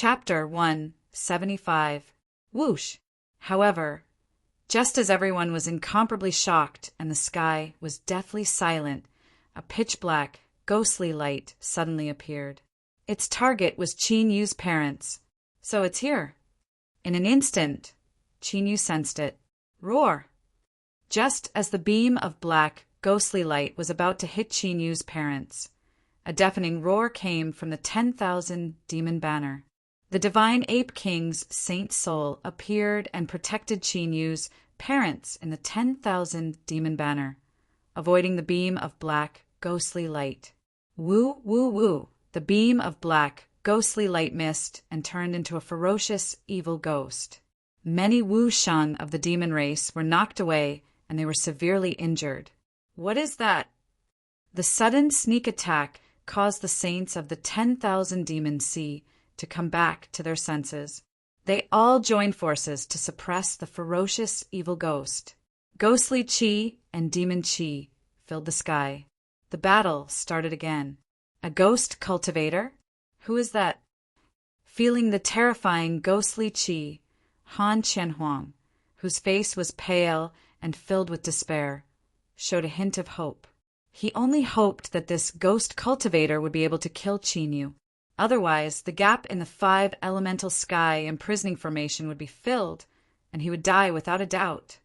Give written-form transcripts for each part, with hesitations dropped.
Chapter 175. Whoosh! However, just as everyone was incomparably shocked and the sky was deathly silent, a pitch-black, ghostly light suddenly appeared. Its target was Qin Yu's parents. So it's here. In an instant, Qin Yu sensed it. Roar! Just as the beam of black, ghostly light was about to hit Qin Yu's parents, a deafening roar came from the 10,000 demon banner. The divine ape king's saint soul appeared and protected Qin Yu's parents in the 10,000 demon banner, avoiding the beam of black, ghostly light. Woo, woo, woo! The beam of black, ghostly light missed and turned into a ferocious, evil ghost. Many Wu Shang of the demon race were knocked away and they were severely injured. What is that? The sudden sneak attack caused the saints of the 10,000 demon sea to come back to their senses. They all joined forces to suppress the ferocious evil ghost. Ghostly qi and demon qi filled the sky. The battle started again. A ghost cultivator? Who is that? Feeling the terrifying ghostly qi, Han Qianhuang, whose face was pale and filled with despair, showed a hint of hope. He only hoped that this ghost cultivator would be able to kill Qin Yu. Otherwise, the gap in the 5 elemental sky imprisoning formation would be filled, and he would die without a doubt.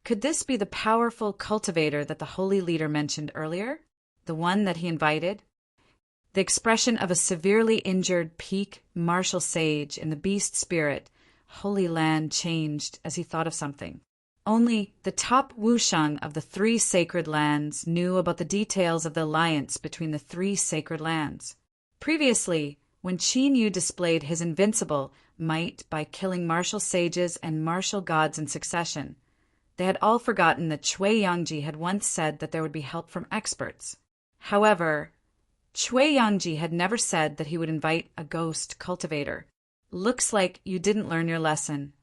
Could this be the powerful cultivator that the holy leader mentioned earlier? The one that he invited? The expression of a severely injured peak martial sage in the beast spirit, Holy Land, changed as he thought of something. Only the top Wushang of the 3 sacred lands knew about the details of the alliance between the 3 sacred lands. Previously, when Qin Yu displayed his invincible might by killing martial sages and martial gods in succession, they had all forgotten that Cui Yangji had once said that there would be help from experts. However, Cui Yangji had never said that he would invite a ghost cultivator. Looks like you didn't learn your lesson.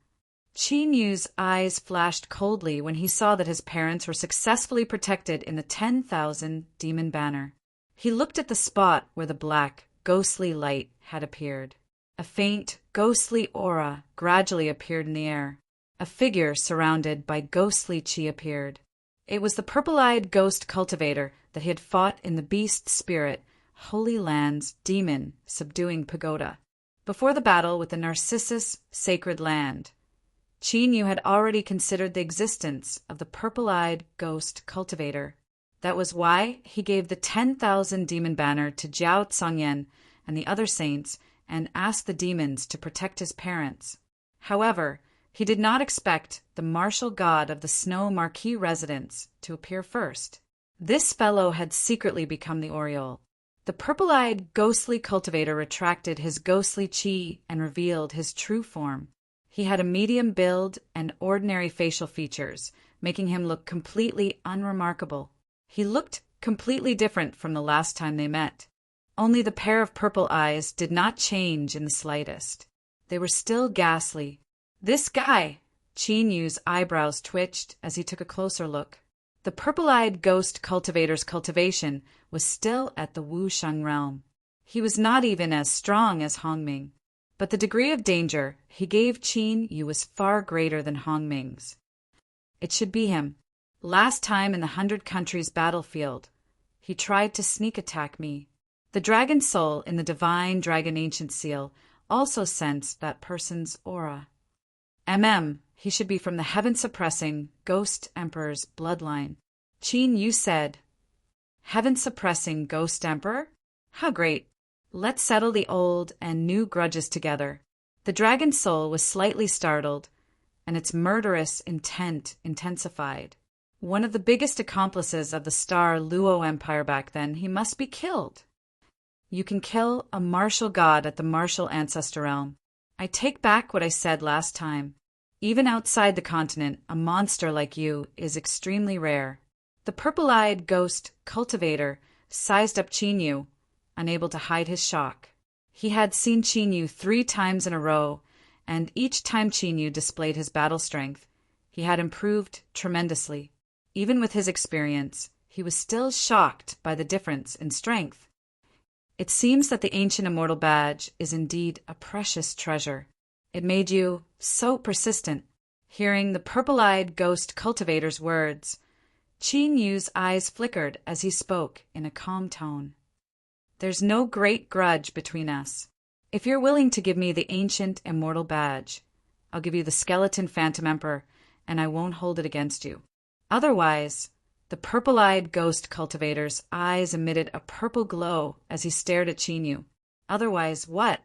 Qin Yu's eyes flashed coldly when he saw that his parents were successfully protected in the 10,000 demon banner. He looked at the spot where the black, ghostly light had appeared. A faint, ghostly aura gradually appeared in the air. A figure surrounded by ghostly qi appeared. It was the purple-eyed ghost cultivator that he had fought in the beast spirit, Holy Land's demon subduing pagoda. Before the battle with the Narcissus sacred land, Qin Yu had already considered the existence of the purple-eyed ghost cultivator. That was why he gave the 10,000 demon banner to Jiao Tsangyan and the other saints and asked the demons to protect his parents. However, he did not expect the martial god of the Snow Marquis residence to appear first. This fellow had secretly become the Oriole. The purple-eyed ghostly cultivator retracted his ghostly qi and revealed his true form. He had a medium build and ordinary facial features, making him look completely unremarkable. He looked completely different from the last time they met. Only the pair of purple eyes did not change in the slightest. They were still ghastly. This guy! Qin Yu's eyebrows twitched as he took a closer look. The purple-eyed ghost cultivator's cultivation was still at the Wushang realm. He was not even as strong as Hongming, but the degree of danger he gave Qin Yu was far greater than Hongming's. It should be him. Last time in the 100 Countries battlefield, he tried to sneak attack me. The dragon soul in the divine dragon ancient seal also sensed that person's aura. He should be from the heaven-suppressing ghost emperor's bloodline. Qin Yu said, Heaven-suppressing ghost emperor? How great! Let's settle the old and new grudges together. The dragon soul was slightly startled, and its murderous intent intensified. One of the biggest accomplices of the Star Luo Empire back then, he must be killed. You can kill a martial god at the martial ancestor realm. I take back what I said last time. Even outside the continent, a monster like you is extremely rare. The purple-eyed ghost cultivator sized up Qin Yu, unable to hide his shock. He had seen Qin Yu 3 times in a row, and each time Qin Yu displayed his battle strength, he had improved tremendously. Even with his experience, he was still shocked by the difference in strength. It seems that the ancient immortal badge is indeed a precious treasure. It made you so persistent. Hearing the purple-eyed ghost cultivator's words, Qin Yu's eyes flickered as he spoke in a calm tone. There's no great grudge between us. If you're willing to give me the ancient immortal badge, I'll give you the skeleton Phantom Emperor, and I won't hold it against you. Otherwise, the purple-eyed ghost cultivator's eyes emitted a purple glow as he stared at Qin Yu. Otherwise what?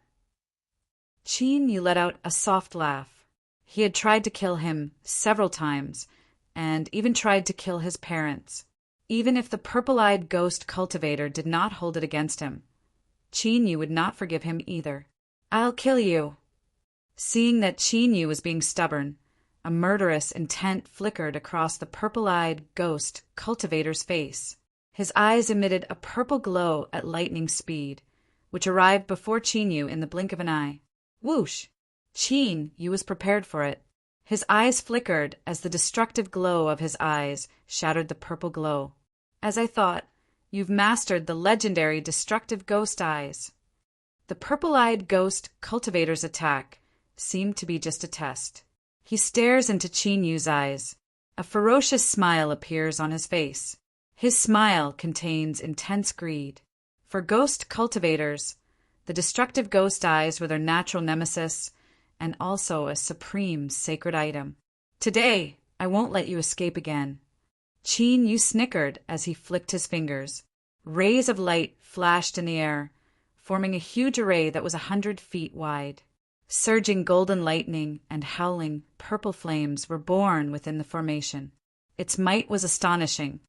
Qin Yu let out a soft laugh. He had tried to kill him several times, and even tried to kill his parents. Even if the purple-eyed ghost cultivator did not hold it against him, Qin Yu would not forgive him either. I'll kill you. Seeing that Qin Yu was being stubborn, a murderous intent flickered across the purple-eyed ghost cultivator's face. His eyes emitted a purple glow at lightning speed, which arrived before Qin Yu in the blink of an eye. Whoosh! Qin Yu was prepared for it. His eyes flickered as the destructive glow of his eyes shattered the purple glow. As I thought, you've mastered the legendary destructive ghost eyes. The purple-eyed ghost cultivator's attack seemed to be just a test. He stares into Qin Yu's eyes. A ferocious smile appears on his face. His smile contains intense greed. For ghost cultivators, the destructive ghost eyes were their natural nemesis and also a supreme sacred item. Today, I won't let you escape again. Qin Yu snickered as he flicked his fingers. Rays of light flashed in the air, forming a huge array that was 100 feet wide. Surging golden lightning and howling purple flames were born within the formation. Its might was astonishing.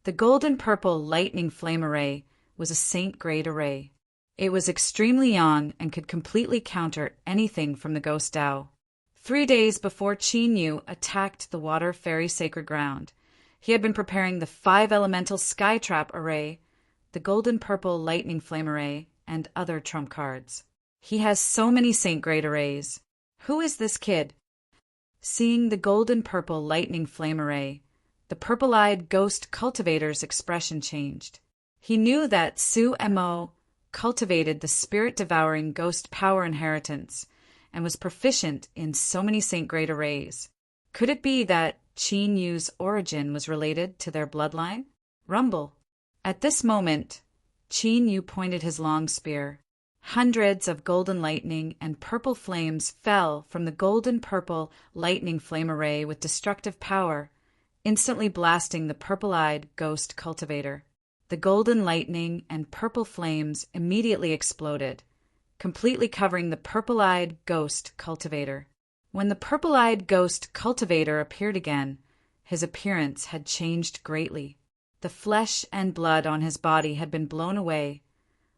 The golden-purple lightning flame array was a saint-grade array. It was extremely young and could completely counter anything from the Ghost Dao. 3 days before Qin Yu attacked the Water Fairy Sacred Ground, he had been preparing the 5-elemental Sky Trap array, the golden-purple lightning flame array, and other trump cards. He has so many saint-grade arrays. Who is this kid? Seeing the golden-purple lightning flame array, the purple-eyed ghost cultivator's expression changed. He knew that Su Mo cultivated the spirit-devouring ghost power inheritance and was proficient in so many saint-grade arrays. Could it be that Qin Yu's origin was related to their bloodline? Rumble. At this moment, Qin Yu pointed his long spear. Hundreds of golden lightning and purple flames fell from the golden-purple lightning flame array with destructive power, instantly blasting the purple-eyed ghost cultivator. The golden lightning and purple flames immediately exploded, completely covering the purple-eyed ghost cultivator. When the purple-eyed ghost cultivator appeared again, his appearance had changed greatly. The flesh and blood on his body had been blown away,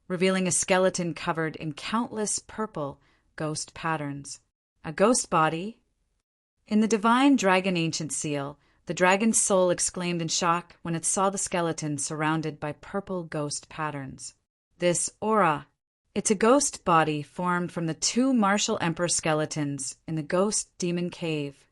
revealing a skeleton covered in countless purple ghost patterns. A ghost body? In the divine dragon ancient seal, the dragon's soul exclaimed in shock when it saw the skeleton surrounded by purple ghost patterns. This aura, it's a ghost body formed from the 2 martial emperor skeletons in the ghost demon cave.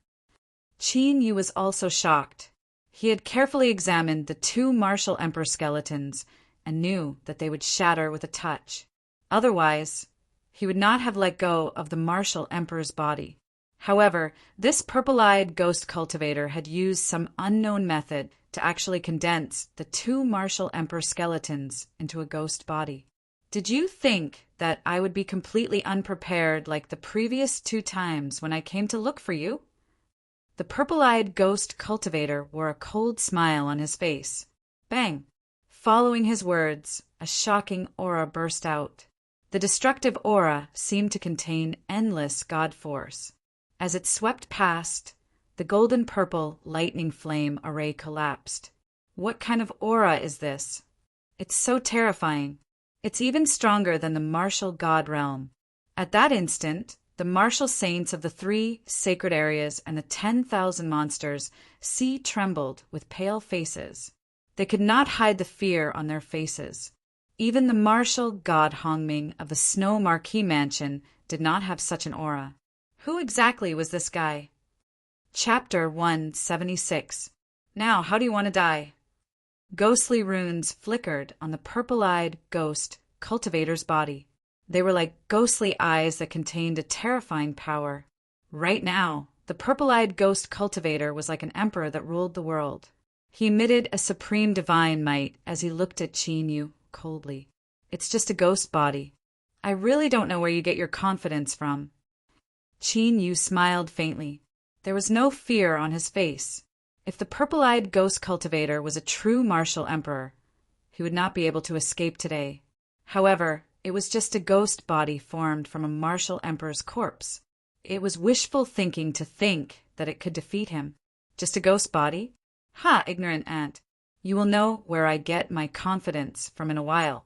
Qin Yu was also shocked. He had carefully examined the 2 martial emperor skeletons and knew that they would shatter with a touch. Otherwise, he would not have let go of the martial emperor's body. However, this purple-eyed ghost cultivator had used some unknown method to actually condense the 2 martial emperor skeletons into a ghost body. Did you think that I would be completely unprepared like the previous 2 times when I came to look for you? The purple-eyed ghost cultivator wore a cold smile on his face. Bang! Following his words, a shocking aura burst out. The destructive aura seemed to contain endless god force. As it swept past, the golden-purple lightning flame array collapsed. What kind of aura is this? It's so terrifying. It's even stronger than the martial god realm. At that instant, the martial saints of the 3 sacred areas and the 10,000 monsters sea trembled with pale faces. They could not hide the fear on their faces. Even the martial god Hongming of the Snow Marquee Mansion did not have such an aura. Who exactly was this guy? Chapter 176. Now, how do you want to die? Ghostly runes flickered on the purple-eyed ghost cultivator's body. They were like ghostly eyes that contained a terrifying power. Right now, the purple-eyed ghost cultivator was like an emperor that ruled the world. He emitted a supreme divine might as he looked at Qin Yu coldly. It's just a ghost body. I really don't know where you get your confidence from. Qin Yu smiled faintly. There was no fear on his face. If the purple-eyed ghost cultivator was a true martial emperor, he would not be able to escape today. However, it was just a ghost body formed from a martial emperor's corpse. It was wishful thinking to think that it could defeat him. Just a ghost body? Ha, ignorant ant. You will know where I get my confidence from in a while.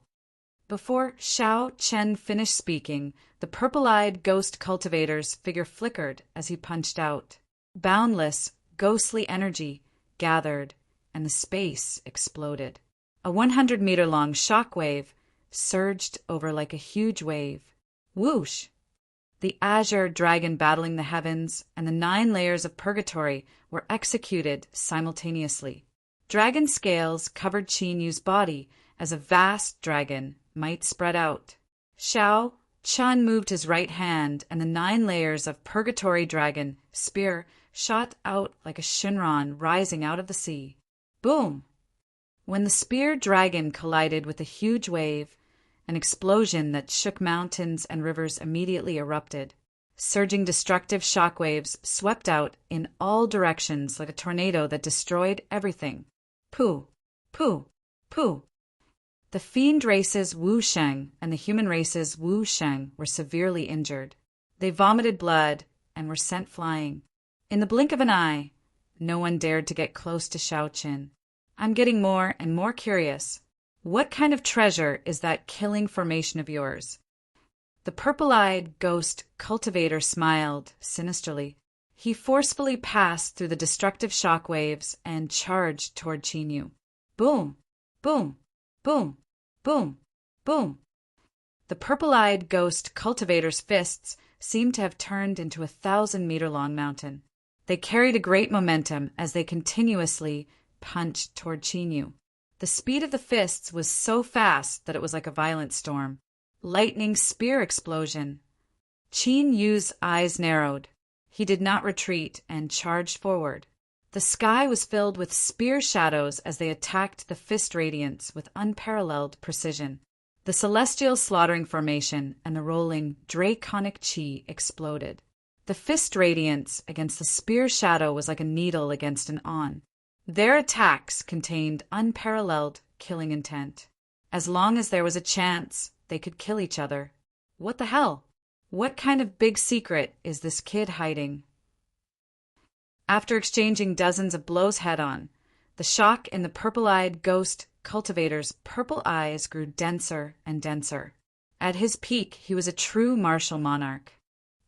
Before Xiao Chen finished speaking, the purple-eyed ghost cultivator's figure flickered as he punched out. Boundless, ghostly energy gathered, and the space exploded. A 100-meter-long shockwave surged over like a huge wave. Whoosh! The azure dragon battling the heavens and the 9 layers of purgatory were executed simultaneously. Dragon scales covered Qin Yu's body as a vast dragon might spread out. Xiao Chun moved his right hand, and the 9 layers of purgatory dragon spear shot out like a shinran rising out of the sea. Boom! When the spear dragon collided with a huge wave, an explosion that shook mountains and rivers immediately erupted. Surging destructive shockwaves swept out in all directions like a tornado that destroyed everything. Pooh! Pooh! Pooh! The fiend race's Wu Sheng and the human race's Wu Sheng were severely injured. They vomited blood and were sent flying. In the blink of an eye, no one dared to get close to Xiao Qin. I'm getting more and more curious. What kind of treasure is that killing formation of yours? The purple-eyed ghost cultivator smiled sinisterly. He forcefully passed through the destructive shockwaves and charged toward Qin Yu. Boom! Boom! Boom! Boom! Boom! The purple-eyed ghost cultivator's fists seemed to have turned into a 1,000-meter-long mountain. They carried a great momentum as they continuously punched toward Qin Yu. The speed of the fists was so fast that it was like a violent storm. Lightning spear explosion. Qin Yu's eyes narrowed. He did not retreat and charged forward. The sky was filled with spear shadows as they attacked the fist radiance with unparalleled precision. The celestial slaughtering formation and the rolling draconic chi exploded. The fist radiance against the spear shadow was like a needle against an awn. Their attacks contained unparalleled killing intent. As long as there was a chance, they could kill each other. What the hell? What kind of big secret is this kid hiding? After exchanging dozens of blows head-on, the shock in the purple-eyed ghost cultivator's purple eyes grew denser and denser. At his peak, he was a true martial monarch.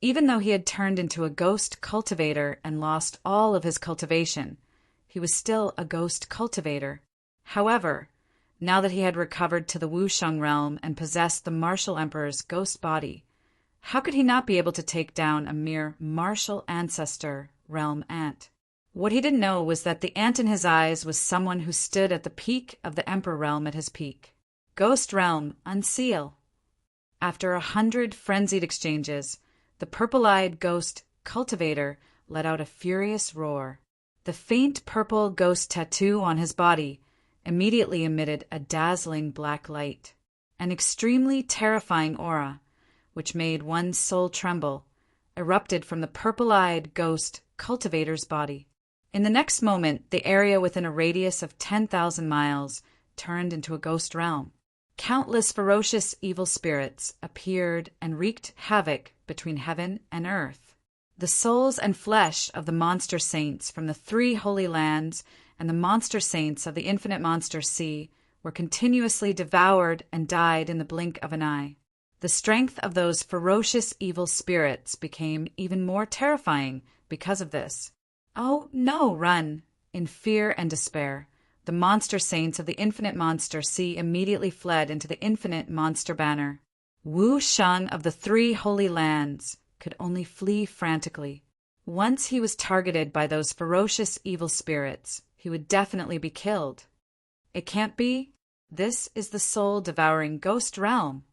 Even though he had turned into a ghost cultivator and lost all of his cultivation, he was still a ghost cultivator. However, now that he had recovered to the Wusheng realm and possessed the martial emperor's ghost body, how could he not be able to take down a mere martial ancestor realm ant? What he didn't know was that the ant in his eyes was someone who stood at the peak of the emperor realm at his peak. Ghost realm, unseal. After 100 frenzied exchanges, the purple-eyed ghost cultivator let out a furious roar. The faint purple ghost tattoo on his body immediately emitted a dazzling black light. An extremely terrifying aura, which made one's soul tremble, erupted from the purple-eyed ghost cultivator's body. In the next moment, the area within a radius of 10,000 miles turned into a ghost realm. Countless ferocious evil spirits appeared and wreaked havoc between heaven and earth. The souls and flesh of the monster saints from the 3 holy lands and the monster saints of the infinite monster sea were continuously devoured and died in the blink of an eye. The strength of those ferocious evil spirits became even more terrifying because of this. Oh, no, run! In fear and despair, the monster saints of the infinite monster sea immediately fled into the infinite monster banner. Wu Sheng of the 3 holy lands could only flee frantically. Once he was targeted by those ferocious evil spirits, he would definitely be killed. It can't be. This is the soul-devouring ghost realm.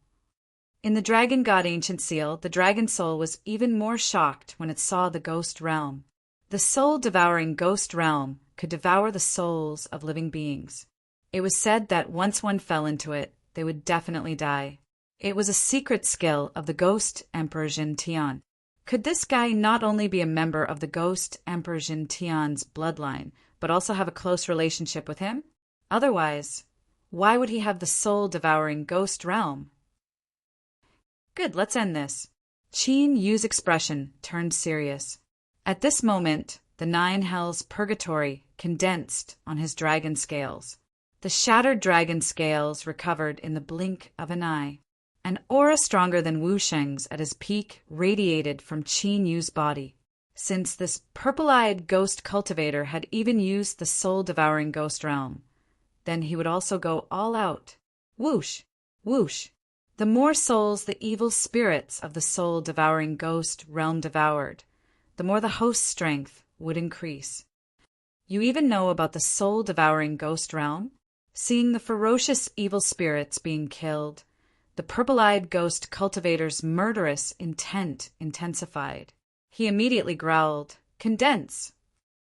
In the dragon god ancient seal, the dragon soul was even more shocked when it saw the ghost realm. The soul-devouring ghost realm could devour the souls of living beings. It was said that once one fell into it, they would definitely die. It was a secret skill of the ghost Emperor Jin Tian. Could this guy not only be a member of the ghost Emperor Jin Tian's bloodline, but also have a close relationship with him? Otherwise, why would he have the soul-devouring ghost realm? Good, let's end this. Qin Yu's expression turned serious. At this moment, the 9 hells purgatory condensed on his dragon scales. The shattered dragon scales recovered in the blink of an eye. An aura stronger than Wu Sheng's at his peak radiated from Qin Yu's body. Since this purple-eyed ghost cultivator had even used the soul-devouring ghost realm, then he would also go all out. Whoosh! Whoosh! The more souls the evil spirits of the soul-devouring ghost realm devoured, the more the host's strength would increase. You even know about the soul-devouring ghost realm? Seeing the ferocious evil spirits being killed, the purple-eyed ghost cultivator's murderous intent intensified. He immediately growled, "Condense!"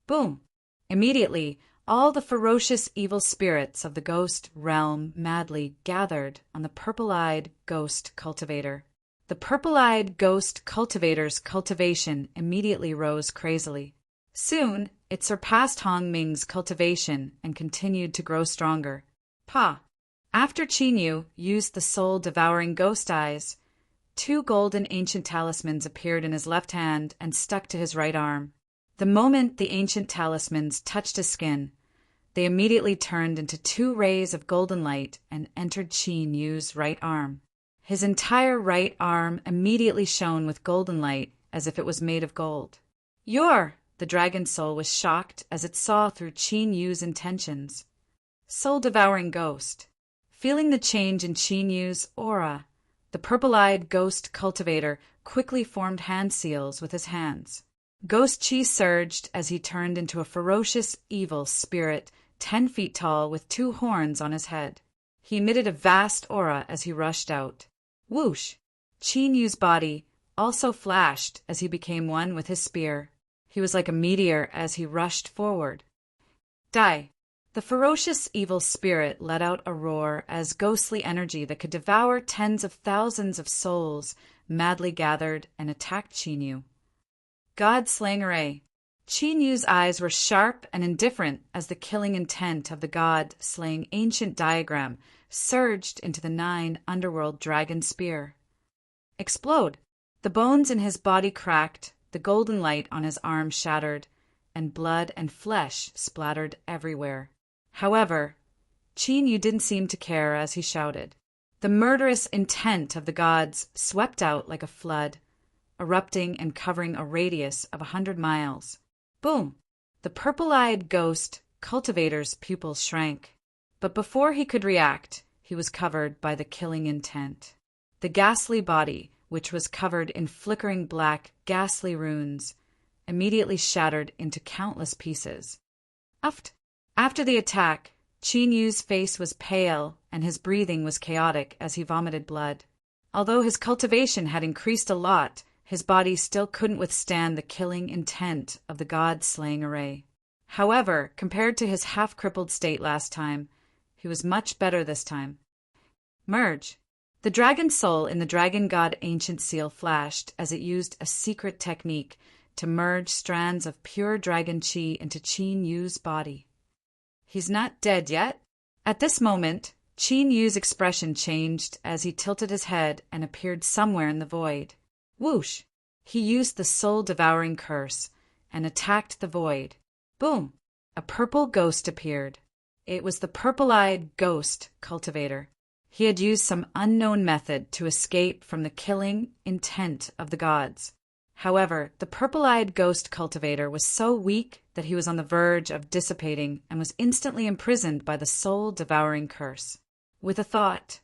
Boom! Immediately, all the ferocious evil spirits of the ghost realm madly gathered on the purple-eyed ghost cultivator. The purple-eyed ghost cultivator's cultivation immediately rose crazily. Soon, it surpassed Hong Ming's cultivation and continued to grow stronger. Pa! After Qin Yu used the soul-devouring ghost eyes, 2 golden ancient talismans appeared in his left hand and stuck to his right arm. The moment the ancient talismans touched his skin, they immediately turned into 2 rays of golden light and entered Qin Yu's right arm. His entire right arm immediately shone with golden light as if it was made of gold. The dragon soul was shocked as it saw through Qin Yu's intentions. Soul-devouring ghost. Feeling the change in Qin Yu's aura, the purple-eyed ghost cultivator quickly formed hand seals with his hands. Ghost chi surged as he turned into a ferocious evil spirit 10 feet tall with 2 horns on his head. He emitted a vast aura as he rushed out. Whoosh! Qin Yu's body also flashed as he became one with his spear. He was like a meteor as he rushed forward. Die! The ferocious evil spirit let out a roar as ghostly energy that could devour tens of thousands of souls madly gathered and attacked Qin Yu. God-slaying array. Qin Yu's eyes were sharp and indifferent as the killing intent of the god-slaying ancient diagram surged into the 9 underworld dragon spear. Explode! The bones in his body cracked, the golden light on his arm shattered, and blood and flesh splattered everywhere. However, Qin Yu didn't seem to care as he shouted. The murderous intent of the gods swept out like a flood, erupting and covering a radius of 100 miles. Boom! The purple-eyed ghost cultivator's pupils shrank. But before he could react, he was covered by the killing intent. The ghastly body, which was covered in flickering black, ghastly runes, immediately shattered into countless pieces. Uft! After the attack, Qin Yu's face was pale and his breathing was chaotic as he vomited blood. Although his cultivation had increased a lot, his body still couldn't withstand the killing intent of the god-slaying array. However, compared to his half-crippled state last time, he was much better this time. Merge. The dragon soul in the dragon god ancient seal flashed as it used a secret technique to merge strands of pure dragon chi into Qin Yu's body. He's not dead yet. At this moment, Qin Yu's expression changed as he tilted his head and appeared somewhere in the void. Whoosh! He used the soul-devouring curse and attacked the void. Boom! A purple ghost appeared. It was the purple-eyed ghost cultivator. He had used some unknown method to escape from the killing intent of the gods. However, the purple-eyed ghost cultivator was so weak that he was on the verge of dissipating and was instantly imprisoned by the soul-devouring curse. With a thought,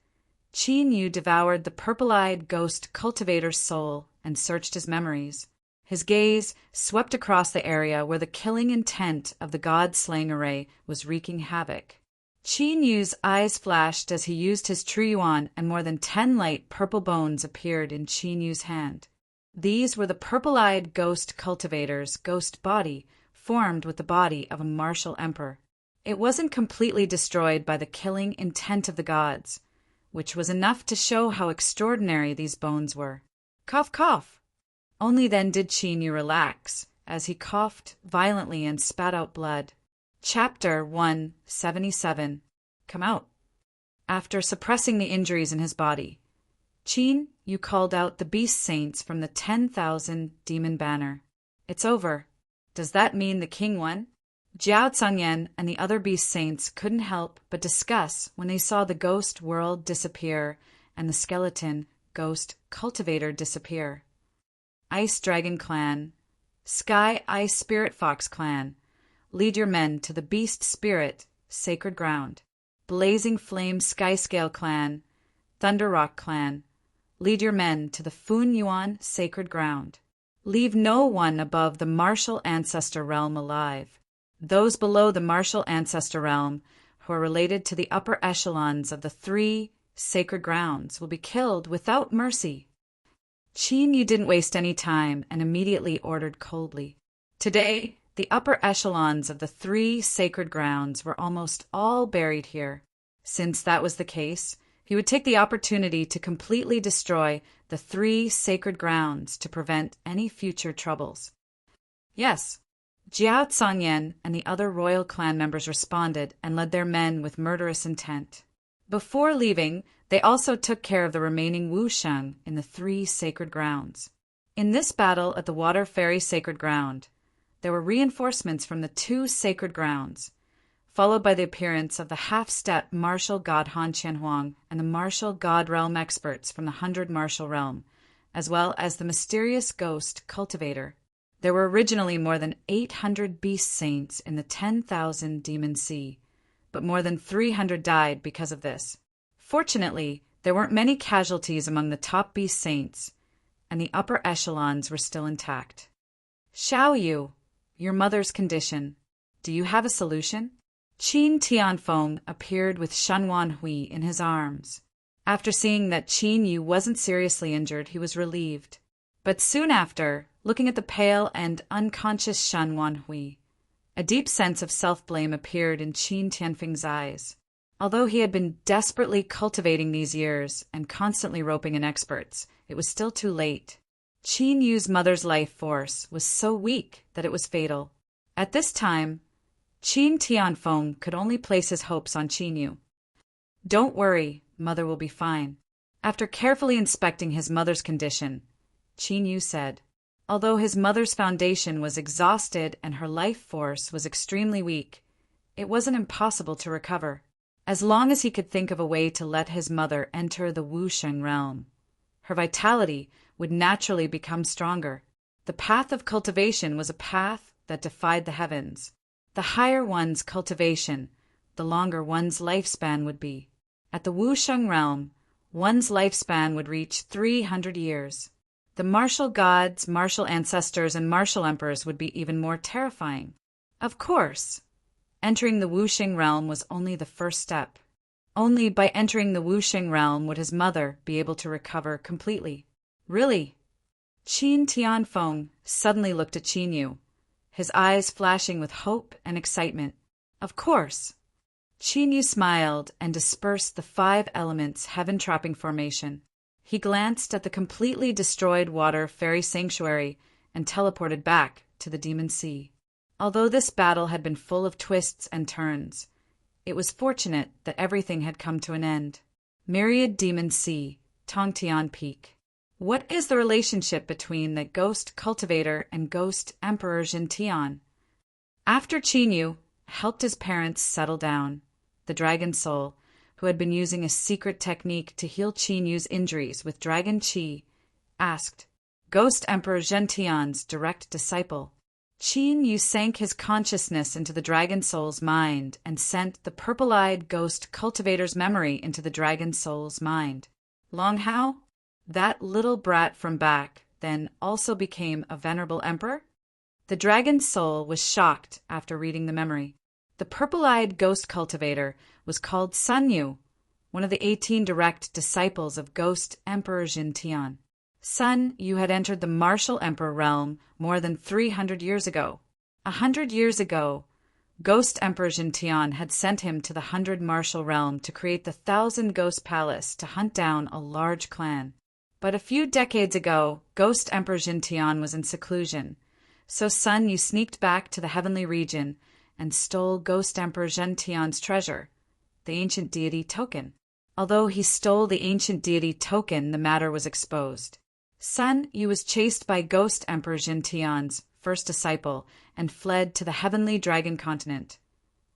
Qin Yu devoured the purple-eyed ghost cultivator's soul and searched his memories. His gaze swept across the area where the killing intent of the god-slaying array was wreaking havoc. Qin Yu's eyes flashed as he used his true yuan, and more than 10 light purple bones appeared in Qin Yu's hand. These were the purple-eyed ghost cultivator's ghost body, formed with the body of a martial emperor. It wasn't completely destroyed by the killing intent of the gods, which was enough to show how extraordinary these bones were. Cough, cough! Only then did Qin Yu relax, as he coughed violently and spat out blood. Chapter 177. Come out. After suppressing the injuries in his body, Qin Yu called out the beast saints from the 10,000 demon banner. It's over. Does that mean the king won? Jiao Zhangyan and the other beast saints couldn't help but discuss when they saw the ghost world disappear and the skeleton ghost cultivator disappear. Ice Dragon Clan, Sky Ice Spirit Fox Clan, lead your men to the Beast Spirit Sacred Ground. Blazing Flame Skyscale Clan, Thunder Rock Clan, lead your men to the Fun Yuan Sacred Ground. Leave no one above the Martial Ancestor Realm alive. Those below the Martial Ancestor Realm, who are related to the upper echelons of the 3 sacred grounds, will be killed without mercy. Qin Yu didn't waste any time and immediately ordered coldly. Today, the upper echelons of the 3 sacred grounds were almost all buried here. Since that was the case, he would take the opportunity to completely destroy the 3 sacred grounds to prevent any future troubles. Yes, Jiao Zhangyan and the other royal clan members responded and led their men with murderous intent. Before leaving, they also took care of the remaining Wusheng in the 3 sacred grounds. In this battle at the Water Fairy Sacred Ground, there were reinforcements from the 2 sacred grounds, followed by the appearance of the half-step martial god Han Qianhuang and the martial god realm experts from the 100 martial realm, as well as the mysterious ghost cultivator. There were originally more than 800 beast saints in the 10,000 demon sea, but more than 300 died because of this. Fortunately, there weren't many casualties among the top beast saints, and the upper echelons were still intact. Xiao Yu, your mother's condition. Do you have a solution? Qin Tianfeng appeared with Shenwan Hui in his arms. After seeing that Qin Yu wasn't seriously injured, he was relieved. But soon after, looking at the pale and unconscious Shenwan Hui, a deep sense of self-blame appeared in Qin Tianfeng's eyes. Although he had been desperately cultivating these years and constantly roping in experts, it was still too late. Qin Yu's mother's life force was so weak that it was fatal. At this time, Qin Tianfeng could only place his hopes on Qin Yu. Don't worry, mother will be fine. After carefully inspecting his mother's condition, Qin Yu said, although his mother's foundation was exhausted and her life force was extremely weak, it wasn't impossible to recover, as long as he could think of a way to let his mother enter the Wusheng realm. Her vitality would naturally become stronger. The path of cultivation was a path that defied the heavens. The higher one's cultivation, the longer one's lifespan would be. At the Wusheng realm, one's lifespan would reach 300 years. The martial gods, martial ancestors, and martial emperors would be even more terrifying. Of course, entering the Wusheng realm was only the first step. Only by entering the Wusheng realm would his mother be able to recover completely. Really? Qin Tianfeng suddenly looked at Qin Yu, his eyes flashing with hope and excitement. Of course. Qin Yu smiled and dispersed the 5 elements heaven-trapping formation. He glanced at the completely destroyed water fairy sanctuary and teleported back to the demon sea. Although this battle had been full of twists and turns, it was fortunate that everything had come to an end. Myriad Demon Sea, Tongtian Peak. What is the relationship between the ghost cultivator and ghost emperor Jintian? After Qin Yu helped his parents settle down, the dragon soul, who had been using a secret technique to heal Qin Yu's injuries with dragon qi, asked, Ghost Emperor Jintian's direct disciple. Qin Yu sank his consciousness into the dragon soul's mind and sent the purple-eyed ghost cultivator's memory into the dragon soul's mind. Long Hao, that little brat from back, then also became a venerable emperor? The dragon soul was shocked after reading the memory. The purple-eyed ghost cultivator was called Sun Yu, one of the 18 direct disciples of Ghost Emperor Jin Tian. Sun Yu had entered the martial emperor realm more than 300 years ago. 100 years ago, Ghost Emperor Jin Tian had sent him to the 100 martial realm to create the 1,000 Ghost Palace to hunt down a large clan. But a few decades ago, Ghost Emperor Jin Tian was in seclusion, so Sun Yu sneaked back to the heavenly region and stole Ghost Emperor Jin Tian's treasure, the ancient deity token. Although he stole the ancient deity token, the matter was exposed. Sun Yu was chased by Ghost Emperor Jin Tian's first disciple and fled to the heavenly dragon continent,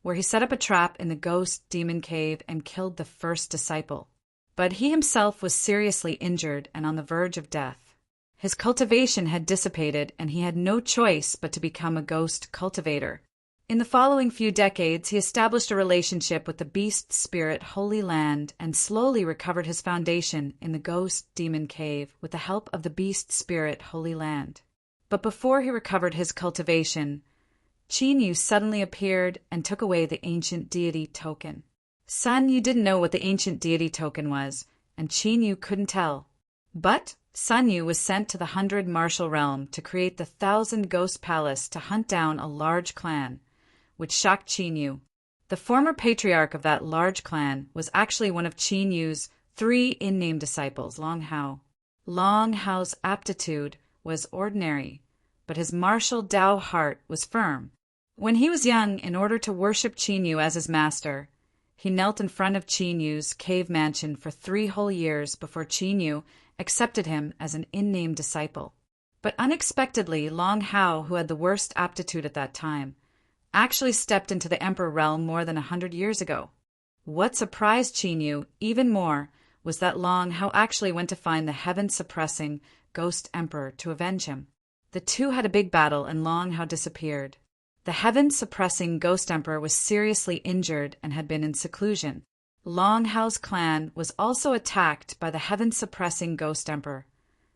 where he set up a trap in the ghost demon cave and killed the first disciple. But he himself was seriously injured and on the verge of death. His cultivation had dissipated, and he had no choice but to become a ghost cultivator. In the following few decades, he established a relationship with the beast spirit Holy Land and slowly recovered his foundation in the ghost demon cave with the help of the beast spirit Holy Land. But before he recovered his cultivation, Qin Yu suddenly appeared and took away the ancient deity token. Sun Yu didn't know what the ancient deity token was, and Qin Yu couldn't tell. But Sun Yu was sent to the 100 martial realm to create the 1,000 Ghost Palace to hunt down a large clan, which shocked Qin Yu. The former patriarch of that large clan was actually one of Qin Yu's 3 in-name disciples, Long Hao. Long Hao's aptitude was ordinary, but his martial Dao heart was firm. When he was young, in order to worship Qin Yu as his master, he knelt in front of Qin Yu's cave mansion for 3 whole years before Qin Yu accepted him as an in-name disciple. But unexpectedly, Long Hao, who had the worst aptitude at that time, actually stepped into the emperor realm more than 100 years ago. What surprised Qin Yu even more was that Long Hao actually went to find the heaven-suppressing ghost emperor to avenge him. The two had a big battle, and Long Hao disappeared. The heaven-suppressing ghost emperor was seriously injured and had been in seclusion. Long Hao's clan was also attacked by the heaven-suppressing ghost emperor,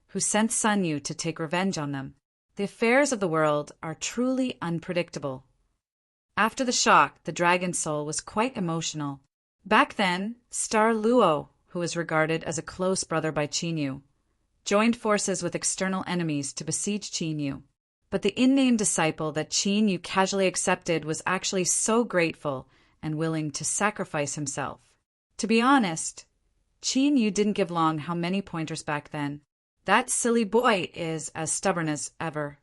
who sent Sun Yu to take revenge on them. The affairs of the world are truly unpredictable. After the shock, the dragon soul was quite emotional. Back then, Star Luo, who was regarded as a close brother by Qin Yu, joined forces with external enemies to besiege Qin Yu. But the in-name disciple that Qin Yu casually accepted was actually so grateful and willing to sacrifice himself. To be honest, Qin Yu didn't give Long Hao many pointers back then. That silly boy is as stubborn as ever.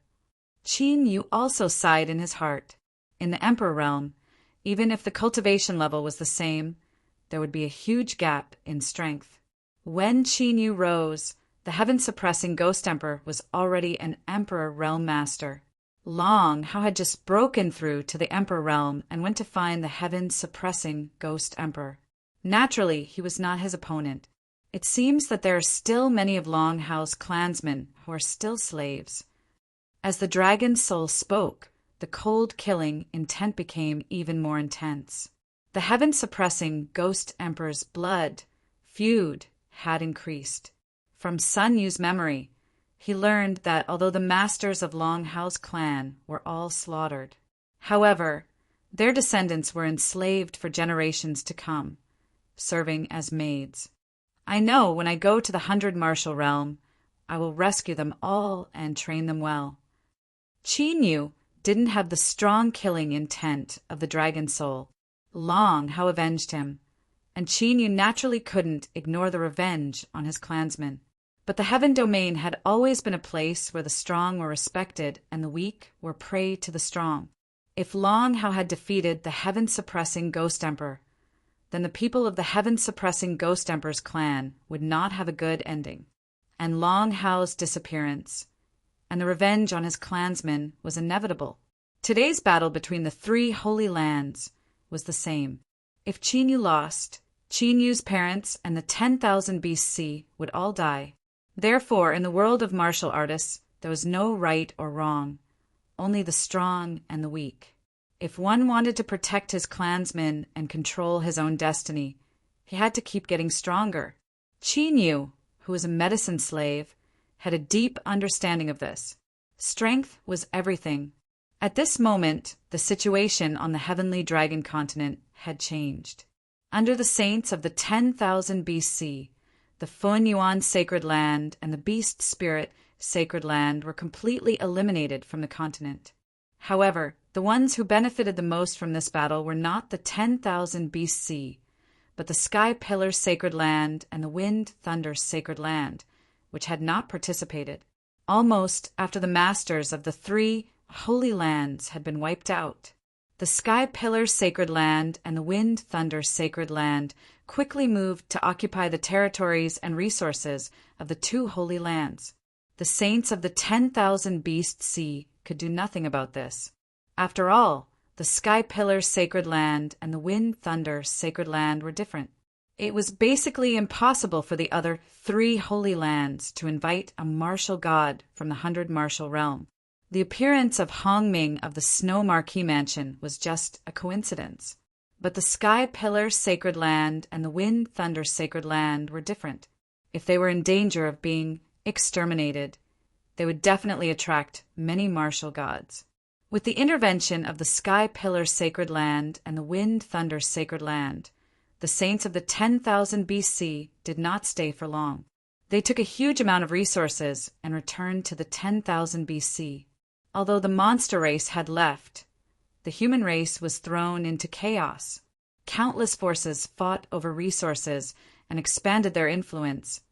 Qin Yu also sighed in his heart. In the emperor realm, even if the cultivation level was the same, there would be a huge gap in strength. When Qin Yu rose, the heaven-suppressing ghost emperor was already an emperor realm master. Long Hao had just broken through to the emperor realm and went to find the heaven-suppressing ghost emperor. Naturally, he was not his opponent. It seems that there are still many of Long Hao's clansmen who are still slaves. As the dragon soul spoke, the cold killing intent became even more intense. The heaven-suppressing ghost emperor's blood feud had increased. From Sun Yu's memory, he learned that although the masters of Long Hao's clan were all slaughtered, however, their descendants were enslaved for generations to come, serving as maids. I know when I go to the 100 martial realm, I will rescue them all and train them well. Qin Yu didn't have the strong killing intent of the dragon soul. Long Hao avenged him, and Qin Yu naturally couldn't ignore the revenge on his clansmen. But the heaven domain had always been a place where the strong were respected and the weak were prey to the strong. If Long Hao had defeated the heaven-suppressing ghost emperor, then the people of the heaven-suppressing ghost emperor's clan would not have a good ending. And Long Hao's disappearance and the revenge on his clansmen was inevitable. Today's battle between the 3 holy lands was the same. If Qin Yu lost, Qin Yu's parents and the 10,000 BC would all die. Therefore, in the world of martial artists, there was no right or wrong, only the strong and the weak. If one wanted to protect his clansmen and control his own destiny, he had to keep getting stronger. Qin Yu, who was a medicine slave, had a deep understanding of this. Strength was everything. At this moment, the situation on the heavenly dragon continent had changed. Under the saints of the 10,000 BC, the Fun Yuan sacred land and the beast spirit sacred land were completely eliminated from the continent. However, the ones who benefited the most from this battle were not the 10,000 BC, but the Sky Pillar sacred land and the Wind Thunder sacred land, which had not participated. Almost after the masters of the three holy lands had been wiped out, the Sky Pillar sacred land and the Wind Thunder sacred land quickly moved to occupy the territories and resources of the two holy lands. The saints of the 10,000 BC could do nothing about this. After all, the Sky Pillar sacred land and the Wind Thunder sacred land were different. It was basically impossible for the other three holy lands to invite a martial god from the 100 Martial Realm. The appearance of Hongming of the Snow Marquee Mansion was just a coincidence. But the Sky Pillar sacred land and the Wind Thunder sacred land were different. If they were in danger of being exterminated, they would definitely attract many martial gods. With the intervention of the Sky Pillar sacred land and the Wind Thunder sacred land, the saints of the 10,000 BC did not stay for long. They took a huge amount of resources and returned to the 10,000 BC. Although the monster race had left, the human race was thrown into chaos. Countless forces fought over resources and expanded their influence,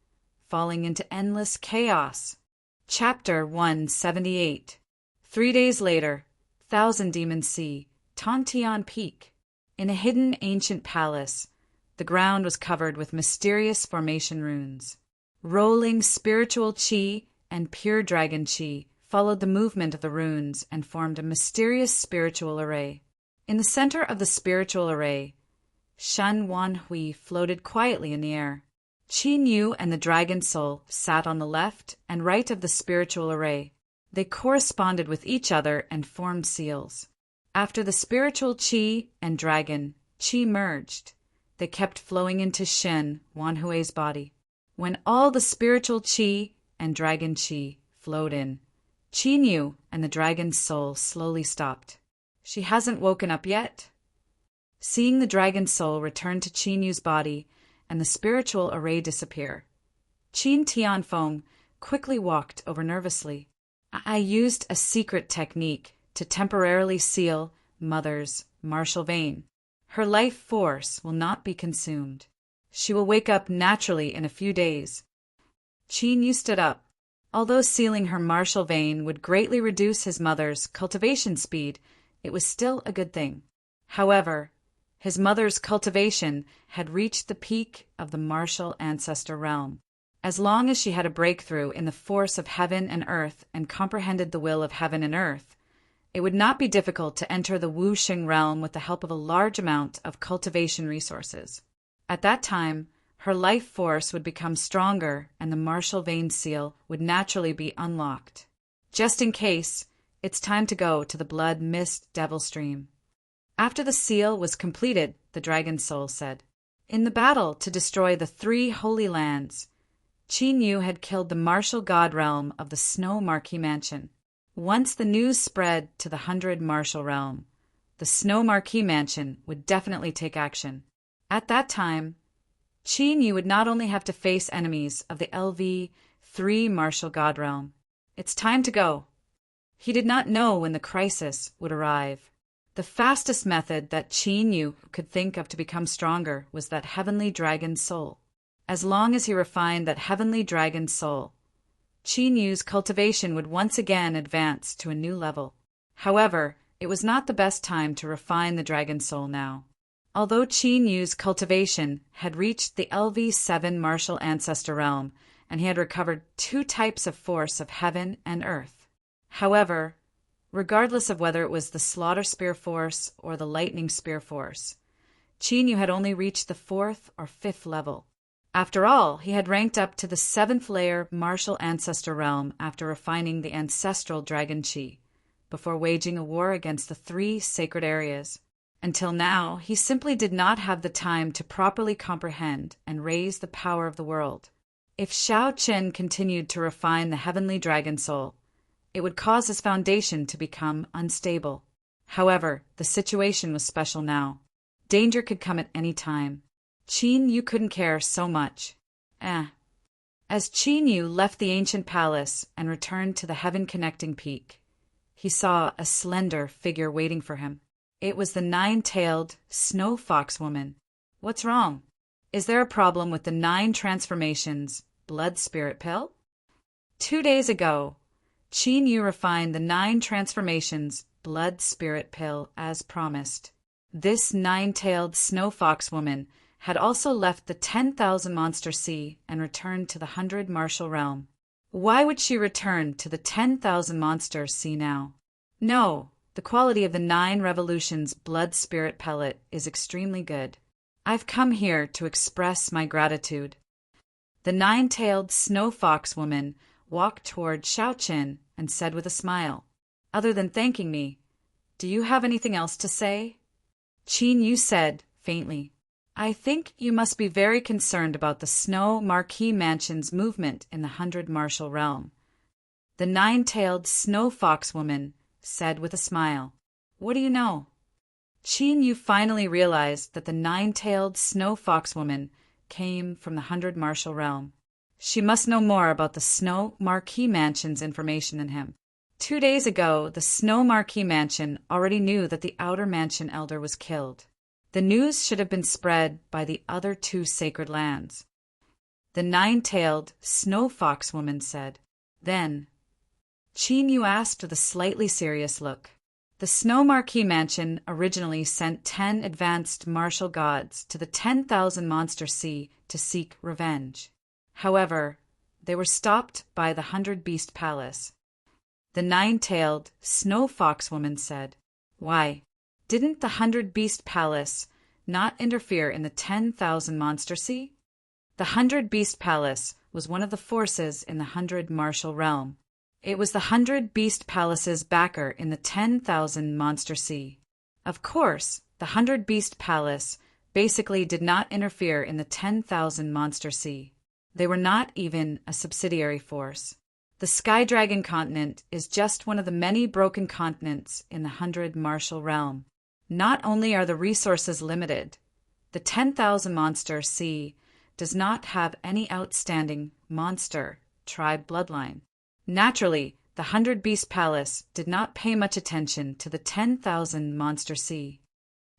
falling into endless chaos. Chapter 178. 3 days later, Thousand Demon Sea, Tontian Peak. In a hidden ancient palace, the ground was covered with mysterious formation runes. Rolling spiritual chi and pure dragon chi followed the movement of the runes and formed a mysterious spiritual array. In the center of the spiritual array, Shen Wanhui floated quietly in the air. Qin Yu and the dragon soul sat on the left and right of the spiritual array. They corresponded with each other and formed seals. After the spiritual chi and dragon chi merged, they kept flowing into Shen Wanhui's body. When all the spiritual chi and dragon chi flowed in, Qin Yu and the dragon's soul slowly stopped. She hasn't woken up yet. Seeing the dragon's soul return to Qin Yu's body and the spiritual array disappear, Qin Tianfeng quickly walked over nervously. I used a secret technique to temporarily seal Mother's martial vein. Her life force will not be consumed. She will wake up naturally in a few days. Qin Yu stood up. Although sealing her martial vein would greatly reduce his mother's cultivation speed, it was still a good thing. However, his mother's cultivation had reached the peak of the martial ancestor realm. As long as she had a breakthrough in the force of heaven and earth and comprehended the will of heaven and earth, it would not be difficult to enter the Wuxing realm with the help of a large amount of cultivation resources. At that time, her life force would become stronger and the martial vein seal would naturally be unlocked. Just in case, it's time to go to the Blood Mist Devil Stream. After the seal was completed, the dragon soul said, in the battle to destroy the three holy lands, Qin Yu had killed the martial god realm of the Snow Marquee Mansion. Once the news spread to the 100 Martial Realm, the Snow Marquee Mansion would definitely take action. At that time, Qin Yu would not only have to face enemies of the LV3 Martial God Realm. It's time to go. He did not know when the crisis would arrive. The fastest method that Qin Yu could think of to become stronger was that heavenly dragon soul. As long as he refined that heavenly dragon soul, Qin Yu's cultivation would once again advance to a new level. However, it was not the best time to refine the dragon soul now. Although Qin Yu's cultivation had reached the LV7 martial ancestor realm, and he had recovered 2 types of force of heaven and earth. However, regardless of whether it was the slaughter spear force or the lightning spear force, Qin Yu had only reached the 4th or 5th level. After all, he had ranked up to the 7th layer martial ancestor realm after refining the ancestral dragon chi, before waging a war against the 3 sacred areas. Until now, he simply did not have the time to properly comprehend and raise the power of the world. If Xiao Chen continued to refine the heavenly dragon soul, it would cause his foundation to become unstable. However, the situation was special now. Danger could come at any time. Qin Yu couldn't care so much. As Qin Yu left the ancient palace and returned to the heaven-connecting peak, he saw a slender figure waiting for him. It was the nine-tailed snow fox woman. What's wrong? Is there a problem with the 9 transformations blood spirit pill? 2 days ago, Qin Yu refined the 9 transformations blood spirit pill as promised. This 9-tailed snow fox woman had also left the 10,000 monster sea and returned to the 100 martial realm. Why would she return to the 10,000 monster sea now? No, the quality of the 9 revolutions blood spirit pellet is extremely good. I've come here to express my gratitude. The 9-tailed snow fox woman walked toward Xiaoqin and said with a smile, "Other than thanking me, do you have anything else to say?" Qin Yu said, faintly, "I think you must be very concerned about the Snow Marquis Mansion's movement in the 100 martial realm." The 9-tailed snow fox woman said with a smile, "What do you know?" Qin Yu finally realized that the 9-tailed snow fox woman came from the 100 martial realm. She must know more about the Snow Marquis Mansion's information than him. 2 days ago, the Snow Marquis Mansion already knew that the Outer Mansion Elder was killed. The news should have been spread by the other 2 sacred lands. The 9-tailed snow fox woman said. Then, Qin Yu asked with a slightly serious look. The Snow Marquis Mansion originally sent 10 advanced martial gods to the 10,000 monster sea to seek revenge. However, they were stopped by the 100 Beast Palace. The 9-tailed snow fox woman said, "Why, didn't the 100 Beast Palace not interfere in the 10,000 monster sea?" The 100 Beast Palace was one of the forces in the 100 martial realm. It was the 100 Beast Palace's backer in the 10,000 monster sea. Of course, the 100 Beast Palace basically did not interfere in the 10,000 monster sea. They were not even a subsidiary force. The Sky Dragon continent is just one of the many broken continents in the 100 martial realm. Not only are the resources limited, the 10,000 monster sea does not have any outstanding monster tribe bloodline. Naturally, the 100 Beast Palace did not pay much attention to the 10,000 monster sea.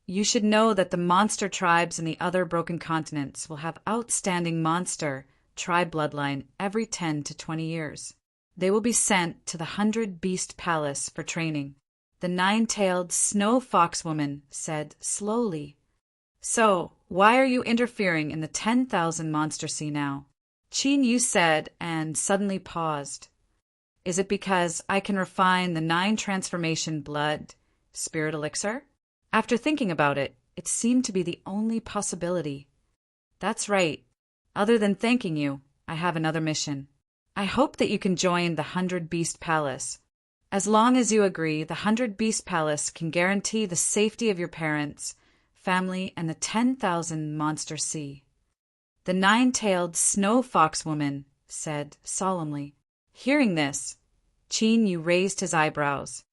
You should know that the monster tribes in the other broken continents will have outstanding monster tribe bloodline every 10 to 20 years. They will be sent to the 100 Beast Palace for training. The 9-tailed snow fox woman said slowly. "So, why are you interfering in the 10,000 monster sea now?" Qin Yu said and suddenly paused. "Is it because I can refine the 9 transformation blood spirit elixir?" After thinking about it, it seemed to be the only possibility. "That's right. Other than thanking you, I have another mission. I hope that you can join the 100 Beast Palace. As long as you agree, the 100 Beast Palace can guarantee the safety of your parents, family, and the 10,000 monster sea." The 9-tailed snow fox woman said solemnly. Hearing this, Qin Yu raised his eyebrows.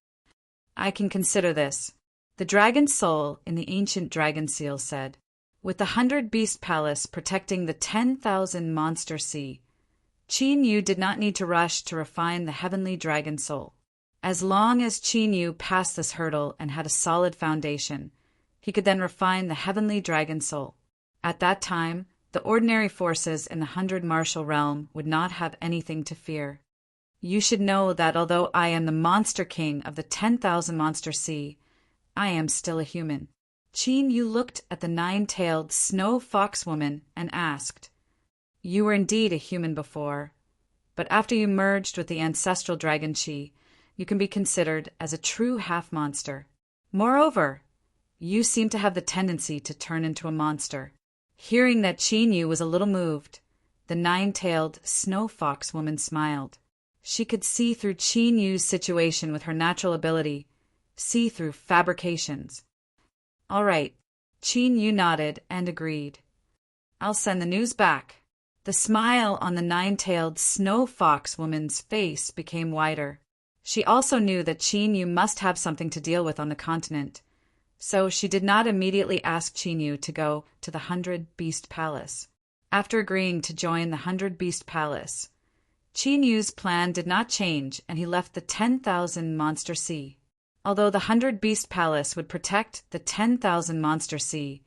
"I can consider this." The dragon soul in the ancient dragon seal said, "With the 100 Beast Palace protecting the 10,000 monster sea, Qin Yu did not need to rush to refine the heavenly dragon soul. As long as Qin Yu passed this hurdle and had a solid foundation, he could then refine the heavenly dragon soul. At that time, the ordinary forces in the 100 martial realm would not have anything to fear. You should know that although I am the monster king of the 10,000 monster sea, I am still a human." Qin Yu looked at the 9-tailed snow fox woman and asked, "You were indeed a human before, but after you merged with the ancestral dragon Qi, you can be considered as a true half-monster. Moreover, you seem to have the tendency to turn into a monster." Hearing that Qin Yu was a little moved, the 9-tailed snow fox woman smiled. She could see through Qin Yu's situation with her natural ability, see through fabrications. "All right." Qin Yu nodded and agreed. "I'll send the news back." The smile on the 9-tailed snow fox woman's face became wider. She also knew that Qin Yu must have something to deal with on the continent, so she did not immediately ask Qin Yu to go to the 100-Beast Palace. After agreeing to join the 100-Beast Palace, Qin Yu's plan did not change, and he left the 10,000 Monster Sea. Although the 100-Beast Palace would protect the 10,000 Monster Sea,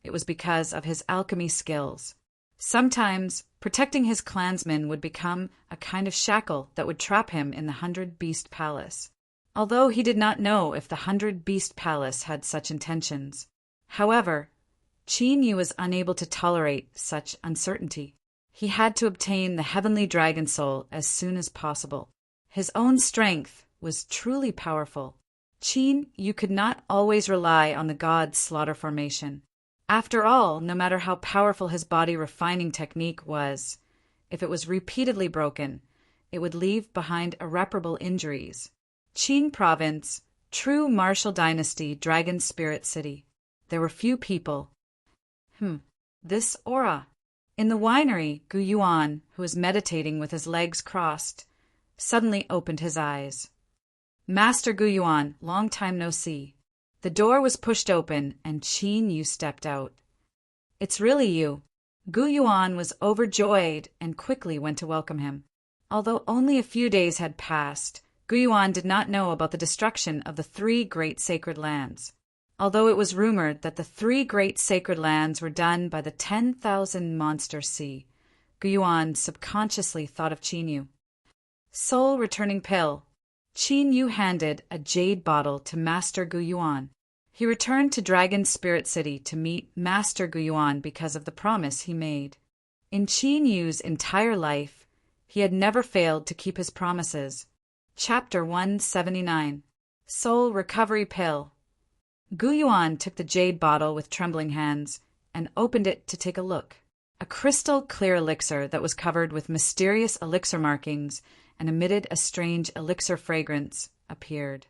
it was because of his alchemy skills. Sometimes, protecting his clansmen would become a kind of shackle that would trap him in the 100-Beast Palace. Although he did not know if the 100-Beast Palace had such intentions. However, Qin Yu was unable to tolerate such uncertainty. He had to obtain the heavenly dragon soul as soon as possible. His own strength was truly powerful. Qin Yu could not always rely on the god's slaughter formation. After all, no matter how powerful his body refining technique was, if it was repeatedly broken, it would leave behind irreparable injuries. Qin Province, true martial dynasty, Dragon Spirit City. There were few people. This aura. In the winery, Gu Yuan, who was meditating with his legs crossed, suddenly opened his eyes. Master Gu Yuan, long time no see. The door was pushed open, and Qin Yu stepped out. It's really you. Gu Yuan was overjoyed and quickly went to welcome him. Although only a few days had passed, Gu Yuan did not know about the destruction of the 3 great sacred lands. Although it was rumored that the 3 great sacred lands were done by the 10,000 Monster Sea, Gu Yuan subconsciously thought of Qin Yu. Soul returning pill. Qin Yu handed a jade bottle to Master Gu Yuan. He returned to Dragon Spirit City to meet Master Gu Yuan because of the promise he made. In Qin Yu's entire life, he had never failed to keep his promises. Chapter 179. Soul Recovery Pill. Gu Yuan took the jade bottle with trembling hands and opened it to take a look. A crystal-clear elixir that was covered with mysterious elixir markings and emitted a strange elixir fragrance appeared.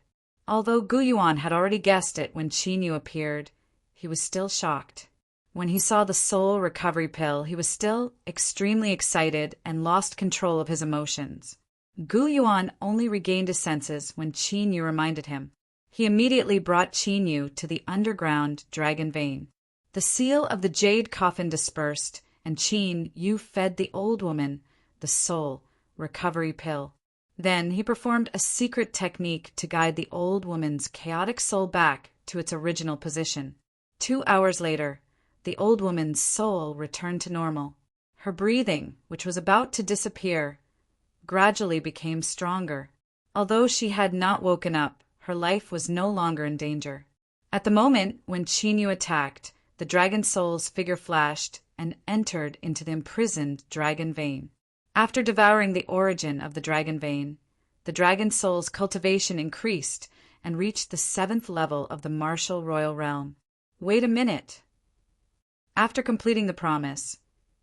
Although Gu Yuan had already guessed it when Qin Yu appeared, he was still shocked. When he saw the soul recovery pill, he was still extremely excited and lost control of his emotions. Gu Yuan only regained his senses when Qin Yu reminded him. He immediately brought Qin Yu to the underground dragon vein. The seal of the jade coffin dispersed, and Qin Yu fed the old woman the soul recovery pill. Then he performed a secret technique to guide the old woman's chaotic soul back to its original position. 2 hours later, the old woman's soul returned to normal. Her breathing, which was about to disappear, gradually became stronger. Although she had not woken up, her life was no longer in danger. At the moment when Qin Yu attacked, the dragon soul's figure flashed and entered into the imprisoned dragon vein. After devouring the origin of the dragon vein, the dragon soul's cultivation increased and reached the 7th level of the martial royal realm. Wait a minute. After completing the promise,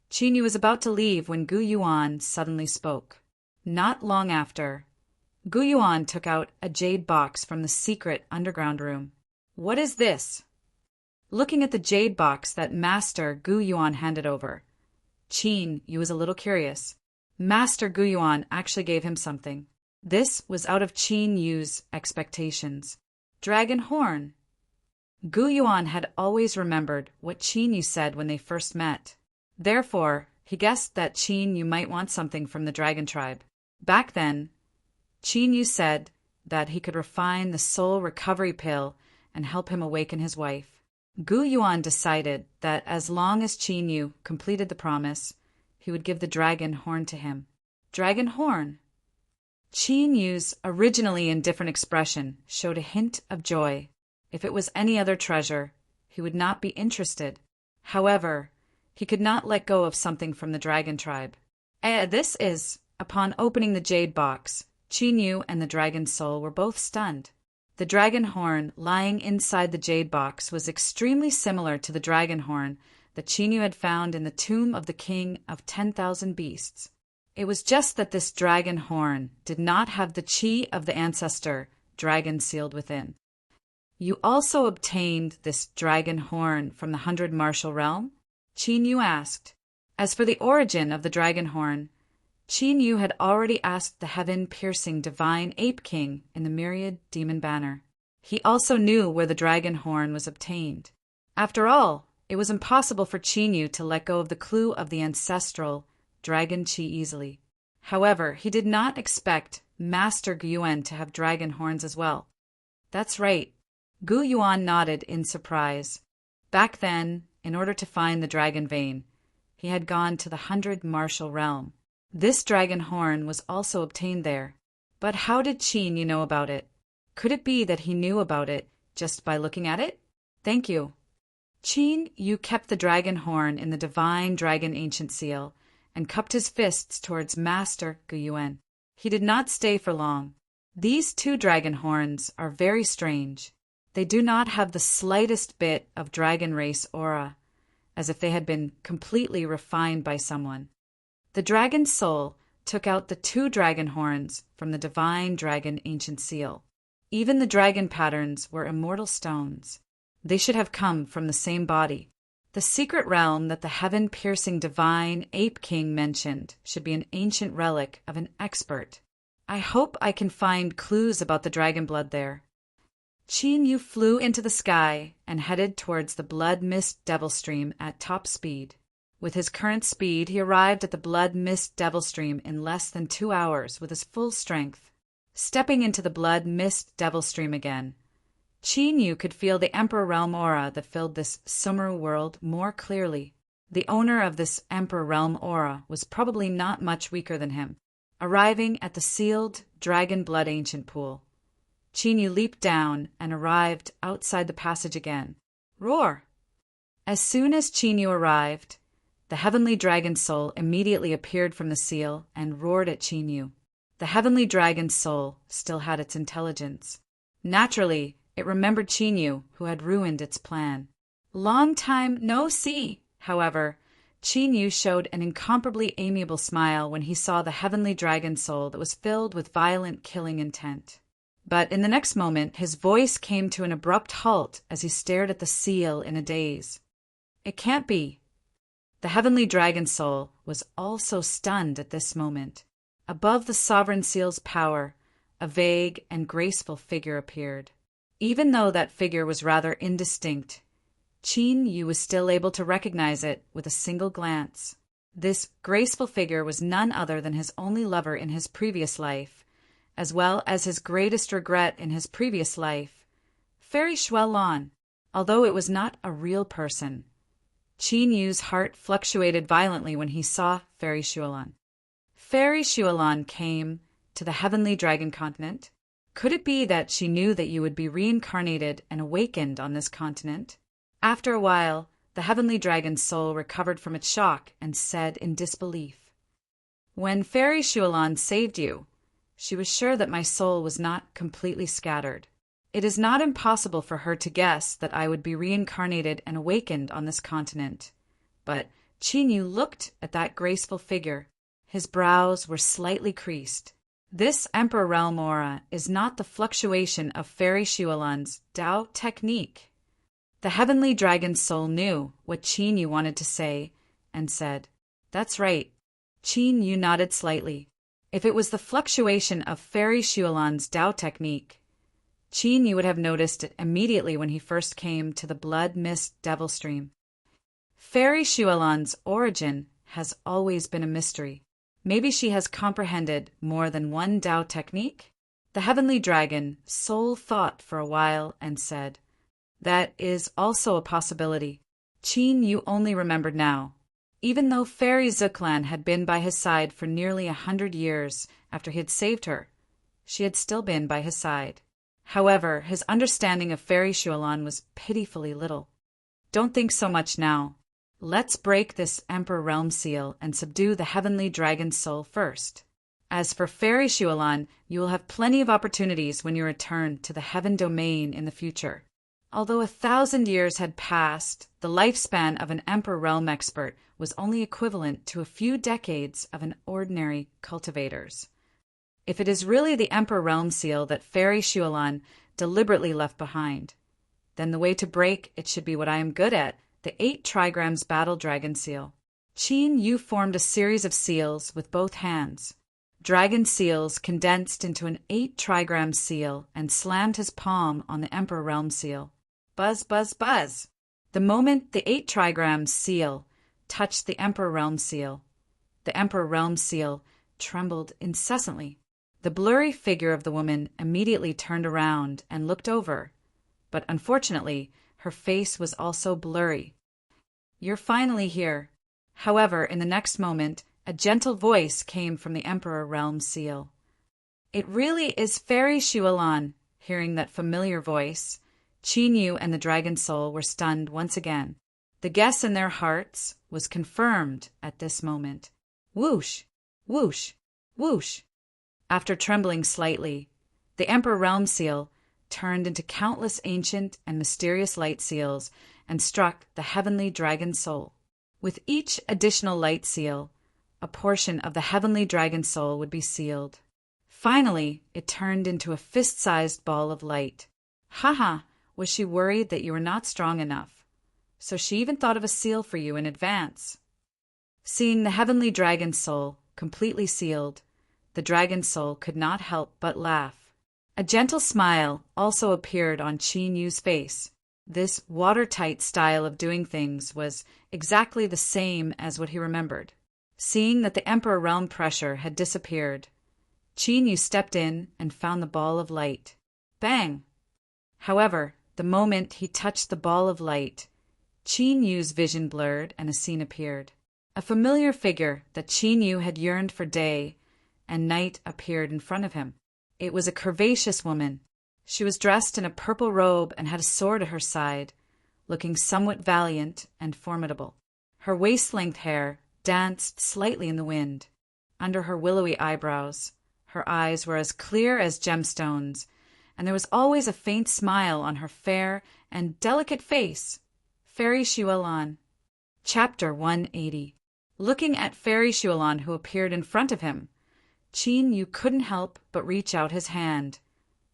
Qin Yu was about to leave when Gu Yuan suddenly spoke. Not long after, Gu Yuan took out a jade box from the secret underground room. What is this? Looking at the jade box that Master Gu Yuan handed over, Qin Yu was a little curious. Master Gu Yuan actually gave him something. This was out of Qin Yu's expectations. Dragon horn. Gu Yuan had always remembered what Qin Yu said when they first met. Therefore, he guessed that Qin Yu might want something from the dragon tribe. Back then, Qin Yu said that he could refine the soul recovery pill and help him awaken his wife. Gu Yuan decided that as long as Qin Yu completed the promise, he would give the dragon horn to him. Dragon horn. Qin Yu's originally indifferent expression showed a hint of joy. If it was any other treasure, he would not be interested. However, he could not let go of something from the dragon tribe. Upon opening the jade box, Qin Yu and the dragon soul were both stunned. The dragon horn lying inside the jade box was extremely similar to the dragon horn that Qin Yu had found in the tomb of the king of 10,000 beasts. It was just that this dragon horn did not have the chi of the ancestor dragon sealed within. You also obtained this dragon horn from the 100 martial realm? Qin Yu asked. As for the origin of the dragon horn, Qin Yu had already asked the heaven-piercing divine ape king in the myriad demon banner. He also knew where the dragon horn was obtained. After all, it was impossible for Qin Yu to let go of the clue of the ancestral dragon qi easily. However, he did not expect Master Gu Yuan to have dragon horns as well. That's right. Gu Yuan nodded in surprise. Back then, in order to find the dragon vein, he had gone to the 100 Martial Realm. This dragon horn was also obtained there. But how did Qin Yu know about it? Could it be that he knew about it just by looking at it? Thank you. Qin Yu kept the dragon horn in the divine dragon ancient seal and cupped his fists towards Master Gu Yuan. He did not stay for long. These two dragon horns are very strange. They do not have the slightest bit of dragon race aura, as if they had been completely refined by someone. The dragon's soul took out the two dragon horns from the divine dragon ancient seal. Even the dragon patterns were immortal stones. They should have come from the same body. The secret realm that the heaven-piercing divine ape king mentioned should be an ancient relic of an expert. I hope I can find clues about the dragon blood there. Qin Yu flew into the sky and headed towards the blood mist devil stream at top speed. With his current speed, he arrived at the blood mist devil stream in less than 2 hours with his full strength. Stepping into the blood mist devil stream again, Qin Yu could feel the Emperor Realm aura that filled this Sumeru world more clearly. The owner of this Emperor Realm aura was probably not much weaker than him. Arriving at the sealed dragon blood ancient pool, Qin Yu leaped down and arrived outside the passage again. Roar! As soon as Qin Yu arrived, the heavenly dragon soul immediately appeared from the seal and roared at Qin Yu. The heavenly dragon soul still had its intelligence. Naturally, it remembered Qin Yu, who had ruined its plan. Long time no see, however, Qin Yu showed an incomparably amiable smile when he saw the heavenly dragon soul that was filled with violent killing intent. But in the next moment, his voice came to an abrupt halt as he stared at the seal in a daze. It can't be. The heavenly dragon soul was also stunned at this moment. Above the sovereign seal's power, a vague and graceful figure appeared. Even though that figure was rather indistinct, Qin Yu was still able to recognize it with a single glance. This graceful figure was none other than his only lover in his previous life, as well as his greatest regret in his previous life, Fairy Xuelon. Although it was not a real person, Qin Yu's heart fluctuated violently when he saw Fairy Xuelon. Fairy Xuelon came to the heavenly dragon continent. Could it be that she knew that you would be reincarnated and awakened on this continent? After a while, the heavenly dragon's soul recovered from its shock and said in disbelief, "When Fairy Xuelon saved you, she was sure that my soul was not completely scattered. It is not impossible for her to guess that I would be reincarnated and awakened on this continent." But Qin Yu looked at that graceful figure. His brows were slightly creased. This Emperor Realm aura is not the fluctuation of Fairy Xuelon's Tao technique. The heavenly dragon's soul knew what Qin Yu wanted to say and said, "That's right." Qin Yu nodded slightly. If it was the fluctuation of Fairy Xuelon's Tao technique, Qin Yu would have noticed it immediately when he first came to the blood mist devil stream. Fairy Xuelon's origin has always been a mystery. Maybe she has comprehended more than one Tao technique? The heavenly dragon soul thought for a while and said, "That is also a possibility." Qin Yu only remembered now. Even though Fairy Zuklan had been by his side for nearly 100 years after he had saved her, she had still been by his side. However, his understanding of Fairy Xuelon was pitifully little. Don't think so much now. Let's break this Emperor Realm seal and subdue the heavenly dragon soul first. As for Fairy Xuelon, you will have plenty of opportunities when you return to the heaven domain in the future. Although 1,000 years had passed, the lifespan of an Emperor Realm expert was only equivalent to a few decades of an ordinary cultivator's. If it is really the Emperor Realm seal that Fairy Xuelon deliberately left behind, then the way to break it should be what I am good at, the 8 trigrams battle dragon seal. Qin Yu formed a series of seals with both hands. Dragon seals condensed into an 8-trigram seal and slammed his palm on the Emperor Realm seal. Buzz, buzz, buzz! The moment the 8-trigram seal touched the Emperor Realm seal, the Emperor Realm seal trembled incessantly. The blurry figure of the woman immediately turned around and looked over, but unfortunately, her face was also blurry. "You're finally here." However, in the next moment, a gentle voice came from the Emperor Realm seal. "It really is Fairy Shualan." Hearing that familiar voice, Qin Yu and the Dragon Soul were stunned once again. The guess in their hearts was confirmed at this moment. Whoosh! Whoosh! Whoosh! After trembling slightly, the Emperor Realm seal turned into countless ancient and mysterious light seals and struck the heavenly Dragon Soul. With each additional light seal, a portion of the heavenly Dragon Soul would be sealed. Finally, it turned into a fist-sized ball of light. Haha, was she worried that you were not strong enough? So she even thought of a seal for you in advance. Seeing the heavenly Dragon Soul completely sealed, the Dragon Soul could not help but laugh. A gentle smile also appeared on Qin Yu's face. This watertight style of doing things was exactly the same as what he remembered. Seeing that the Emperor Realm pressure had disappeared, Qin Yu stepped in and found the ball of light. Bang! However, the moment he touched the ball of light, Qin Yu's vision blurred and a scene appeared. A familiar figure that Qin Yu had yearned for day and night appeared in front of him. It was a curvaceous woman. She was dressed in a purple robe and had a sword at her side, looking somewhat valiant and formidable. Her waist-length hair danced slightly in the wind. Under her willowy eyebrows, her eyes were as clear as gemstones, and there was always a faint smile on her fair and delicate face. Fairy Shualan. Chapter 180. Looking at Fairy Shualan, who appeared in front of him, Qin Yu couldn't help but reach out his hand,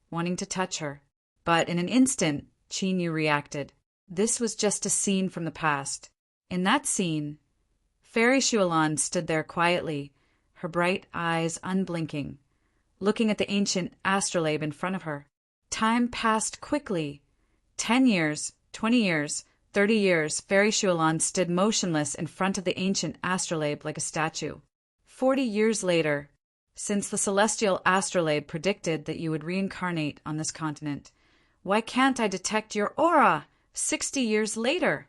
wanting to touch her. But in an instant, Qin Yu reacted. This was just a scene from the past. In that scene, Fairy Shualan stood there quietly, her bright eyes unblinking, looking at the ancient astrolabe in front of her. Time passed quickly. 10 years, 20 years, 30 years, Fairy Shualan stood motionless in front of the ancient astrolabe like a statue. 40 years later, since the celestial astrolabe predicted that you would reincarnate on this continent, why can't I detect your aura 60 years later?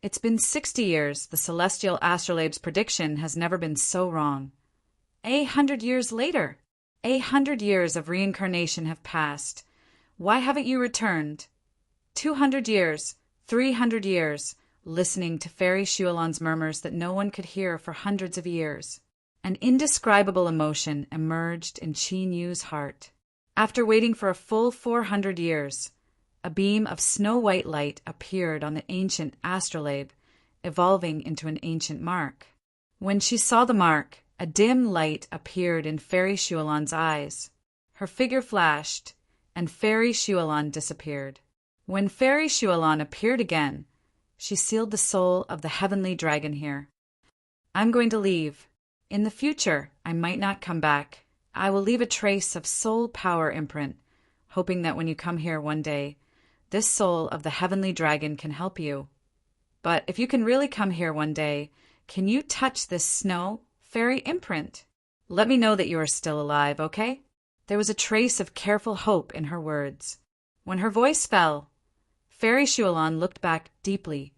It's been 60 years. The celestial astrolabe's prediction has never been so wrong. 100 years later, 100 years of reincarnation have passed. Why haven't you returned? 200 years, 300 years, listening to Fairy Shualan's murmurs that no one could hear for hundreds of years. An indescribable emotion emerged in Qin Yu's heart. After waiting for a full 400 years, a beam of snow-white light appeared on the ancient astrolabe, evolving into an ancient mark. When she saw the mark, a dim light appeared in Fairy Shualan's eyes. Her figure flashed, and Fairy Shualan disappeared. When Fairy Shualan appeared again, she sealed the soul of the heavenly dragon here. I'm going to leave. In the future, I might not come back. I will leave a trace of soul power imprint, hoping that when you come here one day, this soul of the heavenly dragon can help you. But if you can really come here one day, can you touch this snow fairy imprint? Let me know that you are still alive, okay? There was a trace of careful hope in her words. When her voice fell, Fairy Shualan looked back deeply,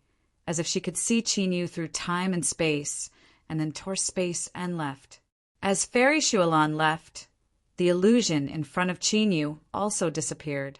as if she could see Qin Yu through time and space, and then tore space and left. As Fairy Shualan left, the illusion in front of Qin Yu also disappeared.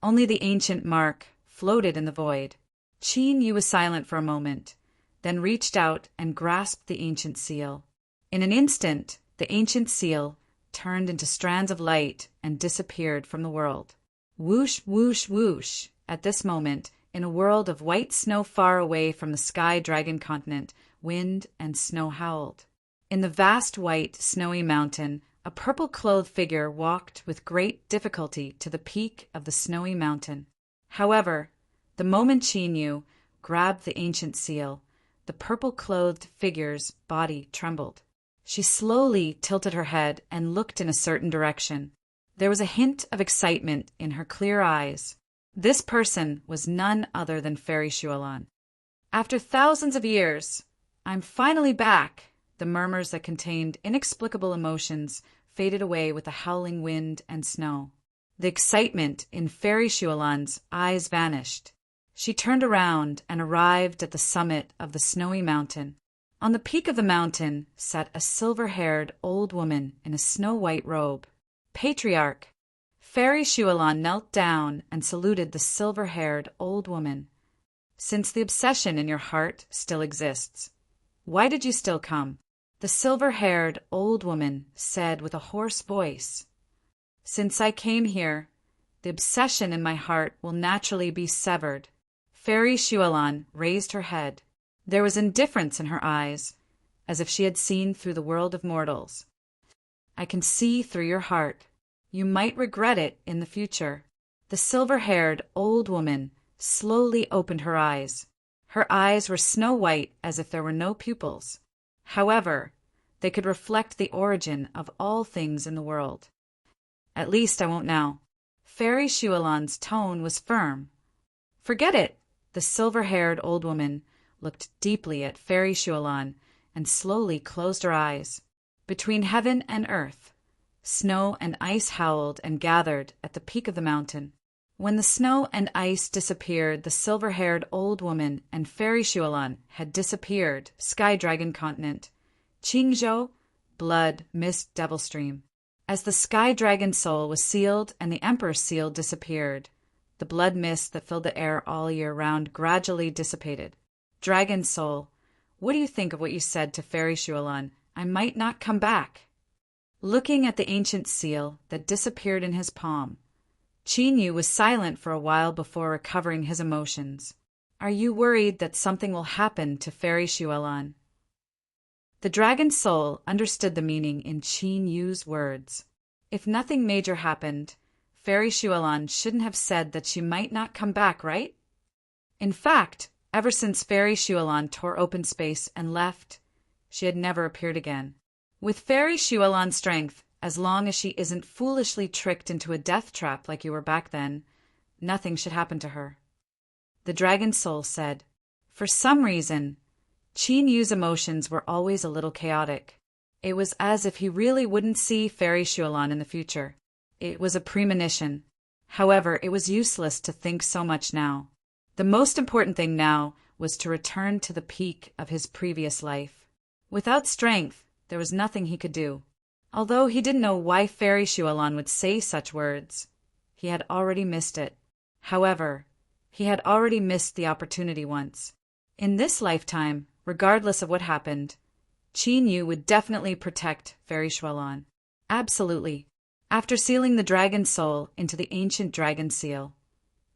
Only the ancient mark floated in the void. Qin Yu was silent for a moment, then reached out and grasped the ancient seal. In an instant, the ancient seal turned into strands of light and disappeared from the world. Whoosh, whoosh, whoosh. At this moment, in a world of white snow far away from the sky dragon continent, wind and snow howled. In the vast white, snowy mountain, a purple-clothed figure walked with great difficulty to the peak of the snowy mountain. However, the moment Qin Yu grabbed the ancient seal, the purple-clothed figure's body trembled. She slowly tilted her head and looked in a certain direction. There was a hint of excitement in her clear eyes. This person was none other than Fairy Shualan. "After thousands of years, I'm finally back." The murmurs that contained inexplicable emotions faded away with the howling wind and snow. The excitement in Fairy Shualan's eyes vanished. She turned around and arrived at the summit of the snowy mountain. On the peak of the mountain sat a silver-haired old woman in a snow-white robe. Patriarch! Fairy Shualan knelt down and saluted the silver-haired old woman. "Since the obsession in your heart still exists, why did you still come?" The silver-haired old woman said with a hoarse voice, "Since I came here, the obsession in my heart will naturally be severed." Fairy Shualan raised her head. There was indifference in her eyes, as if she had seen through the world of mortals. "I can see through your heart. You might regret it in the future." The silver-haired old woman slowly opened her eyes. Her eyes were snow-white as if there were no pupils. However, they could reflect the origin of all things in the world. "At least I won't now." Fairy Shualan's tone was firm. "Forget it." The silver-haired old woman looked deeply at Fairy Shualan and slowly closed her eyes. Between heaven and earth, snow and ice howled and gathered at the peak of the mountain. When the snow and ice disappeared, the silver-haired old woman and Fairy Shualan had disappeared. Sky Dragon Continent. Qingzhou, Blood, Mist, Devil Stream. As the Sky Dragon soul was sealed and the Emperor's seal disappeared, the blood mist that filled the air all year round gradually dissipated. "Dragon soul, what do you think of what you said to Fairy Shualan? I might not come back." Looking at the ancient seal that disappeared in his palm, Qin Yu was silent for a while before recovering his emotions. "Are you worried that something will happen to Fairy Shualan?" The dragon soul understood the meaning in Qin Yu's words. If nothing major happened, Fairy Shualan shouldn't have said that she might not come back, right? In fact, ever since Fairy Shualan tore open space and left, she had never appeared again. With Fairy Shualan's strength, as long as she isn't foolishly tricked into a death trap like you were back then, nothing should happen to her. The dragon soul said. For some reason, Qin Yu's emotions were always a little chaotic. It was as if he really wouldn't see Fairy Shualan in the future. It was a premonition. However, it was useless to think so much now. The most important thing now was to return to the peak of his previous life. Without strength, there was nothing he could do. Although he didn't know why Fairy Shualan would say such words, he had already missed it. However, he had already missed the opportunity once. In this lifetime, regardless of what happened, Qin Yu would definitely protect Fairy Shualan. Absolutely. After sealing the dragon soul into the ancient dragon seal,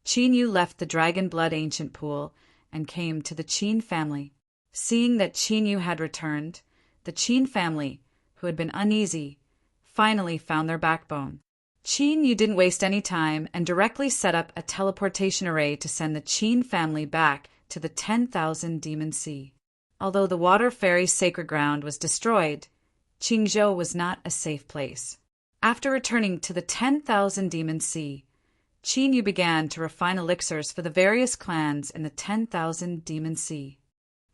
Qin Yu left the dragon blood ancient pool and came to the Qin family. Seeing that Qin Yu had returned, the Qin family, who had been uneasy, finally found their backbone. Qin Yu didn't waste any time and directly set up a teleportation array to send the Qin family back to the 10,000 Demon Sea. Although the Water Fairy's sacred ground was destroyed, Qingzhou was not a safe place. After returning to the 10,000 Demon Sea, Qin Yu began to refine elixirs for the various clans in the 10,000 Demon Sea.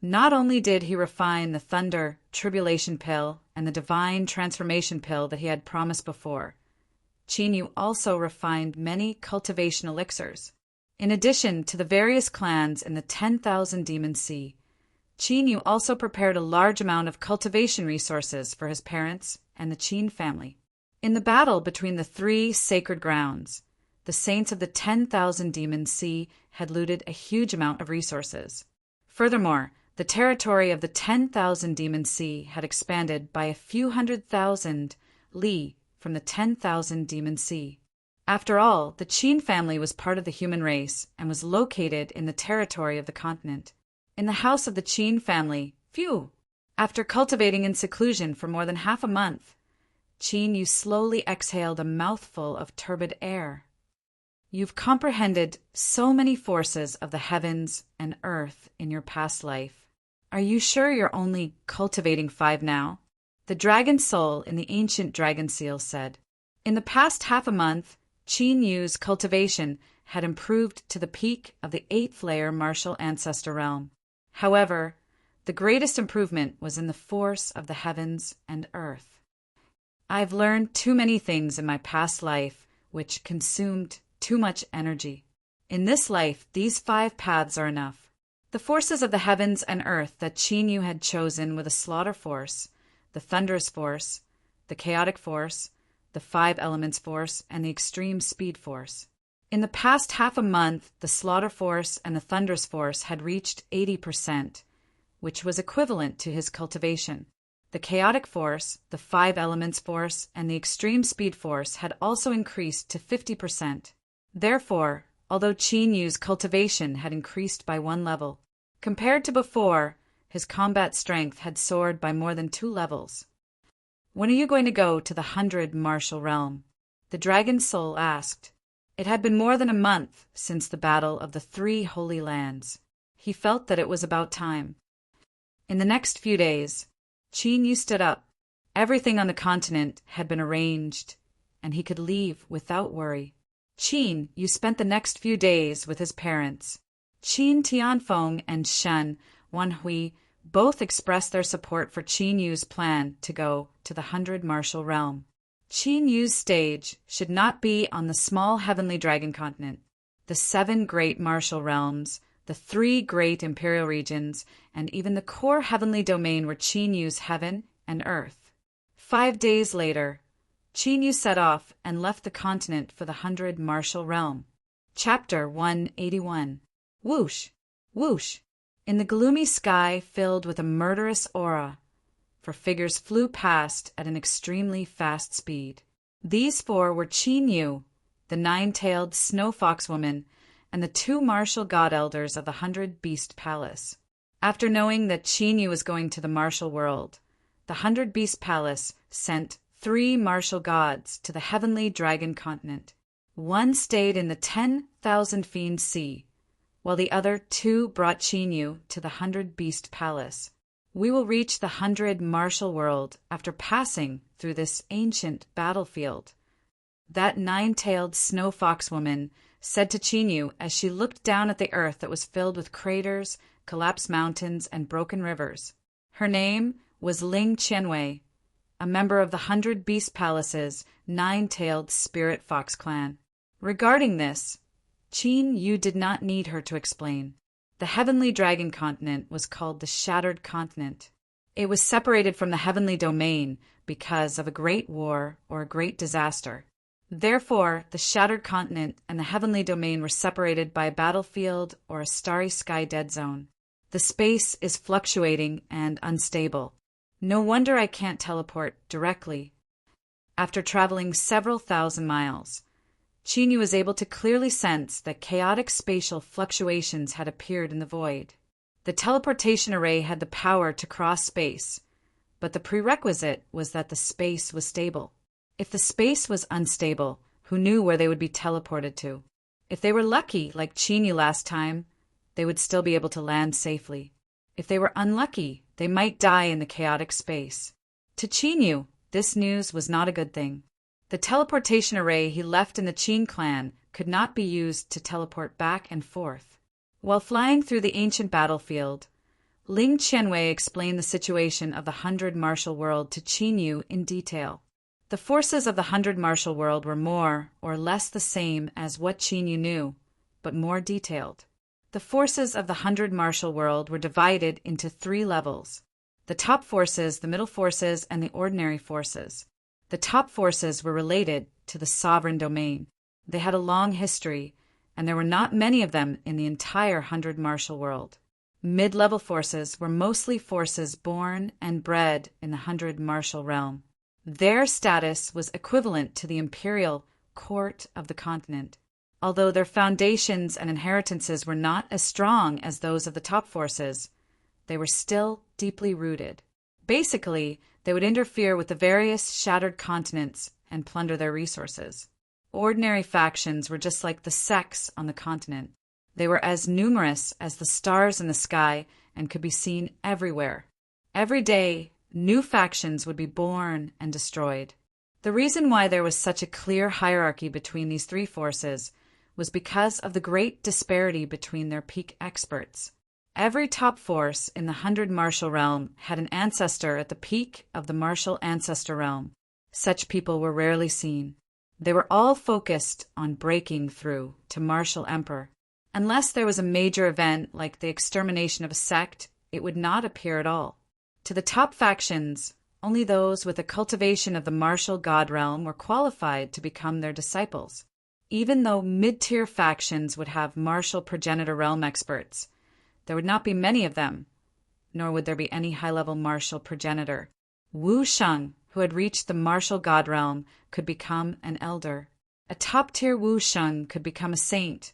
Not only did he refine the Thunder Tribulation Pill and the Divine Transformation Pill that he had promised before, Qin Yu also refined many cultivation elixirs. In addition to the various clans in the 10,000 Demon Sea, Qin Yu also prepared a large amount of cultivation resources for his parents and the Qin family. In the battle between the three sacred grounds, the saints of the 10,000 Demon Sea had looted a huge amount of resources. Furthermore, the territory of the 10,000 Demon Sea had expanded by a few 100,000 li from the 10,000 Demon Sea. After all, the Qin family was part of the human race and was located in the territory of the continent. In the house of the Qin family, after cultivating in seclusion for more than half a month, Qin Yu slowly exhaled a mouthful of turbid air. You've comprehended so many forces of the heavens and earth in your past life. Are you sure you're only cultivating 5 now? The dragon soul in the ancient dragon seal said. In the past half a month, Qin Yu's cultivation had improved to the peak of the 8th layer martial ancestor realm. However, the greatest improvement was in the force of the heavens and earth. I've learned too many things in my past life which consumed too much energy. In this life, these 5 paths are enough. The forces of the heavens and earth that Qin Yu had chosen were the slaughter force, the thunderous force, the chaotic force, the 5 elements force, and the extreme speed force. In the past half a month, the slaughter force and the thunderous force had reached 80%, which was equivalent to his cultivation. The chaotic force, the 5 elements force, and the extreme speed force had also increased to 50%. Therefore, although Qin Yu's cultivation had increased by 1 level, compared to before, his combat strength had soared by more than 2 levels. When are you going to go to the 100 martial realm? The dragon soul asked. It had been more than a month since the battle of the 3 holy lands. He felt that it was about time. In the next few days, Qin Yu stood up. Everything on the continent had been arranged, and he could leave without worry. Qin Yu spent the next few days with his parents. Qin Tianfeng and Shen Wanhui both expressed their support for Qin Yu's plan to go to the 100 martial realm. Qin Yu's stage should not be on the small heavenly dragon continent. The 7 great martial realms, the 3 great imperial regions, and even the core heavenly domain were Qin Yu's heaven and earth. 5 days later, Qin Yu set off and left the continent for the 100 martial realm. Chapter 181. Whoosh! Whoosh! In the gloomy sky filled with a murderous aura, 4 figures flew past at an extremely fast speed. These 4 were Qin Yu, the 9-tailed snow fox woman, and the 2 martial god elders of the 100-beast palace. After knowing that Qin Yu was going to the martial world, the 100-beast palace sent 3 martial gods to the heavenly dragon continent. 1 stayed in the 10,000 fiend sea, while the other 2 brought Qin Yu to the 100-beast palace. We will reach the 100 martial world after passing through this ancient battlefield. That 9-tailed snow fox woman said to Qin Yu as she looked down at the earth that was filled with craters, collapsed mountains, and broken rivers. Her name was Ling Qianwei, a member of the 100-beast palace's 9-tailed spirit fox clan. Regarding this, Qin Yu did not need her to explain. The heavenly dragon continent was called the Shattered Continent. It was separated from the heavenly domain because of a great war or a great disaster. Therefore, the Shattered Continent and the heavenly domain were separated by a battlefield or a starry sky dead zone. The space is fluctuating and unstable. No wonder I can't teleport directly. After traveling several thousand miles, Qin Yu was able to clearly sense that chaotic spatial fluctuations had appeared in the void. The teleportation array had the power to cross space, but the prerequisite was that the space was stable. If the space was unstable, who knew where they would be teleported to? If they were lucky, like Qin Yu last time, they would still be able to land safely. If they were unlucky, they might die in the chaotic space. To Qin Yu, this news was not a good thing. The teleportation array he left in the Qin clan could not be used to teleport back and forth. While flying through the ancient battlefield, Ling Qianwei explained the situation of the 100 martial world to Qin Yu in detail. The forces of the 100 martial world were more or less the same as what Qin Yu knew, but more detailed. The forces of the 100 martial world were divided into 3 levels: the top forces, the middle forces, and the ordinary forces. The top forces were related to the sovereign domain. They had a long history, and there were not many of them in the entire 100 martial world. Mid-level forces were mostly forces born and bred in the 100 martial realm. Their status was equivalent to the imperial court of the continent. Although their foundations and inheritances were not as strong as those of the top forces, they were still deeply rooted. Basically, they would interfere with the various shattered continents and plunder their resources. Ordinary factions were just like the sects on the continent. They were as numerous as the stars in the sky and could be seen everywhere. Every day, new factions would be born and destroyed. The reason why there was such a clear hierarchy between these three forces was because of the great disparity between their peak experts. Every top force in the 100 martial realm had an ancestor at the peak of the martial ancestor realm. Such people were rarely seen. They were all focused on breaking through to martial emperor. Unless there was a major event like the extermination of a sect, it would not appear at all. To the top factions, only those with a cultivation of the martial god realm were qualified to become their disciples. Even though mid-tier factions would have martial progenitor realm experts, there would not be many of them, nor would there be any high-level martial progenitor. Wu Sheng, who had reached the martial god realm, could become an elder. A top-tier Wu Sheng could become a saint,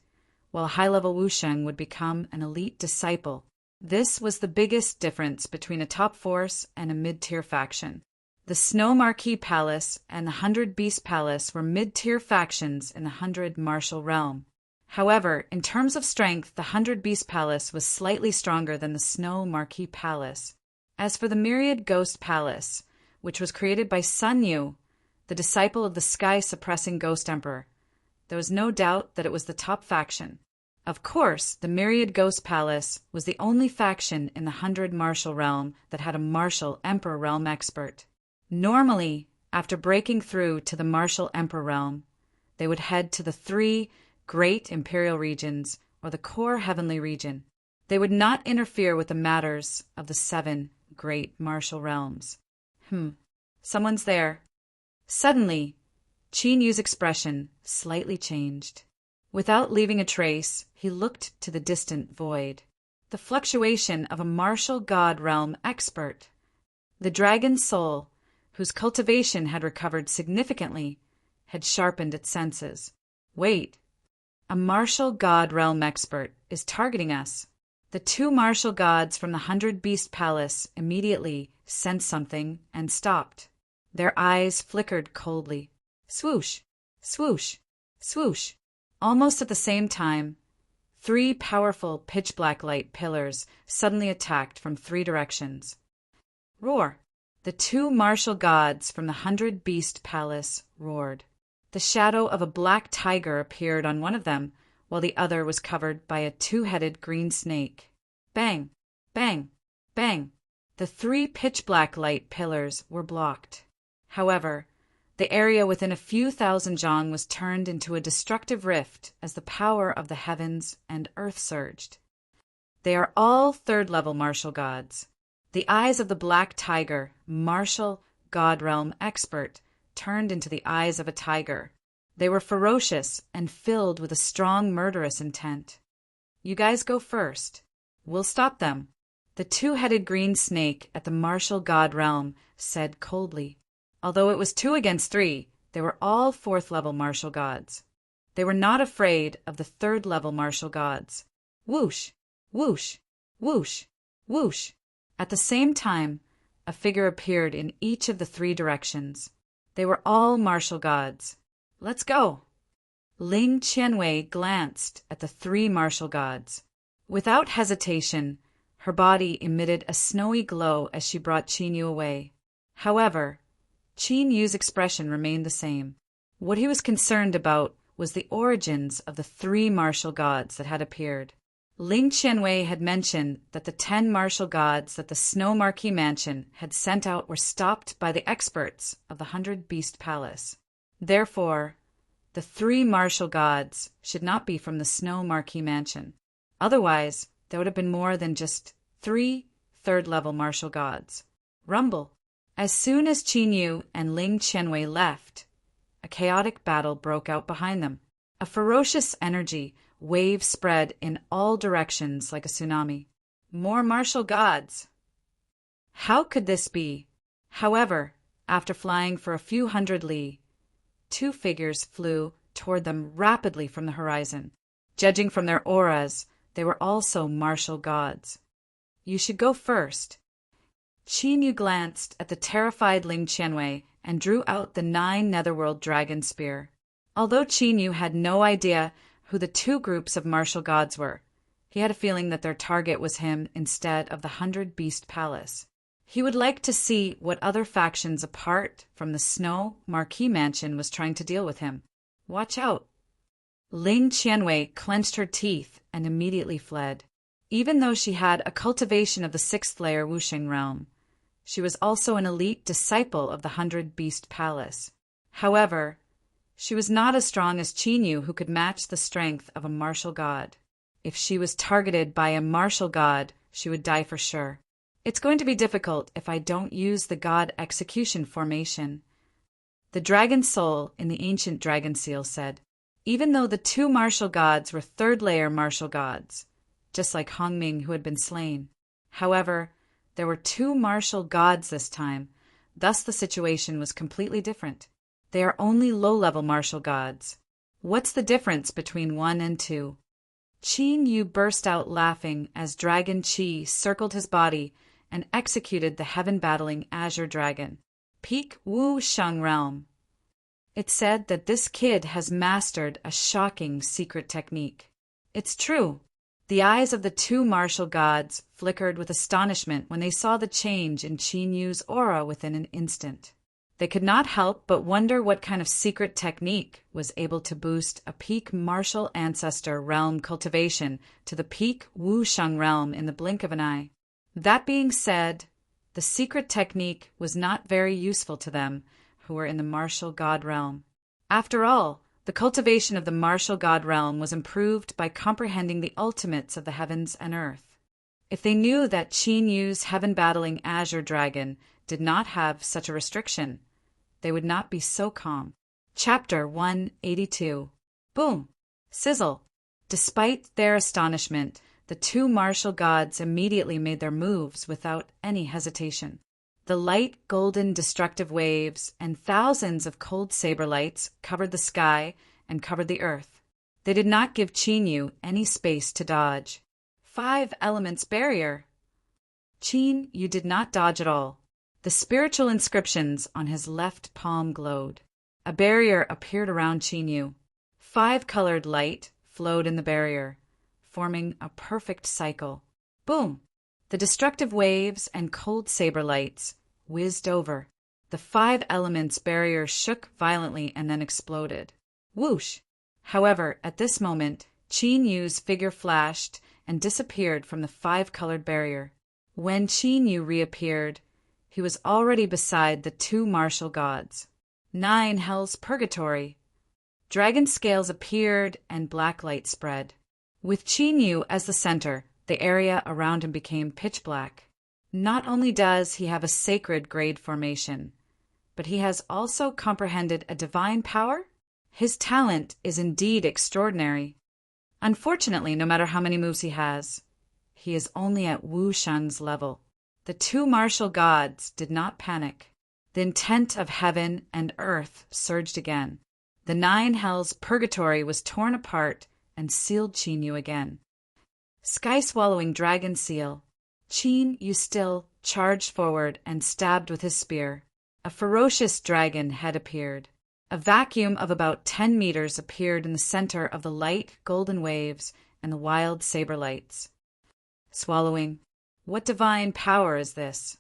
while a high-level Wu Sheng would become an elite disciple. This was the biggest difference between a top force and a mid-tier faction. The Snow Marquee Palace and the 100 Beast Palace were mid-tier factions in the 100 martial realm. However, in terms of strength, the 100 Beast Palace was slightly stronger than the Snow Marquee Palace. As for the Myriad Ghost Palace, which was created by Sun Yu, the disciple of the Sky-suppressing Ghost Emperor, there was no doubt that it was the top faction. Of course, the Myriad Ghost Palace was the only faction in the 100 martial realm that had a martial Emperor realm expert. Normally, after breaking through to the martial Emperor realm, they would head to the 3 great imperial regions or the core heavenly region. They would not interfere with the matters of the 7 great martial realms. Someone's there. Suddenly, Qin Yu's expression slightly changed. Without leaving a trace, he looked to the distant void. The fluctuation of a martial god realm expert. The dragon soul, whose cultivation had recovered significantly, had sharpened its senses. Wait, a martial god realm expert is targeting us. The 2 martial gods from the 100 Beast Palace immediately sensed something and stopped. Their eyes flickered coldly. Swoosh, swoosh, swoosh. Almost at the same time, 3 powerful pitch-black light pillars suddenly attacked from 3 directions. Roar! The 2 martial gods from the 100 Beast Palace roared. The shadow of a black tiger appeared on one of them, while the other was covered by a 2-headed green snake. Bang! Bang! Bang! The 3 pitch-black light pillars were blocked. However, the area within a few thousand zhang was turned into a destructive rift as the power of the heavens and earth surged. They are all 3rd-level martial gods. The eyes of the black tiger, martial god realm expert, turned into the eyes of a tiger. They were ferocious and filled with a strong murderous intent. You guys go first. We'll stop them. The 2-headed green snake at the martial god realm said coldly. Although it was 2 against 3, they were all 4th-level martial gods. They were not afraid of the 3rd-level martial gods. Whoosh! Whoosh! Whoosh! Whoosh! At the same time, a figure appeared in each of the 3 directions. They were all martial gods. Let's go! Ling Qianwei glanced at the 3 martial gods. Without hesitation, her body emitted a snowy glow as she brought Qin Yu away. However, Qin Yu's expression remained the same. What he was concerned about was the origins of the 3 martial gods that had appeared. Ling Qianwei had mentioned that the 10 martial gods that the Snow Marquee Mansion had sent out were stopped by the experts of the 100 Beast Palace. Therefore, the 3 martial gods should not be from the Snow Marquee Mansion. Otherwise, there would have been more than just 3 3rd-level martial gods. Rumble! As soon as Qin Yu and Ling Qianwei left, a chaotic battle broke out behind them. A ferocious energy wave spread in all directions like a tsunami. More martial gods! How could this be? However, after flying for a few hundred li, 2 figures flew toward them rapidly from the horizon. Judging from their auras, they were also martial gods. You should go first. Qin Yu glanced at the terrified Ling Qianwei and drew out the 9 Netherworld Dragon Spear. Although Qin Yu had no idea who the two groups of martial gods were. He had a feeling that their target was him instead of the 100-beast palace. He would like to see what other factions apart from the Snow Marquis Mansion was trying to deal with him. Watch out! Ling Qianwei clenched her teeth and immediately fled. Even though she had a cultivation of the 6th layer Wuxing realm, she was also an elite disciple of the 100-beast palace. However, she was not as strong as Qin Yu, who could match the strength of a martial god. If she was targeted by a martial god, she would die for sure. It's going to be difficult if I don't use the god execution formation. The dragon soul in the ancient dragon seal said, even though the two martial gods were 3rd layer martial gods, just like Hongming who had been slain. However, there were 2 martial gods this time, thus the situation was completely different. They are only low-level martial gods. What's the difference between 1 and 2? Qin Yu burst out laughing as Dragon Qi circled his body and executed the heaven-battling Azure Dragon. Peak Wu Shang Realm. It's said that this kid has mastered a shocking secret technique. It's true. The eyes of the 2 martial gods flickered with astonishment when they saw the change in Qin Yu's aura within an instant. They could not help but wonder what kind of secret technique was able to boost a peak martial ancestor realm cultivation to the peak Wu Shang realm in the blink of an eye. That being said, the secret technique was not very useful to them who were in the martial god realm. After all, the cultivation of the martial god realm was improved by comprehending the ultimates of the heavens and earth. If they knew that Qin Yu's heaven-battling Azure Dragon did not have such a restriction, they would not be so calm. Chapter 182. Boom! Sizzle! Despite their astonishment, the 2 martial gods immediately made their moves without any hesitation. The light golden destructive waves and thousands of cold saber lights covered the sky and covered the earth. They did not give Qin Yu any space to dodge. 5 elements barrier. Qin Yu did not dodge at all. The spiritual inscriptions on his left palm glowed. A barrier appeared around Qin Yu. 5-colored light flowed in the barrier, forming a perfect cycle. Boom! The destructive waves and cold saber lights whizzed over. The 5 elements barrier shook violently and then exploded. Whoosh! However, at this moment, Qin Yu's figure flashed and disappeared from the 5-colored barrier. When Qin Yu reappeared, he was already beside the 2 martial gods. 9 Hell's Purgatory. Dragon scales appeared and black light spread. With Qin Yu as the center, the area around him became pitch black. Not only does he have a sacred grade formation, but he has also comprehended a divine power. His talent is indeed extraordinary. Unfortunately, no matter how many moves he has, he is only at Wu Shan's level. The 2 martial gods did not panic. The intent of heaven and earth surged again. The 9 Hell's Purgatory was torn apart and sealed Qin Yu again. Sky-swallowing dragon seal. Qin Yu still charged forward and stabbed with his spear. A ferocious dragon head appeared. A vacuum of about 10 meters appeared in the center of the light golden waves and the wild saber lights. Swallowing. What divine power is this?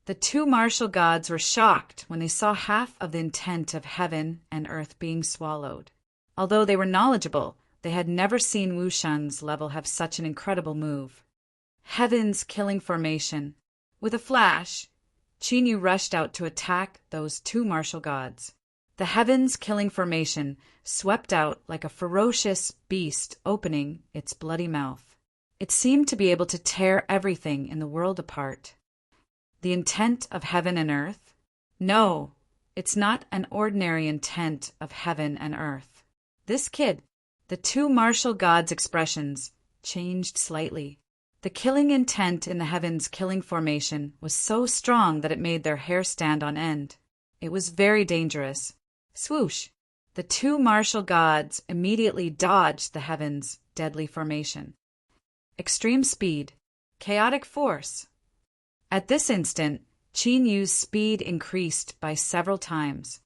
The 2 martial gods were shocked when they saw half of the intent of heaven and earth being swallowed. Although they were knowledgeable, they had never seen Wu Shan's level have such an incredible move. Heaven's killing formation. With a flash, Qin Yu rushed out to attack those 2 martial gods. The heaven's killing formation swept out like a ferocious beast opening its bloody mouth. It seemed to be able to tear everything in the world apart. The intent of heaven and earth? No, it's not an ordinary intent of heaven and earth. This kid, the 2 martial gods' expressions, changed slightly. The killing intent in the heaven's killing formation was so strong that it made their hair stand on end. It was very dangerous. Swoosh! The 2 martial gods immediately dodged the heaven's deadly formation. Extreme speed. Chaotic force. At this instant, Qin Yu's speed increased by several times.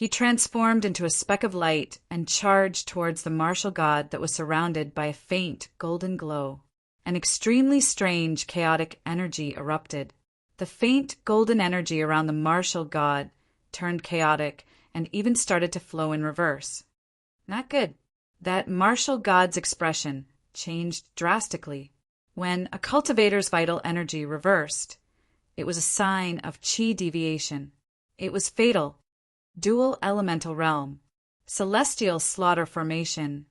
He transformed into a speck of light and charged towards the martial god that was surrounded by a faint golden glow. An extremely strange, chaotic energy erupted. The faint golden energy around the martial god turned chaotic and even started to flow in reverse. Not good. That martial god's expression changed drastically. When a cultivator's vital energy reversed, it was a sign of chi deviation. It was fatal. Dual elemental realm. Celestial slaughter formation.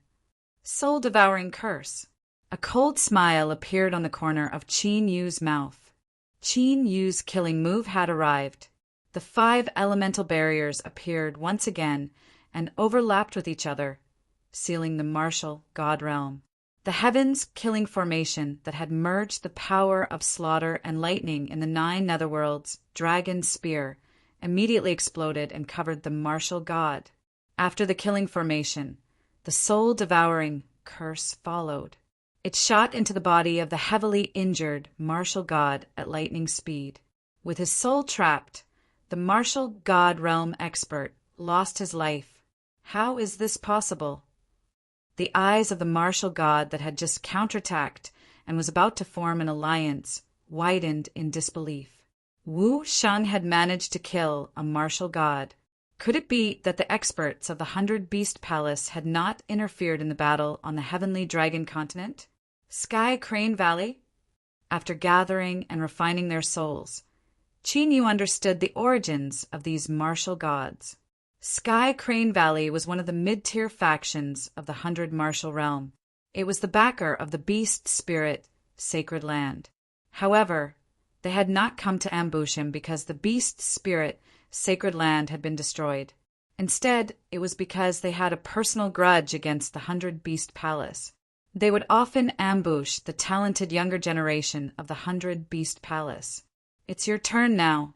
Soul-devouring curse. A cold smile appeared on the corner of Qin Yu's mouth. Qin Yu's killing move had arrived. The 5 elemental barriers appeared once again and overlapped with each other, sealing the martial god realm. The heavens killing formation that had merged the power of slaughter and lightning in the 9 netherworlds, dragon spear, immediately exploded and covered the martial god. After the killing formation, the soul-devouring curse followed. It shot into the body of the heavily injured martial god at lightning speed. With his soul trapped, the martial god realm expert lost his life. How is this possible? The eyes of the martial god that had just counterattacked and was about to form an alliance widened in disbelief. Wu Sheng had managed to kill a martial god. Could it be that the experts of the 100-Beast Palace had not interfered in the battle on the Heavenly Dragon Continent? Sky Crane Valley? After gathering and refining their souls, Qin Yu understood the origins of these martial gods. Sky Crane Valley was one of the mid-tier factions of the 100 Martial Realm. It was the backer of the beast spirit Sacred Land. However, they had not come to ambush him because the beast spirit Sacred Land had been destroyed. Instead, it was because they had a personal grudge against the 100-Beast Palace. They would often ambush the talented younger generation of the 100-Beast Palace. It's your turn now.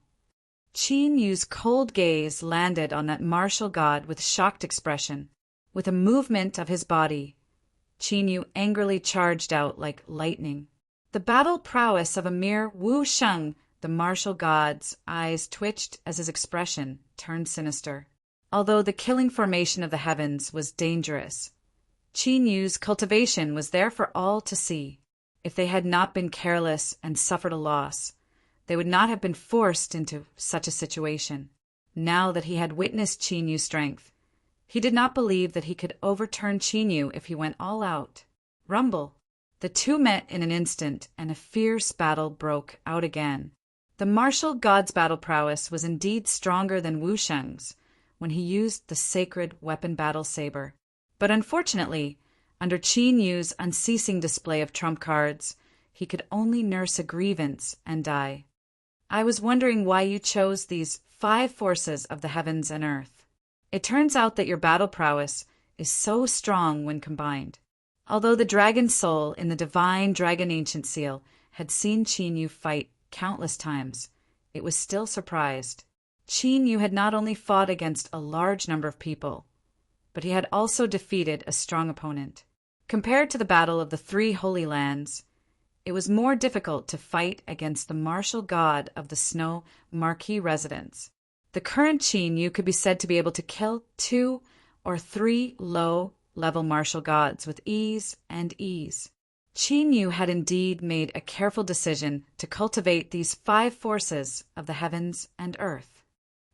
Qin Yu's cold gaze landed on that martial god with shocked expression. With a movement of his body, Qin Yu angrily charged out like lightning. The battle prowess of a mere Wu Sheng, the martial god's eyes twitched as his expression turned sinister. Although the killing formation of the heavens was dangerous, Qin Yu's cultivation was there for all to see. If they had not been careless and suffered a loss, they would not have been forced into such a situation. Now that he had witnessed Qin Yu's strength, he did not believe that he could overturn Qin Yu if he went all out. Rumble. The two met in an instant, and a fierce battle broke out again. The martial god's battle prowess was indeed stronger than Wu Sheng's when he used the sacred weapon battle saber. But unfortunately, under Qin Yu's unceasing display of trump cards, he could only nurse a grievance and die. I was wondering why you chose these 5 forces of the heavens and earth. It turns out that your battle prowess is so strong when combined. Although the dragon soul in the divine dragon ancient seal had seen Qin Yu fight countless times, it was still surprised. Qin Yu had not only fought against a large number of people, but he had also defeated a strong opponent. Compared to the battle of the 3 Holy Lands, it was more difficult to fight against the martial god of the Snow Marquis residence. The current Qin Yu could be said to be able to kill 2 or 3 low-level martial gods with ease and ease. Qin Yu had indeed made a careful decision to cultivate these 5 forces of the heavens and earth.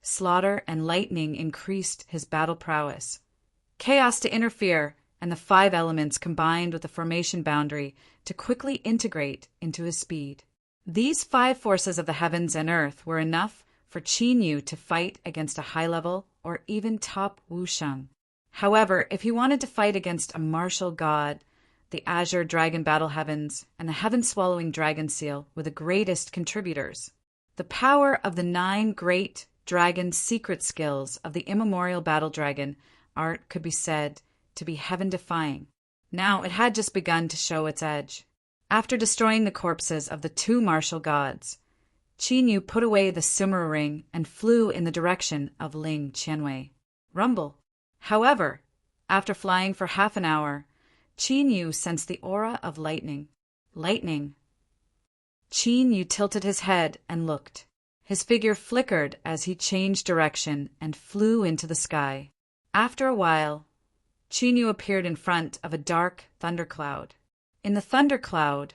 Slaughter and lightning increased his battle prowess. Chaos to interfere, and the 5 elements combined with the formation boundary to quickly integrate into his speed. These 5 forces of the heavens and earth were enough for Qin Yu to fight against a high-level or even top Wu Sheng. However, if he wanted to fight against a martial god, the Azure Dragon Battle Heavens and the Heaven-Swallowing Dragon Seal were the greatest contributors. The power of the 9 great dragon secret skills of the immemorial battle dragon art could be said to be heaven-defying. Now it had just begun to show its edge. After destroying the corpses of the 2 martial gods, Qin Yu put away the Sumeru ring and flew in the direction of Ling Qianwei. Rumble. However, after flying for half an hour, Qin Yu sensed the aura of lightning. Lightning. Qin Yu tilted his head and looked. His figure flickered as he changed direction and flew into the sky. After a while, Qin appeared in front of a dark thundercloud. In the thundercloud,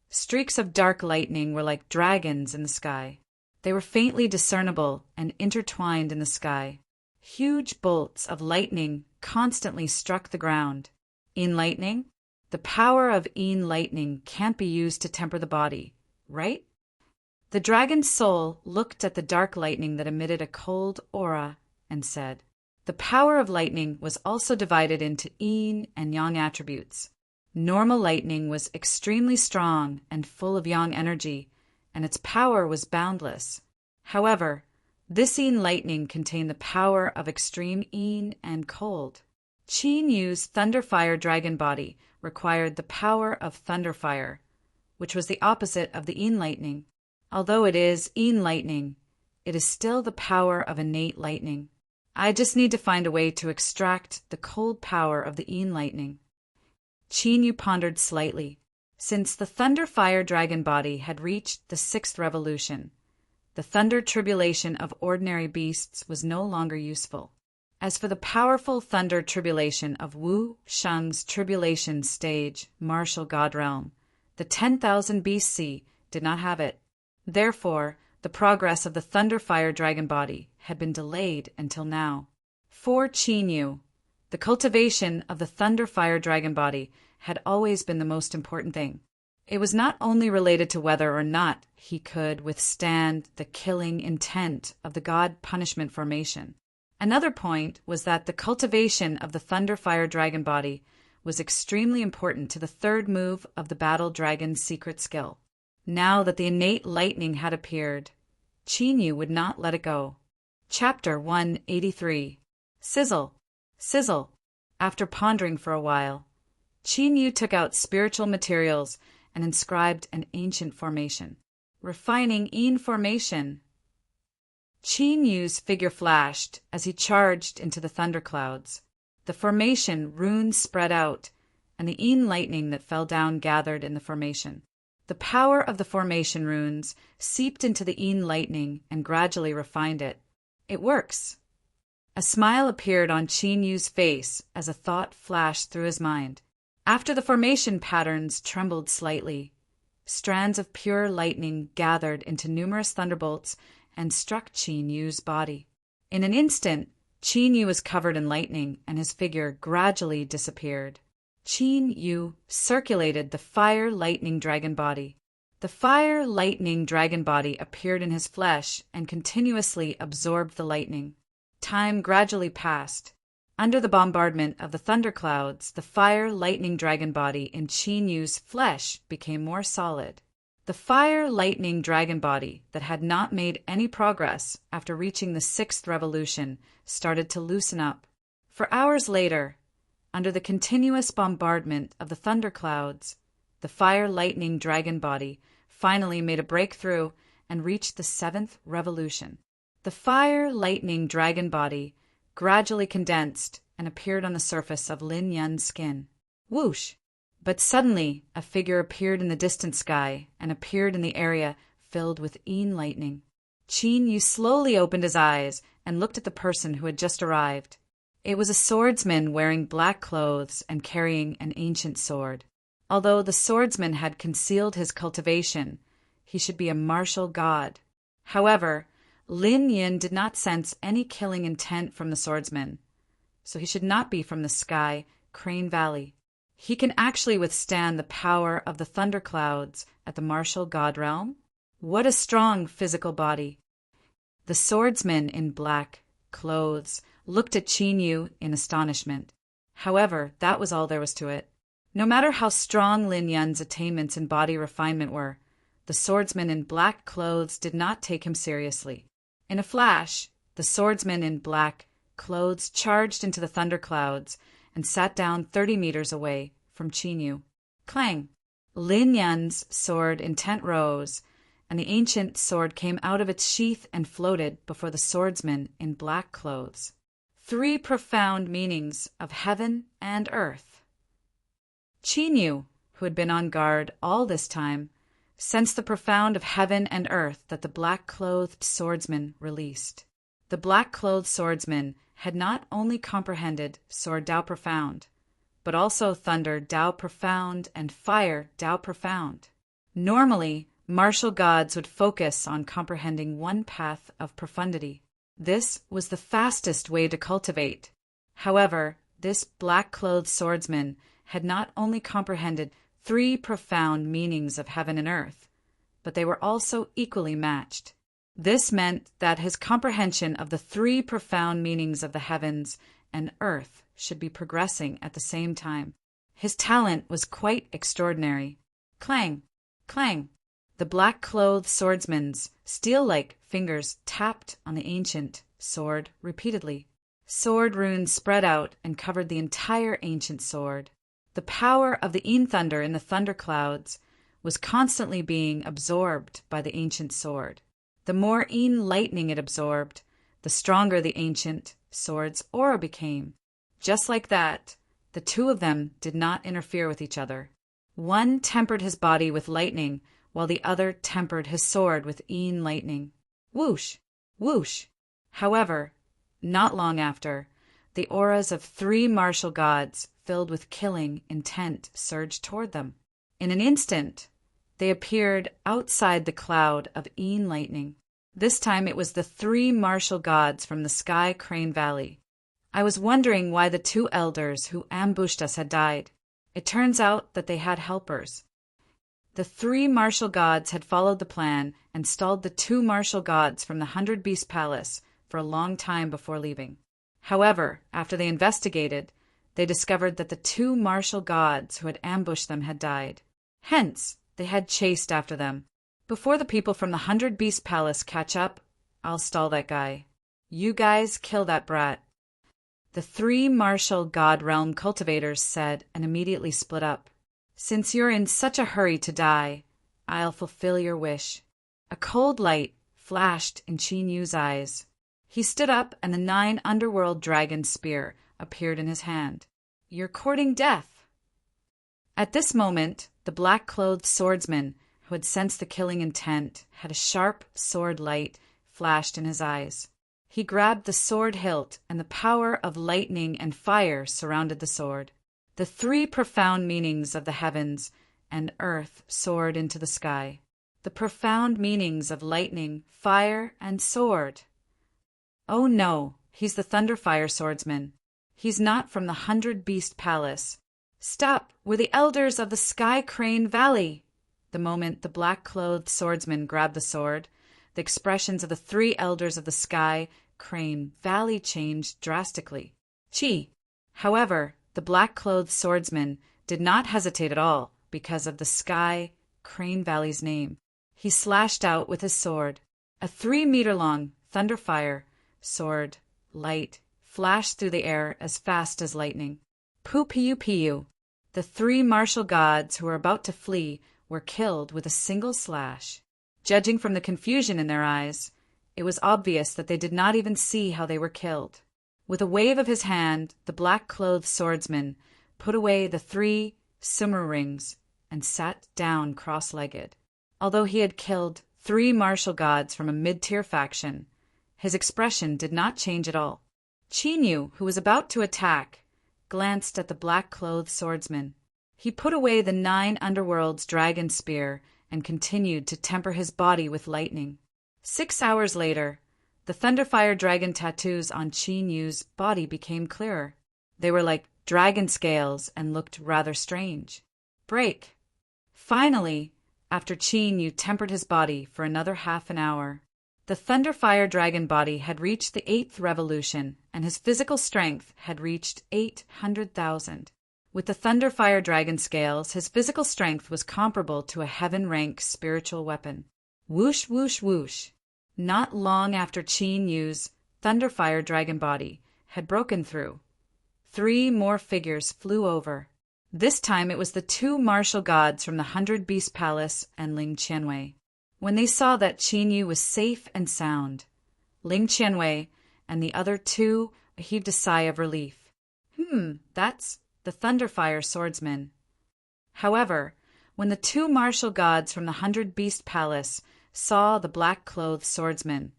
streaks of dark lightning were like dragons in the sky. They were faintly discernible and intertwined in the sky. Huge bolts of lightning constantly struck the ground. Yin lightning? The power of Yin lightning can't be used to temper the body, right? The dragon's soul looked at the dark lightning that emitted a cold aura and said, the power of lightning was also divided into Yin and Yang attributes. Normal lightning was extremely strong and full of Yang energy, and its power was boundless. However, this Yin lightning contained the power of extreme Yin and cold. Qin Yu's Thunderfire dragon body required the power of Thunderfire, which was the opposite of the Yin lightning. Although it is Yin lightning, it is still the power of innate lightning. I just need to find a way to extract the cold power of the Yin lightning. Qin Yu pondered slightly. Since the Thunderfire dragon body had reached the 6th revolution, the thunder tribulation of ordinary beasts was no longer useful. As for the powerful thunder tribulation of Wu Sheng's tribulation stage martial god realm, the 10,000 BC did not have it. Therefore, the progress of the Thunderfire dragon body had been delayed until now. For Qin Yu, the cultivation of the Thunderfire dragon body had always been the most important thing. It was not only related to whether or not he could withstand the killing intent of the god punishment formation. Another point was that the cultivation of the Thunderfire dragon body was extremely important to the 3rd move of the battle dragon's secret skill. Now that the innate lightning had appeared, Qin Yu would not let it go. Chapter 183. Sizzle. Sizzle. After pondering for a while, Qin Yu took out spiritual materials and inscribed an ancient formation. Refining Yin formation. Qin Yu's figure flashed as he charged into the thunderclouds. The formation runes spread out, and the Yin lightning that fell down gathered in the formation. The power of the formation runes seeped into the Yin lightning and gradually refined it. It works. A smile appeared on Qin Yu's face as a thought flashed through his mind. After the formation patterns trembled slightly, strands of pure lightning gathered into numerous thunderbolts and struck Qin Yu's body. In an instant, Qin Yu was covered in lightning and his figure gradually disappeared. Qin Yu circulated the fire lightning dragon body. The fire lightning dragon body appeared in his flesh and continuously absorbed the lightning. Time gradually passed. Under the bombardment of the thunderclouds, the fire lightning dragon body in Qin Yu's flesh became more solid. The fire lightning dragon body that had not made any progress after reaching the 6th revolution started to loosen up. For hours later, under the continuous bombardment of the thunderclouds, the fire lightning dragon body finally made a breakthrough and reached the 7th revolution. The fire lightning dragon body gradually condensed and appeared on the surface of Lin Yun's skin. Whoosh! But suddenly a figure appeared in the distant sky and appeared in the area filled with Yin lightning. Qin Yu slowly opened his eyes and looked at the person who had just arrived. It was a swordsman wearing black clothes and carrying an ancient sword. Although the swordsman had concealed his cultivation, he should be a martial god. However, Lin Yun did not sense any killing intent from the swordsman, so he should not be from the sky, Crane Valley. He can actually withstand the power of the thunderclouds at the martial god realm? What a strong physical body! The swordsman in black clothes looked at Qin Yu in astonishment. However, that was all there was to it. No matter how strong Lin Yun's attainments in body refinement were, the swordsman in black clothes did not take him seriously. In a flash, the swordsman in black clothes charged into the thunderclouds and sat down 30 meters away from Qin Yu. Clang! Lin Yun's sword intent rose, and the ancient sword came out of its sheath and floated before the swordsman in black clothes. 3 profound meanings of heaven and earth. Qin Yu, who had been on guard all this time, sensed the profound of heaven and earth that the black-clothed swordsman released. The black-clothed swordsman had not only comprehended Sword Tao Profound, but also Thunder Tao Profound and Fire Tao Profound. Normally, martial gods would focus on comprehending one path of profundity. This was the fastest way to cultivate. However, this black-clothed swordsman had not only comprehended 3 profound meanings of heaven and earth, but they were also equally matched. This meant that his comprehension of the 3 profound meanings of the heavens and earth should be progressing at the same time. His talent was quite extraordinary. Clang! Clang! The black-clothed swordsman's steel-like fingers tapped on the ancient sword repeatedly. Sword runes spread out and covered the entire ancient sword. The power of the Yin thunder in the thunderclouds was constantly being absorbed by the ancient sword. The more Yin lightning it absorbed, the stronger the ancient sword's aura became. Just like that, the 2 of them did not interfere with each other. One tempered his body with lightning, while the other tempered his sword with Yin lightning. Whoosh! Whoosh! However, not long after, the auras of 3 martial gods filled with killing intent surged toward them. In an instant, they appeared outside the cloud of Yin lightning. This time it was the 3 martial gods from the Sky Crane Valley. I was wondering why the 2 elders who ambushed us had died. It turns out that they had helpers. The 3 martial gods had followed the plan and stalled the 2 martial gods from the 100 Beast Palace for a long time before leaving. However, after they investigated, they discovered that the 2 martial gods who had ambushed them had died. Hence, they had chased after them. Before the people from the 100 Beast Palace catch up, I'll stall that guy. You guys kill that brat. The 3 martial god realm cultivators said and immediately split up. Since you're in such a hurry to die, I'll fulfill your wish. A cold light flashed in Qin Yu's eyes. He stood up and the 9 underworld dragon spear appeared in his hand. You're courting death. At this moment, the black-clothed swordsman, who had sensed the killing intent, had a sharp sword light flashed in his eyes. He grabbed the sword hilt, and the power of lightning and fire surrounded the sword. The 3 profound meanings of the heavens and earth soared into the sky. The profound meanings of lightning, fire, and sword. Oh no, he's the Thunderfire swordsman. He's not from the 100 Beast Palace. Stop, we're the elders of the Sky Crane Valley. The moment the black-clothed swordsman grabbed the sword, the expressions of the 3 elders of the Sky Crane Valley changed drastically. Chi. However, the black-clothed swordsman did not hesitate at all because of the Sky Crane Valley's name. He slashed out with his sword. A 3-meter-long thunderfire sword light flashed through the air as fast as lightning. Pu-piu-piu. The 3 martial gods who were about to flee were killed with a single slash. Judging from the confusion in their eyes, it was obvious that they did not even see how they were killed. With a wave of his hand, the black-clothed swordsman put away the 3 sumer rings and sat down cross-legged. Although he had killed 3 martial gods from a mid-tier faction, his expression did not change at all. Qin Yu, who was about to attack, glanced at the black-clothed swordsman. He put away the 9 underworld's dragon spear and continued to temper his body with lightning. 6 hours later, the Thunderfire dragon tattoos on Qin Yu's body became clearer. They were like dragon scales and looked rather strange. Break. Finally, after Qin Yu tempered his body for another half an hour, the Thunderfire dragon body had reached the 8th revolution, and his physical strength had reached 800,000. With the Thunderfire dragon scales, his physical strength was comparable to a heaven-rank spiritual weapon. Whoosh, whoosh, whoosh. Not long after Qin Yu's Thunderfire dragon body had broken through, 3 more figures flew over. This time it was the 2 martial gods from the 100 Beast Palace and Ling Qianwei. When they saw that Qin Yu was safe and sound, Ling Qianwei and the other 2 heaved a sigh of relief. That's the Thunderfire swordsman. However, When the two martial gods from the 100-Beast Palace saw the black-clothed swordsman,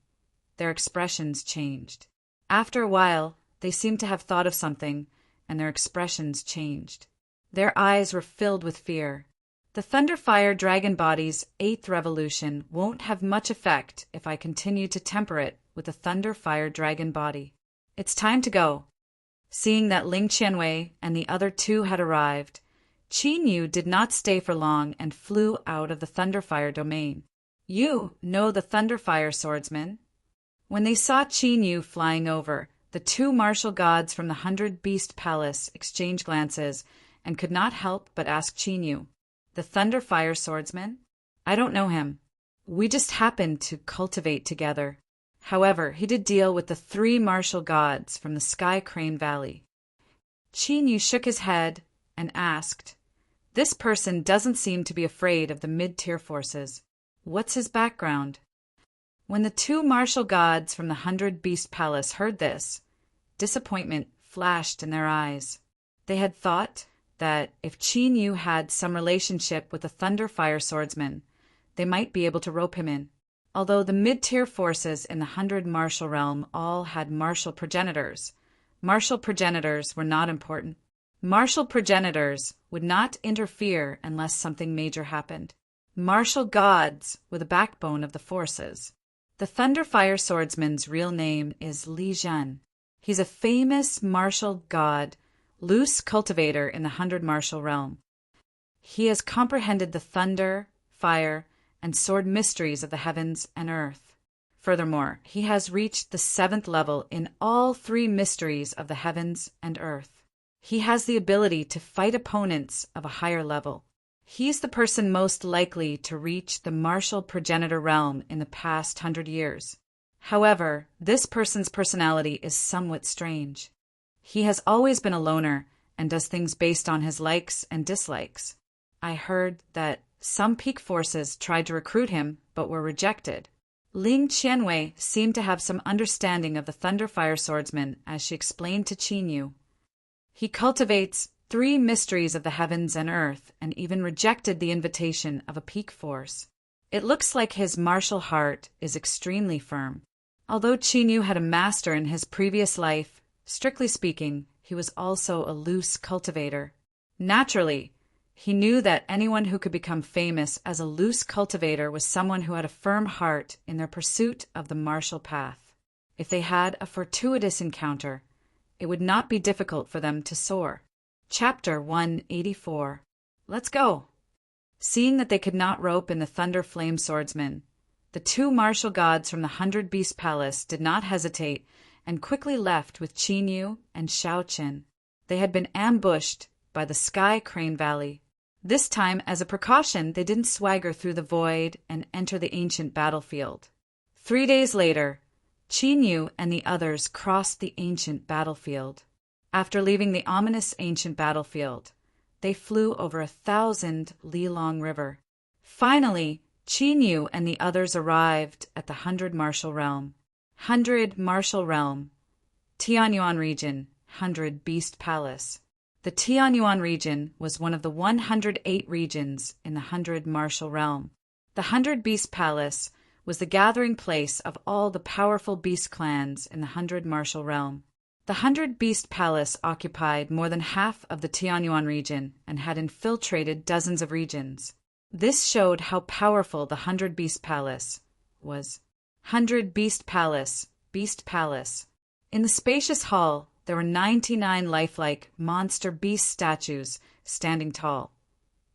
their expressions changed. After a while, they seemed to have thought of something, and their expressions changed. Their eyes were filled with fear. The Thunderfire Dragon Body's 8th revolution won't have much effect if I continue to temper it with the Thunderfire Dragon Body. It's time to go. Seeing that Ling Qianwei and the other two had arrived, Qin Yu did not stay for long and flew out of the Thunderfire domain. You know the Thunderfire swordsman? When they saw Qin Yu flying over, the two martial gods from the 100-Beast Palace exchanged glances and could not help but ask Qin Yu, "The Thunderfire swordsman? I don't know him. We just happened to cultivate together." However, he did deal with the 3 martial gods from the Sky Crane Valley. Qin Yu shook his head and asked, "This person doesn't seem to be afraid of the mid-tier forces. What's his background?" When the 2 martial gods from the 100-Beast Palace heard this, disappointment flashed in their eyes. They had thought that if Qin Yu had some relationship with the Thunderfire swordsman, they might be able to rope him in. Although the mid-tier forces in the 100 martial realm all had martial progenitors were not important. Martial progenitors would not interfere unless something major happened. Martial gods were the backbone of the forces. The Thunderfire swordsman's real name is Li Zhen. He's a famous martial god, loose cultivator in the 100 martial realm. He has comprehended the thunder, fire, and sword mysteries of the heavens and earth. Furthermore, he has reached the 7th level in all 3 mysteries of the heavens and earth. He has the ability to fight opponents of a higher level. He's the person most likely to reach the martial progenitor realm in the past 100 years. However, this person's personality is somewhat strange. He has always been a loner and does things based on his likes and dislikes. I heard that some peak forces tried to recruit him but were rejected. Ling Qianwei seemed to have some understanding of the Thunderfire swordsman as she explained to Qin Yu. He cultivates 3 mysteries of the heavens and earth and even rejected the invitation of a peak force. It looks like his martial heart is extremely firm. Although Qin Yu had a master in his previous life, strictly speaking, he was also a loose cultivator. Naturally, he knew that anyone who could become famous as a loose cultivator was someone who had a firm heart in their pursuit of the martial path. If they had a fortuitous encounter, it would not be difficult for them to soar. Chapter 184. Let's go! Seeing that they could not rope in the Thunder Flame Swordsman, the 2 martial gods from the 100-Beast Palace did not hesitate and quickly left with Qin Yu and Xiaoqin. They had been ambushed by the Sky Crane Valley. This time, as a precaution, they didn't swagger through the void and enter the ancient battlefield. 3 days later, Qin Yu and the others crossed the ancient battlefield. After leaving the ominous ancient battlefield, they flew over 1,000 li-long river. Finally, Qin Yu and the others arrived at the 100 martial realm. 100 martial realm, Tianyuan region, 100 Beast Palace. The Tianyuan region was one of the 108 regions in the 100 martial realm. The 100 Beast Palace was the gathering place of all the powerful beast clans in the 100 martial realm. The 100 Beast Palace occupied more than half of the Tianyuan region and had infiltrated dozens of regions. This showed how powerful the 100 Beast Palace was. 100 Beast Palace, Beast Palace. In the spacious hall, there were 99 lifelike monster beast statues standing tall,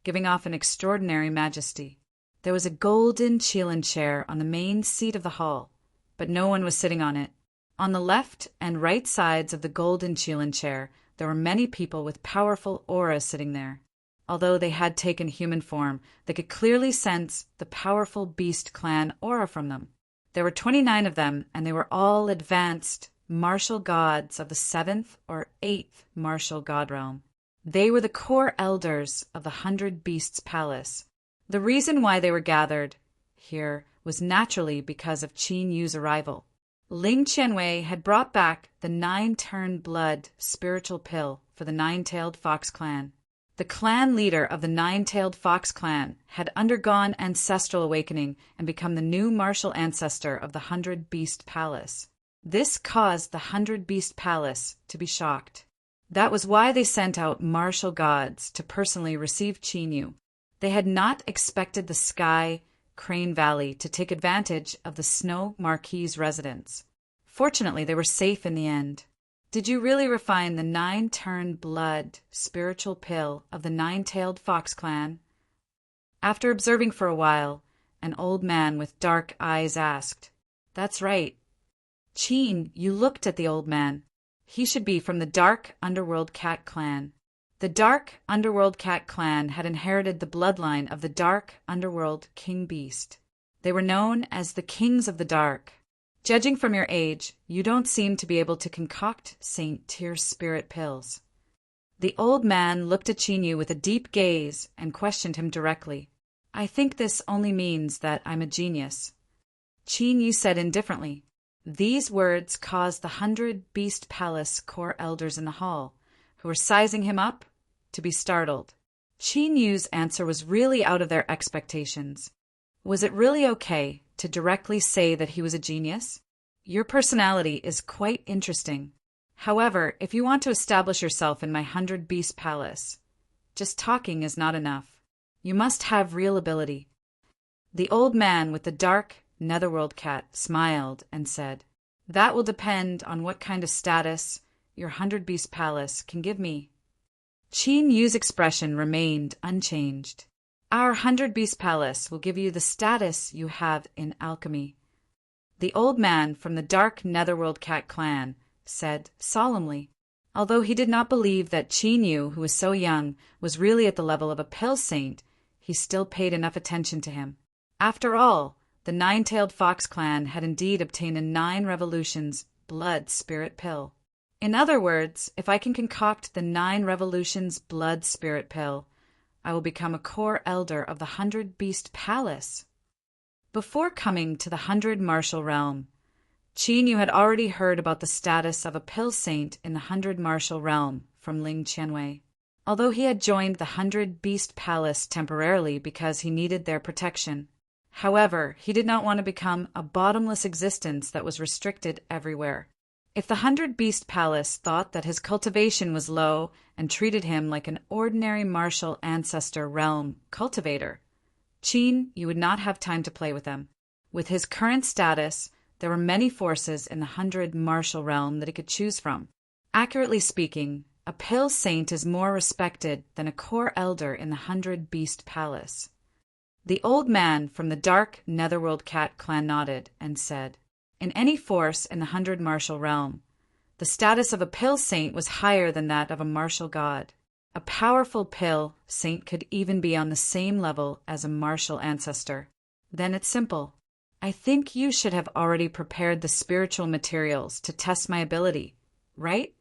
giving off an extraordinary majesty. There was a golden Qilin chair on the main seat of the hall, but no one was sitting on it. On the left and right sides of the golden Qilin chair, there were many people with powerful auras sitting there. Although they had taken human form, they could clearly sense the powerful beast clan aura from them. There were 29 of them, and they were all advanced martial gods of the 7th or 8th martial god realm. They were the core elders of the 100 Beasts Palace. The reason why they were gathered here was naturally because of Qin Yu's arrival. Ling Qianwei had brought back the 9-turn blood spiritual pill for the 9-tailed fox clan. The clan leader of the Nine-Tailed Fox clan had undergone ancestral awakening and become the new martial ancestor of the Hundred Beast Palace. This caused the Hundred Beast Palace to be shocked. That was why they sent out martial gods to personally receive Chinyu. They had not expected the Sky Crane Valley to take advantage of the Snow Marquis's residence. Fortunately, they were safe in the end. Did you really refine the 9-turn blood spiritual pill of the Nine-Tailed Fox clan? After observing for a while, an old man with dark eyes asked, "That's right." Chin, you looked at the old man. He should be from the Dark Underworld Cat clan. The Dark Underworld Cat clan had inherited the bloodline of the Dark Underworld King Beast. They were known as the Kings of the Dark. Judging from your age, you don't seem to be able to concoct Saint Tyr's spirit pills. The old man looked at Chinyu with a deep gaze and questioned him directly. "I think this only means that I'm a genius." Chinyu said indifferently. These words caused the 100 Beast Palace core elders in the hall, who were sizing him up, to be startled. Chinyu's answer was really out of their expectations. Was it really okay to directly say that he was a genius? Your personality is quite interesting. However, if you want to establish yourself in my 100 Beast Palace, just talking is not enough. You must have real ability. The old man with the dark netherworld cat smiled and said, "That will depend on what kind of status your 100 Beast Palace can give me." Chin Yu's expression remained unchanged. "Our 100 Beast Palace will give you the status you have in alchemy." The old man from the Dark Netherworld Cat clan said solemnly, although he did not believe that Chin Yu, who was so young, was really at the level of a pill saint, he still paid enough attention to him. After all, the Nine-Tailed Fox clan had indeed obtained a 9 Revolutions blood spirit pill. In other words, if I can concoct the 9 Revolutions blood spirit pill, I will become a core elder of the 100 Beast Palace. Before coming to the 100 Martial Realm, Chin Yu had already heard about the status of a pill saint in the 100 Martial Realm from Ling Qianwei. Although he had joined the 100 Beast Palace temporarily because he needed their protection. However, he did not want to become a bottomless existence that was restricted everywhere. If the 100 Beast Palace thought that his cultivation was low and treated him like an ordinary martial ancestor realm cultivator, Chin Yu would not have time to play with them. With his current status, there were many forces in the 100 Martial Realm that he could choose from. Accurately speaking, a pill saint is more respected than a core elder in the 100 Beast Palace. The old man from the Dark Netherworld Cat clan nodded and said, "In any force in the 100 Martial Realm, the status of a pill saint was higher than that of a martial god. A powerful pill saint could even be on the same level as a martial ancestor. Then it's simple. I think you should have already prepared the spiritual materials to test my ability, right?"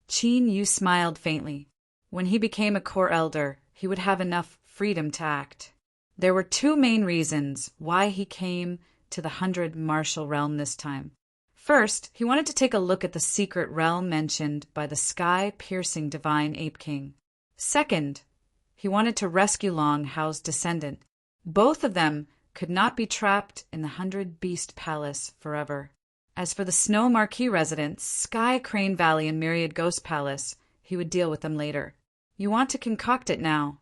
Chin Yu smiled faintly. When he became a core elder, he would have enough freedom to act. There were 2 main reasons why he came to the 100 Martial Realm this time. First, he wanted to take a look at the secret realm mentioned by the sky-piercing divine Ape King. Second, he wanted to rescue Long Hao's descendant. Both of them could not be trapped in the 100 Beast Palace forever. As for the Snow Marquis residents, Sky Crane Valley and Myriad Ghost Palace, he would deal with them later. You want to concoct it now.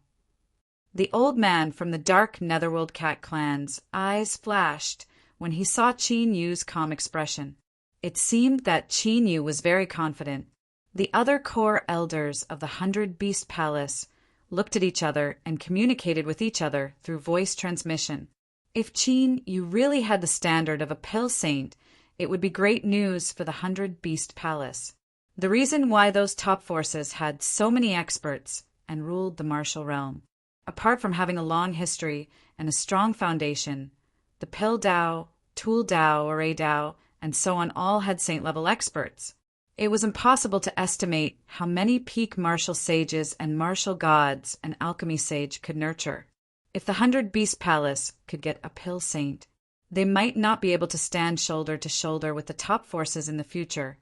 The old man from the Dark Netherworld Cat clan's eyes flashed when he saw Chin Yu's calm expression. It seemed that Chin Yu was very confident. The other core elders of the 100 Beast Palace looked at each other and communicated with each other through voice transmission. If Chin Yu really had the standard of a pill saint, it would be great news for the 100 Beast Palace. The reason why those top forces had so many experts and ruled the martial realm. Apart from having a long history and a strong foundation, the Pill Dao, Tool Dao or A Dao, and so on all had saint-level experts. It was impossible to estimate how many peak martial sages and martial gods an alchemy sage could nurture. If the 100 Beast Palace could get a pill saint, they might not be able to stand shoulder to shoulder with the top forces in the future,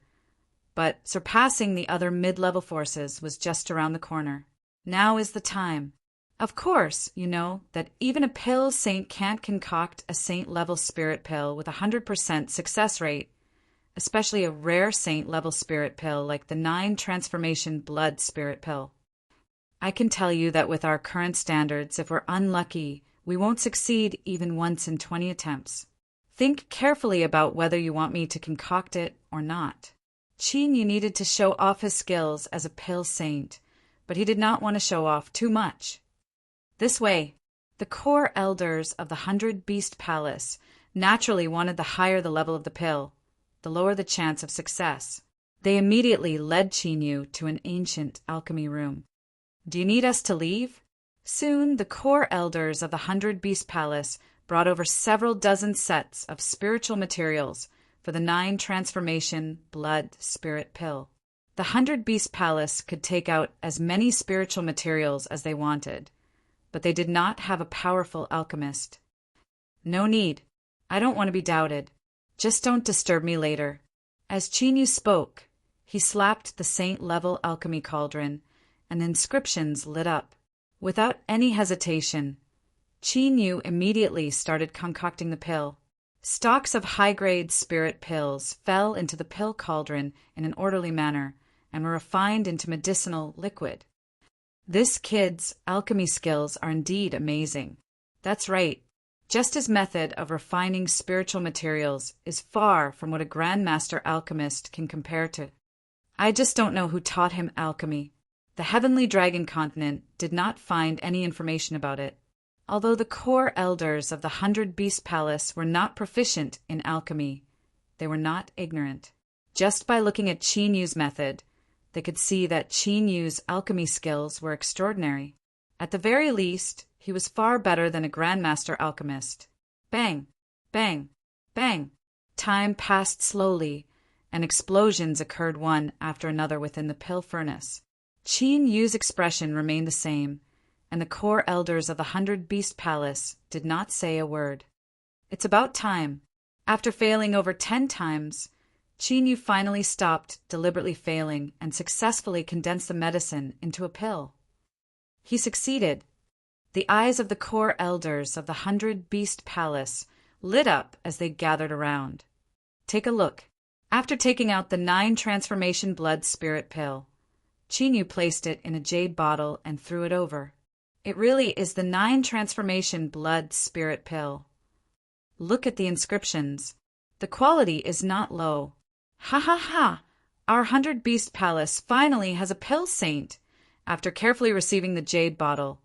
but surpassing the other mid-level forces was just around the corner. Now is the time. Of course, you know that even a pill saint can't concoct a saint-level spirit pill with 100% success rate, especially a rare saint-level spirit pill like the 9 transformation blood spirit pill. I can tell you that with our current standards, if we're unlucky, we won't succeed even once in 20 attempts. Think carefully about whether you want me to concoct it or not. Qin needed to show off his skills as a pill saint, but he did not want to show off too much. This way, the core elders of the 100 Beast Palace naturally wanted the higher the level of the pill, the lower the chance of success. They immediately led Qin to an ancient alchemy room. Do you need us to leave? Soon, the core elders of the 100 Beast Palace brought over several dozen sets of spiritual materials for the 9 transformation blood spirit pill. The 100 Beast Palace could take out as many spiritual materials as they wanted, but they did not have a powerful alchemist. No need. I don't want to be doubted. Just don't disturb me later. As Qin spoke, he slapped the saint-level alchemy cauldron, and the inscriptions lit up. Without any hesitation, Qin immediately started concocting the pill. Stalks of high-grade spirit pills fell into the pill cauldron in an orderly manner and were refined into medicinal liquid. This kid's alchemy skills are indeed amazing. That's right. Just his method of refining spiritual materials is far from what a grandmaster alchemist can compare to. I just don't know who taught him alchemy. The Heavenly Dragon Continent did not find any information about it. Although the core elders of the 100 Beast Palace were not proficient in alchemy, they were not ignorant. Just by looking at Qin method, they could see that Qin alchemy skills were extraordinary. At the very least, he was far better than a grandmaster alchemist. Bang! Bang! Bang! Time passed slowly, and explosions occurred one after another within the pill furnace. Qin expression remained the same, and the core elders of the 100 Beast Palace did not say a word. It's about time. After failing over 10 times, Qin finally stopped deliberately failing and successfully condensed the medicine into a pill. He succeeded. The eyes of the core elders of the 100 Beast Palace lit up as they gathered around. Take a look. After taking out the 9 transformation blood spirit pill, Qin placed it in a jade bottle and threw it over. It really is the 9 transformation blood spirit pill. Look at the inscriptions. The quality is not low. Ha ha ha! Our 100 Beast Palace finally has a pill saint. After carefully receiving the jade bottle,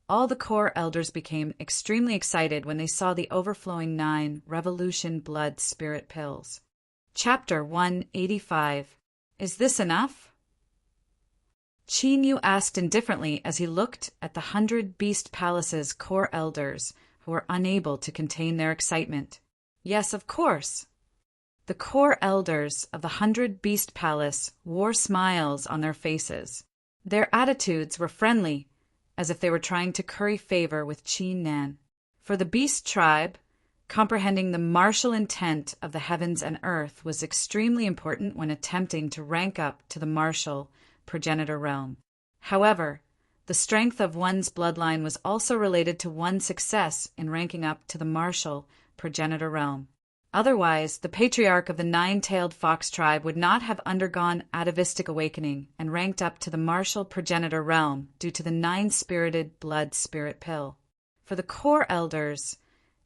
all the core elders became extremely excited when they saw the overflowing 9 Revolution blood spirit pills. Chapter 185. Is this enough? Qin asked indifferently as he looked at the 100 Beast Palace's core elders, who were unable to contain their excitement. Yes, of course. The core elders of the 100 Beast Palace wore smiles on their faces. Their attitudes were friendly, as if they were trying to curry favor with Qin. For the Beast tribe, comprehending the martial intent of the heavens and earth was extremely important when attempting to rank up to the martial progenitor realm. However, the strength of one's bloodline was also related to one's success in ranking up to the martial progenitor realm. Otherwise, the patriarch of the 9-tailed fox tribe would not have undergone atavistic awakening and ranked up to the martial progenitor realm due to the 9-spirited blood spirit pill. For the core elders,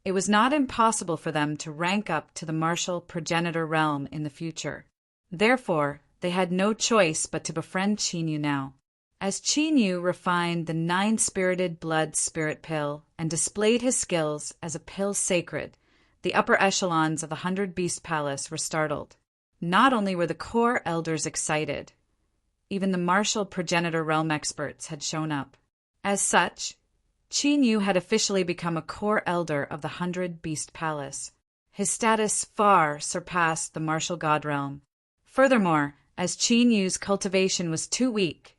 it was not impossible for them to rank up to the martial progenitor realm in the future. Therefore, they had no choice but to befriend Qin now. As Qin refined the 9-spirited blood spirit pill and displayed his skills as a pill sacred, the upper echelons of the 100 Beast Palace were startled. Not only were the core elders excited, even the martial progenitor realm experts had shown up. As such, Qin had officially become a core elder of the 100 Beast Palace. His status far surpassed the martial god realm. Furthermore, as Qin cultivation was too weak,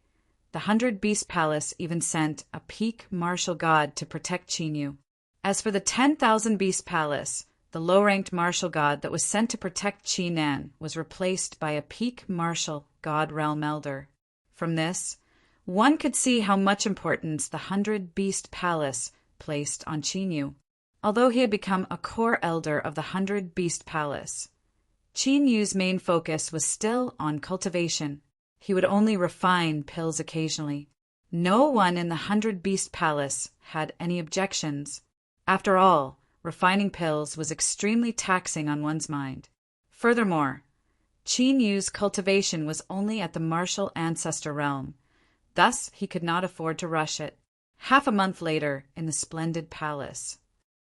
the 100 Beast Palace even sent a peak martial god to protect Qin. As for the 10,000 Beast Palace, the low-ranked martial god that was sent to protect Qin was replaced by a peak martial god realm elder. From this, One could see how much importance the 100-Beast Palace placed on Qin Yu. Although he had become a core elder of the 100-Beast Palace, Qin Yu's main focus was still on cultivation. He would only refine pills occasionally. No one in the 100-Beast Palace had any objections. After all, refining pills was extremely taxing on one's mind. Furthermore, Qin Yu's cultivation was only at the martial ancestor realm. Thus, he could not afford to rush it. Half a month later, in the splendid palace,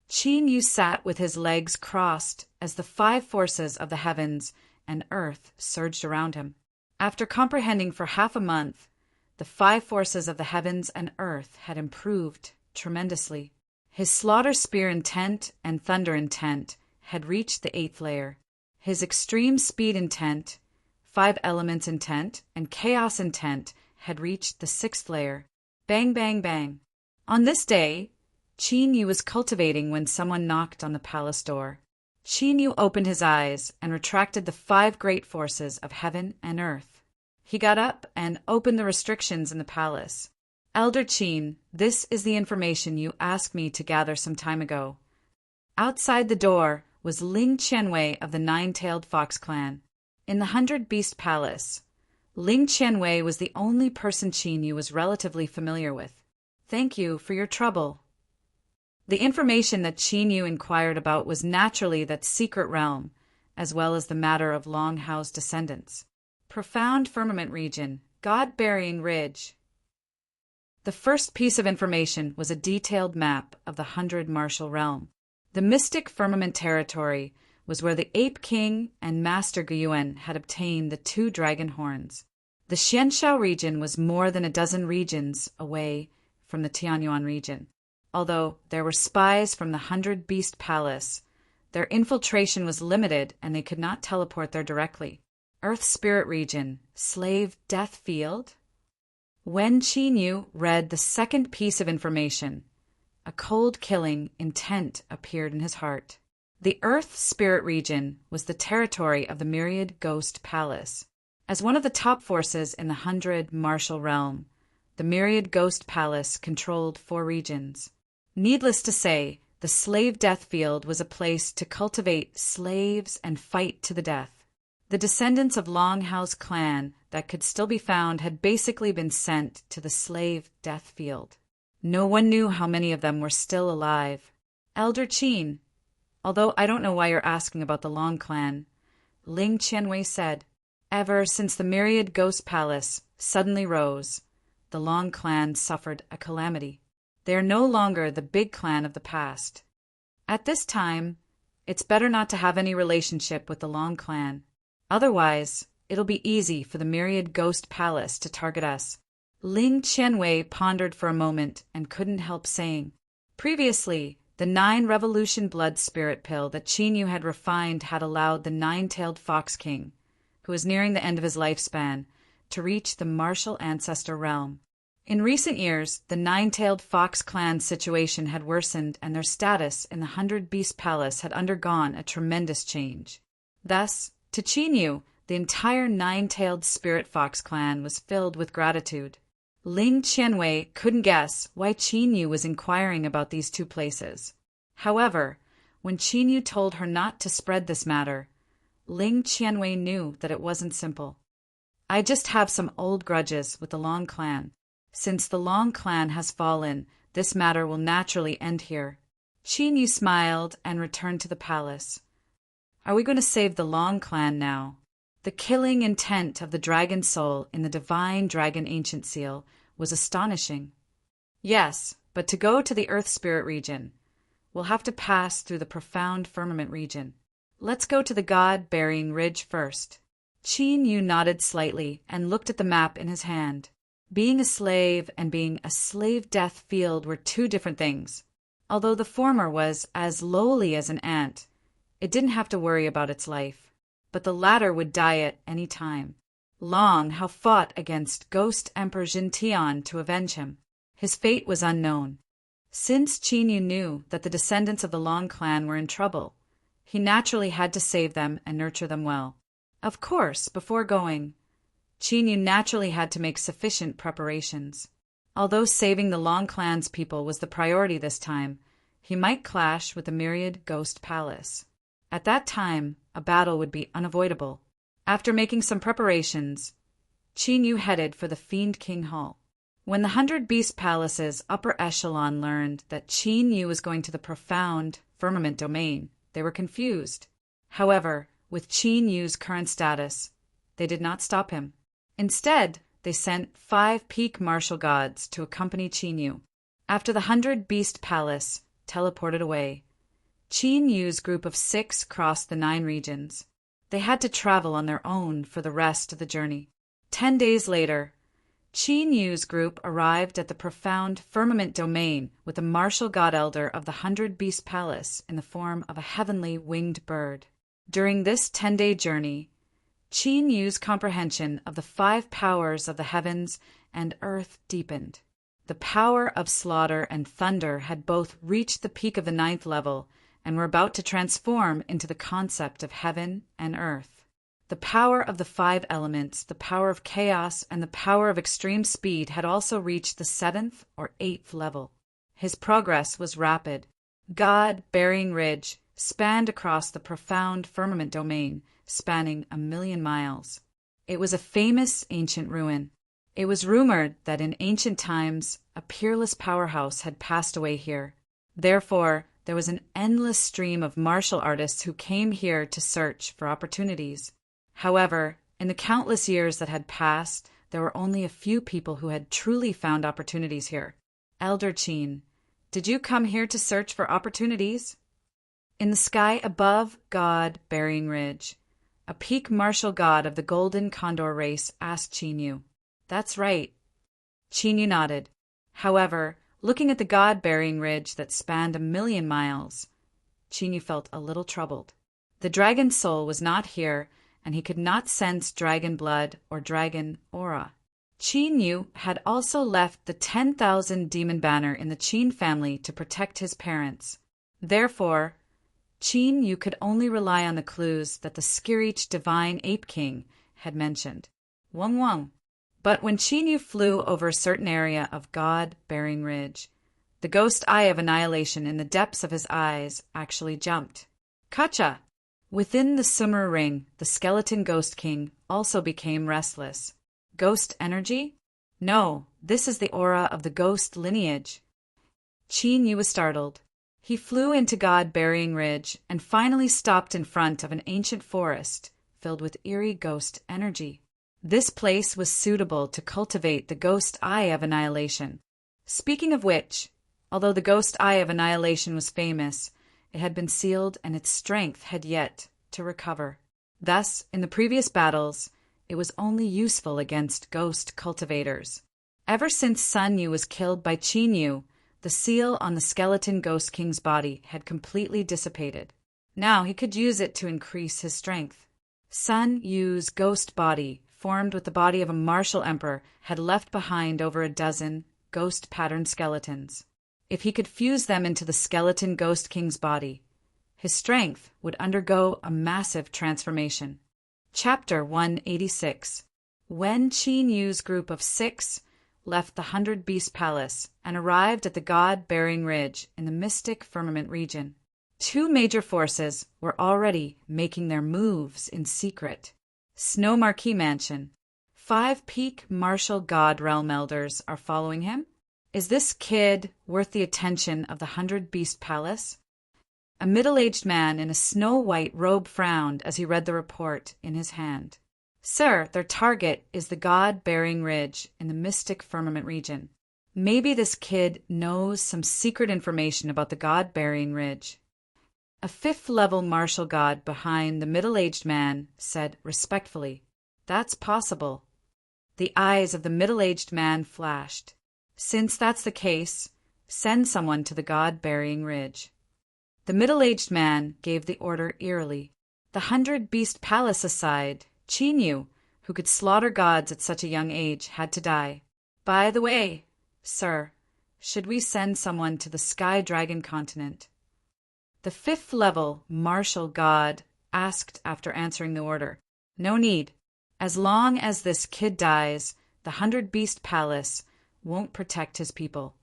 Qin Yu sat with his legs crossed as the 5 forces of the heavens and earth surged around him. After comprehending for half a month, the 5 forces of the heavens and earth had improved tremendously. His slaughter spear intent and thunder intent had reached the 8th layer. His extreme speed intent, 5 elements intent, and chaos intent had reached the 6th layer. Bang, bang, bang. On this day, Qin Yu was cultivating when someone knocked on the palace door. Qin Yu opened his eyes and retracted the 5 great forces of heaven and earth. He got up and opened the restrictions in the palace. Elder Qin, this is the information you asked me to gather some time ago. Outside the door was Ling Qianwei of the 9-tailed fox clan. In the 100-Beast Palace, Ling Qianwei was the only person Qin Yu was relatively familiar with. Thank you for your trouble. The information that Qin Yu inquired about was naturally that secret realm, as well as the matter of Long Hao's descendants. Profound firmament region, God-burying ridge. The first piece of information was a detailed map of the 100 martial realm. The mystic firmament territory was where the Ape King and Master Guyuan had obtained the 2 dragon horns. The Xianshao region was more than a dozen regions away from the Tianyuan region. Although there were spies from the 100-Beast Palace, their infiltration was limited and they could not teleport there directly. Earth Spirit Region, Slave Death Field. When Qin Yu read the second piece of information, a cold killing intent appeared in his heart. The Earth Spirit Region was the territory of the Myriad Ghost Palace. As one of the top forces in the 100 martial realm, the Myriad Ghost Palace controlled 4 regions. Needless to say, the Slave Death Field was a place to cultivate slaves and fight to the death. The descendants of Long Hao's clan that could still be found had basically been sent to the Slave Death Field. No one knew how many of them were still alive. Elder Qin, although I don't know why you're asking about the Long clan, Ling Qianwei said, ever since the Myriad Ghost Palace suddenly rose, the Long clan suffered a calamity. They are no longer the big clan of the past. At this time, it's better not to have any relationship with the Long clan. Otherwise, it'll be easy for the Myriad Ghost Palace to target us. Ling Qianwei pondered for a moment and couldn't help saying, previously, the 9 Revolution Blood Spirit pill that Qin Yu had refined had allowed the 9-tailed Fox King, who was nearing the end of his lifespan, to reach the martial ancestor realm. In recent years, the 9-tailed Fox clan situation had worsened and their status in the 100-Beast Palace had undergone a tremendous change. Thus, to Qin Yu, the entire 9-tailed Spirit Fox clan was filled with gratitude. Ling Qianwei couldn't guess why Qin Yu was inquiring about these 2 places. However, when Qin Yu told her not to spread this matter, Ling Qianwei knew that it wasn't simple. I just have some old grudges with the Long clan. Since the Long clan has fallen, this matter will naturally end here. Qin Yu smiled and returned to the palace. Are we going to save the Long clan now? The killing intent of the dragon soul in the divine dragon ancient seal was astonishing. Yes, but to go to the Earth Spirit region, we'll have to pass through the profound firmament region. Let's go to the God-burying ridge first. Qin Yu nodded slightly and looked at the map in his hand. Being a slave and being a slave death field were 2 different things. Although the former was as lowly as an ant, it didn't have to worry about its life. But the latter would die at any time. Long Hao fought against Ghost Emperor Jintian to avenge him. His fate was unknown. Since Qin Yu knew that the descendants of the Long clan were in trouble, he naturally had to save them and nurture them well. Of course, before going, Chinyu naturally had to make sufficient preparations. Although saving the Long Clan's people was the priority this time, he might clash with the myriad ghost palace. At that time, a battle would be unavoidable. After making some preparations, Chinyu headed for the Fiend King Hall. When the 100 Beast Palace's upper echelon learned that Chinyu was going to the profound firmament domain, they were confused. However, with Chinyu's current status, they did not stop him. Instead, they sent 5 peak martial gods to accompany Chinyu. After the 100 Beast Palace teleported away, Chinyu's group of 6 crossed the 9 regions. They had to travel on their own for the rest of the journey. 10 days later, Chinyu's group arrived at the profound firmament domain with the martial god elder of the 100 Beast Palace in the form of a heavenly winged bird. During this 10-day journey, Chinyu's comprehension of the 5 powers of the heavens and earth deepened. The power of slaughter and thunder had both reached the peak of the 9th level and were about to transform into the concept of heaven and earth. The power of the 5 elements, the power of chaos, and the power of extreme speed had also reached the 7th or 8th level. His progress was rapid. God Burying Ridge spanned across the profound firmament domain, spanning 1,000,000 miles. It was a famous ancient ruin. It was rumored that in ancient times a peerless powerhouse had passed away here. Therefore, there was an endless stream of martial artists who came here to search for opportunities. However, in the countless years that had passed, there were only a few people who had truly found opportunities here. Elder Chin, did you come here to search for opportunities? In the sky above God Burying Ridge, a peak martial god of the Golden Condor race asked Chinyu. That's right. Chinyu nodded. However, looking at the God Burying Ridge that spanned 1,000,000 miles, Chinyu felt a little troubled. The dragon soul was not here, and he could not sense dragon blood or dragon aura. Chinyu had also left the 10,000 demon banner in the Chin family to protect his parents. Therefore, Chinyu could only rely on the clues that the Skirich Divine Ape King had mentioned. Wong Wong. But when Chinyu flew over a certain area of God Burying Ridge, the ghost eye of annihilation in the depths of his eyes actually jumped. Kacha! Within the Sumer ring, the skeleton ghost king also became restless. Ghost energy? No, this is the aura of the ghost lineage. Chinyu was startled. He flew into God Burying Ridge and finally stopped in front of an ancient forest filled with eerie ghost energy. This place was suitable to cultivate the ghost eye of annihilation. Speaking of which, although the ghost eye of annihilation was famous, it had been sealed and its strength had yet to recover. Thus, in the previous battles, it was only useful against ghost cultivators. Ever since Sun Yu was killed by Chinyu, the seal on the skeleton ghost king's body had completely dissipated. Now he could use it to increase his strength. Sun Yu's ghost body, formed with the body of a martial emperor, had left behind over a dozen ghost-patterned skeletons. If he could fuse them into the skeleton ghost king's body, his strength would undergo a massive transformation. Chapter 186. When Chinyu's group of 6 left the 100 Beast Palace and arrived at the God Burying Ridge in the Mystic Firmament region, 2 major forces were already making their moves in secret. Snow Marquee Mansion. 5 peak martial god realm elders are following him. Is this kid worth the attention of the 100 Beast Palace? A middle-aged man in a snow-white robe frowned as he read the report in his hand. Sir, their target is the God Burying Ridge in the Mystic Firmament region. Maybe this kid knows some secret information about the God Burying Ridge. A 5th-level martial god behind the middle-aged man said respectfully, That's possible. The eyes of the middle-aged man flashed. Since that's the case, send someone to the God Burying Ridge. The middle-aged man gave the order eerily. The 100 Beast Palace aside, Chinyu, who could slaughter gods at such a young age, had to die. By the way, sir, should we send someone to the Sky Dragon continent? The 5th-level martial god asked after answering the order. No need. As long as this kid dies, the 100-Beast Palace won't protect his people.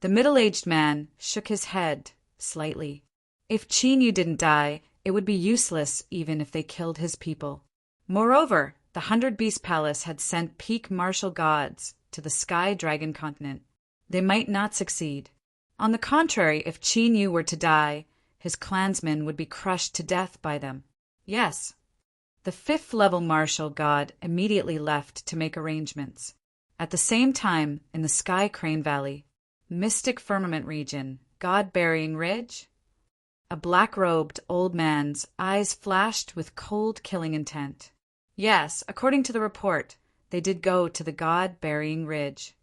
The middle-aged man shook his head slightly. If Chin Yu didn't die, it would be useless even if they killed his people. Moreover, the 100-Beast Palace had sent peak martial gods to the Sky Dragon continent. They might not succeed. On the contrary, if Chin Yu were to die, his clansmen would be crushed to death by them. Yes. The 5th-level martial god immediately left to make arrangements. At the same time, in the Sky Crane Valley, Mystic Firmament region, God-Burying Ridge, a black-robed old man's eyes flashed with cold killing intent. Yes, according to the report, they did go to the God-Burying Ridge.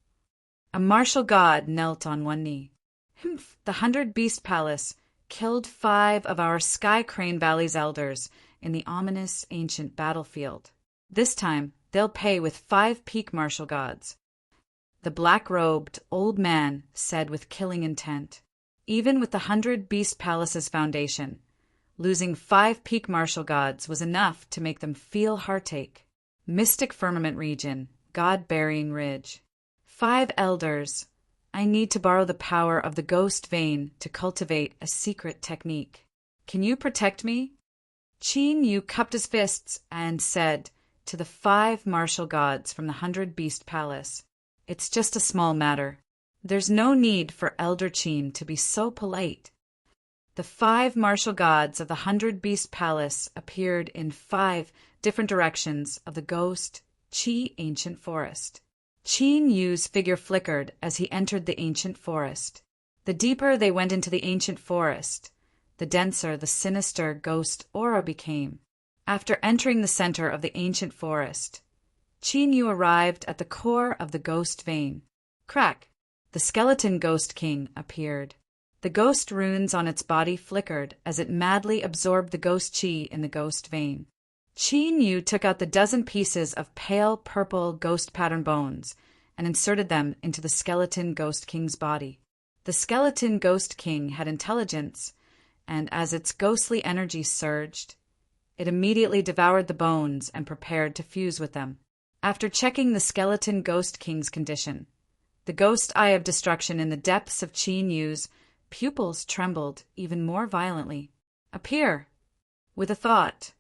A martial god knelt on one knee. Humph, the 100-Beast Palace killed 5 of our Sky Crane Valley's elders in the ominous ancient battlefield. This time, they'll pay with 5 peak martial gods. The black-robed old man said with killing intent. Even with the 100-Beast Palace's foundation, losing 5 peak martial gods was enough to make them feel heartache. Mystic Firmament region, God-Burying Ridge. 5 elders. I need to borrow the power of the ghost vein to cultivate a secret technique. Can you protect me? Chin Yu cupped his fists and said to the 5 martial gods from the 100-Beast Palace, "It's just a small matter. There's no need for Elder Chin to be so polite." The 5 martial gods of the 100-Beast Palace appeared in 5 different directions of the ghost Chi ancient forest. Chin Yu's figure flickered as he entered the ancient forest. The deeper they went into the ancient forest, the denser the sinister ghost aura became. After entering the center of the ancient forest, Chin Yu arrived at the core of the ghost vein. Crack! The skeleton ghost king appeared. The ghost runes on its body flickered as it madly absorbed the ghost chi in the ghost vein. Chin Yu took out the dozen pieces of pale purple ghost pattern bones and inserted them into the skeleton ghost king's body. The skeleton ghost king had intelligence, and as its ghostly energy surged, it immediately devoured the bones and prepared to fuse with them. After checking the skeleton ghost king's condition, the ghost eye of destruction in the depths of Chin Yu's pupils trembled even more violently. Appear! With a thought,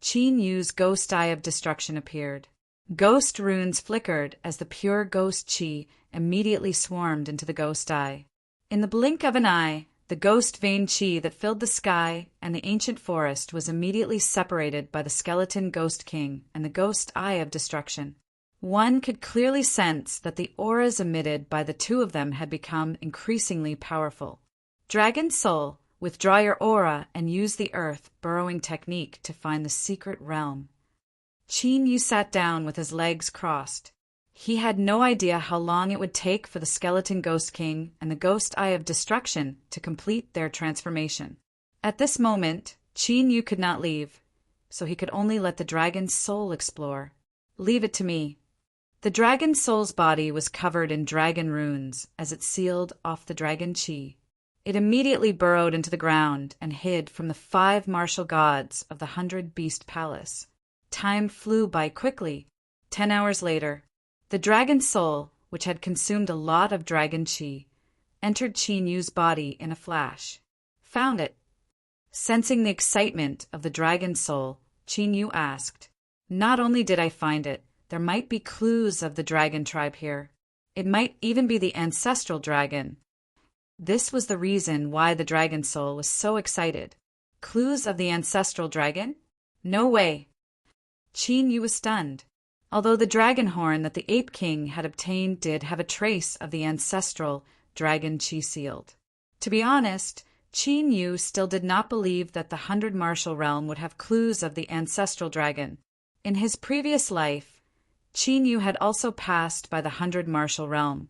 Chin Yu's ghost eye of destruction appeared. Ghost runes flickered as the pure ghost chi immediately swarmed into the ghost eye. In the blink of an eye, the ghost vein chi that filled the sky and the ancient forest was immediately separated by the skeleton ghost king and the ghost eye of destruction. One could clearly sense that the auras emitted by the 2 of them had become increasingly powerful. Dragon Soul, withdraw your aura and use the earth burrowing technique to find the secret realm. Chin Yu sat down with his legs crossed. He had no idea how long it would take for the skeleton ghost king and the ghost eye of destruction to complete their transformation. At this moment, Chin Yu could not leave, so he could only let the dragon's soul explore. Leave it to me. The dragon soul's body was covered in dragon runes as it sealed off the dragon chi. It immediately burrowed into the ground and hid from the 5 martial gods of the 100-Beast Palace. Time flew by quickly. 10 hours later, the dragon soul, which had consumed a lot of dragon chi, entered Chin Yu's body in a flash. Found it. Sensing the excitement of the dragon soul, Chin Yu asked, "Not only did I find it, there might be clues of the dragon tribe here. It might even be the ancestral dragon." This was the reason why the dragon soul was so excited. Clues of the ancestral dragon? No way. Chin Yu was stunned. Although the dragon horn that the Ape King had obtained did have a trace of the ancestral dragon chi sealed. To be honest, Chin Yu still did not believe that the 100 Martial Realm would have clues of the ancestral dragon. In his previous life, Chin Yu had also passed by the 100 Martial Realm,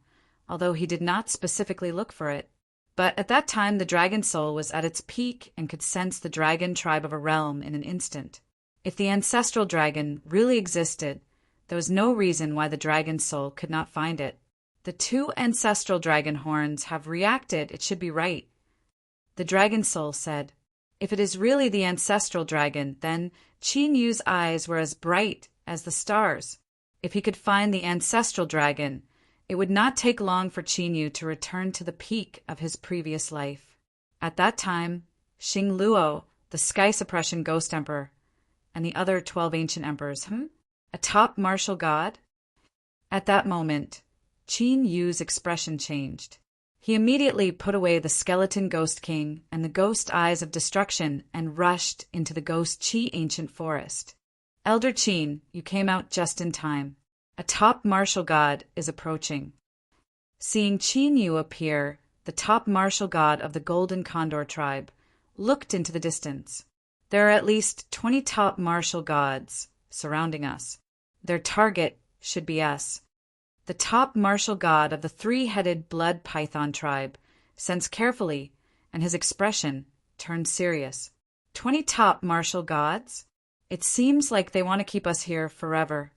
although he did not specifically look for it. But at that time the dragon soul was at its peak and could sense the dragon tribe of a realm in an instant. If the ancestral dragon really existed, there was no reason why the dragon soul could not find it. The 2 ancestral dragon horns have reacted, it should be right. The dragon soul said, "If it is really the ancestral dragon, then Chin Yu's eyes were as bright as the stars. If he could find the ancestral dragon, it would not take long for Qin Yu to return to the peak of his previous life. At that time, Xing Luo, the Sky Suppression Ghost Emperor, and the other 12 ancient emperors, a top martial god? At that moment, Qin Yu's expression changed. He immediately put away the skeleton ghost king and the ghost eyes of destruction and rushed into the ghost Qi ancient forest. Elder Qin, you came out just in time. A top martial god is approaching. Seeing Qin Yu appear, the top martial god of the Golden Condor tribe looked into the distance. There are at least 20 top martial gods surrounding us. Their target should be us. The top martial god of the three-headed blood python tribe sensed carefully, and his expression turned serious. 20 top martial gods? It seems like they want to keep us here forever.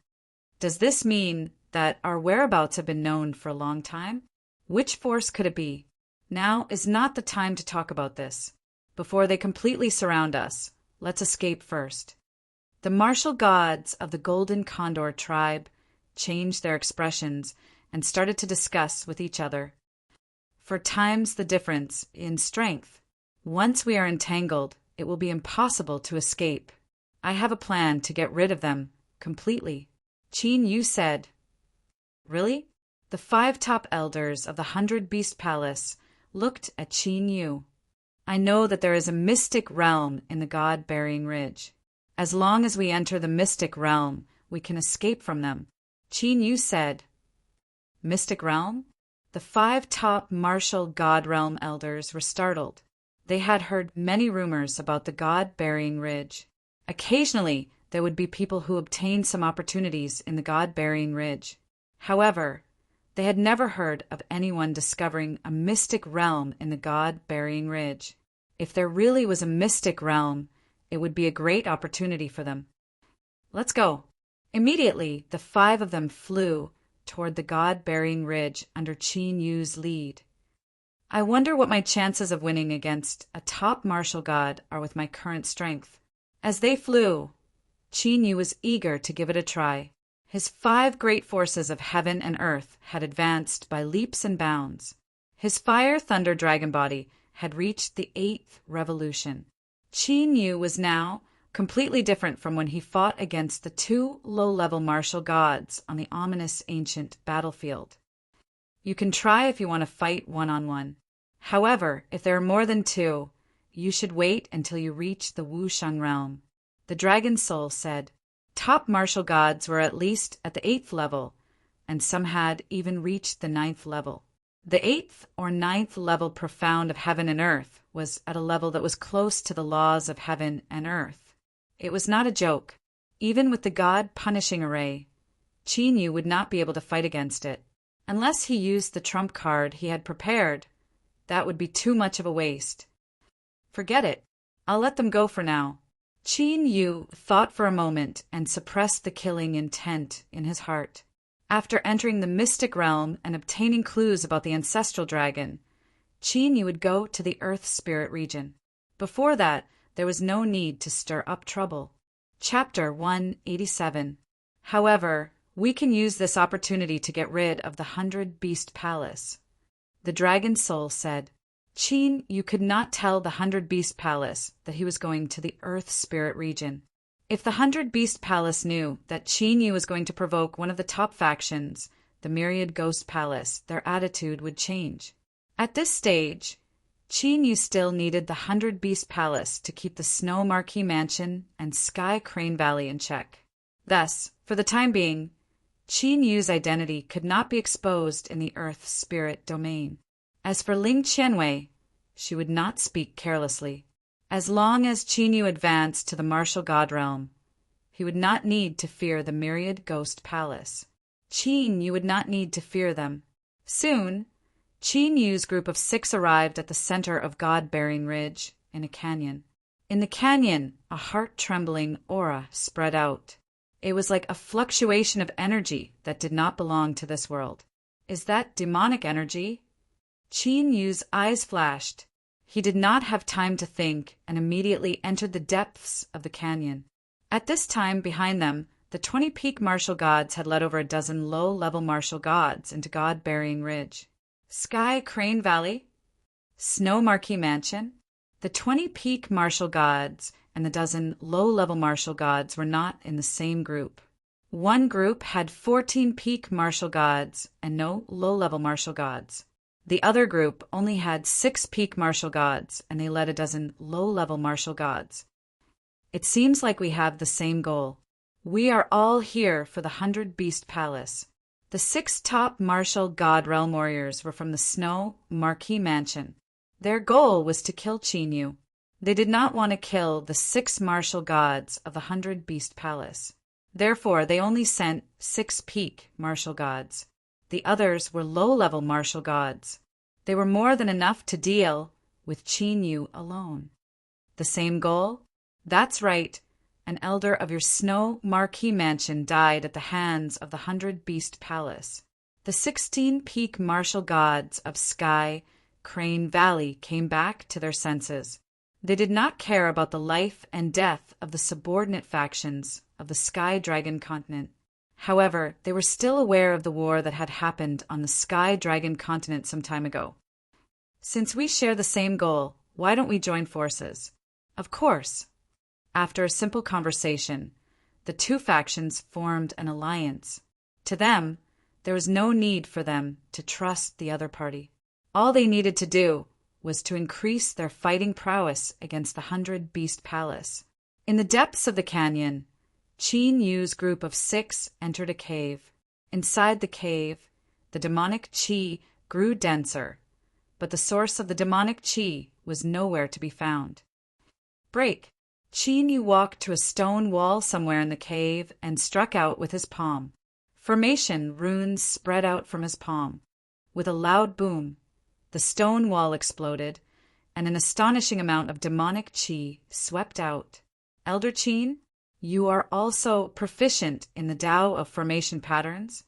Does this mean that our whereabouts have been known for a long time? Which force could it be? Now is not the time to talk about this. Before they completely surround us, let's escape first. The martial gods of the Golden Condor tribe changed their expressions and started to discuss with each other. For times the difference in strength. Once we are entangled, it will be impossible to escape. I have a plan to get rid of them completely. Qin Yu said. Really? The 5 top elders of the 100-Beast Palace looked at Qin Yu. I know that there is a mystic realm in the God-Bearing Ridge. As long as we enter the mystic realm, we can escape from them. Qin Yu said. Mystic realm? The 5 top martial God Realm elders were startled. They had heard many rumors about the God-Bearing Ridge. Occasionally, there would be people who obtained some opportunities in the God-Bearing Ridge. However, they had never heard of anyone discovering a mystic realm in the God-Bearing Ridge. If there really was a mystic realm, it would be a great opportunity for them. Let's go. Immediately, the 5 of them flew toward the God-Bearing Ridge under Qin Yu's lead. I wonder what my chances of winning against a top martial god are with my current strength. As they flew, Qin Yu was eager to give it a try. His 5 great forces of heaven and earth had advanced by leaps and bounds. His fire thunder dragon body had reached the 8th revolution. Qin Yu was now completely different from when he fought against the 2 low-level martial gods on the ominous ancient battlefield. You can try if you want to fight one-on-one. However, if there are more than 2, you should wait until you reach the Wusheng realm. The Dragon Soul said. Top martial gods were at least at the 8th level, and some had even reached the 9th level. The 8th or 9th level profound of heaven and earth was at a level that was close to the laws of heaven and earth. It was not a joke. Even with the God-punishing array, Qin Yu would not be able to fight against it. Unless he used the trump card he had prepared, that would be too much of a waste. Forget it. I'll let them go for now. Qin Yu thought for a moment and suppressed the killing intent in his heart. After entering the mystic realm and obtaining clues about the ancestral dragon, Qin Yu would go to the Earth Spirit region. Before that, there was no need to stir up trouble. Chapter 187. However, we can use this opportunity to get rid of the 100-Beast Palace. The Dragon Soul said. Qin Yu could not tell the 100-Beast Palace that he was going to the Earth Spirit region. If the 100-Beast Palace knew that Qin Yu was going to provoke one of the top factions, the Myriad Ghost Palace, their attitude would change. At this stage, Qin Yu still needed the 100-Beast Palace to keep the Snow Marquee Mansion and Sky Crane Valley in check. Thus, for the time being, Qin Yu's identity could not be exposed in the Earth Spirit domain. As for Ling Qianwei, she would not speak carelessly. As long as Qin Yu advanced to the martial god realm, he would not need to fear the Myriad Ghost Palace. Qin Yu would not need to fear them. Soon, Qin Yu's group of 6 arrived at the center of God-Bearing Ridge, in a canyon. In the canyon, a heart-trembling aura spread out. It was like a fluctuation of energy that did not belong to this world. Is that demonic energy? Qin Yu's eyes flashed. He did not have time to think and immediately entered the depths of the canyon. At this time, behind them, The 20 peak martial gods had led over a dozen low-level martial gods into God-burying Ridge. Sky Crane Valley? Snow Marquee Mansion? The 20 peak martial gods and the dozen low-level martial gods were not in the same group. One group had 14 peak martial gods and no low-level martial gods. The other group only had 6 peak martial gods, and they led a dozen low-level martial gods. It seems like we have the same goal. We are all here for the 100 Beast Palace. The 6 top martial god realm warriors were from the Snow Marquee Mansion. Their goal was to kill Chinyu. They did not want to kill the 6 martial gods of the 100 Beast Palace. Therefore, they only sent 6 peak martial gods. The others were low-level martial gods. They were more than enough to deal with Chinyu alone. The same goal? That's right. An elder of your Snow Marquee Mansion died at the hands of the 100 Beast Palace. The 16 peak martial gods of Sky Crane Valley came back to their senses. They did not care about the life and death of the subordinate factions of the Sky Dragon continent. However, they were still aware of the war that had happened on the Sky Dragon continent some time ago. Since we share the same goal, why don't we join forces? Of course. After a simple conversation, the 2 factions formed an alliance. To them, there was no need for them to trust the other party. All they needed to do was to increase their fighting prowess against the 100 Beast Palace. In the depths of the canyon, Qin Yu's group of 6 entered a cave. Inside the cave, the demonic qi grew denser, but the source of the demonic qi was nowhere to be found. Break! Qin Yu walked to a stone wall somewhere in the cave and struck out with his palm. Formation runes spread out from his palm. With a loud boom, the stone wall exploded, and an astonishing amount of demonic qi swept out. Elder Qin, you are also proficient in the Tao of formation patterns?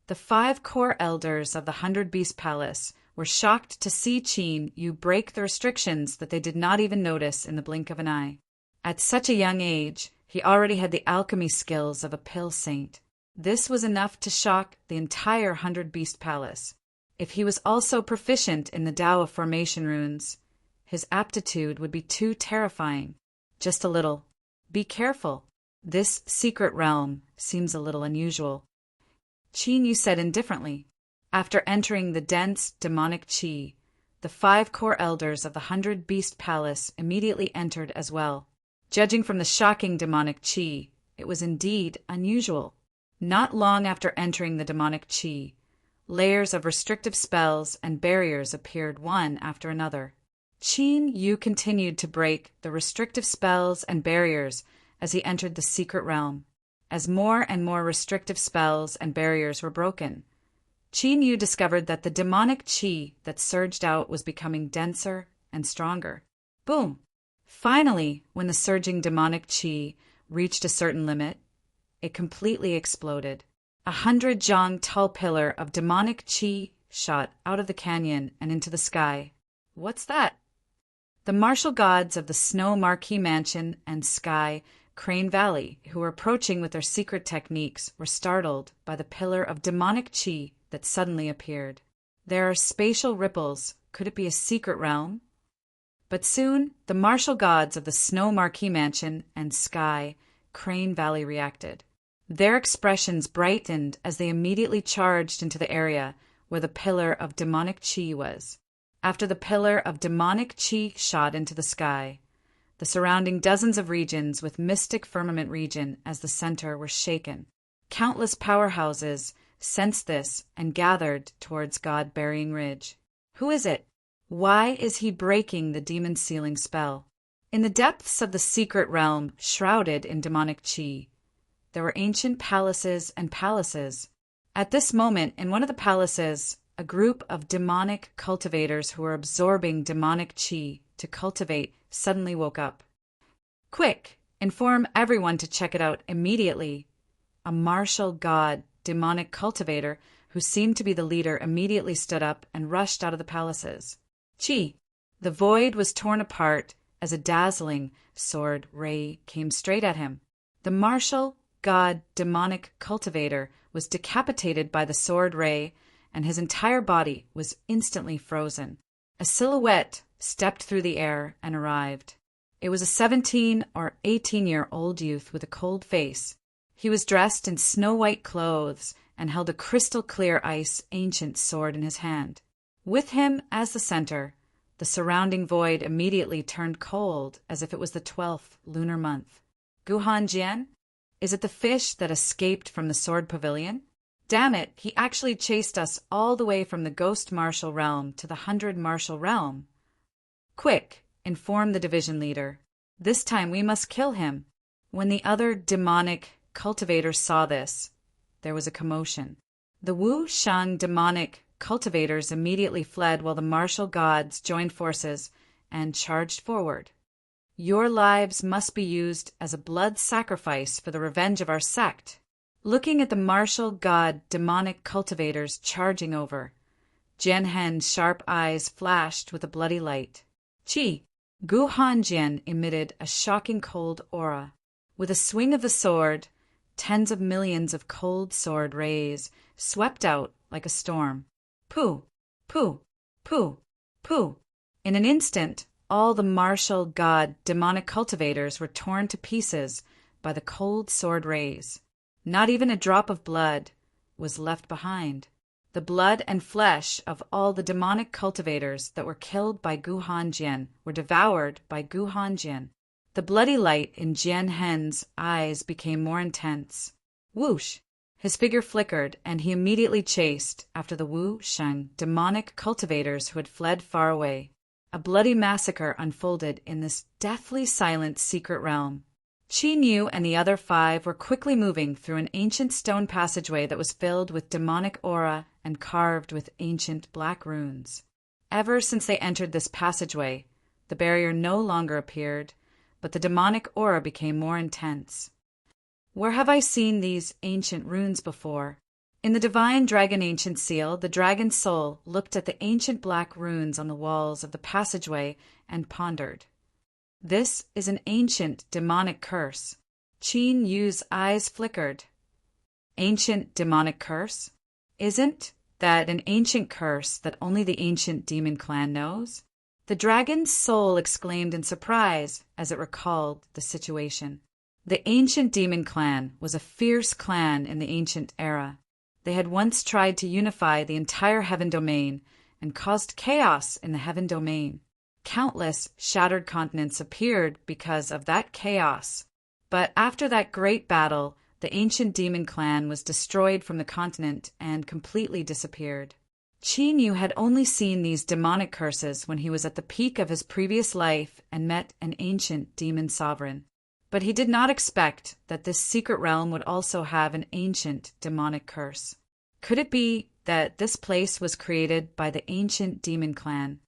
The 5 core elders of the 100 Beast Palace were shocked to see Qin Yu break the restrictions that they did not even notice in the blink of an eye. At such a young age, he already had the alchemy skills of a pill saint. This was enough to shock the entire 100 Beast Palace. If he was also proficient in the Tao of formation runes, his aptitude would be too terrifying. Just a little. Be careful. This secret realm seems a little unusual. Qin Yu said indifferently. After entering the dense demonic qi, the 5 core elders of the 100 Beast Palace immediately entered as well. Judging from the shocking demonic qi, it was indeed unusual. Not long after entering the demonic qi, layers of restrictive spells and barriers appeared one after another. Qin Yu continued to break the restrictive spells and barriers as he entered the secret realm. As more and more restrictive spells and barriers were broken, Qin Yu discovered that the demonic qi that surged out was becoming denser and stronger. Boom! Finally, when the surging demonic qi reached a certain limit, it completely exploded. 100 zhang tall pillar of demonic qi shot out of the canyon and into the sky. What's that? The martial gods of the Snow Marquee Mansion and Sky Crane Valley, who were approaching with their secret techniques, were startled by the pillar of demonic qi that suddenly appeared. There are spatial ripples. Could it be a secret realm? But soon, the martial gods of the Snow Marquee Mansion and Sky Crane Valley reacted. Their expressions brightened as they immediately charged into the area where the pillar of demonic qi was. After the pillar of demonic qi shot into the sky, the surrounding dozens of regions with mystic firmament region as the center were shaken. Countless powerhouses sensed this and gathered towards God-burying Ridge. Who is it? Why is he breaking the demon sealing spell? In the depths of the secret realm shrouded in demonic qi, there were ancient palaces and palaces. At this moment, in one of the palaces, a group of demonic cultivators who were absorbing demonic qi to cultivate suddenly woke up. Quick! Inform everyone to check it out immediately. A martial god demonic cultivator, who seemed to be the leader, immediately stood up and rushed out of the palaces. Qi! The void was torn apart as a dazzling sword ray came straight at him. The martial god demonic cultivator was decapitated by the sword ray, and his entire body was instantly frozen. A silhouette stepped through the air and arrived. It was a 17 or 18-year-old youth with a cold face. He was dressed in snow-white clothes and held a crystal-clear ice ancient sword in his hand. With him as the center, the surrounding void immediately turned cold as if it was the 12th lunar month. Guhan Jian? Is it the fish that escaped from the sword pavilion? Damn it, he actually chased us all the way from the Ghost Martial Realm to the 100 Martial Realm. Quick, informed the division leader. This time we must kill him. When the other demonic cultivators saw this, there was a commotion. The Wu Shang demonic cultivators immediately fled while the martial gods joined forces and charged forward. Your lives must be used as a blood sacrifice for the revenge of our sect. Looking at the martial god demonic cultivators charging over, Jian Hen's sharp eyes flashed with a bloody light. Qi, Guhan Jian emitted a shocking cold aura. With a swing of the sword, tens of millions of cold sword rays swept out like a storm. Pooh, pooh, pooh, pooh. In an instant, all the martial god demonic cultivators were torn to pieces by the cold sword rays. Not even a drop of blood was left behind. The blood and flesh of all the demonic cultivators that were killed by Guhan Jian were devoured by Guhan Jian. The bloody light in Jian Hen's eyes became more intense. Whoosh! His figure flickered, and he immediately chased after the Wu Sheng demonic cultivators who had fled far away. A bloody massacre unfolded in this deathly silent secret realm. Qin Yu and the other 5 were quickly moving through an ancient stone passageway that was filled with demonic aura and carved with ancient black runes. Ever since they entered this passageway, the barrier no longer appeared, but the demonic aura became more intense. Where have I seen these ancient runes before? In the divine dragon ancient seal, the dragon's soul looked at the ancient black runes on the walls of the passageway and pondered. This is an ancient demonic curse. Qin Yu's eyes flickered. Ancient demonic curse? Isn't that an ancient curse that only the ancient demon clan knows? The dragon's soul exclaimed in surprise as it recalled the situation. The ancient demon clan was a fierce clan in the ancient era. They had once tried to unify the entire heaven domain and caused chaos in the heaven domain. Countless shattered continents appeared because of that chaos. But after that great battle, the ancient demon clan was destroyed from the continent and completely disappeared. Qin Yu had only seen these demonic curses when he was at the peak of his previous life and met an ancient demon sovereign. But he did not expect that this secret realm would also have an ancient demonic curse. Could it be that this place was created by the ancient demon clan?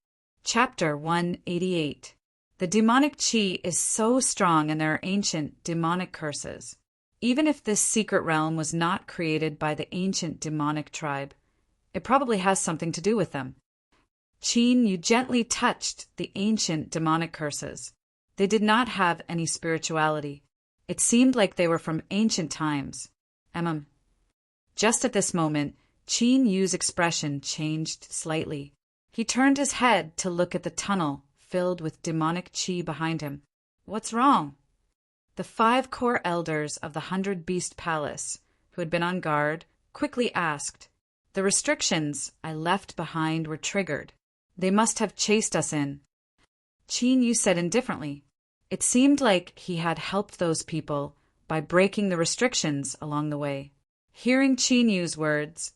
Chapter 188. The demonic chi is so strong and there are ancient demonic curses. Even if this secret realm was not created by the ancient demonic tribe, it probably has something to do with them. Qin Yu gently touched the ancient demonic curses. They did not have any spirituality. It seemed like they were from ancient times. Just at this moment, Qin Yu's expression changed slightly. He turned his head to look at the tunnel filled with demonic chi behind him. What's wrong? The 5 core elders of the 100 Beast Palace, who had been on guard, quickly asked. The restrictions I left behind were triggered. They must have chased us in. Qin Yu said indifferently. It seemed like he had helped those people by breaking the restrictions along the way. Hearing Qin Yu's words,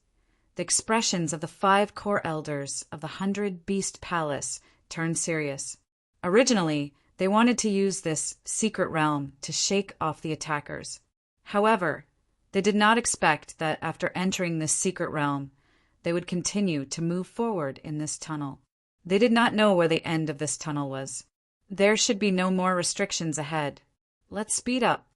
the expressions of the 5 core elders of the 100 Beast Palace turned serious. Originally, they wanted to use this secret realm to shake off the attackers. However, they did not expect that after entering this secret realm, they would continue to move forward in this tunnel. They did not know where the end of this tunnel was. There should be no more restrictions ahead. Let's speed up,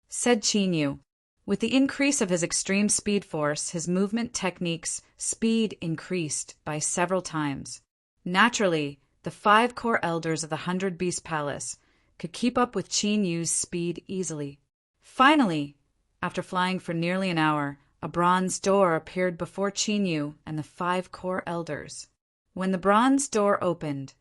said Qin Yu. With the increase of his extreme speed force, his movement technique's speed increased by several times. Naturally, the 5 core elders of the 100 Beast Palace could keep up with Qin Yu's speed easily. Finally, After flying for nearly an hour, a bronze door appeared before Qinyu and the 5 core elders. When the bronze door opened,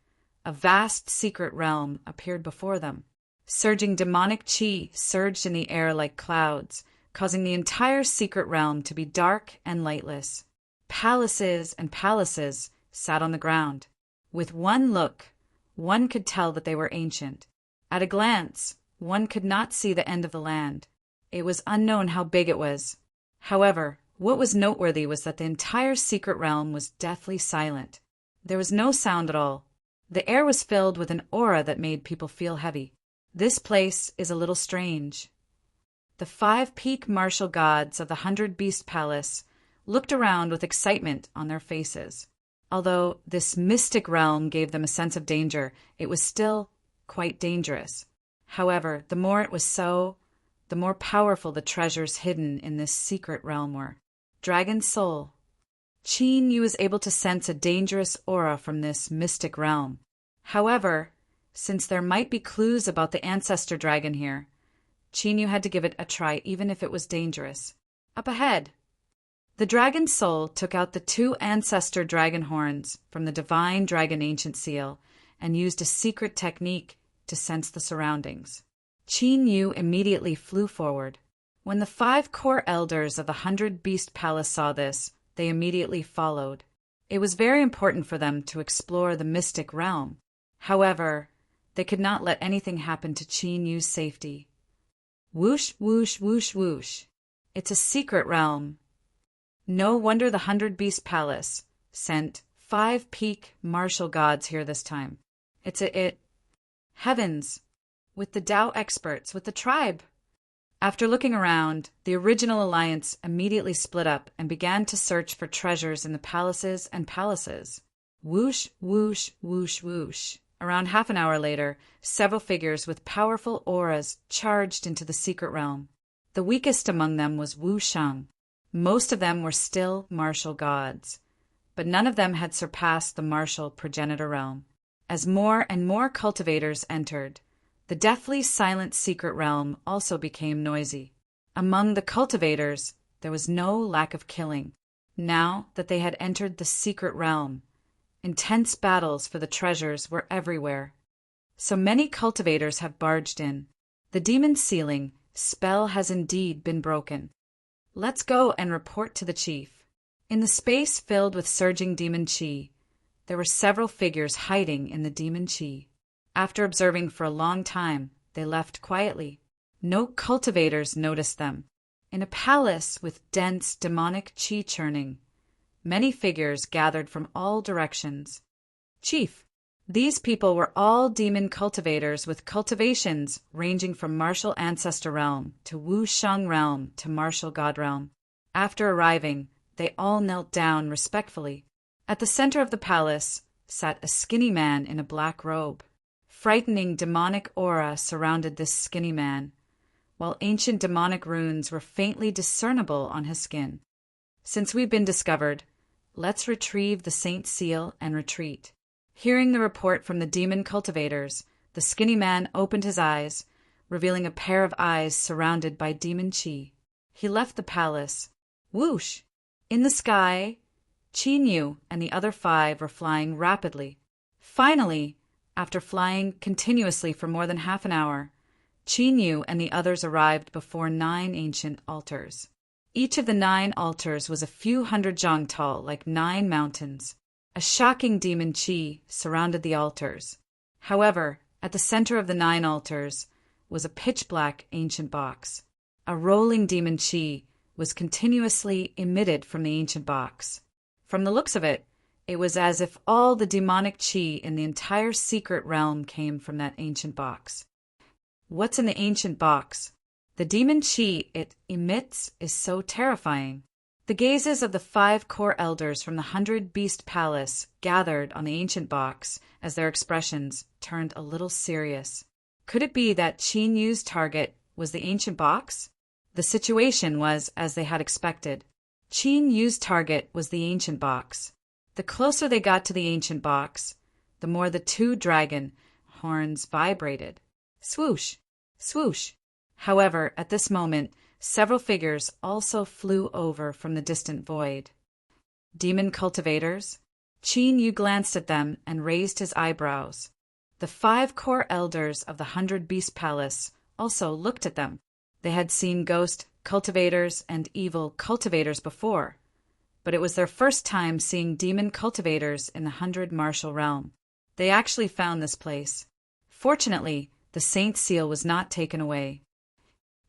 a vast secret realm appeared before them. Surging demonic qi surged in the air like clouds, causing the entire secret realm to be dark and lightless. Palaces and palaces sat on the ground. With one look, one could tell that they were ancient. At a glance, one could not see the end of the land. It was unknown how big it was. However, what was noteworthy was that the entire secret realm was deathly silent. There was no sound at all. The air was filled with an aura that made people feel heavy. This place is a little strange. The 5 peak martial gods of the 100-beast palace looked around with excitement on their faces. Although this mystic realm gave them a sense of danger, it was still quite dangerous. However, the more it was so, the more powerful the treasures hidden in this secret realm were. Dragon Soul. Qinyu was able to sense a dangerous aura from this mystic realm. However, since there might be clues about the ancestor dragon here, Qinyu had to give it a try even if it was dangerous. Up ahead, the Dragon Soul took out the 2 ancestor dragon horns from the divine dragon ancient seal and used a secret technique to sense the surroundings. Qinyu immediately flew forward. When the 5 core elders of the 100-beast palace saw this, they immediately followed. It was very important for them to explore the mystic realm. However, they could not let anything happen to Qinyu's safety. Whoosh, whoosh, whoosh, whoosh. It's a secret realm. No wonder the 100-beast palace sent 5 peak martial gods here this time. Heavens! With the Tao experts, with the tribe! After looking around, the original alliance immediately split up and began to search for treasures in the palaces and palaces. Whoosh, whoosh, whoosh, whoosh. Around half an hour later, several figures with powerful auras charged into the secret realm. The weakest among them was Wu Shang. Most of them were still martial gods, but none of them had surpassed the martial progenitor realm. As more and more cultivators entered, the deathly silent secret realm also became noisy. Among the cultivators, there was no lack of killing. Now that they had entered the secret realm, intense battles for the treasures were everywhere. So many cultivators have barged in. The demon sealing spell has indeed been broken. Let's go and report to the chief. In the space filled with surging demon chi, there were several figures hiding in the demon chi. After observing for a long time, they left quietly. No cultivators noticed them. In a palace with dense demonic chi churning, many figures gathered from all directions. Chief, these people were all demon cultivators with cultivations ranging from martial ancestor realm to Wu Shang realm to martial god realm. After arriving, they all knelt down respectfully. At the center of the palace sat a skinny man in a black robe. Frightening demonic aura surrounded this skinny man, while ancient demonic runes were faintly discernible on his skin. Since we've been discovered, let's retrieve the Saint Seal and retreat. Hearing the report from the demon cultivators, the skinny man opened his eyes, revealing a pair of eyes surrounded by demon chi. He left the palace. Whoosh! In the sky, Qinyu and the other 5 were flying rapidly. Finally, after flying continuously for more than half an hour, Qinyu and the others arrived before 9 ancient altars. Each of the 9 altars was a few hundred zhang tall, like 9 mountains. A shocking demon chi surrounded the altars. However, at the center of the 9 altars was a pitch-black ancient box. A rolling demon chi was continuously emitted from the ancient box. From the looks of it, it was as if all the demonic chi in the entire secret realm came from that ancient box. What's in the ancient box? The demon chi it emits is so terrifying. The gazes of the 5 core elders from the 100-beast palace gathered on the ancient box as their expressions turned a little serious. Could it be that Qinyu's target was the ancient box? The situation was as they had expected. Qinyu's target was the ancient box. The closer they got to the ancient box, the more the 2 dragon horns vibrated. Swoosh! Swoosh! However, at this moment, Several figures also flew over from the distant void. Demon cultivators? Qin Yu glanced at them and raised his eyebrows. The 5 core elders of the 100-Beast Palace also looked at them. They had seen ghost cultivators and evil cultivators before, but it was their first time seeing demon cultivators in the 100 Martial Realm. They actually found this place. Fortunately, the Saint Seal was not taken away.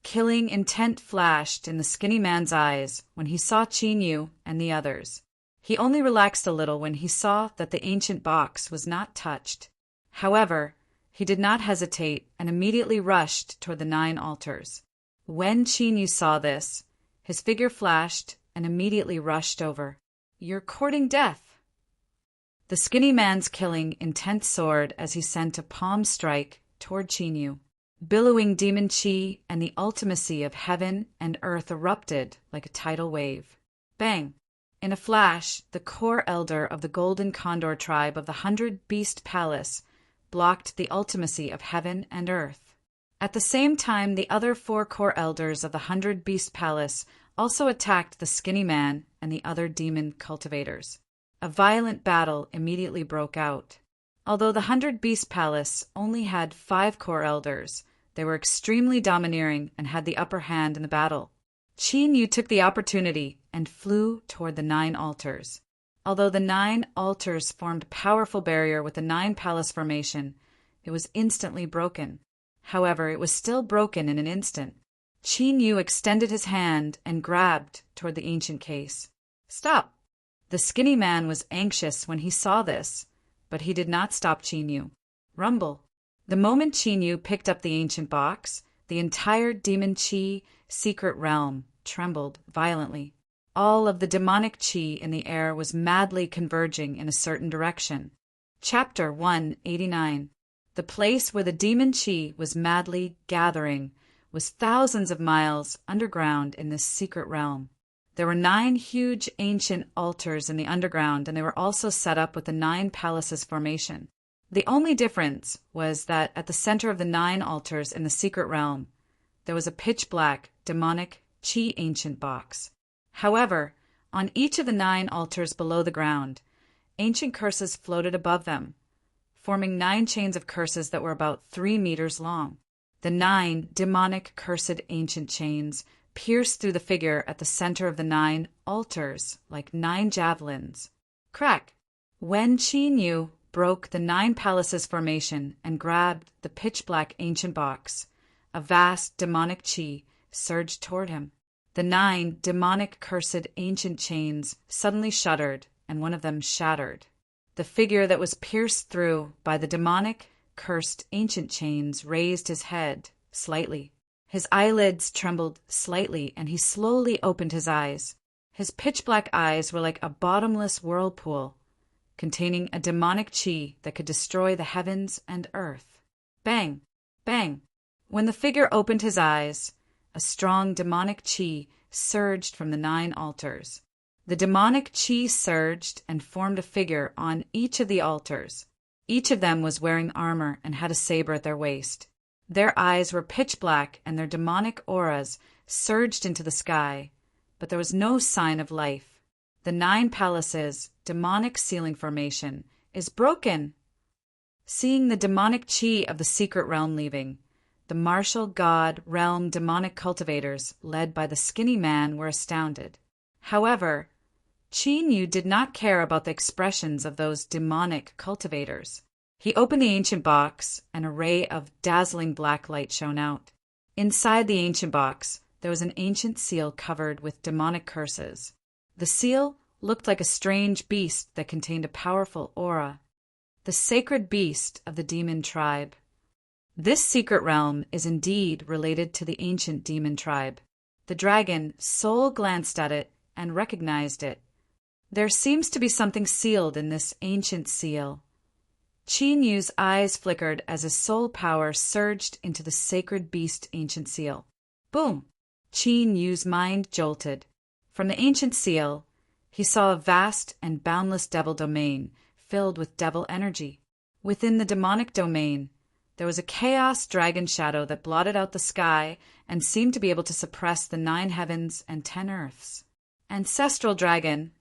Killing intent flashed in the skinny man's eyes when he saw Qin Yu and the others. He only relaxed a little when he saw that the ancient box was not touched. However, he did not hesitate and immediately rushed toward the 9 altars. When Qin Yu saw this, his figure flashed and immediately rushed over. "You're courting death." The skinny man's killing intent soared as he sent a palm strike toward Qin Yu. Billowing demon chi and the ultimacy of heaven and earth erupted like a tidal wave. Bang! In a flash, the core elder of the Golden Condor tribe of the 100-Beast Palace blocked the ultimacy of heaven and earth. At the same time, the other 4 core elders of the 100-Beast Palace also attacked the skinny man and the other demon cultivators. A violent battle immediately broke out. Although the 100-Beast Palace only had 5 core elders, they were extremely domineering and had the upper hand in the battle. Qin Yu took the opportunity and flew toward the 9 altars. Although the 9 altars formed a powerful barrier with the 9 palace formation, it was instantly broken. However, it was still broken in an instant. Qin Yu extended his hand and grabbed toward the ancient case. "Stop!" The skinny man was anxious when he saw this, but he did not stop Qin Yu. Rumble! The moment Qin Yu picked up the ancient box, the entire demon chi secret realm trembled violently. All of the demonic chi in the air was madly converging in a certain direction. Chapter 189. The place where the demon chi was madly gathering was thousands of miles underground in this secret realm. There were 9 huge ancient altars in the underground, and they were also set up with the 9 palaces formation. The only difference was that at the center of the 9 altars in the secret realm, there was a pitch-black, demonic, chi ancient box. However, on each of the 9 altars below the ground, ancient curses floated above them, forming 9 chains of curses that were about 3 meters long. The 9 demonic cursed ancient chains pierced through the figure at the center of the 9 altars like 9 javelins. Crack! When Qin Yu broke the 9 palaces formation and grabbed the pitch-black ancient box, a vast demonic chi surged toward him. The 9 demonic cursed ancient chains suddenly shuddered, and one of them shattered. The figure that was pierced through by the demonic cursed ancient chains raised his head slightly. His eyelids trembled slightly, and he slowly opened his eyes. His pitch-black eyes were like a bottomless whirlpool, containing a demonic chi that could destroy the heavens and earth. Bang! Bang! When the figure opened his eyes, a strong demonic chi surged from the 9 altars. The demonic chi surged and formed a figure on each of the altars. Each of them was wearing armor and had a saber at their waist. Their eyes were pitch black, and their demonic auras surged into the sky, but there was no sign of life. The 9 palaces' demonic ceiling formation is broken. Seeing the demonic chi of the secret realm leaving, the martial god realm demonic cultivators, led by the skinny man, were astounded. However, Qin Yu did not care about the expressions of those demonic cultivators. He opened the ancient box, and a ray of dazzling black light shone out. Inside the ancient box, there was an ancient seal covered with demonic curses. The seal looked like a strange beast that contained a powerful aura. The sacred beast of the demon tribe. This secret realm is indeed related to the ancient demon tribe. The dragon Soul glanced at it and recognized it. There seems to be something sealed in this ancient seal. Qin Yu's eyes flickered as his soul power surged into the sacred beast ancient seal. Boom! Qin Yu's mind jolted. From the ancient seal, he saw a vast and boundless devil domain filled with devil energy. Within the demonic domain, There was a chaos dragon shadow that blotted out the sky and seemed to be able to suppress the 9 heavens and 10 earths. Ancestral dragon.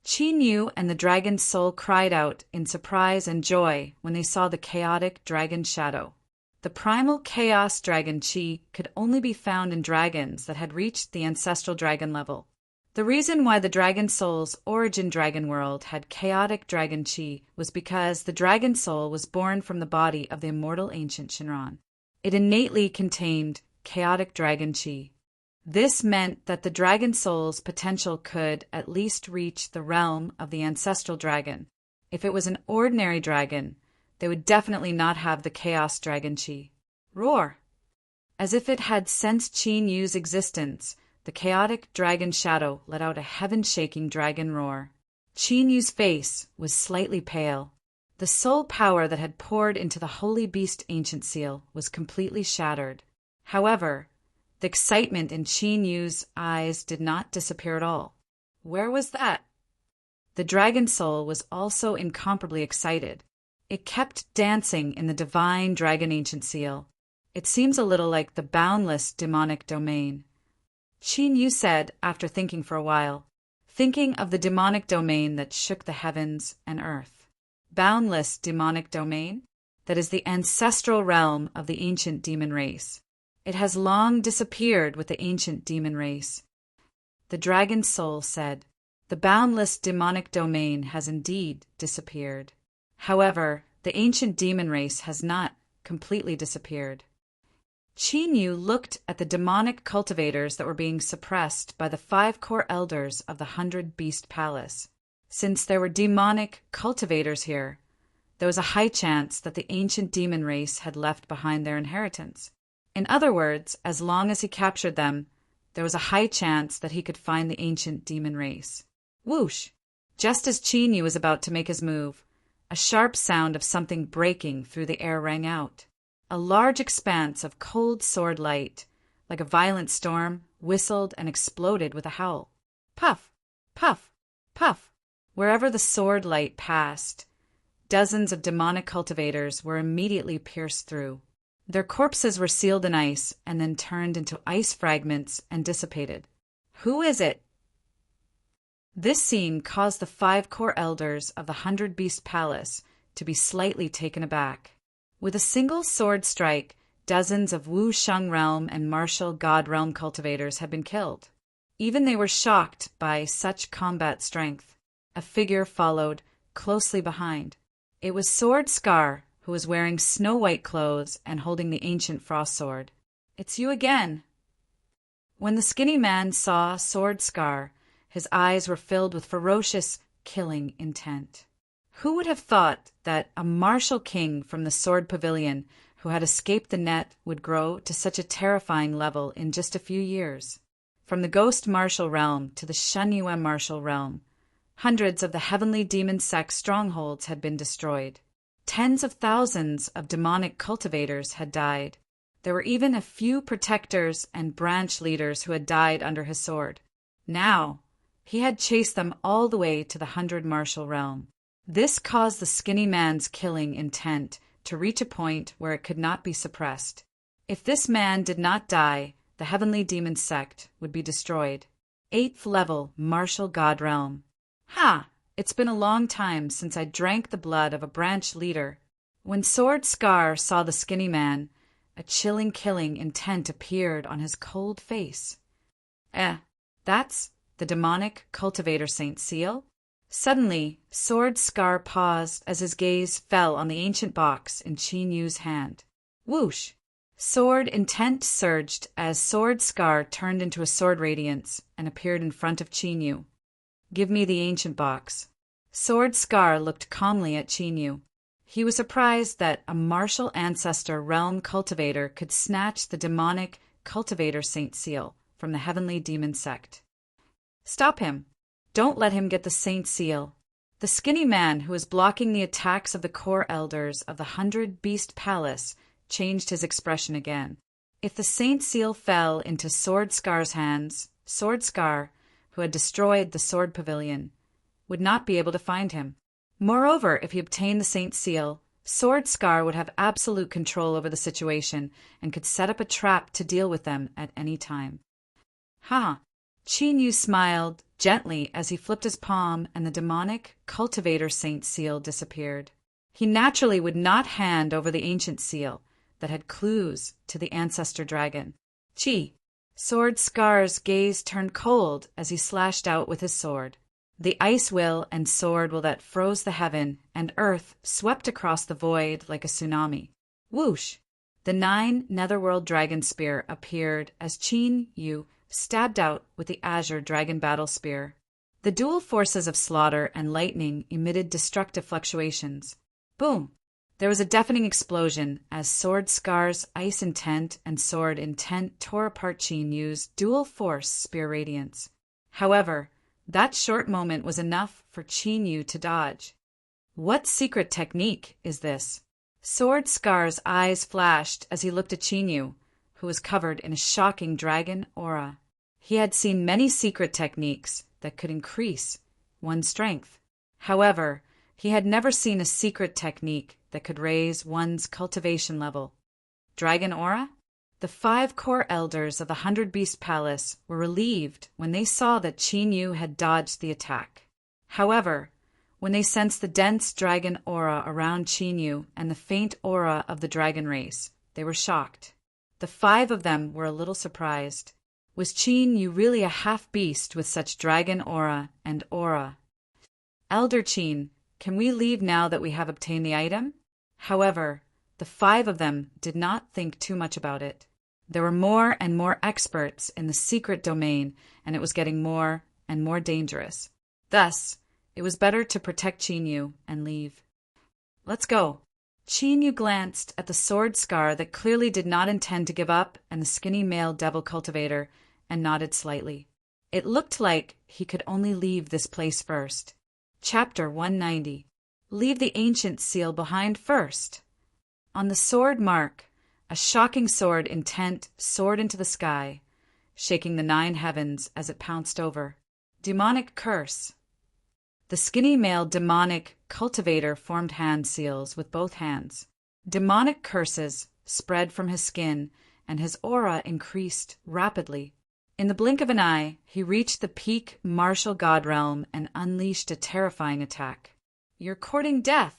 Qin Yu and the dragon's soul cried out in surprise and joy when they saw the chaotic dragon shadow. The primal chaos dragon Qi could only be found in dragons that had reached the ancestral dragon level. The reason why the dragon soul's origin dragon world had chaotic dragon Qi was because the dragon soul was born from the body of the immortal ancient Shinran. It innately contained chaotic dragon Qi. This meant that the dragon soul's potential could at least reach the realm of the ancestral dragon. If it was an ordinary dragon, they would definitely not have the chaos dragon Qi. Roar! As if it had sensed Qin Yu's existence, the chaotic dragon shadow let out a heaven-shaking dragon roar. Qin Yu's face was slightly pale. The soul power that had poured into the holy beast ancient seal was completely shattered. However, the excitement in Qin Yu's eyes did not disappear at all. Where was that? The dragon soul was also incomparably excited. It kept dancing in the divine dragon ancient seal. It seems a little like the boundless demonic domain. Qin Yu said after thinking for a while, thinking of the demonic domain that shook the heavens and earth. Boundless demonic domain? That is the ancestral realm of the ancient demon race. It has long disappeared with the ancient demon race. The dragon soul said, the boundless demonic domain has indeed disappeared. However, the ancient demon race has not completely disappeared. Qin Yu looked at the demonic cultivators that were being suppressed by the 5 core elders of the 100 Beast Palace. Since there were demonic cultivators here, there was a high chance that the ancient demon race had left behind their inheritance. In other words, as long as he captured them, there was a high chance that he could find the ancient demon race. Whoosh! Just as Qin Yu was about to make his move, a sharp sound of something breaking through the air rang out. A large expanse of cold sword light, like a violent storm, whistled and exploded with a howl. Puff! Puff! Puff! Wherever the sword light passed, dozens of demonic cultivators were immediately pierced through. Their corpses were sealed in ice and then turned into ice fragments and dissipated. Who is it? This scene caused the 5 core elders of the 100 Beast Palace to be slightly taken aback. With a single sword strike, dozens of Wu Sheng realm and martial god realm cultivators had been killed. Even they were shocked by such combat strength. A figure followed, closely behind. It was Sword Scar, who was wearing snow-white clothes and holding the ancient frost sword. It's you again. When the skinny man saw Sword Scar, his eyes were filled with ferocious, killing intent. Who would have thought that a martial king from the Sword Pavilion who had escaped the net would grow to such a terrifying level in just a few years? From the Ghost Martial Realm to the Shenyue Martial Realm, hundreds of the heavenly demon sect strongholds had been destroyed. Tens of thousands of demonic cultivators had died. There were even a few protectors and branch leaders who had died under his sword. Now, he had chased them all the way to the 100 Martial Realm. This caused the skinny man's killing intent to reach a point where it could not be suppressed. If this man did not die, the heavenly demon sect would be destroyed. 8th level Martial God Realm. Ha! It's been a long time since I drank the blood of a branch leader. When Sword Scar saw the skinny man, a chilling killing intent appeared on his cold face. That's the demonic cultivator Saint Seal? Suddenly, Sword Scar paused as his gaze fell on the ancient box in Qin Yu's hand. Whoosh! Sword intent surged as Sword Scar turned into a sword radiance and appeared in front of Qin Yu. Give me the ancient box. Sword Scar looked calmly at Qin Yu. He was surprised that a martial ancestor realm cultivator could snatch the demonic cultivator Saint Seal from the heavenly demon sect. Stop him. Don't let him get the Saint Seal. The skinny man who was blocking the attacks of the core elders of the 100 Beast Palace changed his expression again. If the Saint Seal fell into Sword Scar's hands, Sword Scar, who had destroyed the Sword Pavilion, would not be able to find him. Moreover, if he obtained the Saint Seal, Sword Scar would have absolute control over the situation and could set up a trap to deal with them at any time. Ha! Qin Yu smiled gently as he flipped his palm and the demonic cultivator saint seal disappeared. He naturally would not hand over the ancient seal that had clues to the ancestor dragon. Chi! Sword Scar's gaze turned cold as he slashed out with his sword. The ice will and sword will that froze the heaven and earth swept across the void like a tsunami. Whoosh! The 9 netherworld dragon spear appeared as Qin Yu stabbed out with the azure dragon battle spear. The dual forces of slaughter and lightning emitted destructive fluctuations. Boom! There was a deafening explosion as Sword Scar's ice intent and sword intent tore apart Qin Yu's dual force spear radiance. However, that short moment was enough for Qin Yu to dodge. What secret technique is this? Sword Scar's eyes flashed as he looked at Qin Yu, who was covered in a shocking dragon aura. He had seen many secret techniques that could increase one's strength. However, he had never seen a secret technique that could raise one's cultivation level. Dragon aura? The 5 core elders of the 100 Beast Palace were relieved when they saw that Qin Yu had dodged the attack. However, when they sensed the dense dragon aura around Qin Yu and the faint aura of the dragon race, they were shocked. The 5 of them were a little surprised. Was Qin Yu really a half-beast with such dragon aura and aura? Elder Qin, can we leave now that we have obtained the item? However, the 5 of them did not think too much about it. There were more and more experts in the secret domain, and it was getting more and more dangerous. Thus, it was better to protect Qin Yu and leave. Let's go. Qin Yu glanced at the sword scar that clearly did not intend to give up and the skinny male devil cultivator and nodded slightly. It looked like he could only leave this place first. Chapter 190. Leave the ancient seal behind first. On the sword mark, a shocking sword intent soared into the sky, shaking the 9 heavens as it pounced over. Demonic curse. The skinny male demonic cultivator formed hand seals with both hands. Demonic curses spread from his skin, and his aura increased rapidly. In the blink of an eye, he reached the peak martial god realm and unleashed a terrifying attack. You're courting death.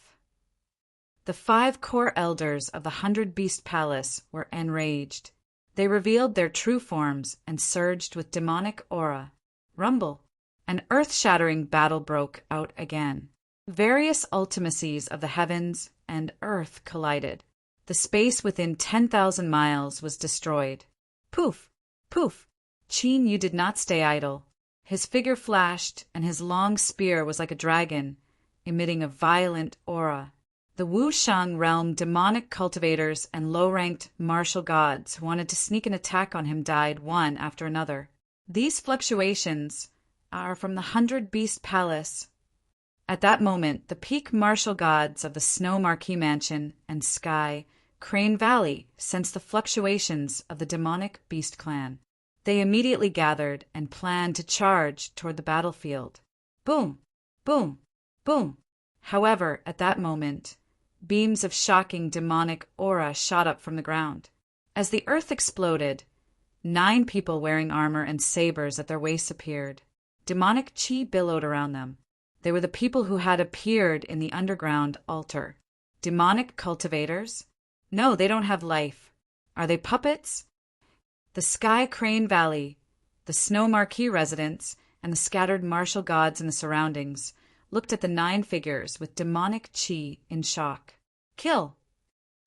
The 5 core elders of the 100 Beast Palace were enraged. They revealed their true forms and surged with demonic aura. Rumble. An earth-shattering battle broke out again. Various ultimacies of the heavens and earth collided. The space within 10,000 miles was destroyed. Poof! Poof! Qin Yu did not stay idle. His figure flashed, and his long spear was like a dragon, emitting a violent aura. The Wushang realm demonic cultivators and low-ranked martial gods who wanted to sneak an attack on him died one after another. These fluctuations are from the 100 Beast Palace. At that moment, the peak martial gods of the Snow Marquee Mansion and Sky, Crane Valley, sensed the fluctuations of the demonic beast clan. They immediately gathered and planned to charge toward the battlefield. Boom! Boom! Boom! However, at that moment, beams of shocking demonic aura shot up from the ground. As the earth exploded, 9 people wearing armor and sabers at their waists appeared. Demonic chi billowed around them. They were the people who had appeared in the underground altar. Demonic cultivators? No, they don't have life. Are they puppets? The Sky Crane Valley, the Snow Marquee residents, and the scattered martial gods in the surroundings looked at the 9 figures with demonic chi in shock. Kill!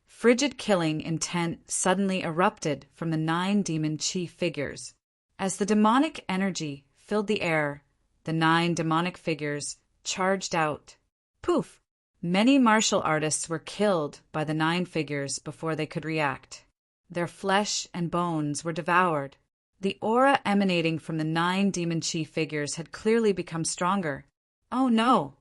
Frigid killing intent suddenly erupted from the 9 demon chi figures. As the demonic energy filled the air, the 9 demonic figures charged out. Poof! Many martial artists were killed by the 9 figures before they could react. Their flesh and bones were devoured. The aura emanating from the 9 demon chi figures had clearly become stronger. Oh no!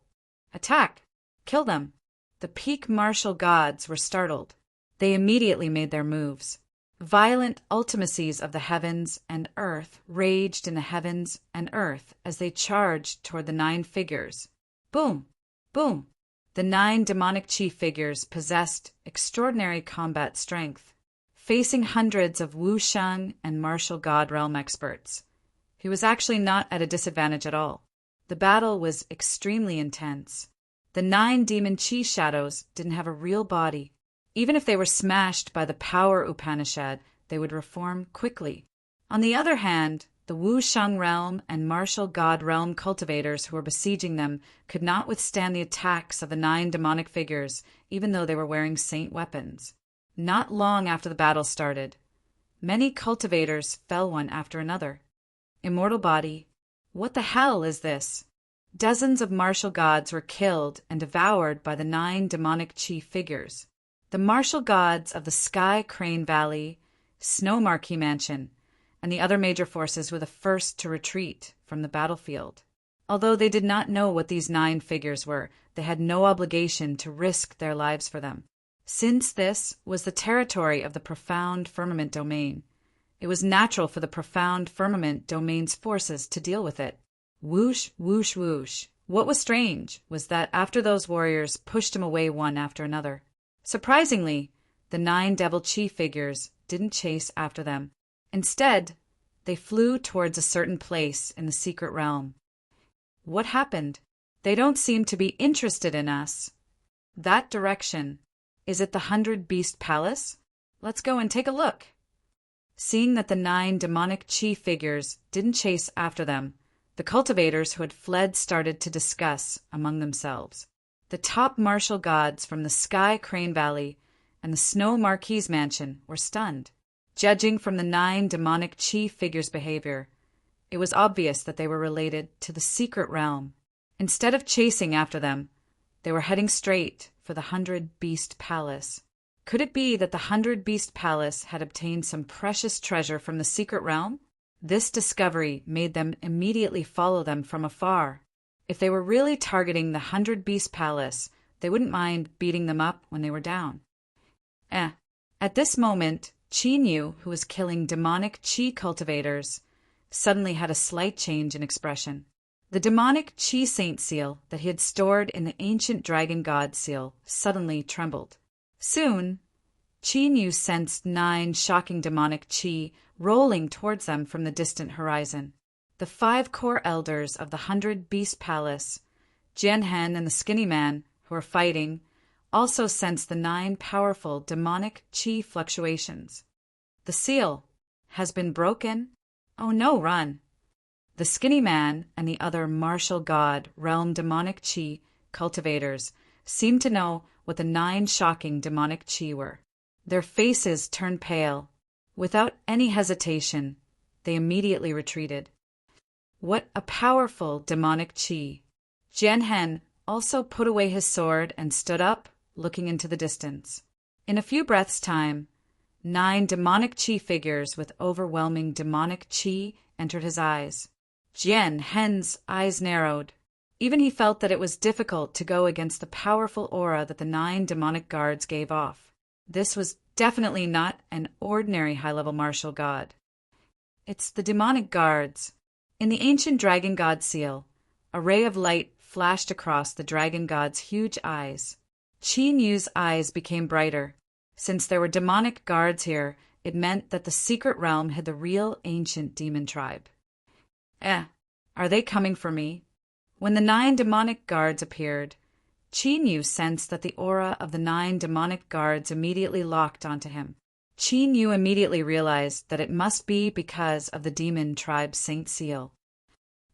Attack! Kill them! The peak martial gods were startled. They immediately made their moves. Violent ultimacies of the heavens and earth raged in the heavens and earth as they charged toward the 9 figures. Boom! Boom! The 9 demonic chi figures possessed extraordinary combat strength, facing hundreds of wushang and martial god realm experts. He was actually not at a disadvantage at all. The battle was extremely intense. The 9 demon chi shadows didn't have a real body. Even if they were smashed by the power Upanishad, they would reform quickly. On the other hand, the wushang realm and martial god realm cultivators who were besieging them could not withstand the attacks of the 9 demonic figures, even though they were wearing saint weapons. Not long after the battle started, many cultivators fell one after another. Immortal body, what the hell is this? Dozens of martial gods were killed and devoured by the 9 demonic chi figures. The martial gods of the Sky Crane Valley, Snow Marquee Mansion, and the other major forces were the first to retreat from the battlefield. Although they did not know what these 9 figures were, they had no obligation to risk their lives for them. Since this was the territory of the Profound Firmament Domain, it was natural for the Profound Firmament Domain's forces to deal with it. Whoosh, whoosh, whoosh. What was strange was that after those warriors pushed him away one after another, surprisingly, the 9 devil chi figures didn't chase after them. Instead, they flew towards a certain place in the secret realm. What happened? They don't seem to be interested in us. That direction. Is it the 100 Beast Palace? Let's go and take a look. Seeing that the 9 demonic chi figures didn't chase after them, the cultivators who had fled started to discuss among themselves. The top martial gods from the Sky Crane Valley and the Snow Marquee's Mansion were stunned. Judging from the 9 demonic chi figures' behavior, it was obvious that they were related to the secret realm. Instead of chasing after them, they were heading straight for the 100 Beast Palace. Could it be that the 100 Beast Palace had obtained some precious treasure from the secret realm? This discovery made them immediately follow them from afar. If they were really targeting the 100 Beast Palace, they wouldn't mind beating them up when they were down. At this moment, Qinyu, who was killing demonic chi cultivators, suddenly had a slight change in expression. The demonic chi saint seal that he had stored in the ancient dragon god seal suddenly trembled. Soon, Qinyu sensed 9 shocking demonic chi rolling towards them from the distant horizon. The 5 core elders of the 100 Beast Palace, Jianhen and the Skinny Man, who were fighting, also sensed the 9 powerful demonic chi fluctuations. The seal has been broken. Oh no, run! The Skinny Man and the other martial god realm demonic chi cultivators seemed to know what the 9 shocking demonic chi were. Their faces turned pale. Without any hesitation, they immediately retreated. What a powerful demonic chi! Jianhen also put away his sword and stood up, looking into the distance. In a few breaths' time, 9 demonic chi figures with overwhelming demonic chi entered his eyes. Jianhen's eyes narrowed. Even he felt that it was difficult to go against the powerful aura that the 9 demonic guards gave off. This was definitely not an ordinary high-level martial god. It's the demonic guards. In the ancient dragon god seal, a ray of light flashed across the dragon god's huge eyes. Qinyu's eyes became brighter. Since there were demonic guards here, it meant that the secret realm had the real ancient demon tribe. Are they coming for me? When the 9 demonic guards appeared, Qinyu sensed that the aura of the 9 demonic guards immediately locked onto him. Qinyu immediately realized that it must be because of the demon tribe's Saint Seal.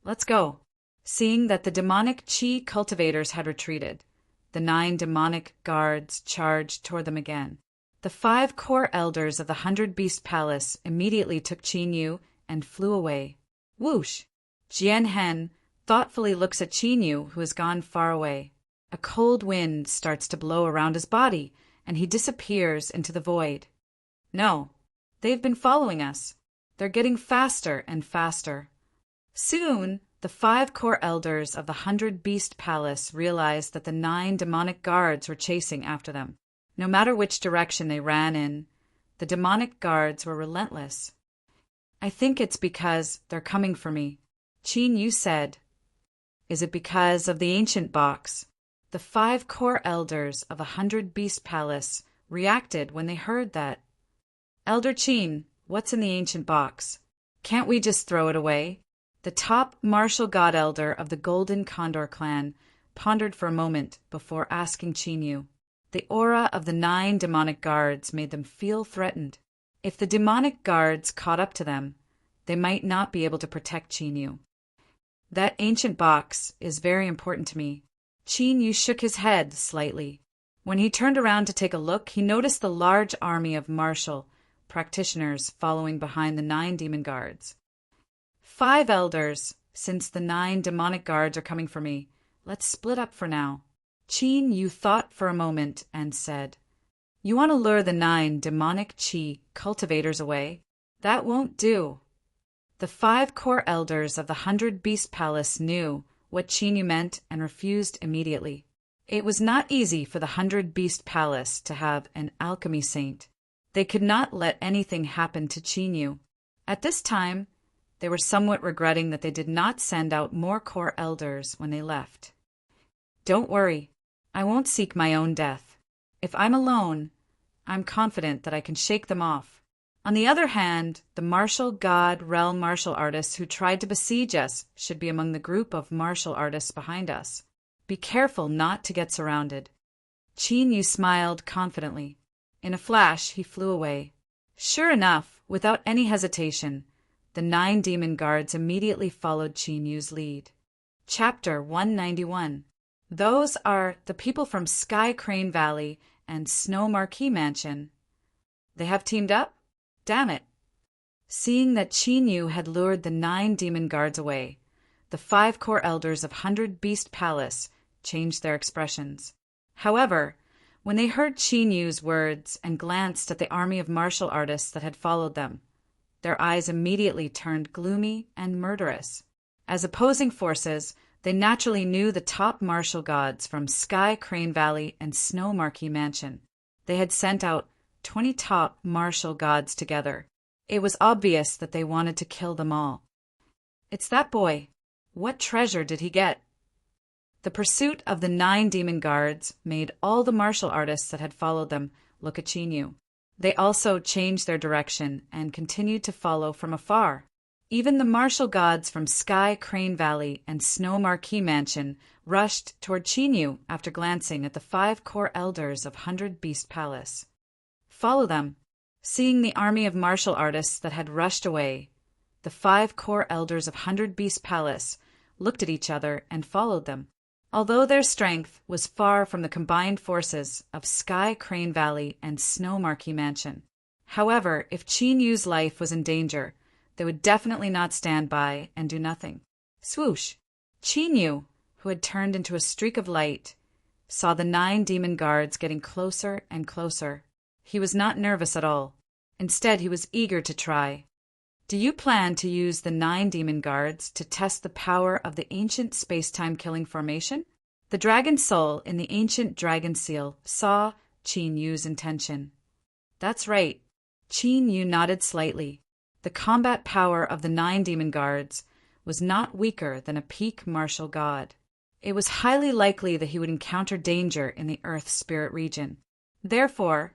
Let's go. Seeing that the demonic chi cultivators had retreated, the 9 demonic guards charged toward them again. The 5 core elders of the 100 Beast Palace immediately took Qinyu and flew away. Whoosh! Jianhen thoughtfully looks at Qinyu, who has gone far away. A cold wind starts to blow around his body, and he disappears into the void. No, they've been following us. They're getting faster and faster. Soon, the 5 core elders of the 100 Beast Palace realized that the 9 demonic guards were chasing after them. No matter which direction they ran in, the demonic guards were relentless. I think it's because they're coming for me, Qinyu said. Is it because of the ancient box? The 5 core elders of 100 Beast Palace reacted when they heard that. Elder Chin, what's in the ancient box? Can't we just throw it away? The top martial god elder of the Golden Condor clan pondered for a moment before asking Chin. The aura of the 9 demonic guards made them feel threatened. If the demonic guards caught up to them, they might not be able to protect Chin. That ancient box is very important to me. Chin shook his head slightly. When he turned around to take a look, he noticed the large army of martial practitioners following behind the 9 demon guards. 5 elders, since the 9 demonic guards are coming for me, let's split up for now. Chin thought for a moment and said, You want to lure the 9 demonic chi cultivators away? That won't do. The 5 core elders of the 100 Beast Palace knew what Chin meant and refused immediately. It was not easy for the 100 Beast Palace to have an alchemy saint. They could not let anything happen to Chin. At this time, they were somewhat regretting that they did not send out more core elders when they left. Don't worry, I won't seek my own death. If I'm alone, I'm confident that I can shake them off. On the other hand, the martial god realm martial artists who tried to besiege us should be among the group of martial artists behind us. Be careful not to get surrounded. Chin smiled confidently. In a flash, he flew away. Sure enough, without any hesitation, the 9 demon guards immediately followed Chin's lead. Chapter 191. Those are the people from Sky Crane Valley and Snow Marquee Mansion. They have teamed up? Damn it. Seeing that Chin had lured the 9 demon guards away, the 5 core elders of 100 Beast Palace changed their expressions. However, when they heard Chin's words and glanced at the army of martial artists that had followed them, their eyes immediately turned gloomy and murderous. As opposing forces, they naturally knew the top martial gods from Sky Crane Valley and Snow Marquee Mansion. They had sent out 20 top martial gods together. It was obvious that they wanted to kill them all. It's that boy. What treasure did he get? The pursuit of the 9 demon guards made all the martial artists that had followed them look at Chin. They also changed their direction and continued to follow from afar. Even the martial gods from Sky Crane Valley and Snow Marquee Mansion rushed toward Chin after glancing at the 5 core elders of 100 Beast Palace. Follow them. Seeing the army of martial artists that had rushed away, the 5 core elders of 100 Beast Palace looked at each other and followed them. Although their strength was far from the combined forces of Sky Crane Valley and Snow Marquee Mansion. However, if Chin's life was in danger, they would definitely not stand by and do nothing. Swoosh! Chin, who had turned into a streak of light, saw the 9 demon guards getting closer and closer. He was not nervous at all. Instead, he was eager to try. Do you plan to use the 9 demon guards to test the power of the ancient space-time killing formation? The dragon soul in the ancient dragon seal saw Chin's intention. That's right. Chin nodded slightly. The combat power of the 9 demon guards was not weaker than a peak martial god. It was highly likely that he would encounter danger in the Earth Spirit region. Therefore,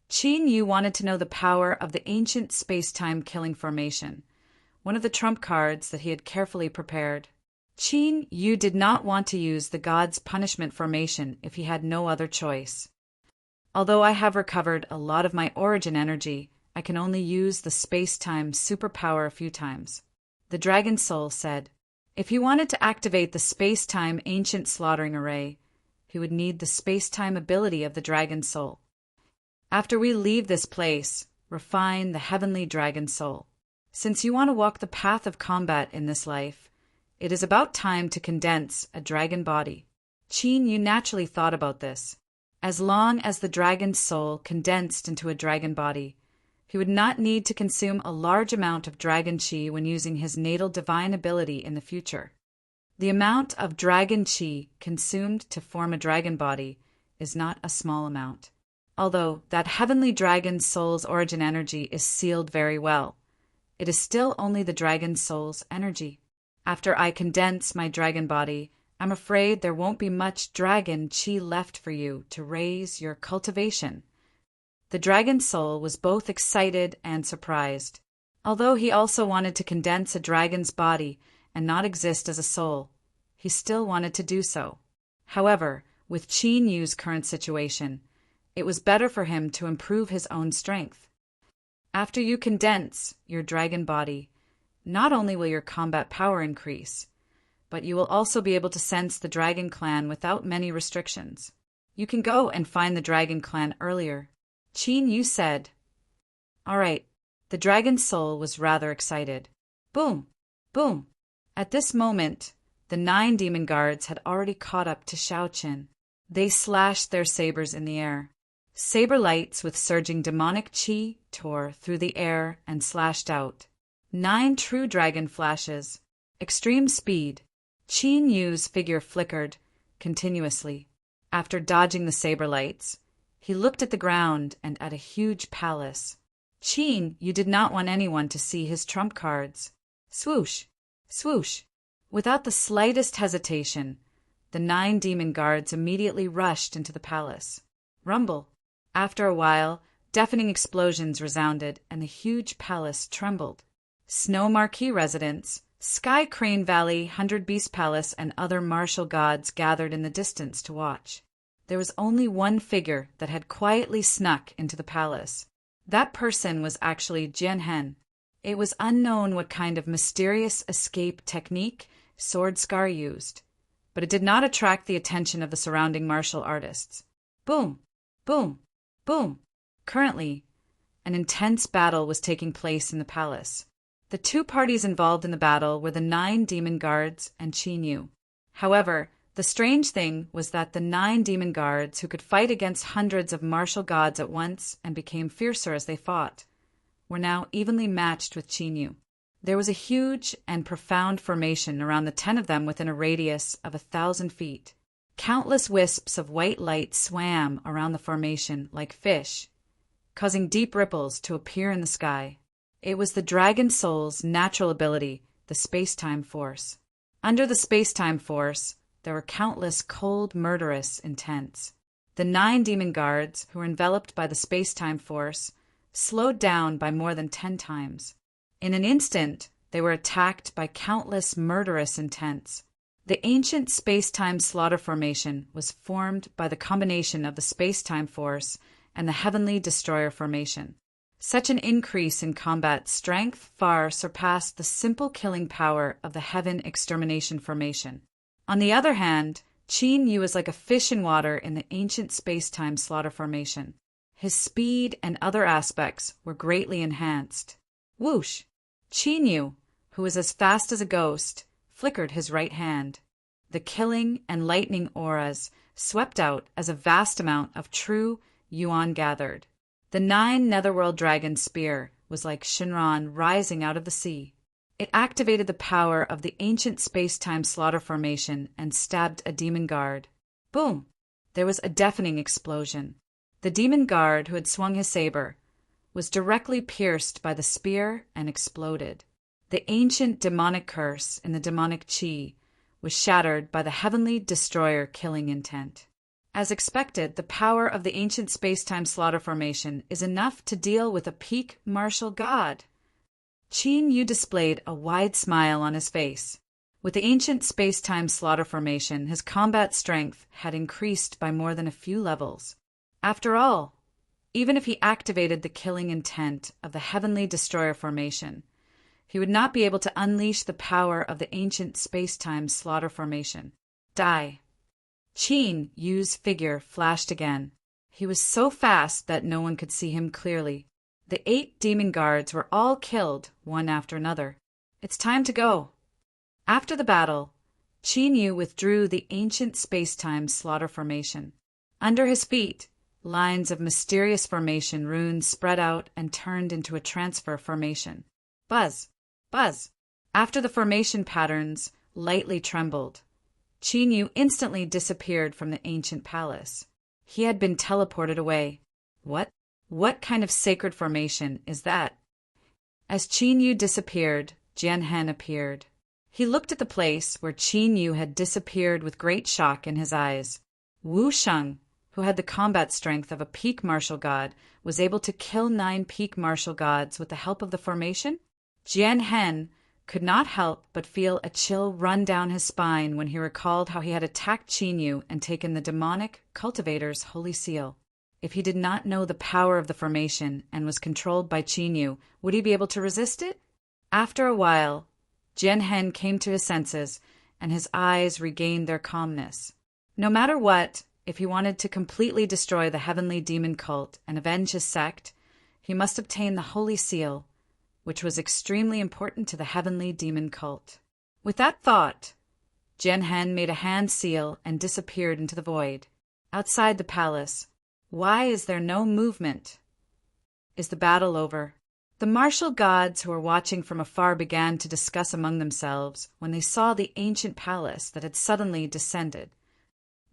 Chin wanted to know the power of the ancient space-time killing formation, one of the trump cards that he had carefully prepared. Chin did not want to use the god's punishment formation if he had no other choice. Although I have recovered a lot of my origin energy, I can only use the space-time superpower a few times. The dragon soul said, if he wanted to activate the space-time ancient slaughtering array, he would need the space-time ability of the dragon soul. After we leave this place, refine the heavenly dragon soul. Since you want to walk the path of combat in this life, it is about time to condense a dragon body. Chin naturally thought about this. As long as the dragon's soul condensed into a dragon body, he would not need to consume a large amount of dragon chi when using his natal divine ability in the future. The amount of dragon chi consumed to form a dragon body is not a small amount. Although that heavenly dragon soul's origin energy is sealed very well, it is still only the dragon soul's energy. After I condense my dragon body, I'm afraid there won't be much dragon chi left for you to raise your cultivation. The dragon's soul was both excited and surprised. Although he also wanted to condense a dragon's body and not exist as a soul, he still wanted to do so. However, with Qin Yu's current situation, it was better for him to improve his own strength. After you condense your dragon body, not only will your combat power increase, but you will also be able to sense the dragon clan without many restrictions. You can go and find the dragon clan earlier. Qin Yu said. All right. The dragon's soul was rather excited. Boom! Boom! At this moment, the 9 demon guards had already caught up to Shaoqin. They slashed their sabers in the air. Saber lights with surging demonic chi tore through the air and slashed out. 9 true dragon flashes. Extreme speed. Qin Yu's figure flickered continuously. After dodging the saber lights, he looked at the ground and at a huge palace. Qin Yu did not want anyone to see his trump cards. Swoosh! Swoosh! Without the slightest hesitation, the 9 demon guards immediately rushed into the palace. Rumble! After a while, deafening explosions resounded and the huge palace trembled. Snow Marquee residents, Sky Crane Valley, 100 Beast Palace, and other martial gods gathered in the distance to watch. There was only one figure that had quietly snuck into the palace. That person was actually Jianhen. It was unknown what kind of mysterious escape technique Sword Scar used, but it did not attract the attention of the surrounding martial artists. Boom! Boom! Boom! Currently, an intense battle was taking place in the palace. The 2 parties involved in the battle were the 9 demon guards and Qin Yu. However, the strange thing was that the 9 demon guards, who could fight against hundreds of martial gods at once and became fiercer as they fought, were now evenly matched with Qin Yu. There was a huge and profound formation around the 10 of them within a radius of 1,000 feet. Countless wisps of white light swam around the formation like fish, causing deep ripples to appear in the sky. It was the dragon soul's natural ability, the space-time force. Under the space-time force, there were countless cold, murderous intents. The 9 demon guards, who were enveloped by the space-time force, slowed down by more than 10 times. In an instant, they were attacked by countless murderous intents. The ancient space-time slaughter formation was formed by the combination of the space-time force and the heavenly destroyer formation. Such an increase in combat strength far surpassed the simple killing power of the heaven extermination formation. On the other hand, Qin Yu was like a fish in water in the ancient space-time slaughter formation. His speed and other aspects were greatly enhanced. Whoosh! Qin Yu, who was as fast as a ghost, flickered his right hand. The killing and lightning auras swept out as a vast amount of true yuan gathered. The 9 netherworld dragon spear was like Shinran rising out of the sea. It activated the power of the ancient space-time slaughter formation and stabbed a demon guard. Boom! There was a deafening explosion. The demon guard, who had swung his saber, was directly pierced by the spear and exploded. The ancient demonic curse in the demonic chi was shattered by the heavenly destroyer killing intent. As expected, the power of the ancient space-time slaughter formation is enough to deal with a peak martial god. Qin Yu displayed a wide smile on his face. With the ancient space-time slaughter formation, his combat strength had increased by more than a few levels. After all, even if he activated the killing intent of the heavenly destroyer formation, he would not be able to unleash the power of the ancient space-time slaughter formation. Die. Qin Yu's figure flashed again. He was so fast that no one could see him clearly. The 8 demon guards were all killed, one after another. It's time to go. After the battle, Qin Yu withdrew the ancient space-time slaughter formation. Under his feet, lines of mysterious formation runes spread out and turned into a transfer formation. Buzz! Buzz! After the formation patterns lightly trembled, Qin Yu instantly disappeared from the ancient palace. He had been teleported away. What kind of sacred formation is that? As Qin Yu disappeared, Jianhen appeared. He looked at the place where Qin Yu had disappeared with great shock in his eyes. Wu Sheng, who had the combat strength of a peak martial god, was able to kill 9 peak martial gods with the help of the formation? Jian Hen could not help but feel a chill run down his spine when he recalled how he had attacked Qin Yu and taken the demonic cultivator's holy seal. If he did not know the power of the formation and was controlled by Qin Yu, would he be able to resist it? After a while, Jian Hen came to his senses, and his eyes regained their calmness. No matter what, if he wanted to completely destroy the heavenly demon cult and avenge his sect, he must obtain the holy seal, which was extremely important to the heavenly demon cult. With that thought, Jian Hen made a hand seal and disappeared into the void. Outside the palace, why is there no movement? Is the battle over? The martial gods who were watching from afar began to discuss among themselves when they saw the ancient palace that had suddenly descended.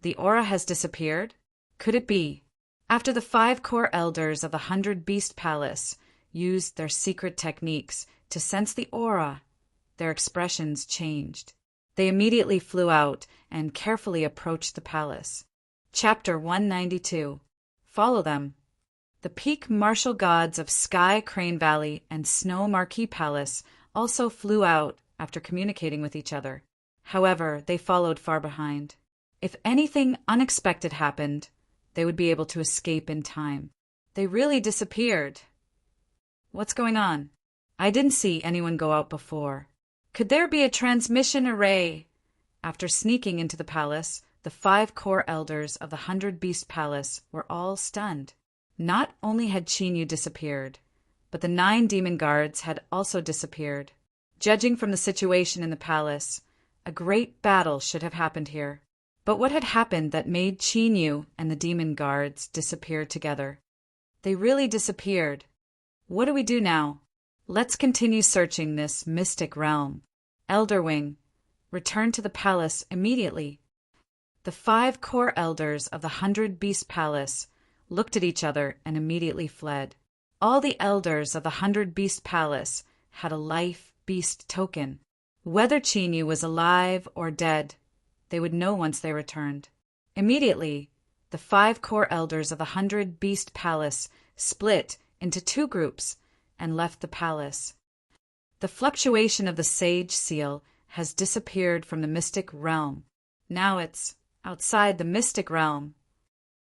The aura has disappeared? Could it be? After the 5 core elders of the 100-beast palace used their secret techniques to sense the aura, their expressions changed. They immediately flew out and carefully approached the palace. Chapter 192. Follow them. The peak martial gods of Sky Crane Valley and Snow Marquee Palace also flew out after communicating with each other. However, they followed far behind. If anything unexpected happened, they would be able to escape in time. They really disappeared. What's going on? I didn't see anyone go out before. Could there be a transmission array? After sneaking into the palace, the 5 core elders of the 100-beast palace were all stunned. Not only had Qin Yu disappeared, but the 9 demon guards had also disappeared. Judging from the situation in the palace, a great battle should have happened here. But what had happened that made Qin Yu and the demon guards disappear together? They really disappeared. What do we do now? Let's continue searching this mystic realm. Elder Wing, return to the palace immediately. The 5 core elders of the 100-beast palace looked at each other and immediately fled. All the elders of the 100-beast palace had a life beast token. Whether Qin Yu was alive or dead, they would know once they returned. Immediately, the 5 core elders of the 100-beast palace split into 2 groups and left the palace. The fluctuation of the sage seal has disappeared from the mystic realm. Now it's outside the mystic realm.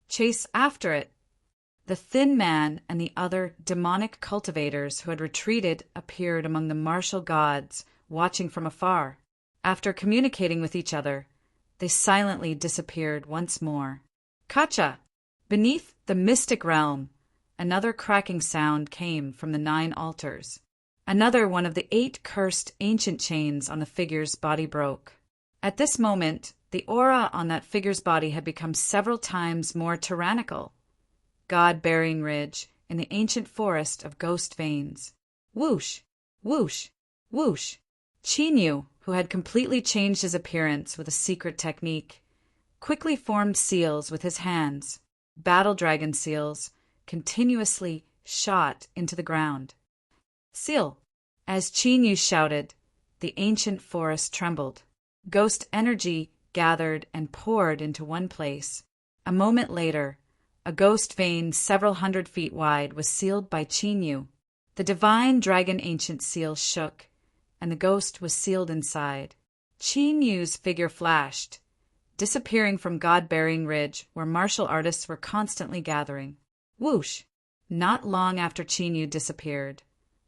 Chase after it. The Thin Man and the other demonic cultivators who had retreated appeared among the martial gods, watching from afar. After communicating with each other, they silently disappeared once more. Kacha! Beneath the mystic realm, another cracking sound came from the 9 altars. Another one of the 8 cursed ancient chains on the figure's body broke. At this moment, the aura on that figure's body had become several times more tyrannical. God-bearing ridge in the ancient forest of ghost veins. Whoosh! Whoosh! Whoosh! Qin Yu, who had completely changed his appearance with a secret technique, quickly formed seals with his hands. Battle dragon seals continuously shot into the ground. Seal! As Qin Yu shouted, the ancient forest trembled. Ghost energy gathered and poured into one place. A moment later, a ghost vein several hundred feet wide was sealed by Qin Yu. The divine dragon ancient seal shook, and the ghost was sealed inside. Qin Yu's figure flashed, disappearing from God-bearing ridge where martial artists were constantly gathering. Whoosh! Not long after Qin Yu disappeared,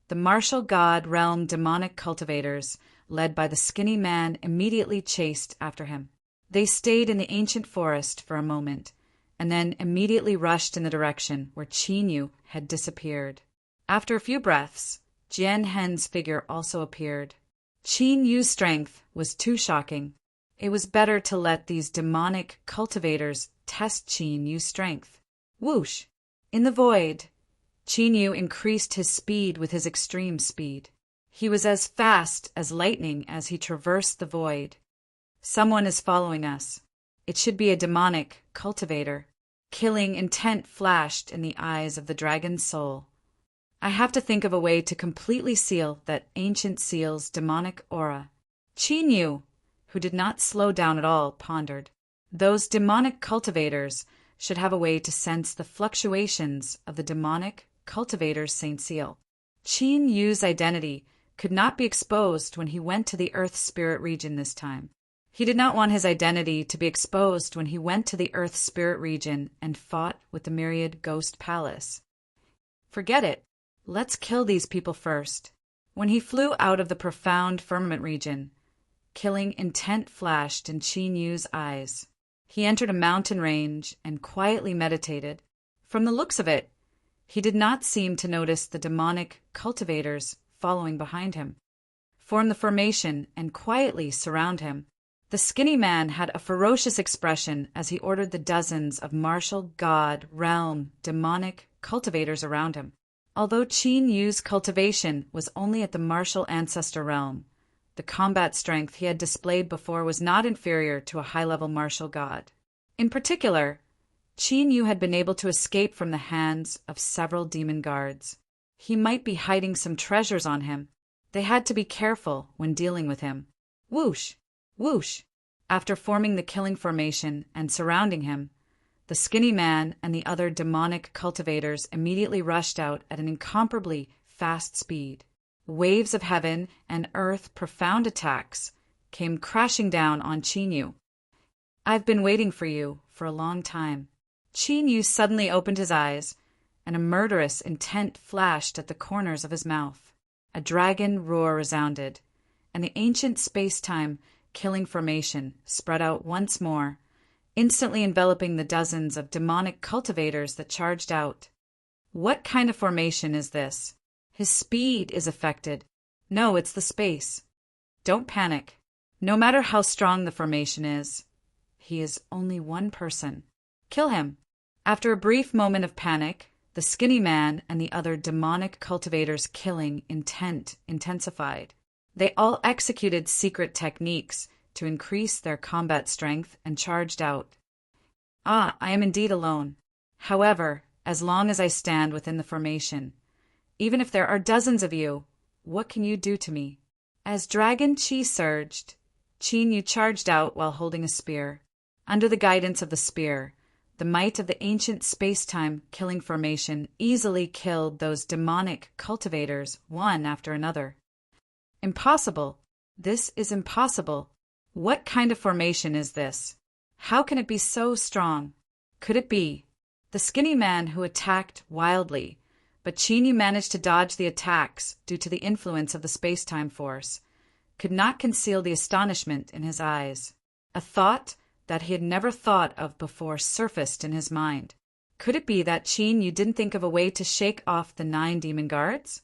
the martial god realm demonic cultivators, led by the skinny man, immediately chased after him. They stayed in the ancient forest for a moment, and then immediately rushed in the direction where Qin Yu had disappeared. After a few breaths, Jian Hen's figure also appeared. Qin Yu's strength was too shocking. It was better to let these demonic cultivators test Qin Yu's strength. Whoosh! In the void, Qin Yu increased his speed with his extreme speed. He was as fast as lightning as he traversed the void. Someone is following us. It should be a demonic cultivator. Killing intent flashed in the eyes of the dragon's soul. I have to think of a way to completely seal that ancient seal's demonic aura. Qin Yu, who did not slow down at all, pondered. Those demonic cultivators should have a way to sense the fluctuations of the demonic cultivator's Saint Seal. Qin Yu's identity could not be exposed when he went to the Earth Spirit region this time. He did not want his identity to be exposed when he went to the Earth Spirit region and fought with the myriad Ghost Palace. Forget it. Let's kill these people first. When he flew out of the profound firmament region, killing intent flashed in Qin Yu's eyes. He entered a mountain range and quietly meditated. From the looks of it, he did not seem to notice the demonic cultivators following behind him, form the formation and quietly surround him. The skinny man had a ferocious expression as he ordered the dozens of martial god, realm, demonic cultivators around him. Although Qin Yu's cultivation was only at the martial ancestor realm, the combat strength he had displayed before was not inferior to a high-level martial god. In particular, Qin Yu had been able to escape from the hands of several demon guards. He might be hiding some treasures on him. They had to be careful when dealing with him. Whoosh! Whoosh! After forming the killing formation and surrounding him, the skinny man and the other demonic cultivators immediately rushed out at an incomparably fast speed. Waves of heaven and earth profound attacks came crashing down on Qin Yu. I've been waiting for you for a long time. Qin Yu suddenly opened his eyes, and a murderous intent flashed at the corners of his mouth. A dragon roar resounded, and the ancient space-time killing formation spread out once more, instantly enveloping the dozens of demonic cultivators that charged out. What kind of formation is this? His speed is affected. No, it's the space. Don't panic. No matter how strong the formation is, he is only one person. Kill him. After a brief moment of panic, the skinny man and the other demonic cultivators' killing intent intensified. They all executed secret techniques to increase their combat strength and charged out. I am indeed alone. However, as long as I stand within the formation, even if there are dozens of you, what can you do to me? As dragon chi surged, Qin Yu charged out while holding a spear. Under the guidance of the spear, the might of the ancient space-time killing formation easily killed those demonic cultivators one after another. Impossible. This is impossible. What kind of formation is this? How can it be so strong? Could it be the skinny man who attacked wildly? But Qin Yu managed to dodge the attacks due to the influence of the space-time force, could not conceal the astonishment in his eyes. A thought that he had never thought of before surfaced in his mind. Could it be that Qin Yu didn't think of a way to shake off the 9 demon guards?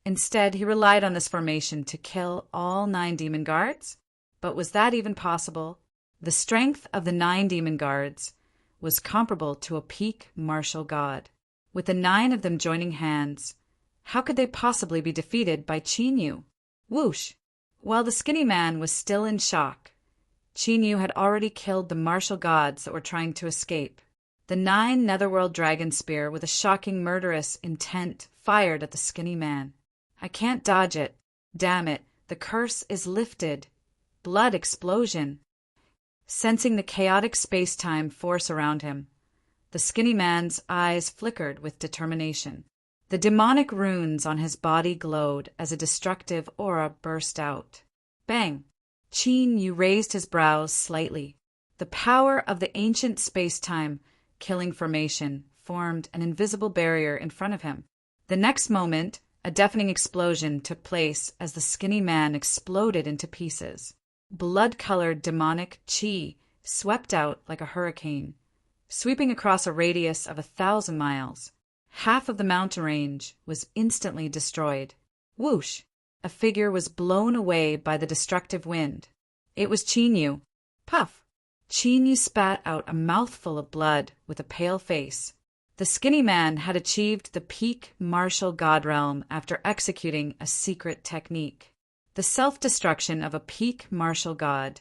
Instead, he relied on this formation to kill all 9 demon guards? But was that even possible? The strength of the 9 demon guards was comparable to a peak martial god. With the 9 of them joining hands, how could they possibly be defeated by Qin Yu? Whoosh! While the skinny man was still in shock, Qin Yu had already killed the martial gods that were trying to escape. The 9 netherworld dragon spear with a shocking murderous intent fired at the skinny man. I can't dodge it. Damn it, the curse is lifted. Blood explosion. Sensing the chaotic space-time force around him, the skinny man's eyes flickered with determination. The demonic runes on his body glowed as a destructive aura burst out. Bang! Qin Yu raised his brows slightly. The power of the ancient space-time killing formation formed an invisible barrier in front of him. The next moment, a deafening explosion took place as the skinny man exploded into pieces. Blood-colored demonic chi swept out like a hurricane, sweeping across a radius of 1,000 miles. Half of the mountain range was instantly destroyed. Whoosh! A figure was blown away by the destructive wind. It was Qin Yu. Puff! Qin Yu spat out a mouthful of blood with a pale face. The skinny man had achieved the peak martial god realm after executing a secret technique. The self-destruction of a peak martial god,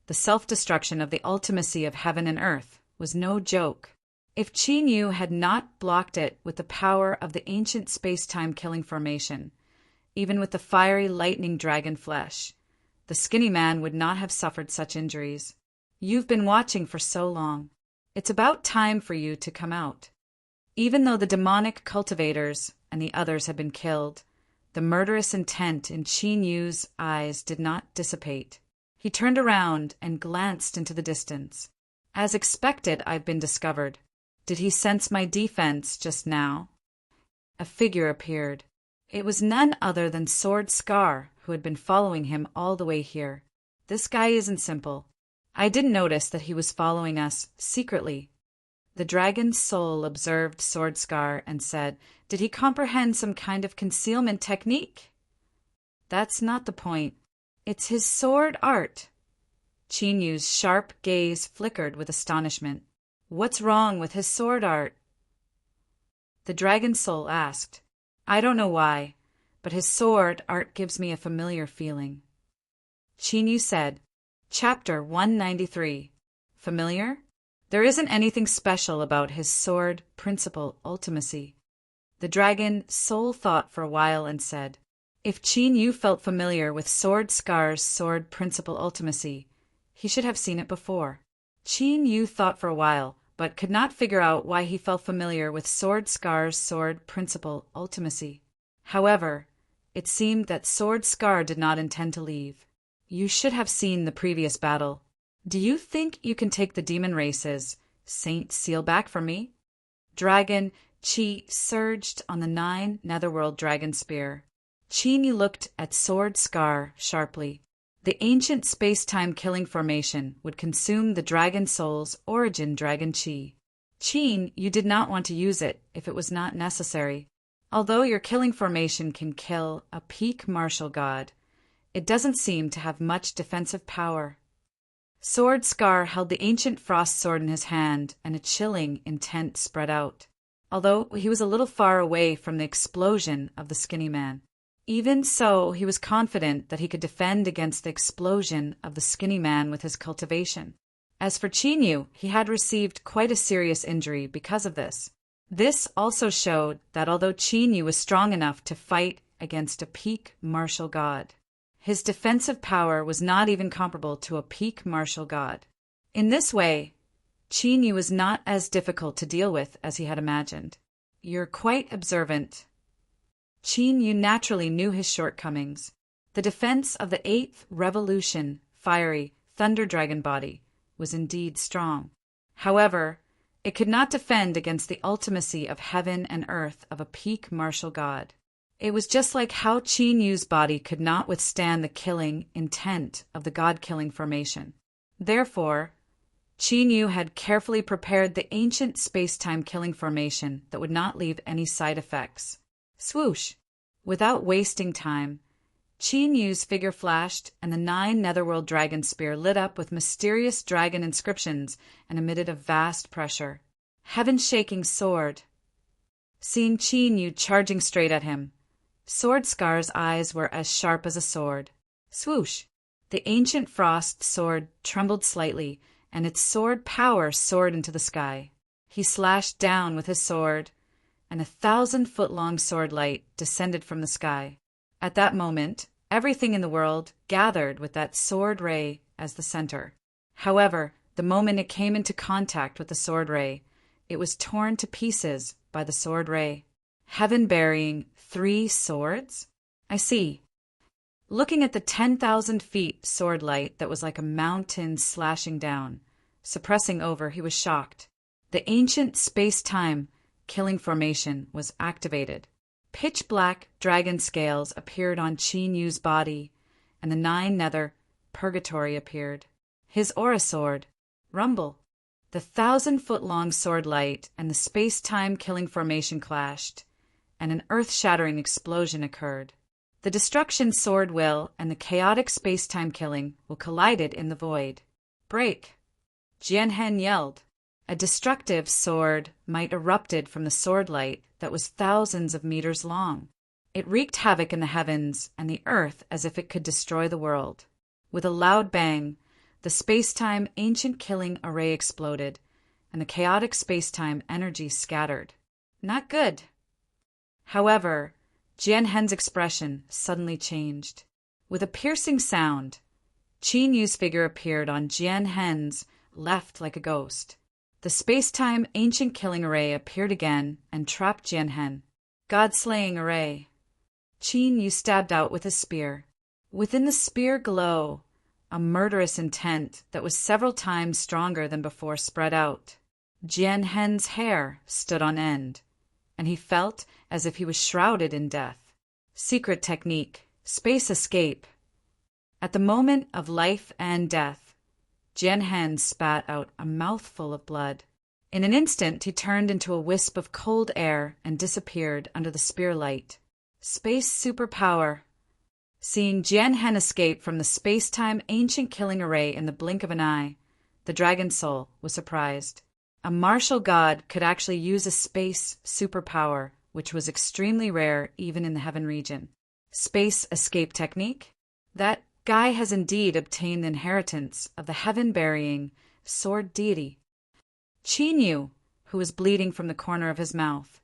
the self-destruction of the ultimacy of heaven and earth, was no joke. If Qin Yu had not blocked it with the power of the ancient space-time killing formation, even with the fiery lightning dragon flesh, The skinny man would not have suffered such injuries. You've been watching for so long. It's about time for you to come out. Even though the demonic cultivators and the others had been killed, the murderous intent in Qin Yu's eyes did not dissipate. He turned around and glanced into the distance. As expected, I've been discovered. Did he sense my defense just now? A figure appeared. It was none other than Sword Scar, who had been following him all the way here. This guy isn't simple. I didn't notice that he was following us secretly. The dragon's soul observed Sword Scar and said, "Did he comprehend some kind of concealment technique?" "That's not the point. It's his sword art." Qin Yu's sharp gaze flickered with astonishment. "What's wrong with his sword art?" The dragon's soul asked. "I don't know why, but his sword art gives me a familiar feeling." Qin Yu said, Chapter 193. Familiar? There isn't anything special about his sword principle ultimacy. The dragon soul thought for a while and said, "If Qin Yu felt familiar with Sword Scar's sword principle ultimacy, he should have seen it before." Qin Yu thought for a while, but could not figure out why he felt familiar with Sword Scar's sword principle ultimacy. However, it seemed that Sword Scar did not intend to leave. "You should have seen the previous battle. Do you think you can take the demon races, Saint Sealback, from me?" Dragon Chi surged on the 9 Netherworld dragon spear. Qin Yu looked at Sword Scar sharply. The ancient space-time killing formation would consume the dragon soul's origin dragon Chi. Qin, you did not want to use it if it was not necessary. Although your killing formation can kill a peak martial god, it doesn't seem to have much defensive power. Sword Scar held the ancient frost sword in his hand, and a chilling intent spread out, although he was a little far away from the explosion of the skinny man. Even so, he was confident that he could defend against the explosion of the skinny man with his cultivation. As for Qin Yu, he had received quite a serious injury because of this. This also showed that although Qin Yu was strong enough to fight against a peak martial god, his defensive power was not even comparable to a peak martial god. In this way, Qin Yu was not as difficult to deal with as he had imagined. "You're quite observant." Qin Yu naturally knew his shortcomings. The defense of the 8th Revolution fiery Thunder Dragon body was indeed strong. However, it could not defend against the ultimacy of heaven and earth of a peak martial god. It was just like how Qin Yu's body could not withstand the killing intent of the god-killing formation. Therefore, Qin Yu had carefully prepared the ancient space-time killing formation that would not leave any side effects. Swoosh! Without wasting time, Qin Yu's figure flashed, and the 9 Netherworld dragon spear lit up with mysterious dragon inscriptions and emitted a vast pressure. Heaven-shaking sword. Seeing Qin Yu charging straight at him, Sword Scar's eyes were as sharp as a sword. Swoosh! The ancient frost sword trembled slightly, and its sword power soared into the sky. He slashed down with his sword, and 1,000-foot-long sword light descended from the sky. At that moment, everything in the world gathered with that sword ray as the center. However, the moment it came into contact with the sword ray, it was torn to pieces by the sword ray. Heaven burying 3 swords? I see. Looking at the 10,000 feet sword light that was like a mountain slashing down, suppressing over, he was shocked. The ancient space-time killing formation was activated. Pitch-black dragon scales appeared on Qin Yu's body, and the 9 nether purgatory appeared. His aura sword, rumble. The 1,000-foot-long sword light and the space-time killing formation clashed, and an earth-shattering explosion occurred. The destruction sword will and the chaotic space-time killing will collided in the void. Break! Jianhen yelled. A destructive sword might erupted from the sword light that was thousands of meters long. It wreaked havoc in the heavens and the earth as if it could destroy the world. With a loud bang, the space-time ancient killing array exploded, and the chaotic space-time energy scattered. Not good. However, Jianhen's expression suddenly changed. With a piercing sound, Qin Yu's figure appeared on Jian Hen's left like a ghost. The space-time ancient killing array appeared again and trapped Jian Hen. God-slaying array. Qin Yu stabbed out with his spear. Within the spear glow, a murderous intent that was several times stronger than before spread out. Jian Hen's hair stood on end, and he felt as if he was shrouded in death. Secret technique, space escape. At the moment of life and death, Jian Hen spat out a mouthful of blood. In an instant, he turned into a wisp of cold air and disappeared under the spear light. Space superpower. Seeing Jian Hen escape from the space-time ancient killing array in the blink of an eye, the dragon soul was surprised. A martial god could actually use a space superpower, which was extremely rare even in the heaven region. Space escape technique? That guy has indeed obtained the inheritance of the heaven-burying sword deity. Qin Yu, who was bleeding from the corner of his mouth,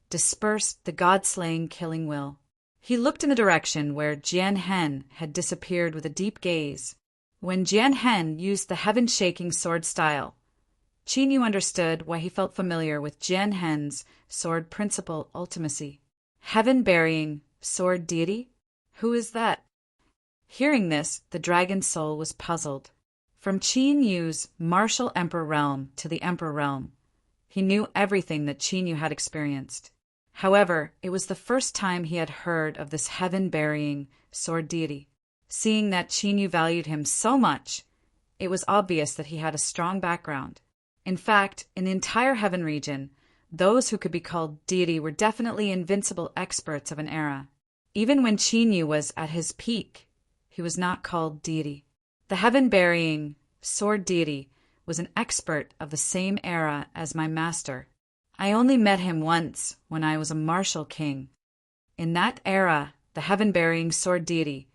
dispersed the god-slaying killing will. He looked in the direction where Jian Hen had disappeared with a deep gaze. When Jian Hen used the heaven-shaking sword style, Qin Yu understood why he felt familiar with Jian Hen's sword principle ultimacy. Heaven-burying sword deity? Who is that? Hearing this, the dragon soul was puzzled. From Qin Yu's martial emperor realm to the emperor realm, he knew everything that Qin Yu had experienced. However, it was the first time he had heard of this heaven-burying sword deity. Seeing that Qin Yu valued him so much, it was obvious that he had a strong background. In fact, in the entire heaven region, those who could be called deity were definitely invincible experts of an era. Even when Qin Yu was at his peak, he was not called deity. The heaven-burying sword deity was an expert of the same era as my master. I only met him once when I was a martial king. In that era, the heaven-burying sword deity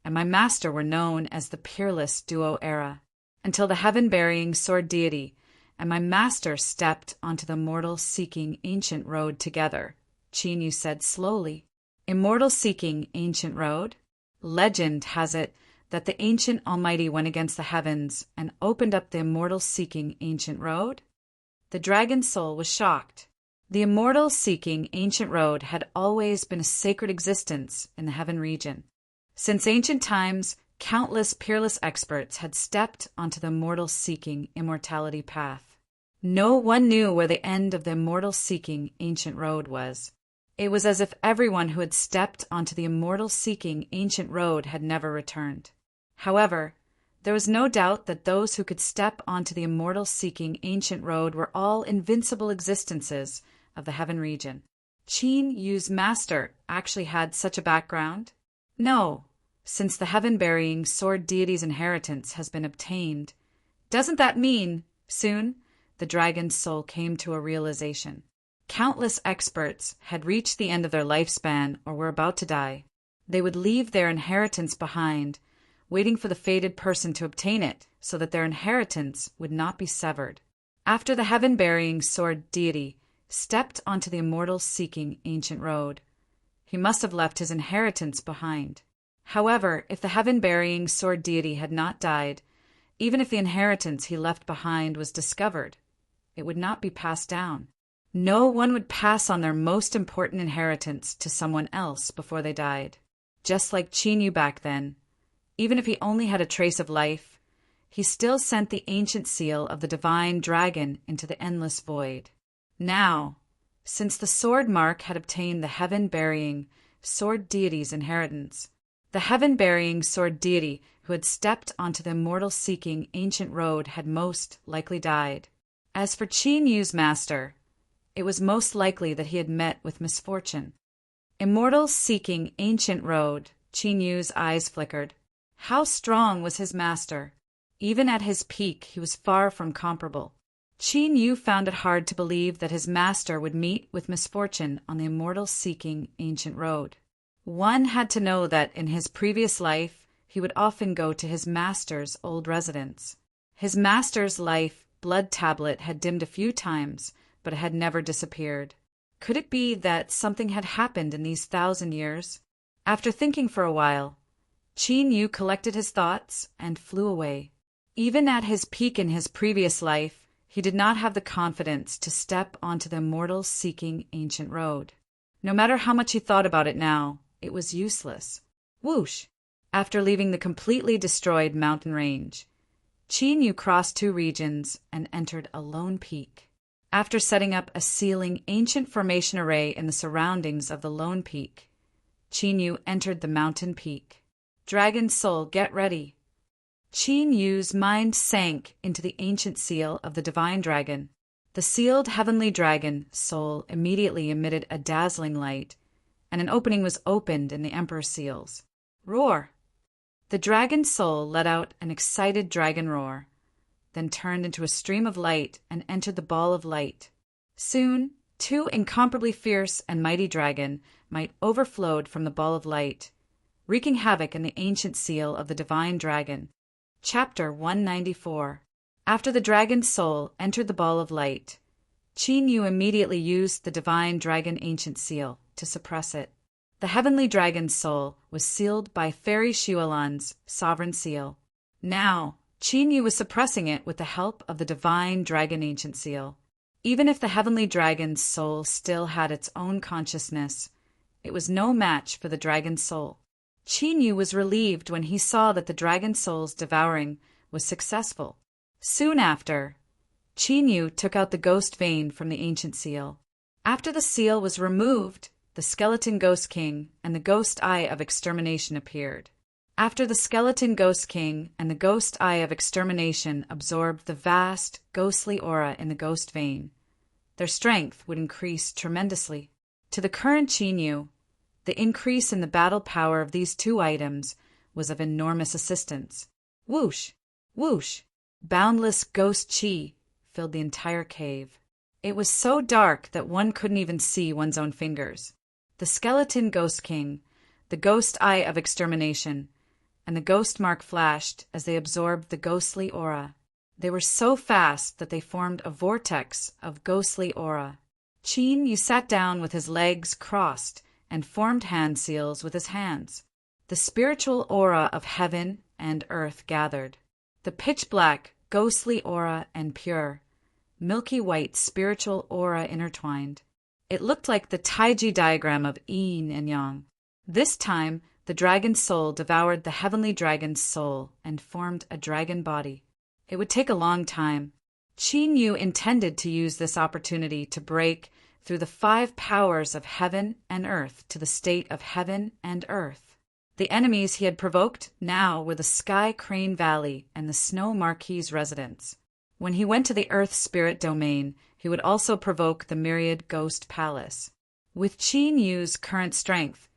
and my master were known as the peerless duo era, until the heaven-burying sword deity and my master stepped onto the mortal-seeking ancient road together, Qin Yu said slowly. Immortal-seeking ancient road? Legend has it that the ancient Almighty went against the heavens and opened up the immortal-seeking ancient road? The dragon soul was shocked. The immortal-seeking ancient road had always been a sacred existence in the heaven region. Since ancient times, countless peerless experts had stepped onto the immortal-seeking immortality path. No one knew where the end of the immortal-seeking ancient road was. It was as if everyone who had stepped onto the immortal-seeking ancient road had never returned. However, there was no doubt that those who could step onto the immortal-seeking ancient road were all invincible existences of the heaven region. Qin Yu's master actually had such a background? No, since the heaven-burying sword deity's inheritance has been obtained. Doesn't that mean, soon, the dragon's soul came to a realization? Countless experts had reached the end of their lifespan or were about to die. They would leave their inheritance behind, waiting for the fated person to obtain it so that their inheritance would not be severed. After the heaven-burying sword deity stepped onto the immortal-seeking ancient road, he must have left his inheritance behind. However, if the heaven-burying sword deity had not died, even if the inheritance he left behind was discovered, it would not be passed down. No one would pass on their most important inheritance to someone else before they died. Just like Qin Yu back then, even if he only had a trace of life, he still sent the ancient seal of the divine dragon into the endless void. Now, since the sword mark had obtained the heaven-burying sword deity's inheritance, the heaven-burying sword deity who had stepped onto the immortal-seeking ancient road had most likely died. As for Qin Yu's master, it was most likely that he had met with misfortune. Immortal-seeking ancient road, Qin Yu's eyes flickered. How strong was his master? Even at his peak, he was far from comparable. Qin Yu found it hard to believe that his master would meet with misfortune on the immortal-seeking ancient road. One had to know that in his previous life, he would often go to his master's old residence. His master's life blood tablet had dimmed a few times, but it had never disappeared. Could it be that something had happened in these 1,000 years? After thinking for a while, Qin Yu collected his thoughts and flew away. Even at his peak in his previous life, he did not have the confidence to step onto the immortal-seeking ancient road. No matter how much he thought about it now, it was useless. Whoosh! After leaving the completely destroyed mountain range, Qin Yu crossed 2 regions and entered a lone peak. After setting up a sealing ancient formation array in the surroundings of the lone peak, Qin Yu entered the mountain peak. Dragon Soul, get ready! Qin Yu's mind sank into the ancient seal of the divine dragon. The sealed heavenly dragon soul immediately emitted a dazzling light, and an opening was opened in the emperor's seals. Roar! The dragon soul let out an excited dragon roar, then turned into a stream of light and entered the ball of light. Soon, 2 incomparably fierce and mighty dragon might overflowed from the ball of light, wreaking havoc in the ancient seal of the divine dragon. Chapter 194. After the dragon's soul entered the ball of light, Qin Yu immediately used the divine dragon ancient seal to suppress it. The heavenly dragon's soul was sealed by Fairy Shualan's sovereign seal. Now, Qin Yu was suppressing it with the help of the divine dragon ancient seal. Even if the heavenly dragon's soul still had its own consciousness, it was no match for the dragon's soul. Qin Yu was relieved when he saw that the dragon soul's devouring was successful. Soon after, Qin Yu took out the ghost vein from the ancient seal. After the seal was removed, the skeleton ghost king and the ghost eye of extermination appeared. After the skeleton ghost king and the ghost eye of extermination absorbed the vast, ghostly aura in the ghost vein, their strength would increase tremendously. To the current Qin Yu, the increase in the battle power of these 2 items was of enormous assistance. Whoosh! Whoosh! Boundless ghost chi filled the entire cave. It was so dark that one couldn't even see one's own fingers. The skeleton ghost king, the ghost eye of extermination, and the ghost mark flashed as they absorbed the ghostly aura. They were so fast that they formed a vortex of ghostly aura. Qin Yu sat down with his legs crossed and formed hand seals with his hands. The spiritual aura of heaven and earth gathered. The pitch-black, ghostly aura and pure, milky white spiritual aura intertwined. It looked like the Taiji diagram of yin and yang. This time, the dragon soul devoured the heavenly dragon's soul and formed a dragon body. It would take a long time. Qin Yu intended to use this opportunity to break through the 5 powers of heaven and earth to the state of heaven and earth. The enemies he had provoked now were the Sky Crane Valley and the Snow Marquis residents. When he went to the Earth Spirit domain, he would also provoke the Myriad Ghost Palace. With Qin Yu's current strength,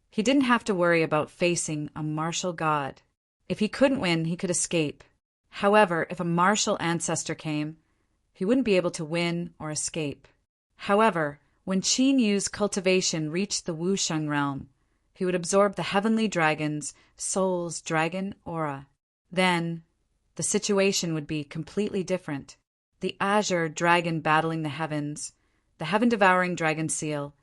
he didn't have to worry about facing a martial god. If he couldn't win, he could escape. However, if a martial ancestor came, he wouldn't be able to win or escape. However, when Qin Yu's cultivation reached the Wusheng realm, he would absorb the heavenly dragon's soul's dragon aura. Then, the situation would be completely different. The azure dragon battling the heavens, the heaven-devouring dragon seal,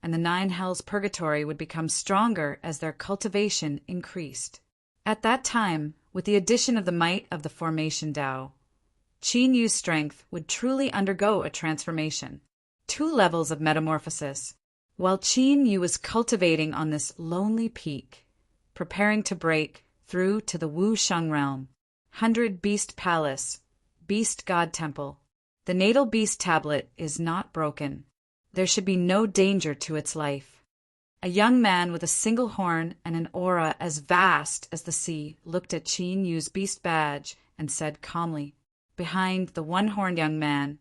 and the 9 hells purgatory would become stronger as their cultivation increased. At that time, with the addition of the might of the formation Tao, Qin Yu's strength would truly undergo a transformation. 2 levels of metamorphosis. While Qin Yu was cultivating on this lonely peak, preparing to break through to the Wusheng realm, 100 Beast Palace, Beast God Temple, the natal beast tablet is not broken. There should be no danger to its life. A young man with a single horn and an aura as vast as the sea looked at Qin Yu's beast badge and said calmly. Behind the one-horned young man,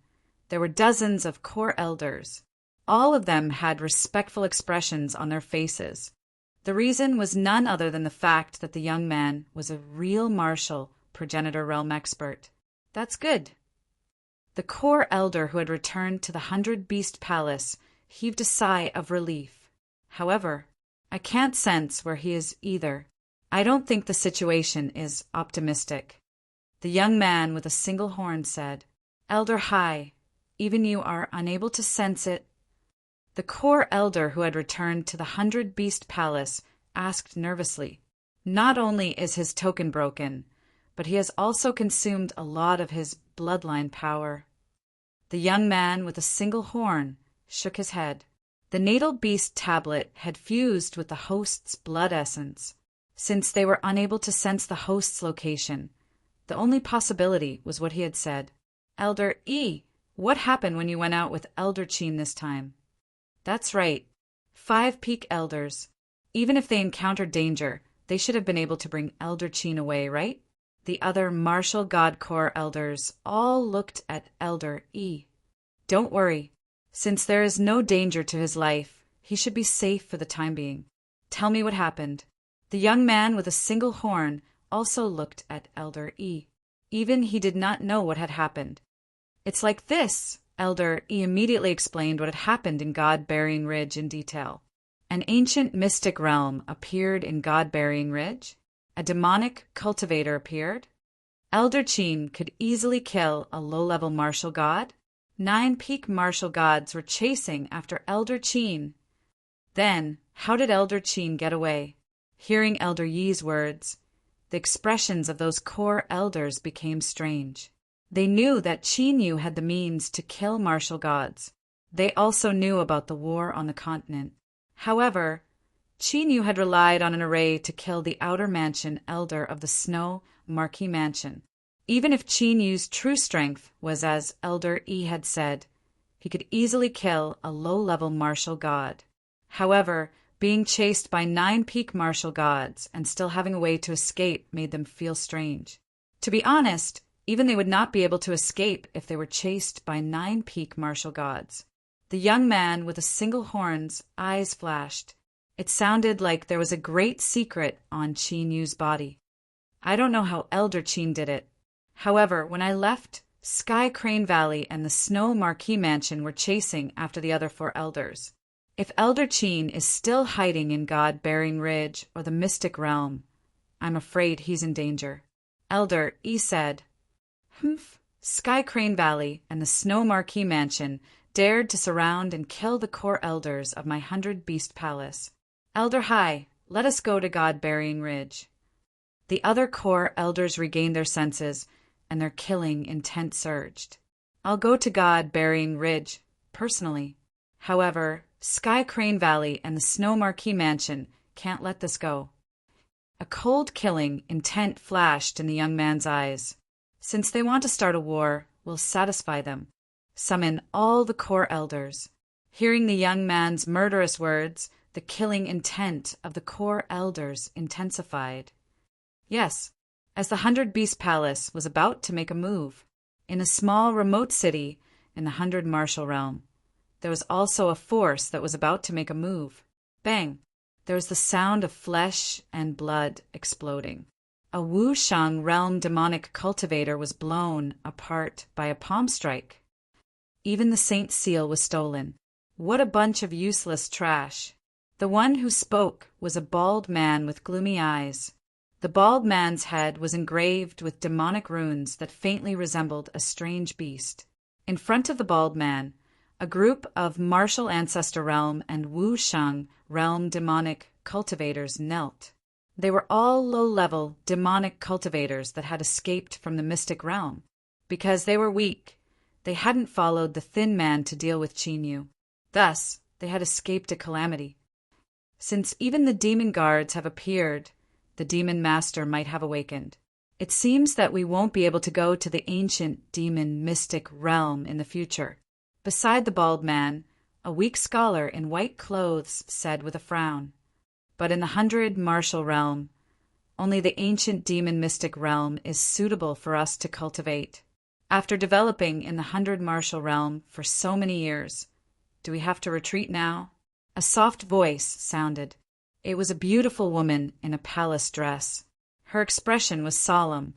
there were dozens of core elders. All of them had respectful expressions on their faces. The reason was none other than the fact that the young man was a real martial progenitor realm expert. That's good. The core elder who had returned to the 100 Beast Palace heaved a sigh of relief. However, I can't sense where he is either. I don't think the situation is optimistic. The young man with a single horn said, Elder Hai, even you are unable to sense it. The core elder who had returned to the 100 Beast Palace asked nervously, Not only is his token broken, but he has also consumed a lot of his bloodline power. The young man with a single horn shook his head. The natal beast tablet had fused with the host's blood essence. Since they were unable to sense the host's location, the only possibility was what he had said. Elder E, what happened when you went out with Elder Chin this time? That's right. 5 peak elders. Even if they encountered danger, they should have been able to bring Elder Chin away, right? The other Martial God Corps elders all looked at Elder E. Don't worry. Since there is no danger to his life, he should be safe for the time being. Tell me what happened. The young man with a single horn also looked at Elder E. Even he did not know what had happened. It's like this. Elder E immediately explained what had happened in God-Burying Ridge in detail. An ancient mystic realm appeared in God-Burying Ridge. A demonic cultivator appeared. Elder Chin could easily kill a low-level martial god. 9 peak martial gods were chasing after Elder Chin. Then, how did Elder Chin get away? Hearing Elder Yi's words, the expressions of those core elders became strange. They knew that Chin Yu had the means to kill martial gods. They also knew about the war on the continent. However, Chin Yu had relied on an array to kill the outer mansion elder of the Snow Marquee Mansion. Even if Chin Yu's true strength was as Elder E had said, he could easily kill a low-level martial god. However, being chased by 9 peak martial gods and still having a way to escape made them feel strange. To be honest, even they would not be able to escape if they were chased by 9 peak martial gods. The young man with a single horn's eyes flashed. It sounded like there was a great secret on Chin Yu's body. I don't know how Elder Chin did it. However, when I left, Sky Crane Valley and the Snow Marquee Mansion were chasing after the other 4 elders. If Elder Chin is still hiding in God-Burying Ridge or the Mystic Realm, I'm afraid he's in danger. Elder E said, Sky Crane Valley and the Snow Marquee Mansion dared to surround and kill the core elders of my 100-beast palace. Elder High, let us go to God-Burying Ridge. The other core elders regained their senses, and their killing intent surged. I'll go to God-Burying Ridge, personally. However, Sky Crane Valley and the Snow Marquee Mansion can't let this go. A cold killing intent flashed in the young man's eyes. Since they want to start a war, we'll satisfy them. Summon all the core elders. Hearing the young man's murderous words, the killing intent of the core elders intensified. Yes, as the 100-beast palace was about to make a move, in a small remote city in the 100 martial realm, there was also a force that was about to make a move. Bang! There was the sound of flesh and blood exploding. A Wushang realm demonic cultivator was blown apart by a palm strike. Even the saint's seal was stolen. What a bunch of useless trash. The one who spoke was a bald man with gloomy eyes. The bald man's head was engraved with demonic runes that faintly resembled a strange beast. In front of the bald man, a group of martial ancestor realm and Wushang realm demonic cultivators knelt. They were all low-level demonic cultivators that had escaped from the mystic realm. Because they were weak, they hadn't followed the thin man to deal with Chin Yu. Thus, they had escaped a calamity. Since even the demon guards have appeared, the demon master might have awakened. It seems that we won't be able to go to the ancient demon mystic realm in the future. Beside the bald man, a weak scholar in white clothes said with a frown, but in the 100 martial realm, only the ancient demon mystic realm is suitable for us to cultivate. After developing in the 100 martial realm for so many years, do we have to retreat now? A soft voice sounded. It was a beautiful woman in a palace dress. Her expression was solemn.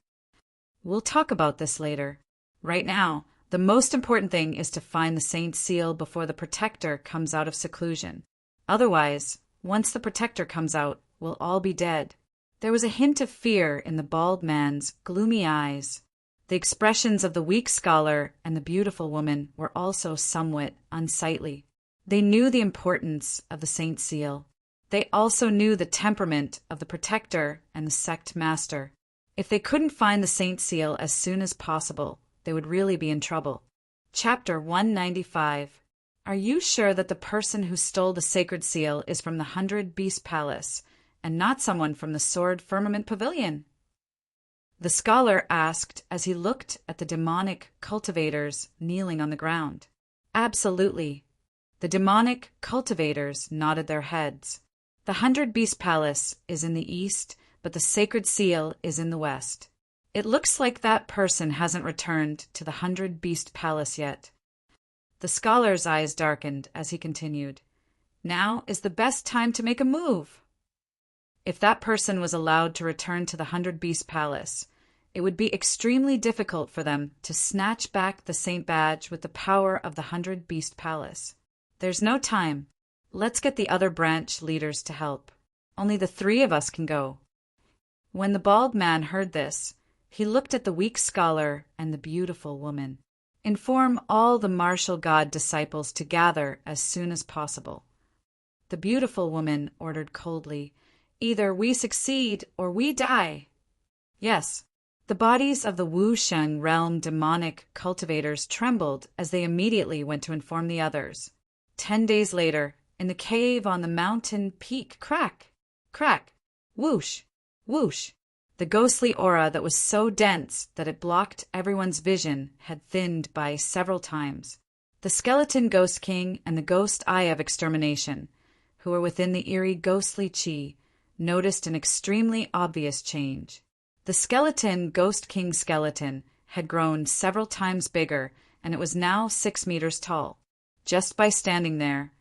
We'll talk about this later. Right now, the most important thing is to find the saint's seal before the protector comes out of seclusion. Otherwise, once the protector comes out, we'll all be dead. There was a hint of fear in the bald man's gloomy eyes. The expressions of the weak scholar and the beautiful woman were also somewhat unsightly. They knew the importance of the saint's seal. they also knew the temperament of the protector and the sect master. If they couldn't find the Saint Seal as soon as possible, they would really be in trouble. Chapter 195. Are you sure that the person who stole the sacred seal is from the 100 Beast Palace, and not someone from the Sword Firmament Pavilion? The scholar asked as he looked at the demonic cultivators kneeling on the ground. Absolutely. The demonic cultivators nodded their heads. The 100 Beast Palace is in the east, but the sacred seal is in the west. It looks like that person hasn't returned to the 100 Beast Palace yet. The scholar's eyes darkened as he continued. Now is the best time to make a move. If that person was allowed to return to the 100 Beast Palace, it would be extremely difficult for them to snatch back the Saint Badge with the power of the 100 Beast Palace. There's no time. Let's get the other branch leaders to help. Only the 3 of us can go. When the bald man heard this, he looked at the weak scholar and the beautiful woman. Inform all the martial god disciples to gather as soon as possible. The beautiful woman ordered coldly, either we succeed or we die. Yes, the bodies of the Wusheng realm demonic cultivators trembled as they immediately went to inform the others. 10 days later, in the cave on the mountain peak, crack, crack, whoosh, whoosh. The ghostly aura that was so dense that it blocked everyone's vision had thinned by several times. The skeleton ghost king and the ghost eye of extermination, who were within the eerie ghostly chi, noticed an extremely obvious change. The skeleton ghost king skeleton had grown several times bigger, and it was now 6 meters tall. Just by standing there,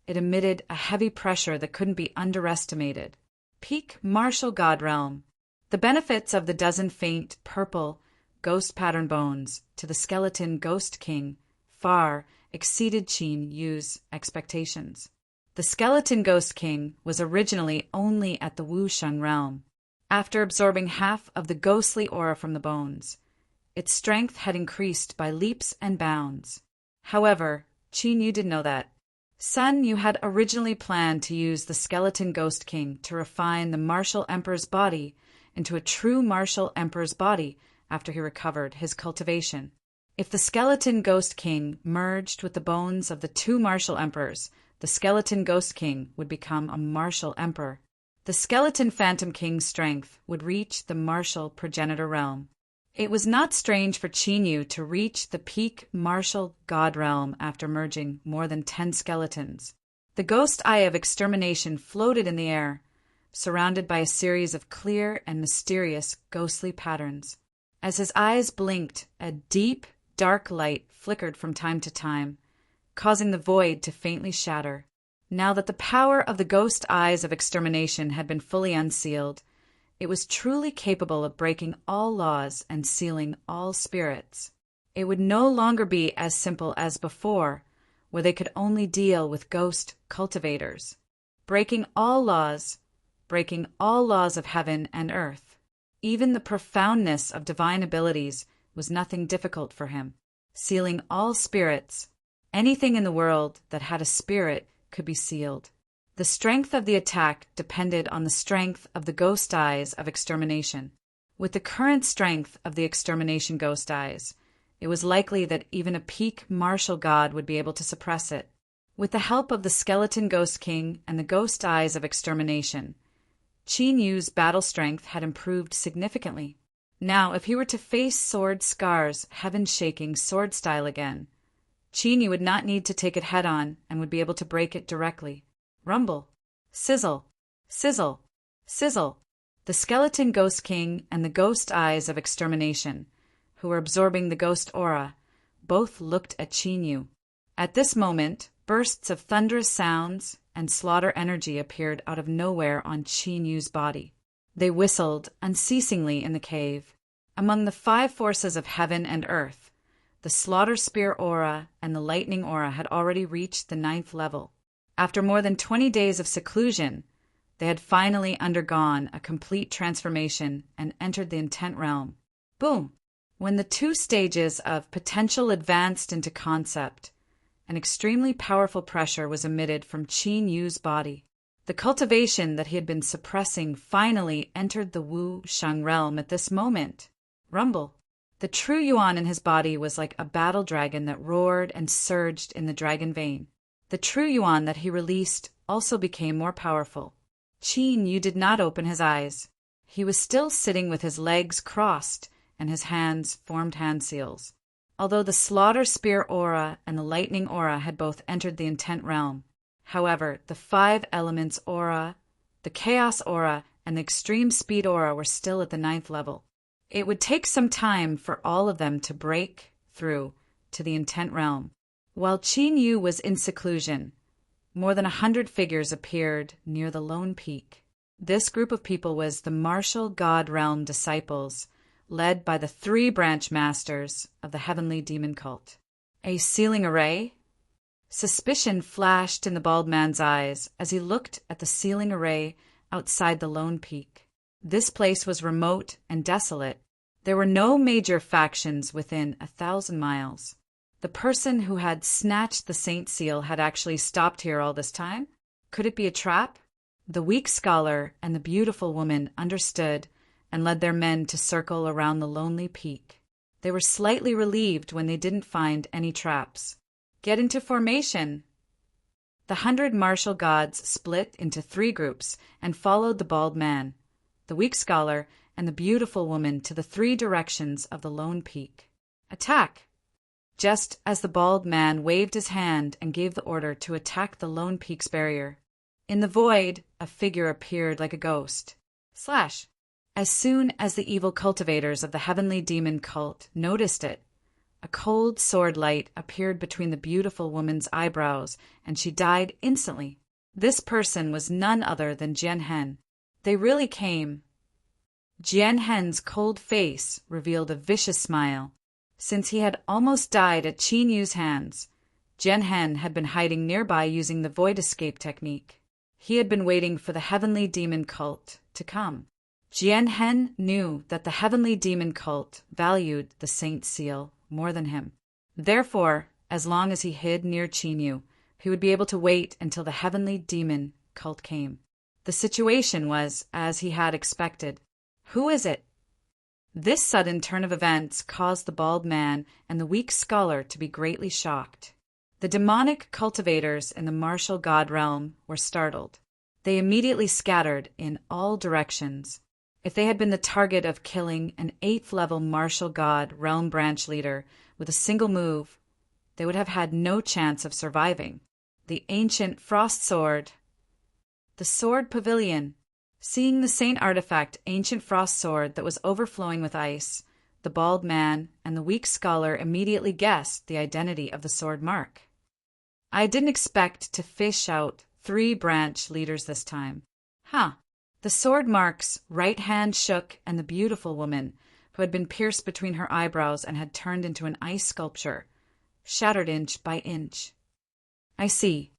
it emitted a heavy pressure that couldn't be underestimated. Peak martial god realm. The benefits of the dozen faint, purple, ghost pattern bones to the skeleton ghost king far exceeded Qin Yu's expectations. The skeleton ghost king was originally only at the Wusheng realm. After absorbing half of the ghostly aura from the bones, its strength had increased by leaps and bounds. However, Qin Yu didn't know that. Sun Yu had originally planned to use the skeleton ghost king to refine the martial emperor's body into a true martial emperor's body after he recovered his cultivation. If the skeleton ghost king merged with the bones of the 2 martial emperors, the skeleton ghost king would become a martial emperor. The skeleton phantom king's strength would reach the martial progenitor realm. It was not strange for Qin Yu to reach the peak martial god realm after merging more than 10 skeletons. The ghost eye of extermination floated in the air, surrounded by a series of clear and mysterious ghostly patterns. As his eyes blinked, a deep, dark light flickered from time to time, causing the void to faintly shatter. Now that the power of the ghost eyes of extermination had been fully unsealed, it was truly capable of breaking all laws and sealing all spirits. It would no longer be as simple as before, where they could only deal with ghost cultivators. Breaking all laws of heaven and earth. Even the profoundness of divine abilities was nothing difficult for him. Sealing all spirits, anything in the world that had a spirit could be sealed. The strength of the attack depended on the strength of the ghost eyes of extermination. With the current strength of the extermination ghost eyes, it was likely that even a peak martial god would be able to suppress it. With the help of the skeleton ghost king and the ghost eyes of extermination, Qin Yu's battle strength had improved significantly. Now, if he were to face Sword Scar's heaven-shaking sword style again, Qin Yu would not need to take it head-on and would be able to break it directly. Rumble. Sizzle. Sizzle. Sizzle. The skeleton ghost king and the ghost eyes of extermination, who were absorbing the ghost aura, both looked at Qin Yu. At this moment, bursts of thunderous sounds and slaughter energy appeared out of nowhere on Qin Yu's body. They whistled unceasingly in the cave. Among the 5 forces of heaven and earth, the slaughter spear aura and the lightning aura had already reached the 9th level. After more than 20 days of seclusion, they had finally undergone a complete transformation and entered the intent realm. Boom! When the 2 stages of potential advanced into concept, an extremely powerful pressure was emitted from Qin Yu's body. The cultivation that he had been suppressing finally entered the Wu Shang realm at this moment. Rumble. The true Yuan in his body was like a battle dragon that roared and surged in the dragon vein. The true Yuan that he released also became more powerful. Qin Yu did not open his eyes. He was still sitting with his legs crossed and his hands formed hand seals. Although the slaughter spear aura and the lightning aura had both entered the intent realm, however, the 5 elements aura, the chaos aura, and the extreme speed aura were still at the 9th level. It would take some time for all of them to break through to the intent realm. While Qin Yu was in seclusion, more than 100 figures appeared near the lone peak. This group of people was the martial god realm disciples, led by the 3 branch masters of the heavenly demon cult. A sealing array? Suspicion flashed in the bald man's eyes as he looked at the sealing array outside the lone peak. This place was remote and desolate. There were no major factions within 1,000 miles. The person who had snatched the Saint Seal had actually stopped here all this time? Could it be a trap? The weak scholar and the beautiful woman understood and led their men to circle around the lonely peak. They were slightly relieved when they didn't find any traps. Get into formation! The 100 martial gods split into 3 groups and followed the bald man, the weak scholar, and the beautiful woman to the 3 directions of the lone peak. Attack! Just as the bald man waved his hand and gave the order to attack the lone peak's barrier, in the void, a figure appeared like a ghost. Slash! As soon as the evil cultivators of the heavenly demon cult noticed it, a cold sword light appeared between the beautiful woman's eyebrows, and she died instantly. This person was none other than Jian Hen. They really came. Jian Hen's cold face revealed a vicious smile. Since he had almost died at Qin Yu's hands, Jian Hen had been hiding nearby using the void escape technique. He had been waiting for the heavenly demon cult to come. Jian Hen knew that the heavenly demon cult valued the Saint Seal more than him. Therefore, as long as he hid near Qin Yu, he would be able to wait until the heavenly demon cult came. The situation was as he had expected. Who is it? This sudden turn of events caused the bald man and the weak scholar to be greatly shocked. The demonic cultivators in the martial god realm were startled. They immediately scattered in all directions. If they had been the target of killing an 8th-level martial god realm branch leader with a single move, they would have had no chance of surviving. The ancient frost sword. The sword pavilion. Seeing the saint artifact ancient frost sword that was overflowing with ice, the bald man and the weak scholar immediately guessed the identity of the sword mark. I didn't expect to fish out 3 branch leaders this time. The sword mark's right hand shook, and the beautiful woman, who had been pierced between her eyebrows and had turned into an ice sculpture, shattered inch by inch. I see.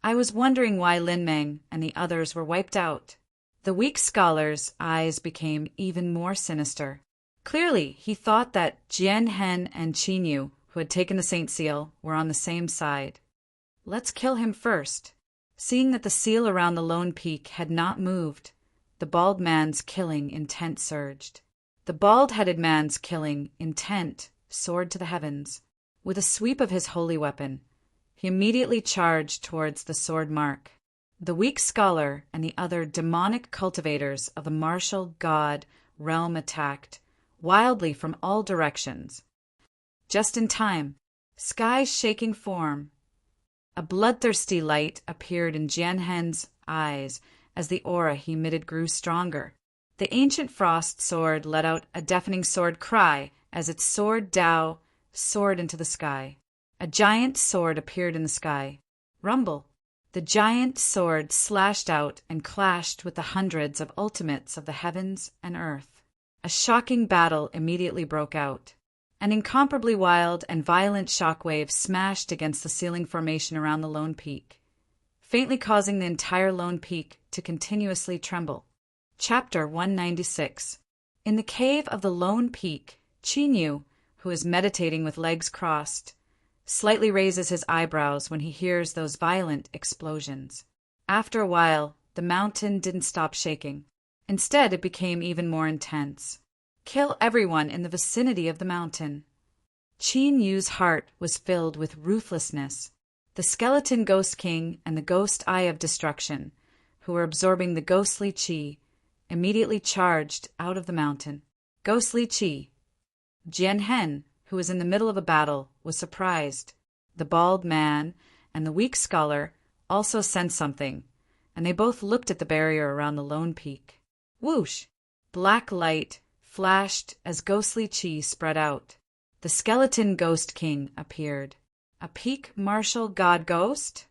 I was wondering why Lin Meng and the others were wiped out. The weak scholar's eyes became even more sinister. Clearly, he thought that Jian Hen and Qin Yu, who had taken the Saint Seal, were on the same side. Let's kill him first. Seeing that the seal around the lone peak had not moved, the bald man's killing intent surged. The bald-headed man's killing intent soared to the heavens. With a sweep of his holy weapon, he immediately charged towards the sword mark. The weak scholar and the other demonic cultivators of the martial god realm attacked, wildly from all directions. Just in time, Sky's shaking form. A bloodthirsty light appeared in Jian Hen's eyes as the aura he emitted grew stronger. The ancient frost sword let out a deafening sword cry as its sword Dao soared into the sky. A giant sword appeared in the sky. Rumble. The giant sword slashed out and clashed with the hundreds of ultimates of the heavens and earth. A shocking battle immediately broke out. An incomparably wild and violent shockwave smashed against the ceiling formation around the lone peak, faintly causing the entire lone peak to continuously tremble. Chapter 196. In the cave of the lone peak, Qin Yu, who is meditating with legs crossed, slightly raises his eyebrows when he hears those violent explosions. After a while, the mountain didn't stop shaking. Instead, it became even more intense. Kill everyone in the vicinity of the mountain. Qin Yu's heart was filled with ruthlessness. The skeleton ghost king and the ghost eye of destruction, who were absorbing the ghostly qi, immediately charged out of the mountain. Ghostly qi. Jianhen, who was in the middle of a battle, was surprised. The bald man and the weak scholar also sensed something, and they both looked at the barrier around the lone peak. Whoosh! Black light flashed as ghostly qi spread out. The skeleton ghost king appeared. A peak martial god ghost?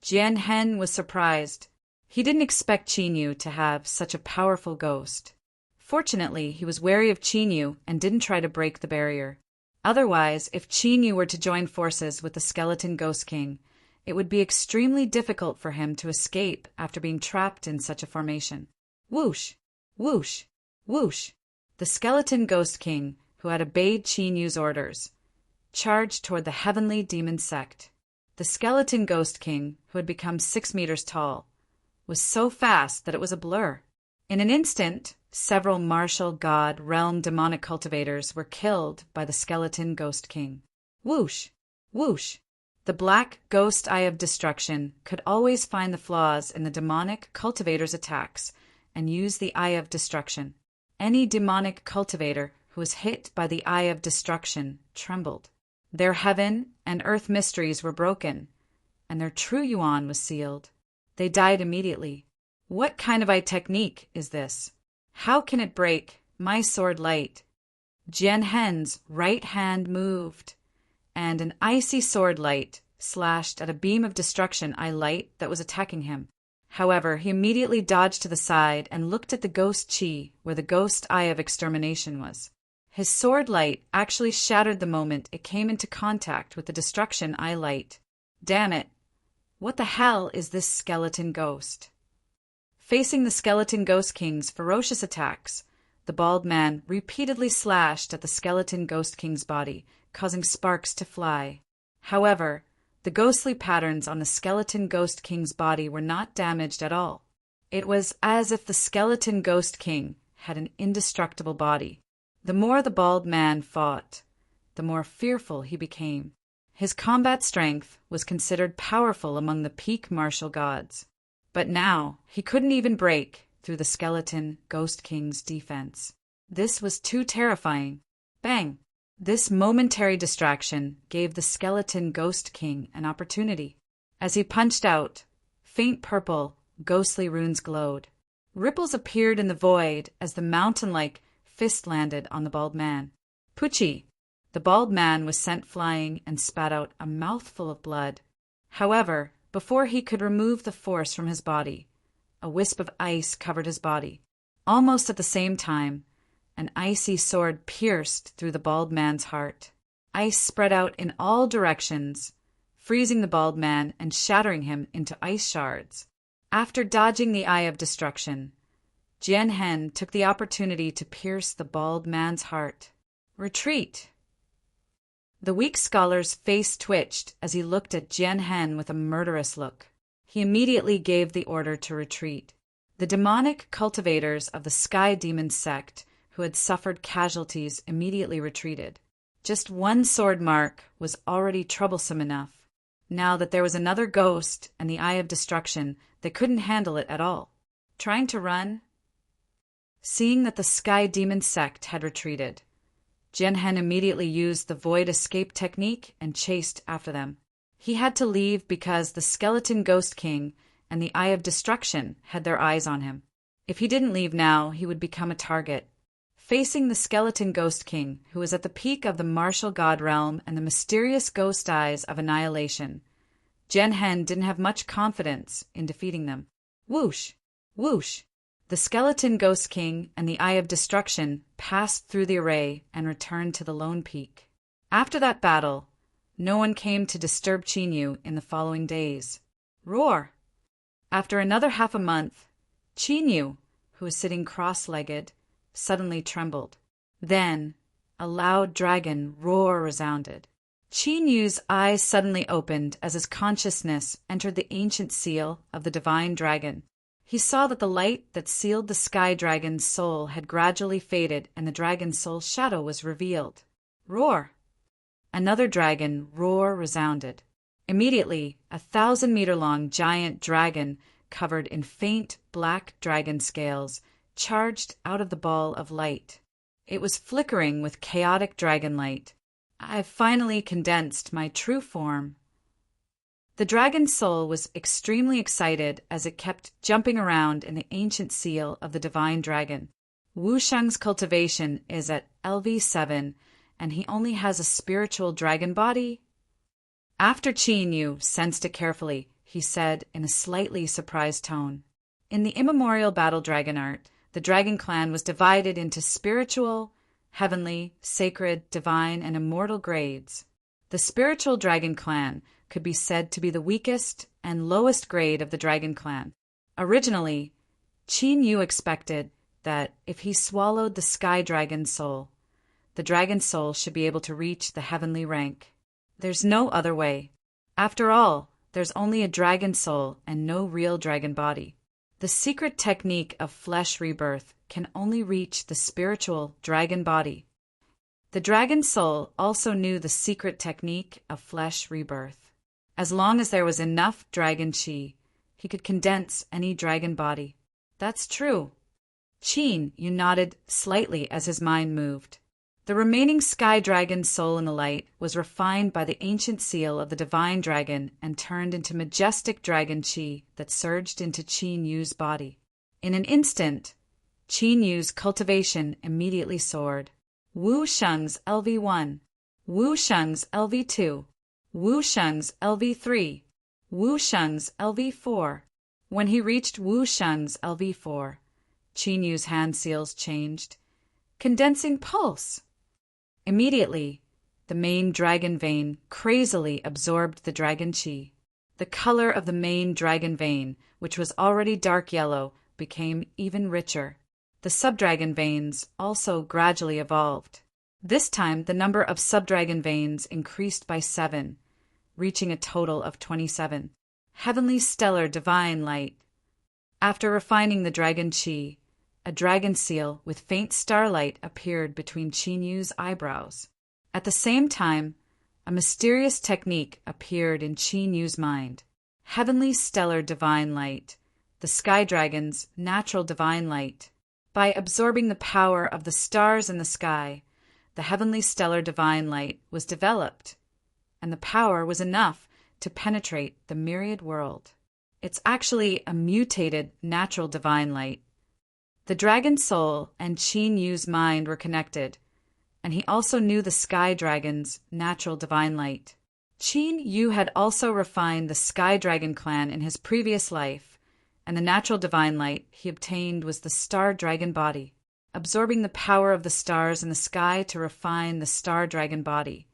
Jianhen was surprised. He didn't expect Qin Yu to have such a powerful ghost. Fortunately, he was wary of Qin Yu and didn't try to break the barrier. Otherwise, if Qin Yu were to join forces with the skeleton ghost king, it would be extremely difficult for him to escape after being trapped in such a formation. Whoosh! Whoosh! Whoosh! The skeleton ghost king, who had obeyed Qin Yu's orders, charged toward the heavenly demon sect. The skeleton ghost king, who had become 6 meters tall, was so fast that it was a blur. In an instant, several martial god realm demonic cultivators were killed by the skeleton ghost king. Whoosh! Whoosh! The black ghost eye of destruction could always find the flaws in the demonic cultivator's attacks and use the eye of destruction. Any demonic cultivator who was hit by the eye of destruction trembled. Their heaven and earth mysteries were broken, and their true yuan was sealed. They died immediately. What kind of eye technique is this? How can it break my sword light? Jianhen's right hand moved, and an icy sword light slashed at a beam of destruction eye light that was attacking him. However, he immediately dodged to the side and looked at the ghost qi where the ghost eye of extermination was. His sword light actually shattered the moment it came into contact with the destruction eye light. Damn it! What the hell is this skeleton ghost? Facing the skeleton ghost king's ferocious attacks, the bald man repeatedly slashed at the skeleton ghost king's body, causing sparks to fly. However, the ghostly patterns on the skeleton ghost king's body were not damaged at all. It was as if the skeleton ghost king had an indestructible body. The more the bald man fought, the more fearful he became. His combat strength was considered powerful among the peak martial gods. But now he couldn't even break through the skeleton ghost king's defense. This was too terrifying. Bang! This momentary distraction gave the skeleton ghost king an opportunity. As he punched out, faint purple, ghostly runes glowed. Ripples appeared in the void as the mountain-like fist landed on the bald man. Pucci! The bald man was sent flying and spat out a mouthful of blood. However, before he could remove the force from his body, a wisp of ice covered his body. Almost at the same time, an icy sword pierced through the bald man's heart. Ice spread out in all directions, freezing the bald man and shattering him into ice shards. After dodging the eye of destruction, Jianhen took the opportunity to pierce the bald man's heart. Retreat! The weak scholar's face twitched as he looked at Jianhen with a murderous look. He immediately gave the order to retreat. The demonic cultivators of the Sky Demon sect who had suffered casualties immediately retreated. Just one sword mark was already troublesome enough. Now that there was another ghost and the Eye of Destruction, they couldn't handle it at all. Trying to run? Seeing that the Sky Demon sect had retreated, Jianhen immediately used the Void Escape technique and chased after them. He had to leave because the Skeleton Ghost King and the Eye of Destruction had their eyes on him. If he didn't leave now, he would become a target. Facing the Skeleton Ghost King, who was at the peak of the martial god realm and the mysterious ghost eyes of annihilation, Jianhen didn't have much confidence in defeating them. Whoosh! Whoosh! The Skeleton Ghost King and the Eye of Destruction passed through the array and returned to the lone peak. After that battle, no one came to disturb Qin Yu in the following days. Roar! After another half a month, Qin Yu, who was sitting cross-legged, suddenly trembled. Then, a loud dragon roar resounded. Qin Yu's eyes suddenly opened as his consciousness entered the ancient seal of the divine dragon. He saw that the light that sealed the sky dragon's soul had gradually faded, and the dragon's soul's shadow was revealed. Roar! Another dragon roar resounded. Immediately, a 1,000-meter-long giant dragon, covered in faint black dragon scales, charged out of the ball of light. It was flickering with chaotic dragon light. "I've finally condensed my true form." The dragon's soul was extremely excited as it kept jumping around in the ancient seal of the divine dragon. Wu Sheng's cultivation is at LV7, and he only has a spiritual dragon body? After Qin Yu sensed it carefully, he said in a slightly surprised tone. In the immemorial battle dragon art, the dragon clan was divided into spiritual, heavenly, sacred, divine, and immortal grades. The spiritual dragon clan could be said to be the weakest and lowest grade of the dragon clan. Originally, Qin Yu expected that if he swallowed the sky dragon's soul, the dragon's soul should be able to reach the heavenly rank. There's no other way. After all, there's only a dragon soul and no real dragon body. The secret technique of flesh rebirth can only reach the spiritual dragon body. The dragon soul also knew the secret technique of flesh rebirth. As long as there was enough dragon chi, he could condense any dragon body. That's true. Qin Yu nodded slightly as his mind moved. The remaining sky dragon's soul in the light was refined by the ancient seal of the divine dragon and turned into majestic dragon chi that surged into Qin Yu's body. In an instant, Qin Yu's cultivation immediately soared. Wu Sheng's LV1, Wu Sheng's LV2, Wu Sheng's LV3, Wu Sheng's LV4. When he reached Wu Sheng's LV4, Qin Yu's hand seals changed. Condensing pulse! Immediately, the main dragon vein crazily absorbed the dragon chi. The color of the main dragon vein, which was already dark yellow, became even richer. The subdragon veins also gradually evolved. This time, the number of subdragon veins increased by 7, reaching a total of 27. Heavenly stellar divine light. After refining the dragon chi, a dragon seal with faint starlight appeared between Qin Yu's eyebrows. At the same time, a mysterious technique appeared in Qin Yu's mind. Heavenly stellar divine light, the sky dragon's natural divine light. By absorbing the power of the stars in the sky, the heavenly stellar divine light was developed, and the power was enough to penetrate the myriad world. It's actually a mutated natural divine light. The dragon soul and Qin Yu's mind were connected, and he also knew the sky dragon's natural divine light. Qin Yu had also refined the sky dragon clan in his previous life, and the natural divine light he obtained was the star dragon body, absorbing the power of the stars in the sky to refine the star dragon body.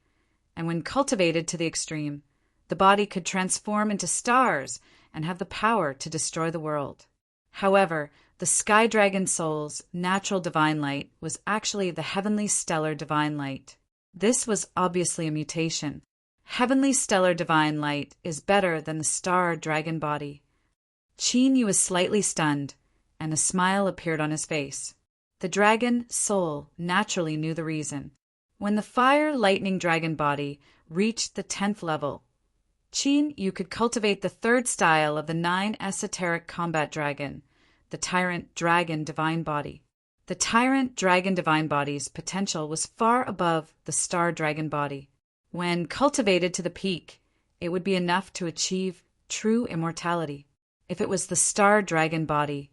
And when cultivated to the extreme, the body could transform into stars and have the power to destroy the world. However, the sky dragon soul's natural divine light was actually the heavenly stellar divine light. This was obviously a mutation. Heavenly stellar divine light is better than the star dragon body. Qin Yu was slightly stunned, and a smile appeared on his face. The dragon soul naturally knew the reason. When the fire lightning dragon body reached the 10th level, Qin Yu could cultivate the third style of the 9 esoteric combat dragon, the Tyrant Dragon Divine Body. The Tyrant Dragon Divine Body's potential was far above the Star Dragon Body. When cultivated to the peak, it would be enough to achieve true immortality. If it was the Star Dragon Body,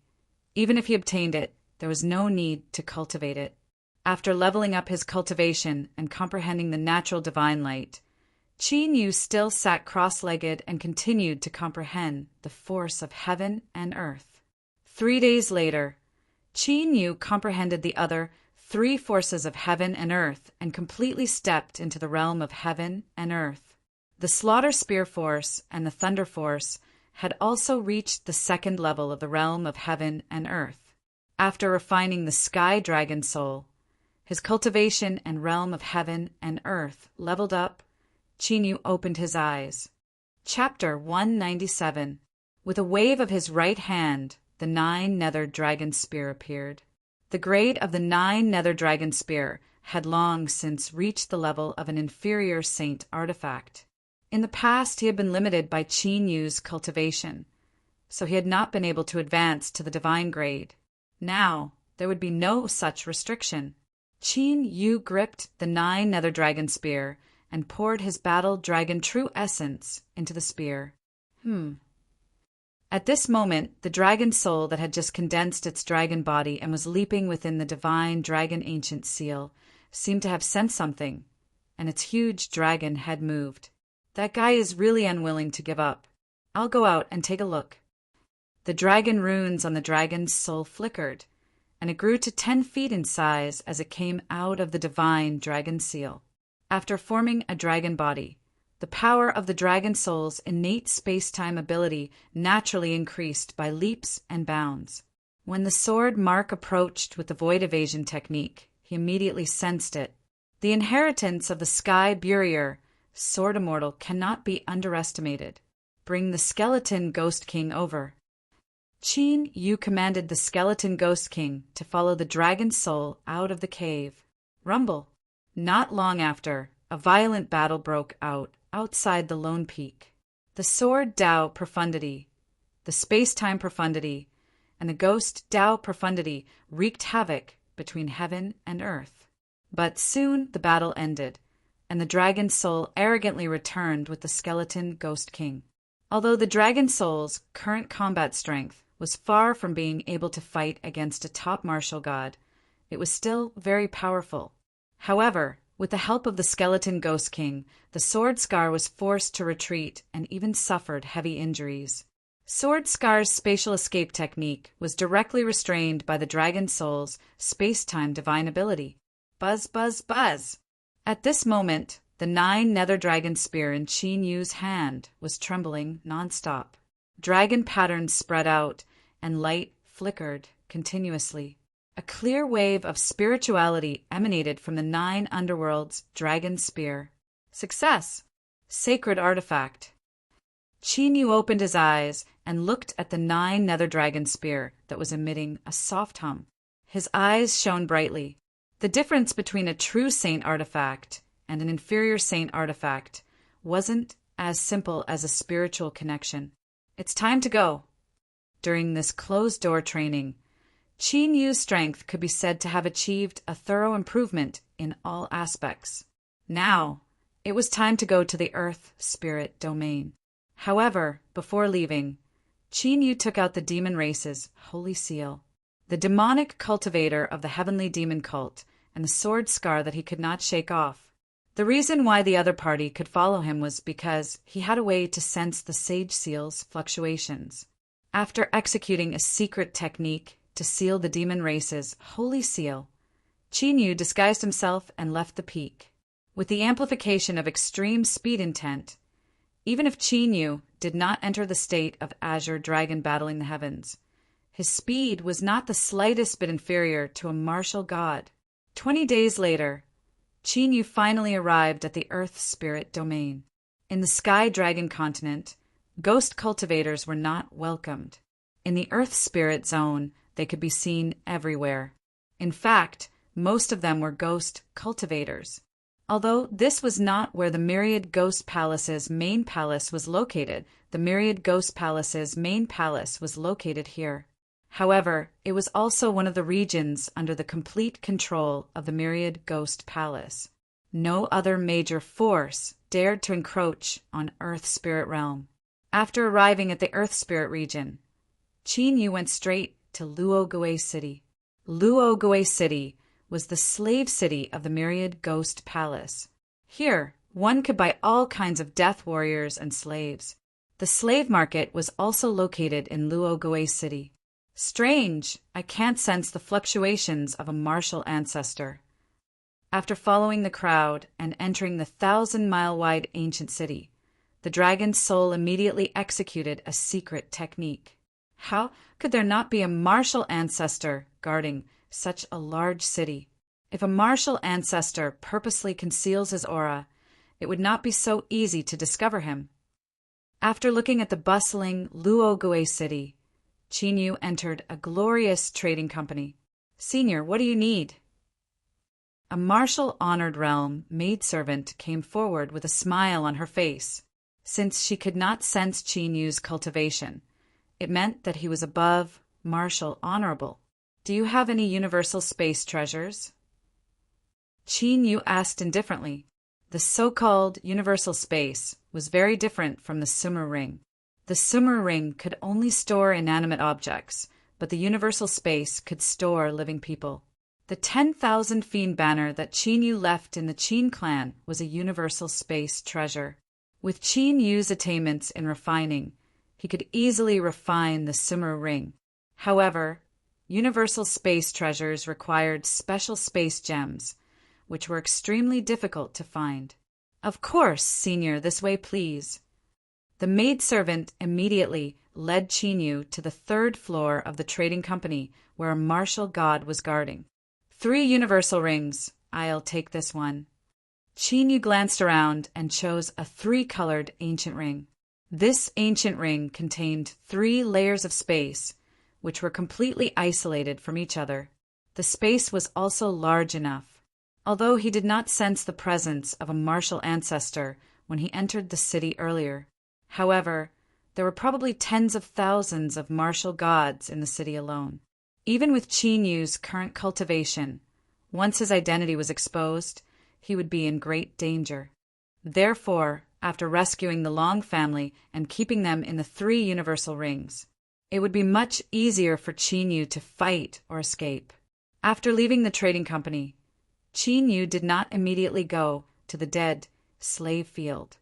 even if he obtained it, there was no need to cultivate it. After leveling up his cultivation and comprehending the natural divine light, Qin Yu still sat cross-legged and continued to comprehend the force of heaven and earth. 3 days later, Qin Yu comprehended the other 3 forces of heaven and earth and completely stepped into the realm of heaven and earth. The Slaughter Spear Force and the Thunder Force had also reached the 2nd level of the realm of heaven and earth. After refining the Sky Dragon Soul, his cultivation and realm of heaven and earth leveled up. Qin Yu opened his eyes. Chapter 197. With a wave of his right hand, the the 9-nethered dragon spear appeared. The grade of the 9-nethered dragon spear had long since reached the level of an inferior saint artifact. In the past, he had been limited by Qin Yu's cultivation, so he had not been able to advance to the divine grade. Now, there would be no such restriction. Qin Yu gripped the 9-nethered dragon spear and poured his battle dragon true essence into the spear. At this moment, the dragon soul that had just condensed its dragon body and was leaping within the divine dragon ancient seal seemed to have sensed something, and its huge dragon head moved. That guy is really unwilling to give up. I'll go out and take a look. The dragon runes on the dragon's soul flickered, and it grew to 10 feet in size as it came out of the divine dragon seal. After forming a dragon body, the power of the dragon soul's innate space-time ability naturally increased by leaps and bounds. When the sword Mark approached with the void evasion technique, he immediately sensed it. The inheritance of the Sky Burier, Sword Immortal, cannot be underestimated. Bring the Skeleton Ghost King over. Qin Yu commanded the Skeleton Ghost King to follow the dragon soul out of the cave. Rumble. Not long after, a violent battle broke out outside the Lone Peak. The Sword Dao Profundity, the Space-Time Profundity, and the Ghost Dao Profundity wreaked havoc between heaven and earth. But soon the battle ended, and the dragon soul arrogantly returned with the Skeleton Ghost King. Although the dragon soul's current combat strength was far from being able to fight against a top martial god, it was still very powerful. However, with the help of the Skeleton Ghost King, the Sword Scar was forced to retreat and even suffered heavy injuries. Sword Scar's spatial escape technique was directly restrained by the Dragon Soul's space-time divine ability. Buzz, buzz, buzz! At this moment, the 9-nether dragon spear in Qin Yu's hand was trembling nonstop. Dragon patterns spread out, and light flickered continuously. A clear wave of spirituality emanated from the 9 underworld's dragon spear. Success! Sacred artifact. Qin Yu opened his eyes and looked at the 9 nether dragon spear that was emitting a soft hum. His eyes shone brightly. The difference between a true saint artifact and an inferior saint artifact wasn't as simple as a spiritual connection. It's time to go. During this closed-door training, Qin Yu's strength could be said to have achieved a thorough improvement in all aspects. Now, it was time to go to the Earth Spirit domain. However, before leaving, Qin Yu took out the demon race's holy seal, the demonic cultivator of the heavenly demon cult, and the sword scar that he could not shake off. The reason why the other party could follow him was because he had a way to sense the sage seal's fluctuations. After executing a secret technique to seal the demon race's holy seal, Qin Yu disguised himself and left the peak. With the amplification of extreme speed intent, even if Qin Yu did not enter the state of azure dragon battling the heavens, his speed was not the slightest bit inferior to a martial god. 20 days later, Qin Yu finally arrived at the Earth Spirit domain. In the Sky Dragon continent, ghost cultivators were not welcomed. In the Earth Spirit zone, they could be seen everywhere. In fact, most of them were ghost cultivators. Although this was not where the Myriad Ghost Palace's main palace was located, the Myriad Ghost Palace's main palace was located here. However, it was also one of the regions under the complete control of the Myriad Ghost Palace. No other major force dared to encroach on Earth Spirit Realm. After arriving at the Earth Spirit region, Qin Yu went straight to Luogue City. Luogue City was the slave city of the Myriad Ghost Palace. Here, one could buy all kinds of death warriors and slaves. The slave market was also located in Luogue City. Strange, I can't sense the fluctuations of a martial ancestor. After following the crowd and entering the 1,000-mile-wide ancient city, the dragon's soul immediately executed a secret technique. How could there not be a martial ancestor guarding such a large city? If a martial ancestor purposely conceals his aura, it would not be so easy to discover him. After looking at the bustling Luogue city, Yu entered a glorious trading company. "Senior, what do you need?" A martial-honored realm maidservant came forward with a smile on her face. Since she could not sense Yu's cultivation, it meant that he was above martial honorable. "Do you have any universal space treasures?" Yu asked indifferently. The so-called universal space was very different from the Sumer ring. The Sumer ring could only store inanimate objects, but the universal space could store living people. The 10,000 fiend banner that Yu left in the Qin clan was a universal space treasure. With Yu's attainments in refining, he could easily refine the Sumer ring. However, universal space treasures required special space gems, which were extremely difficult to find. "Of course, Senior, this way, please." The maidservant immediately led Yu to the 3rd floor of the trading company, where a martial god was guarding. "3 universal rings. I'll take this one." Yu glanced around and chose a 3-colored ancient ring. This ancient ring contained 3 layers of space, which were completely isolated from each other. The space was also large enough, although he did not sense the presence of a martial ancestor when he entered the city earlier. However, there were probably tens of thousands of martial gods in the city alone. Even with Yu's current cultivation, once his identity was exposed, he would be in great danger. Therefore, after rescuing the Long family and keeping them in the 3 universal rings, it would be much easier for Yu to fight or escape. After leaving the trading company, Yu did not immediately go to the dead slave field.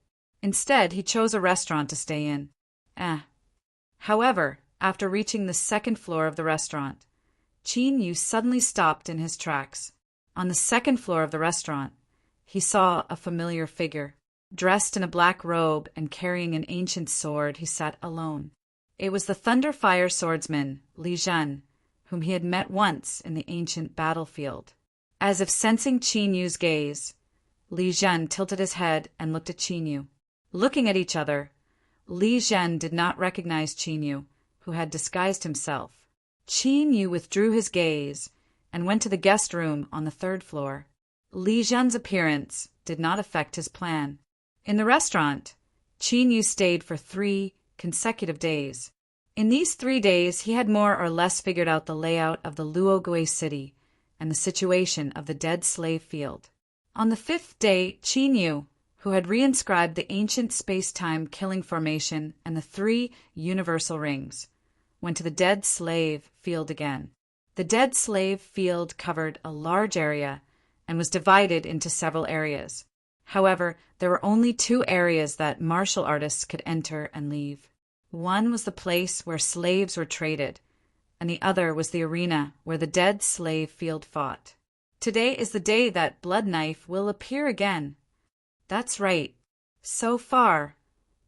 Instead, he chose a restaurant to stay in. However, after reaching the 2nd floor of the restaurant, Yu suddenly stopped in his tracks. On the 2nd floor of the restaurant, he saw a familiar figure. Dressed in a black robe and carrying an ancient sword, he sat alone. It was the Thunderfire swordsman, Li Zhen, whom he had met once in the ancient battlefield. As if sensing Yu's gaze, Li Zhen tilted his head and looked at Yu. Looking at each other, Li Zhen did not recognize Yu, who had disguised himself. Yu withdrew his gaze and went to the guest room on the 3rd floor. Li Zhen's appearance did not affect his plan. In the restaurant, Yu stayed for 3 consecutive days. In these 3 days, he had more or less figured out the layout of the Luogui city and the situation of the dead slave field. On the 5th day, Yu, who had reinscribed the ancient space-time killing formation and the 3 universal rings, went to the dead slave field again. The dead slave field covered a large area and was divided into several areas. However, there were only 2 areas that martial artists could enter and leave. One was the place where slaves were traded, and the other was the arena where the dead slave field fought. Today is the day that Blood Knife will appear again. That's right. So far,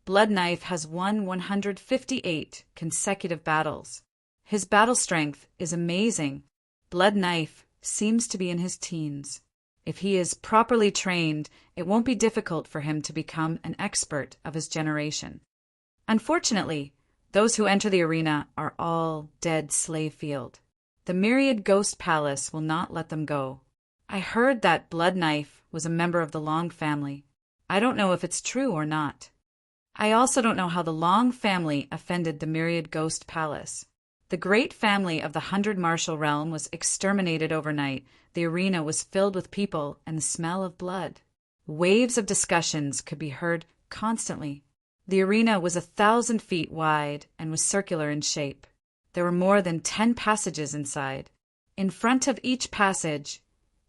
Blood Knife has won 158 consecutive battles. His battle strength is amazing. Blood Knife seems to be in his teens. If he is properly trained, it won't be difficult for him to become an expert of his generation. Unfortunately, those who enter the arena are all dead slave field. The Myriad Ghost Palace will not let them go. I heard that Blood Knife was a member of the Long family. I don't know if it's true or not. I also don't know how the Long family offended the Myriad Ghost Palace. The great family of the 100 Martial Realm was exterminated overnight. The arena was filled with people and the smell of blood. Waves of discussions could be heard constantly. The arena was 1,000 feet wide and was circular in shape. There were more than 10 passages inside. In front of each passage,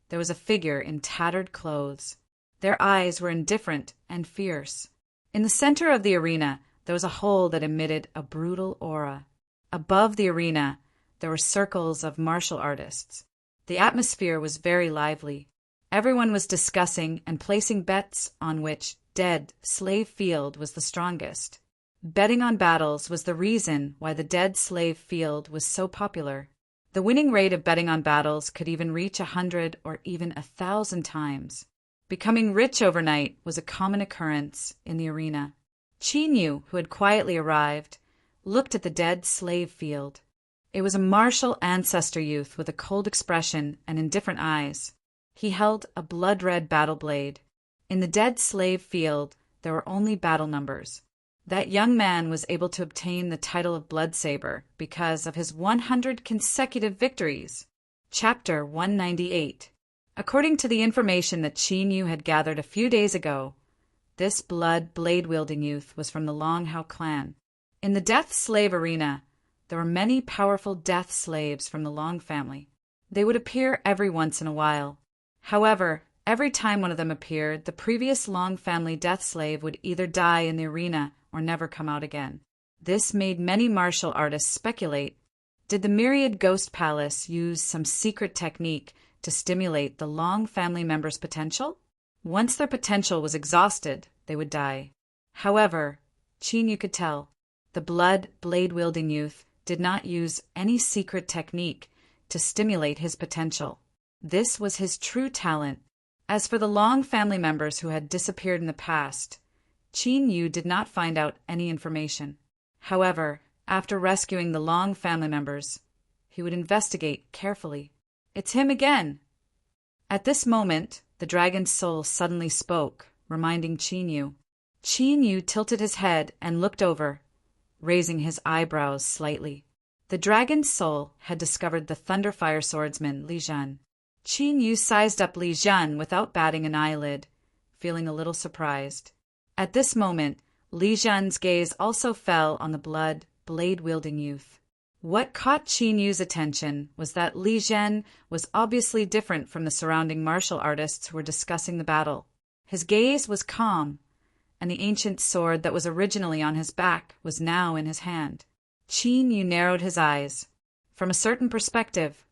there was a figure in tattered clothes. Their eyes were indifferent and fierce. In the center of the arena, there was a hole that emitted a brutal aura. Above the arena, there were circles of martial artists. The atmosphere was very lively. Everyone was discussing and placing bets on which dead slave field was the strongest. Betting on battles was the reason why the dead slave field was so popular. The winning rate of betting on battles could even reach 100 or even 1,000 times. Becoming rich overnight was a common occurrence in the arena. Yu, who had quietly arrived, looked at the dead slave field. It was a martial ancestor youth with a cold expression and indifferent eyes. He held a blood-red battle blade. In the dead slave field, there were only battle numbers. That young man was able to obtain the title of Bloodsaber because of his 100 consecutive victories. Chapter 198. According to the information that Qin Yu had gathered a few days ago, this blade-wielding youth was from the Long Hao clan. In the death slave arena, there were many powerful death slaves from the Long family. They would appear every once in a while. However, every time one of them appeared, the previous Long family death slave would either die in the arena or never come out again. This made many martial artists speculate. Did the Myriad Ghost Palace use some secret technique to stimulate the Long family members' potential? Once their potential was exhausted, they would die. However, Qin Yu could tell, the blade-wielding youth did not use any secret technique to stimulate his potential. This was his true talent. As for the Long family members who had disappeared in the past, Qin Yu did not find out any information. However, after rescuing the Long family members, he would investigate carefully. It's him again! At this moment, the dragon's soul suddenly spoke, reminding Qin Yu. Qin Yu tilted his head and looked over, raising his eyebrows slightly. The dragon's soul had discovered the Thunderfire swordsman Li Zhan. Qin Yu sized up Li Zhan without batting an eyelid, feeling a little surprised. At this moment, Li Zhan's gaze also fell on the blade-wielding youth. What caught Qin Yu's attention was that Li Zhan was obviously different from the surrounding martial artists who were discussing the battle. His gaze was calm, and the ancient sword that was originally on his back was now in his hand. Qin Yu narrowed his eyes. From a certain perspective,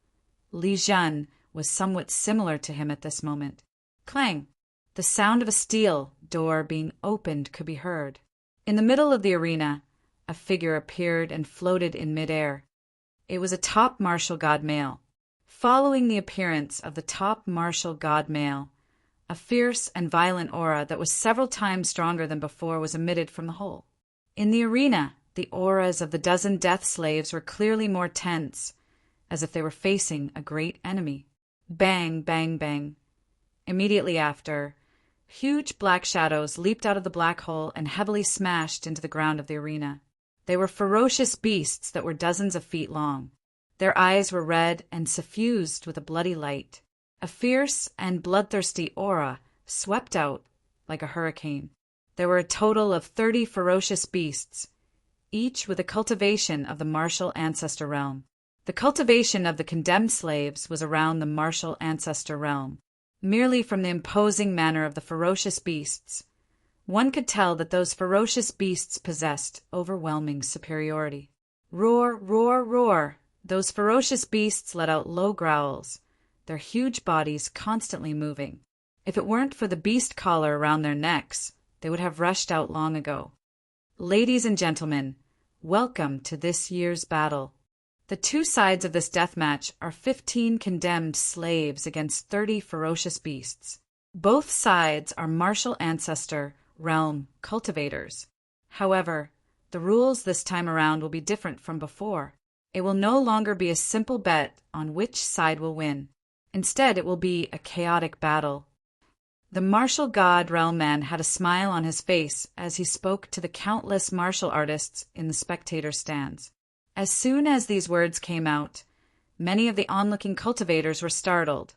Li Zhan was somewhat similar to him at this moment. Clang! The sound of a steel door being opened could be heard. In the middle of the arena, a figure appeared and floated in midair. It was a top martial god male. Following the appearance of the top martial god male, a fierce and violent aura that was several times stronger than before was emitted from the whole. In the arena, the auras of the dozen death slaves were clearly more tense, as if they were facing a great enemy. Bang, bang, bang. Immediately after, huge black shadows leaped out of the black hole and heavily smashed into the ground of the arena. They were ferocious beasts that were dozens of feet long. Their eyes were red and suffused with a bloody light. A fierce and bloodthirsty aura swept out like a hurricane. There were a total of 30 ferocious beasts, each with a cultivation of the martial ancestor realm. The cultivation of the condemned slaves was around the martial ancestor realm. Merely from the imposing manner of the ferocious beasts, one could tell that those ferocious beasts possessed overwhelming superiority. Roar, roar, roar! Those ferocious beasts let out low growls, their huge bodies constantly moving. If it weren't for the beast collar around their necks, they would have rushed out long ago. Ladies and gentlemen, welcome to this year's battle. The two sides of this death match are 15 condemned slaves against 30 ferocious beasts. Both sides are martial ancestor realm cultivators. However, the rules this time around will be different from before. It will no longer be a simple bet on which side will win. Instead, it will be a chaotic battle. The martial god realm man had a smile on his face as he spoke to the countless martial artists in the spectator stands. As soon as these words came out, many of the onlooking cultivators were startled,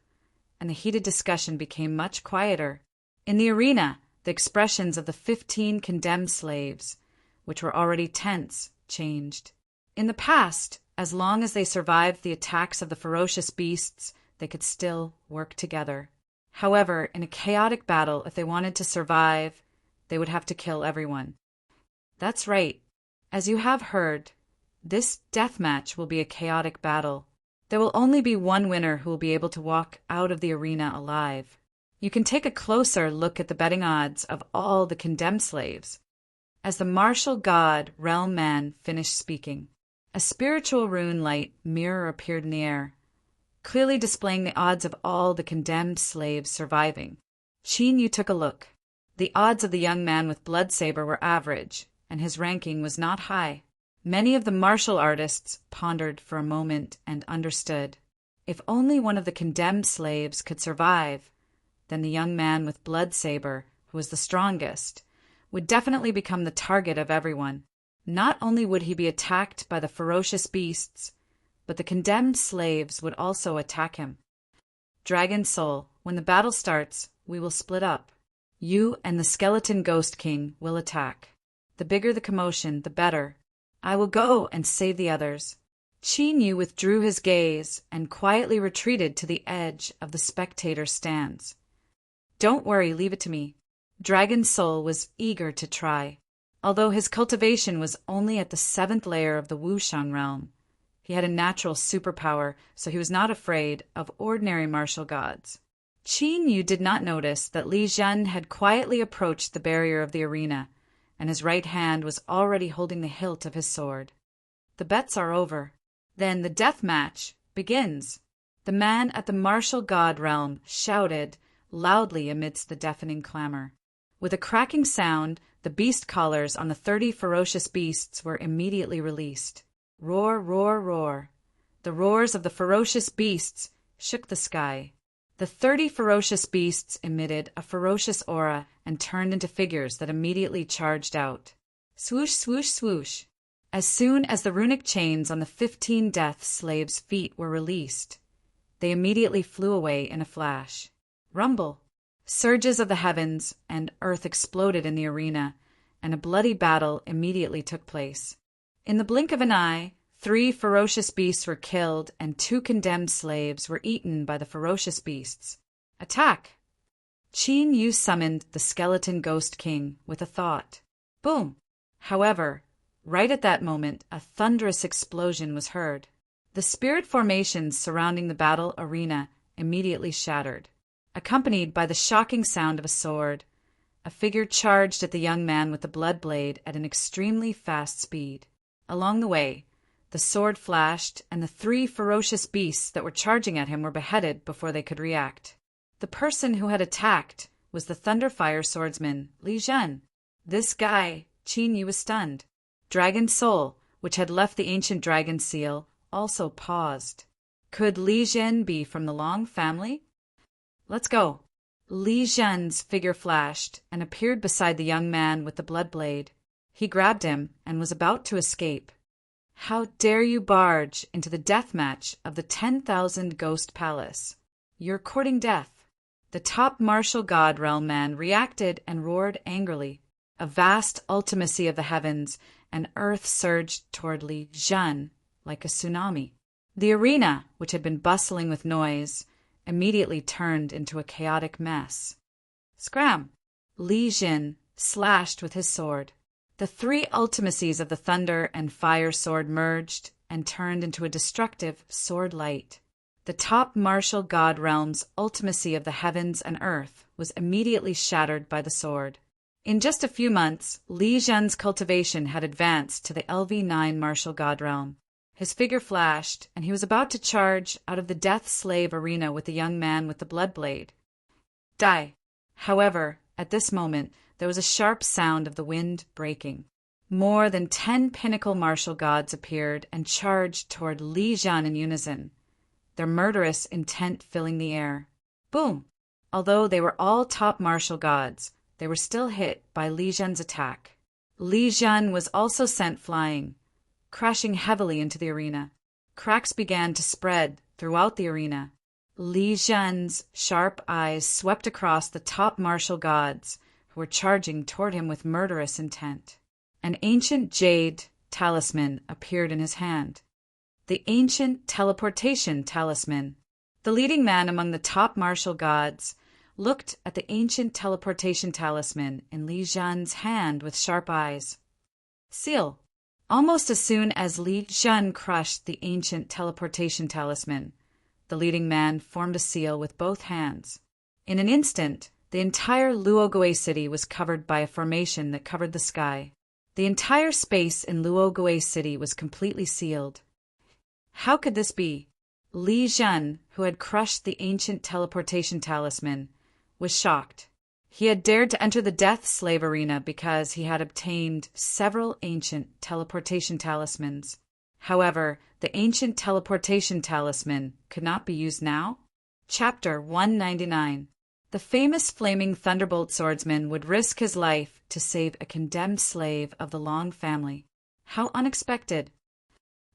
and the heated discussion became much quieter. In the arena, the expressions of the 15 condemned slaves, which were already tense, changed. In the past, as long as they survived the attacks of the ferocious beasts, they could still work together. However, in a chaotic battle, if they wanted to survive, they would have to kill everyone. That's right. As you have heard, this death match will be a chaotic battle. There will only be one winner who will be able to walk out of the arena alive. You can take a closer look at the betting odds of all the condemned slaves. As the martial god realm man finished speaking, a spiritual rune light mirror appeared in the air, clearly displaying the odds of all the condemned slaves surviving. Qin Yu took a look. The odds of the young man with Bloodsaber were average, and his ranking was not high. Many of the martial artists pondered for a moment and understood. If only one of the condemned slaves could survive, then the young man with blood saber, who was the strongest, would definitely become the target of everyone. Not only would he be attacked by the ferocious beasts, but the condemned slaves would also attack him. Dragon Soul, when the battle starts, we will split up. You and the Skeleton Ghost King will attack. The bigger the commotion, the better. I will go and save the others. Qin Yu withdrew his gaze and quietly retreated to the edge of the spectator stands. Don't worry, leave it to me. Dragon Soul was eager to try. Although his cultivation was only at the 7th layer of the Wushang realm, he had a natural superpower, so he was not afraid of ordinary martial gods. Qin Yu did not notice that Li Zhen had quietly approached the barrier of the arena, and his right hand was already holding the hilt of his sword. The bets are over. Then the death match begins. The man at the martial god realm shouted loudly amidst the deafening clamor. With a cracking sound, the beast collars on the 30 ferocious beasts were immediately released. Roar, roar, roar. The roars of the ferocious beasts shook the sky. The 30 ferocious beasts emitted a ferocious aura and turned into figures that immediately charged out. Swoosh, swoosh, swoosh. As soon as the runic chains on the 15 death slaves' feet were released, they immediately flew away in a flash. Rumble. Surges of the heavens and earth exploded in the arena, and a bloody battle immediately took place. In the blink of an eye, 3 ferocious beasts were killed and 2 condemned slaves were eaten by the ferocious beasts. Attack! Qin Yu summoned the Skeleton Ghost King with a thought. Boom! However, right at that moment, a thunderous explosion was heard. The spirit formations surrounding the battle arena immediately shattered. Accompanied by the shocking sound of a sword, a figure charged at the young man with the blood blade at an extremely fast speed. Along the way, the sword flashed, and the 3 ferocious beasts that were charging at him were beheaded before they could react. The person who had attacked was the Thunderfire swordsman, Li Zhen. This guy, Qin Yu was stunned. Dragon Soul, which had left the ancient dragon seal, also paused. Could Li Zhen be from the Long family? Let's go. Li Zhen's figure flashed and appeared beside the young man with the blood blade. He grabbed him and was about to escape. How dare you barge into the death match of the 10,000 Ghost Palace? You're courting death. The top martial god realm man reacted and roared angrily. A vast ultimacy of the heavens and earth surged toward Li Zhen like a tsunami. The arena, which had been bustling with noise, immediately turned into a chaotic mess. Scram! Li Zhen slashed with his sword. The 3 ultimacies of the thunder and fire sword merged and turned into a destructive sword light. The top martial god realm's ultimacy of the heavens and earth was immediately shattered by the sword. In just a few months, Li Zhen's cultivation had advanced to the LV9 martial god realm. His figure flashed, and he was about to charge out of the death slave arena with the young man with the blood blade. Die! However, at this moment, there was a sharp sound of the wind breaking. More than 10 pinnacle martial gods appeared and charged toward Li Zhen in unison, their murderous intent filling the air. Boom! Although they were all top martial gods, they were still hit by Li Zhen's attack. Li Zhen was also sent flying, crashing heavily into the arena. Cracks began to spread throughout the arena. Li Zhen's sharp eyes swept across the top martial gods who were charging toward him with murderous intent. An ancient jade talisman appeared in his hand. The ancient teleportation talisman. The leading man among the top martial gods looked at the ancient teleportation talisman in Li Zhen's hand with sharp eyes. Seal. Almost as soon as Li Zhen crushed the ancient teleportation talisman, the leading man formed a seal with both hands. In an instant, the entire Luogue city was covered by a formation that covered the sky. The entire space in Luogue city was completely sealed. How could this be? Li Zhen, who had crushed the ancient teleportation talisman, was shocked. He had dared to enter the death slave arena because he had obtained several ancient teleportation talismans. However, the ancient teleportation talisman could not be used now. Chapter 199. The famous flaming thunderbolt swordsman would risk his life to save a condemned slave of the Long family. How unexpected!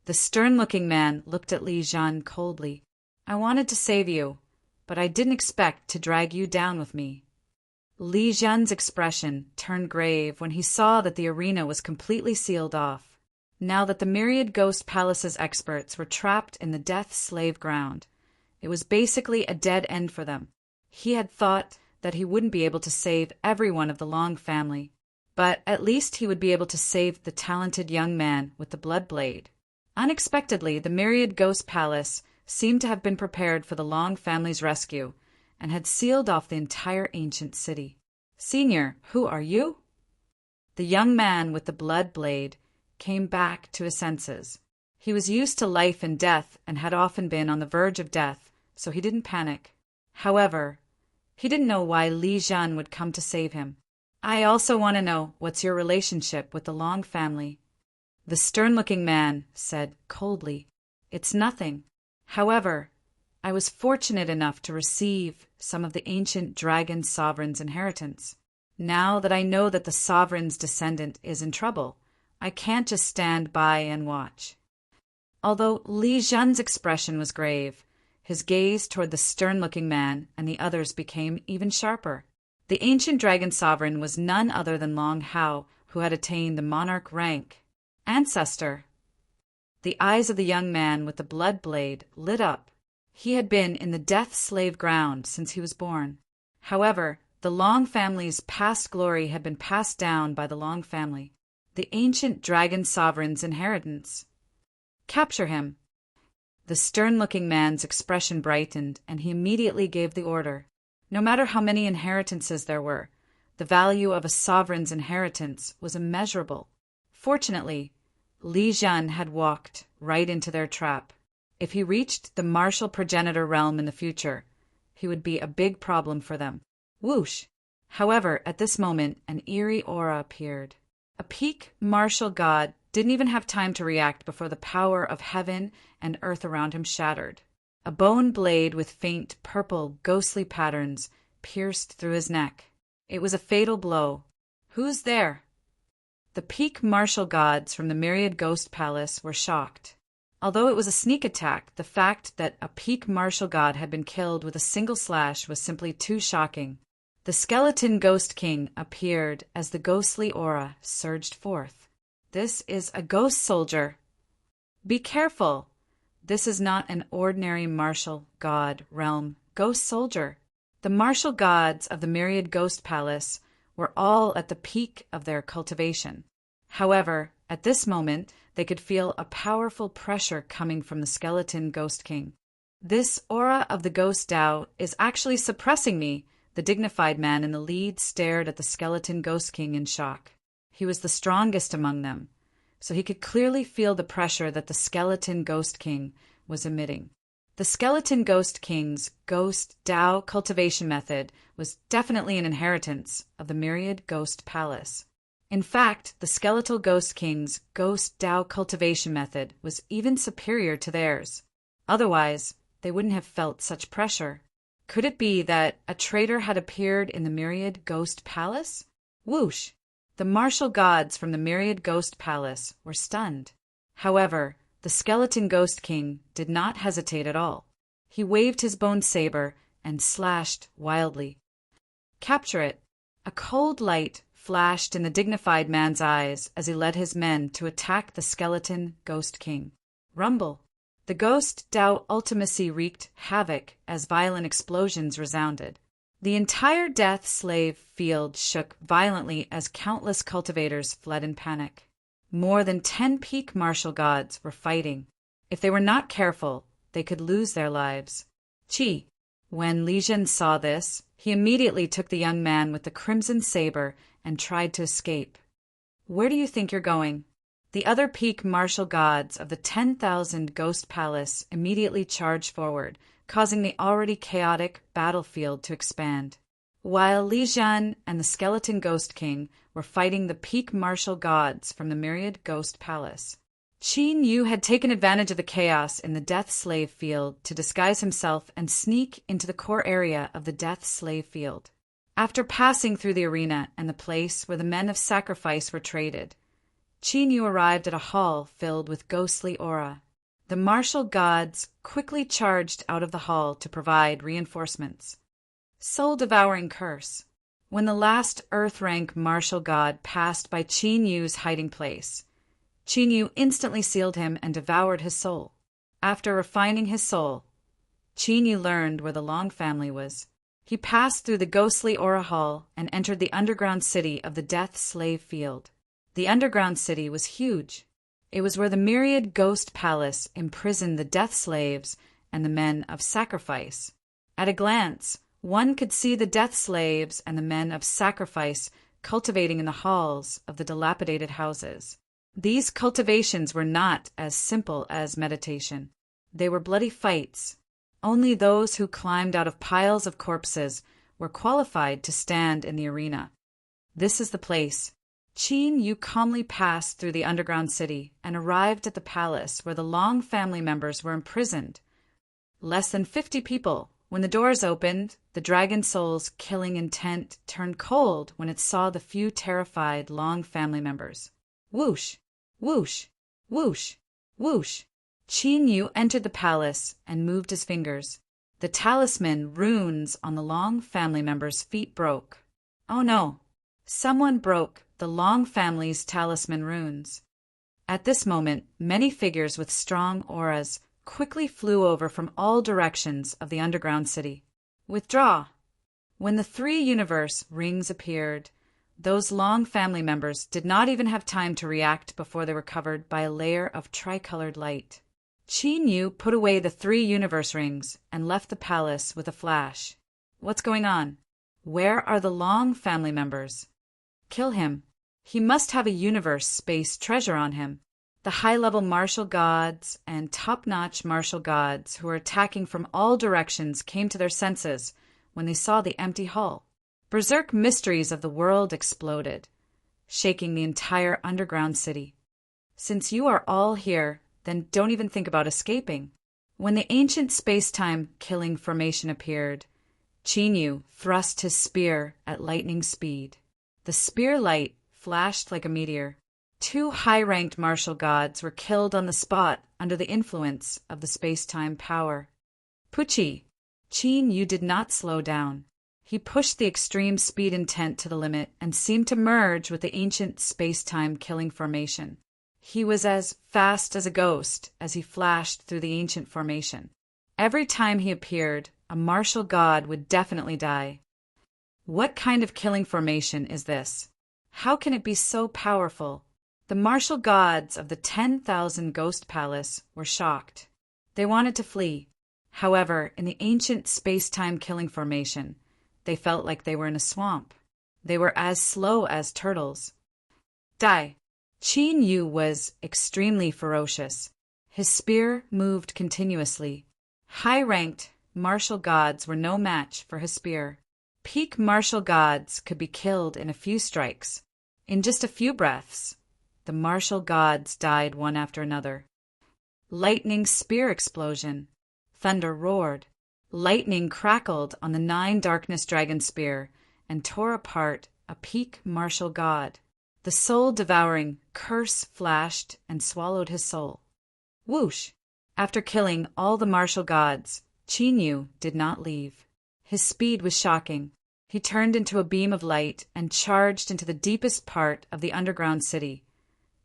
The stern-looking man looked at Li Jian coldly. I wanted to save you, but I didn't expect to drag you down with me. Li Jian's expression turned grave when he saw that the arena was completely sealed off. Now that the Myriad Ghost Palace's experts were trapped in the death slave ground, it was basically a dead end for them. He had thought that he wouldn't be able to save everyone of the Long family, but at least he would be able to save the talented young man with the blood blade. Unexpectedly, the Myriad Ghost Palace seemed to have been prepared for the Long family's rescue and had sealed off the entire ancient city. Senior, who are you? The young man with the blood blade came back to his senses. He was used to life and death and had often been on the verge of death, so he didn't panic. However, he didn't know why Li Jian would come to save him. I also want to know what's your relationship with the Long family. The stern-looking man said coldly, It's nothing. However, I was fortunate enough to receive some of the ancient dragon sovereign's inheritance. Now that I know that the sovereign's descendant is in trouble, I can't just stand by and watch. Although Li Jian's expression was grave, his gaze toward the stern-looking man and the others became even sharper. The ancient dragon sovereign was none other than Long Hao, who had attained the monarch rank. Ancestor! The eyes of the young man with the blood blade lit up. He had been in the death slave ground since he was born. However, the Long family's past glory had been passed down by the Long family, the ancient dragon sovereign's inheritance. Capture him. The stern-looking man's expression brightened, and he immediately gave the order. No matter how many inheritances there were, the value of a sovereign's inheritance was immeasurable. Fortunately, Li Jian had walked right into their trap. If he reached the martial progenitor realm in the future, he would be a big problem for them. Whoosh! However, at this moment, an eerie aura appeared. A peak martial god didn't even have time to react before the power of heaven and earth around him shattered. A bone blade with faint purple ghostly patterns pierced through his neck. It was a fatal blow. Who's there? The peak martial gods from the Myriad Ghost Palace were shocked. Although it was a sneak attack, the fact that a peak martial god had been killed with a single slash was simply too shocking. The skeleton Ghost King appeared as the ghostly aura surged forth. This is a ghost soldier. Be careful. This is not an ordinary martial god realm ghost soldier. The martial gods of the Myriad Ghost Palace were all at the peak of their cultivation. However, at this moment, they could feel a powerful pressure coming from the skeleton Ghost King. This aura of the Ghost Tao is actually suppressing me. The dignified man in the lead stared at the skeleton Ghost King in shock. He was the strongest among them, so he could clearly feel the pressure that the skeleton Ghost King was emitting. The skeleton Ghost King's Ghost Tao cultivation method was definitely an inheritance of the Myriad Ghost Palace. In fact, the skeletal Ghost King's Ghost Tao cultivation method was even superior to theirs. Otherwise, they wouldn't have felt such pressure. Could it be that a traitor had appeared in the Myriad Ghost Palace? Whoosh! The martial gods from the Myriad Ghost Palace were stunned. However, the skeleton Ghost King did not hesitate at all. He waved his bone saber and slashed wildly. Capture it! A cold light flashed in the dignified man's eyes as he led his men to attack the skeleton Ghost King. Rumble! The Ghost Tao ultimacy wreaked havoc as violent explosions resounded. The entire death slave field shook violently as countless cultivators fled in panic. More than 10 peak martial gods were fighting. If they were not careful, they could lose their lives. Chi! When Li Jian saw this, he immediately took the young man with the crimson saber and tried to escape. Where do you think you're going? The other peak martial gods of the 10,000 Ghost Palace immediately charged forward, causing the already chaotic battlefield to expand. while Li Jian and the skeleton ghost king were fighting the peak martial gods from the myriad ghost palace. Qin Yu had taken advantage of the chaos in the death slave field to disguise himself and sneak into the core area of the death slave field. After passing through the arena and the place where the men of sacrifice were traded, Qin Yu arrived at a hall filled with ghostly aura. The martial gods quickly charged out of the hall to provide reinforcements. Soul-devouring curse. When the last Earth-rank martial god passed by Qin Yu's hiding place, Qin Yu instantly sealed him and devoured his soul. After refining his soul, Qin Yu learned where the Long family was. He passed through the ghostly aura hall and entered the underground city of the death slave field. The underground city was huge. It was where the myriad ghost palace imprisoned the death slaves and the men of sacrifice. At a glance, one could see the death slaves and the men of sacrifice cultivating in the halls of the dilapidated houses. These cultivations were not as simple as meditation. They were bloody fights. Only those who climbed out of piles of corpses were qualified to stand in the arena. This is the place. Qin Yu calmly passed through the underground city and arrived at the palace where the Long family members were imprisoned. Less than 50 people. When the doors opened, the dragon soul's killing intent turned cold when it saw the few terrified Long family members. Whoosh, whoosh, whoosh, whoosh. Qin Yu entered the palace and moved his fingers. The talisman runes on the Long family members' feet broke. Oh no! Someone broke the Long family's talisman runes. At this moment, many figures with strong auras quickly flew over from all directions of the underground city. Withdraw! When the three-universe rings appeared, those Long family members did not even have time to react before they were covered by a layer of tricolored light. Qin Yu put away the 3 universe rings and left the palace with a flash. What's going on? Where are the Long family members? Kill him. He must have a universe space treasure on him. The high-level martial gods and top-notch martial gods who were attacking from all directions came to their senses when they saw the empty hall. Berserk mysteries of the world exploded, shaking the entire underground city. Since you are all here, then don't even think about escaping. When the ancient space-time killing formation appeared, Qin Yu thrust his spear at lightning speed. The spear light flashed like a meteor. 2 high-ranked martial gods were killed on the spot under the influence of the space-time power. Pucci! Qin Yu did not slow down. He pushed the extreme speed intent to the limit and seemed to merge with the ancient space-time killing formation. He was as fast as a ghost as he flashed through the ancient formation. Every time he appeared, a martial god would definitely die. What kind of killing formation is this? How can it be so powerful? The martial gods of the 10,000 Ghost Palace were shocked. They wanted to flee. However, in the ancient space-time killing formation, they felt like they were in a swamp. They were as slow as turtles. Die! Qin Yu was extremely ferocious. His spear moved continuously. High-ranked martial gods were no match for his spear. Peak martial gods could be killed in a few strikes. In just a few breaths, the martial gods died one after another. Lightning spear explosion. Thunder roared. Lightning crackled on the 9 darkness dragon spear and tore apart a peak martial god. The soul-devouring curse flashed and swallowed his soul. Whoosh! After killing all the martial gods, Qin Yu did not leave. His speed was shocking. He turned into a beam of light and charged into the deepest part of the underground city,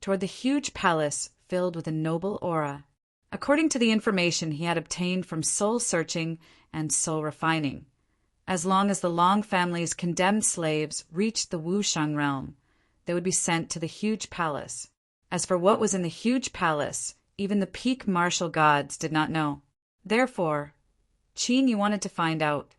toward the huge palace filled with a noble aura. According to the information he had obtained from soul-searching and soul-refining, as long as the Long family's condemned slaves reached the Wushang realm, they would be sent to the huge palace. As for what was in the huge palace, even the peak martial gods did not know. Therefore, Qin Yu wanted to find out.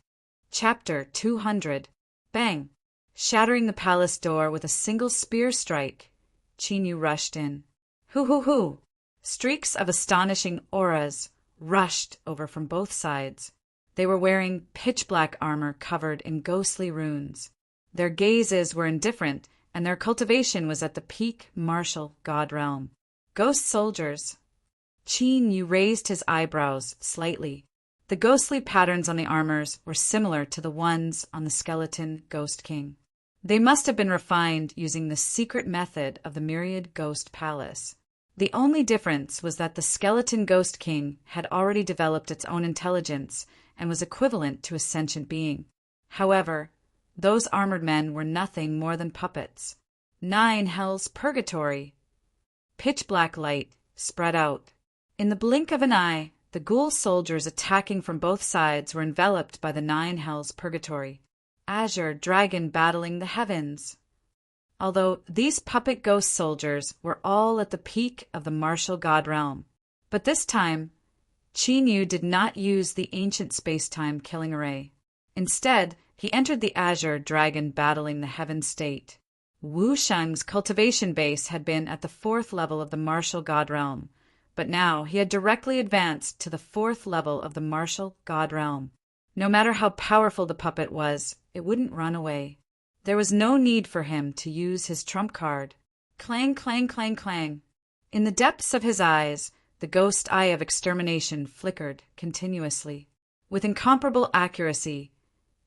Chapter 200. Bang! Shattering the palace door with a single spear strike, Qin Yu rushed in. Hoo! Streaks of astonishing auras rushed over from both sides. They were wearing pitch-black armor covered in ghostly runes. Their gazes were indifferent, and their cultivation was at the peak martial god realm. Ghost soldiers. Qin Yu raised his eyebrows slightly. The ghostly patterns on the armors were similar to the ones on the skeleton Ghost King. They must have been refined using the secret method of the Myriad Ghost Palace. The only difference was that the skeleton Ghost King had already developed its own intelligence and was equivalent to a sentient being. However, those armored men were nothing more than puppets. 9 Hell's Purgatory. Pitch-black light spread out. In the blink of an eye, the ghoul soldiers attacking from both sides were enveloped by the 9 Hell's Purgatory. Azure dragon battling the heavens. Although these puppet ghost soldiers were all at the peak of the martial god realm. But this time, Qin Yu did not use the ancient space-time killing array. Instead, he entered the Azure dragon battling the heaven state. Wu Sheng's cultivation base had been at the 4th level of the martial god realm, but now he had directly advanced to the 4th level of the martial god realm. No matter how powerful the puppet was, it wouldn't run away. There was no need for him to use his trump card. Clang, clang, clang, clang. In the depths of his eyes, the ghost eye of extermination flickered continuously. With incomparable accuracy,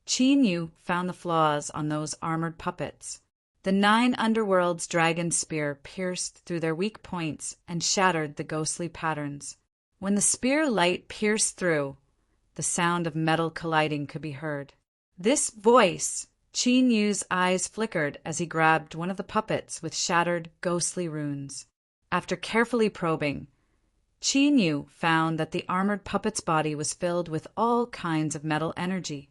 Qin Yu found the flaws on those armored puppets. The 9 underworld's dragon spear pierced through their weak points and shattered the ghostly patterns. When the spear light pierced through, the sound of metal colliding could be heard. This voice! Qin Yu's eyes flickered as he grabbed one of the puppets with shattered, ghostly runes. After carefully probing, Qin Yu found that the armored puppet's body was filled with all kinds of metal energy.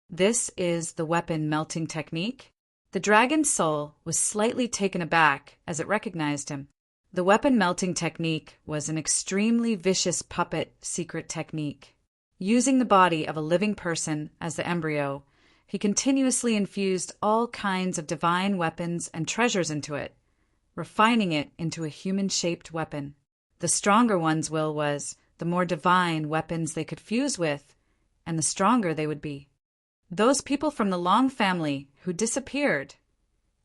This is the weapon melting technique? The dragon's soul was slightly taken aback as it recognized him. The weapon melting technique was an extremely vicious puppet secret technique. Using the body of a living person as the embryo, he continuously infused all kinds of divine weapons and treasures into it, refining it into a human-shaped weapon. The stronger one's will was, the more divine weapons they could fuse with, and the stronger they would be. Those people from the Long family who disappeared.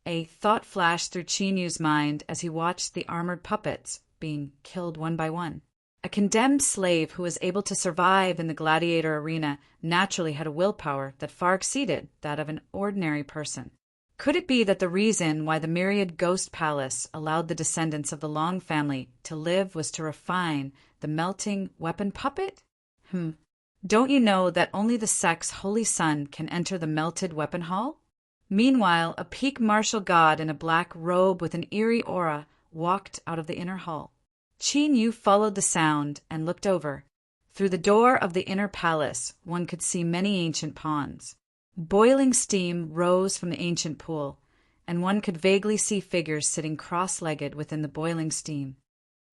A thought flashed through Qin Yu's mind as he watched the armored puppets being killed one by one. A condemned slave who was able to survive in the gladiator arena naturally had a willpower that far exceeded that of an ordinary person. Could it be that the reason why the Myriad Ghost Palace allowed the descendants of the Long family to live was to refine the melting weapon puppet? Don't you know that only the sect's holy son can enter the melted weapon hall? Meanwhile, a peak martial god in a black robe with an eerie aura walked out of the inner hall. Qin Yu followed the sound and looked over. Through the door of the inner palace, one could see many ancient ponds. Boiling steam rose from the ancient pool, and one could vaguely see figures sitting cross-legged within the boiling steam.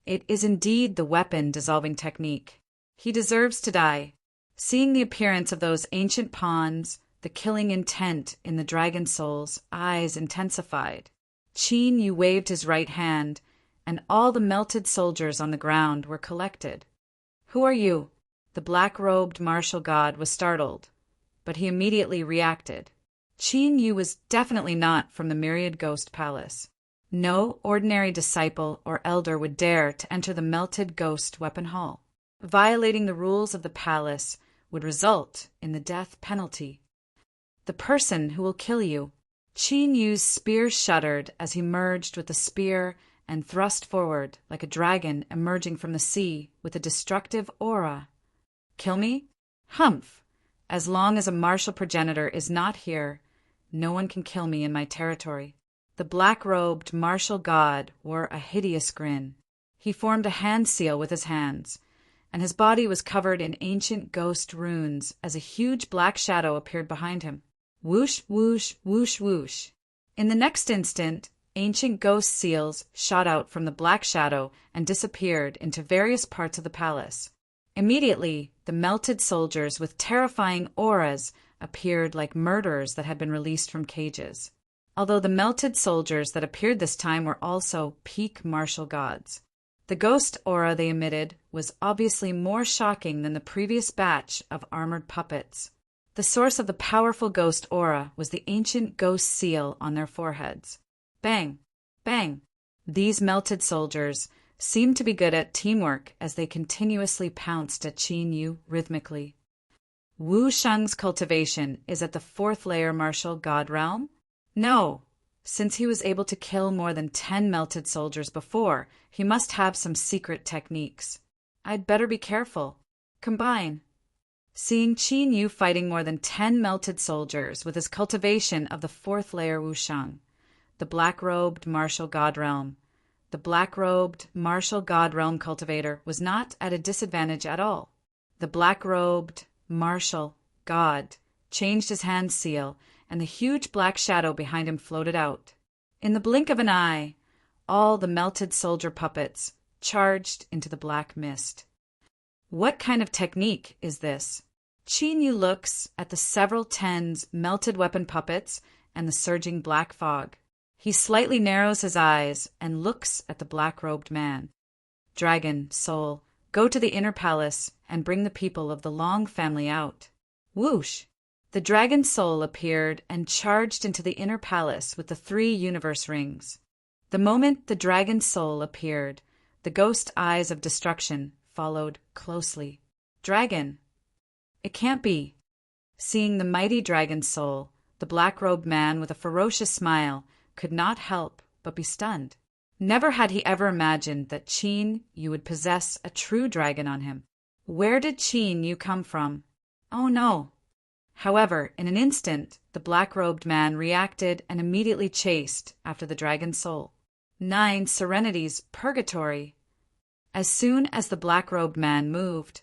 It is indeed the weapon-dissolving technique. He deserves to die. Seeing the appearance of those ancient ponds, the killing intent in the dragon soul's eyes intensified. Qin Yu waved his right hand, and all the melted soldiers on the ground were collected. "Who are you?" The black-robed martial god was startled, but he immediately reacted. Qin Yu was definitely not from the Myriad Ghost Palace. No ordinary disciple or elder would dare to enter the melted ghost weapon hall. Violating the rules of the palace would result in the death penalty. "The person who will kill you." Qin Yu's spear shuddered as he merged with the spear and thrust forward like a dragon emerging from the sea with a destructive aura. "Kill me? Humph! As long as a martial progenitor is not here, no one can kill me in my territory." The black-robed martial god wore a hideous grin. He formed a hand seal with his hands, and his body was covered in ancient ghost runes as a huge black shadow appeared behind him. Whoosh, whoosh, whoosh, whoosh. In the next instant, ancient ghost seals shot out from the black shadow and disappeared into various parts of the palace. Immediately, the melted soldiers with terrifying auras appeared like murderers that had been released from cages. Although the melted soldiers that appeared this time were also peak martial gods. The ghost aura they emitted was obviously more shocking than the previous batch of armored puppets. The source of the powerful ghost aura was the ancient ghost seal on their foreheads. Bang! Bang! These melted soldiers seemed to be good at teamwork as they continuously pounced at Qin Yu rhythmically. Wu Sheng's cultivation is at the 4th layer martial god realm? No. Since he was able to kill more than 10 melted soldiers before, he must have some secret techniques. I'd better be careful. Combine. Seeing Qin Yu fighting more than 10 melted soldiers with his cultivation of the 4th layer Wu Sheng, the black-robed martial god realm, the black-robed martial god realm cultivator was not at a disadvantage at all. The black-robed martial god changed his hand seal, and the huge black shadow behind him floated out. In the blink of an eye, all the melted soldier puppets charged into the black mist. What kind of technique is this? Qin Yu looks at the several tens melted weapon puppets and the surging black fog. He slightly narrows his eyes and looks at the black-robed man. Dragon, soul, go to the inner palace and bring the people of the Long family out. Whoosh! The dragon soul appeared and charged into the inner palace with the 3 universe rings. The moment the dragon soul appeared, the ghost eyes of destruction followed closely. Dragon! It can't be. Seeing the mighty dragon soul, the black-robed man with a ferocious smile could not help but be stunned. Never had he ever imagined that Qin Yu would possess a true dragon on him. Where did Qin Yu come from? Oh no! However, in an instant, the black-robed man reacted and immediately chased after the dragon soul. 9 serenities, purgatory. As soon as the black-robed man moved,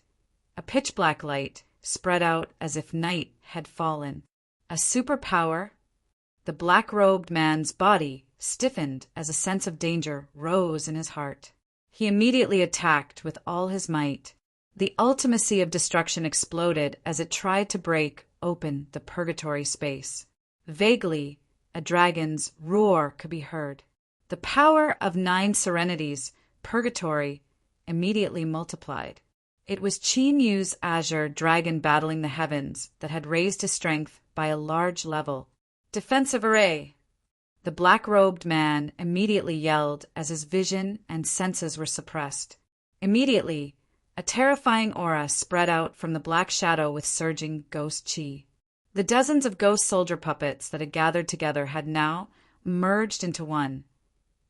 a pitch-black light spread out as if night had fallen. A superpower? The black-robed man's body stiffened as a sense of danger rose in his heart. He immediately attacked with all his might. The ultimacy of destruction exploded as it tried to break open the purgatory space. Vaguely, a dragon's roar could be heard. The power of 9 serenities, purgatory, immediately multiplied. It was Qin Yu's azure dragon battling the heavens that had raised his strength by a large level. Defensive array! The black-robed man immediately yelled as his vision and senses were suppressed. Immediately, a terrifying aura spread out from the black shadow with surging ghost chi. The dozens of ghost soldier puppets that had gathered together had now merged into one,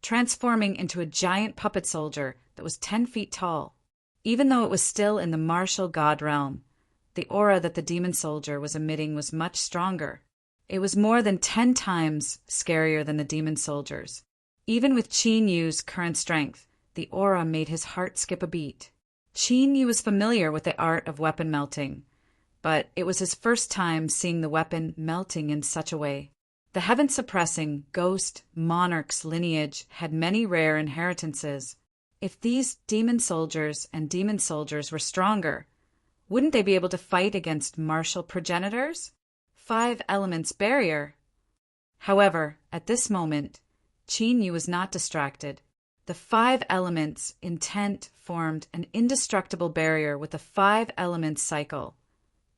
transforming into a giant puppet soldier that was 10 feet tall. Even though it was still in the martial god realm, the aura that the demon soldier was emitting was much stronger. It was more than 10 times scarier than the demon soldiers. Even with Qin Yu's current strength, the aura made his heart skip a beat. Qin Yu was familiar with the art of weapon melting, but it was his first time seeing the weapon melting in such a way. The heaven-suppressing ghost monarch's lineage had many rare inheritances. If these demon soldiers and demon soldiers were stronger, wouldn't they be able to fight against martial progenitors? 5 elements barrier. However, at this moment, Qin Yu was not distracted. The 5 elements intent formed an indestructible barrier with the 5 elements cycle,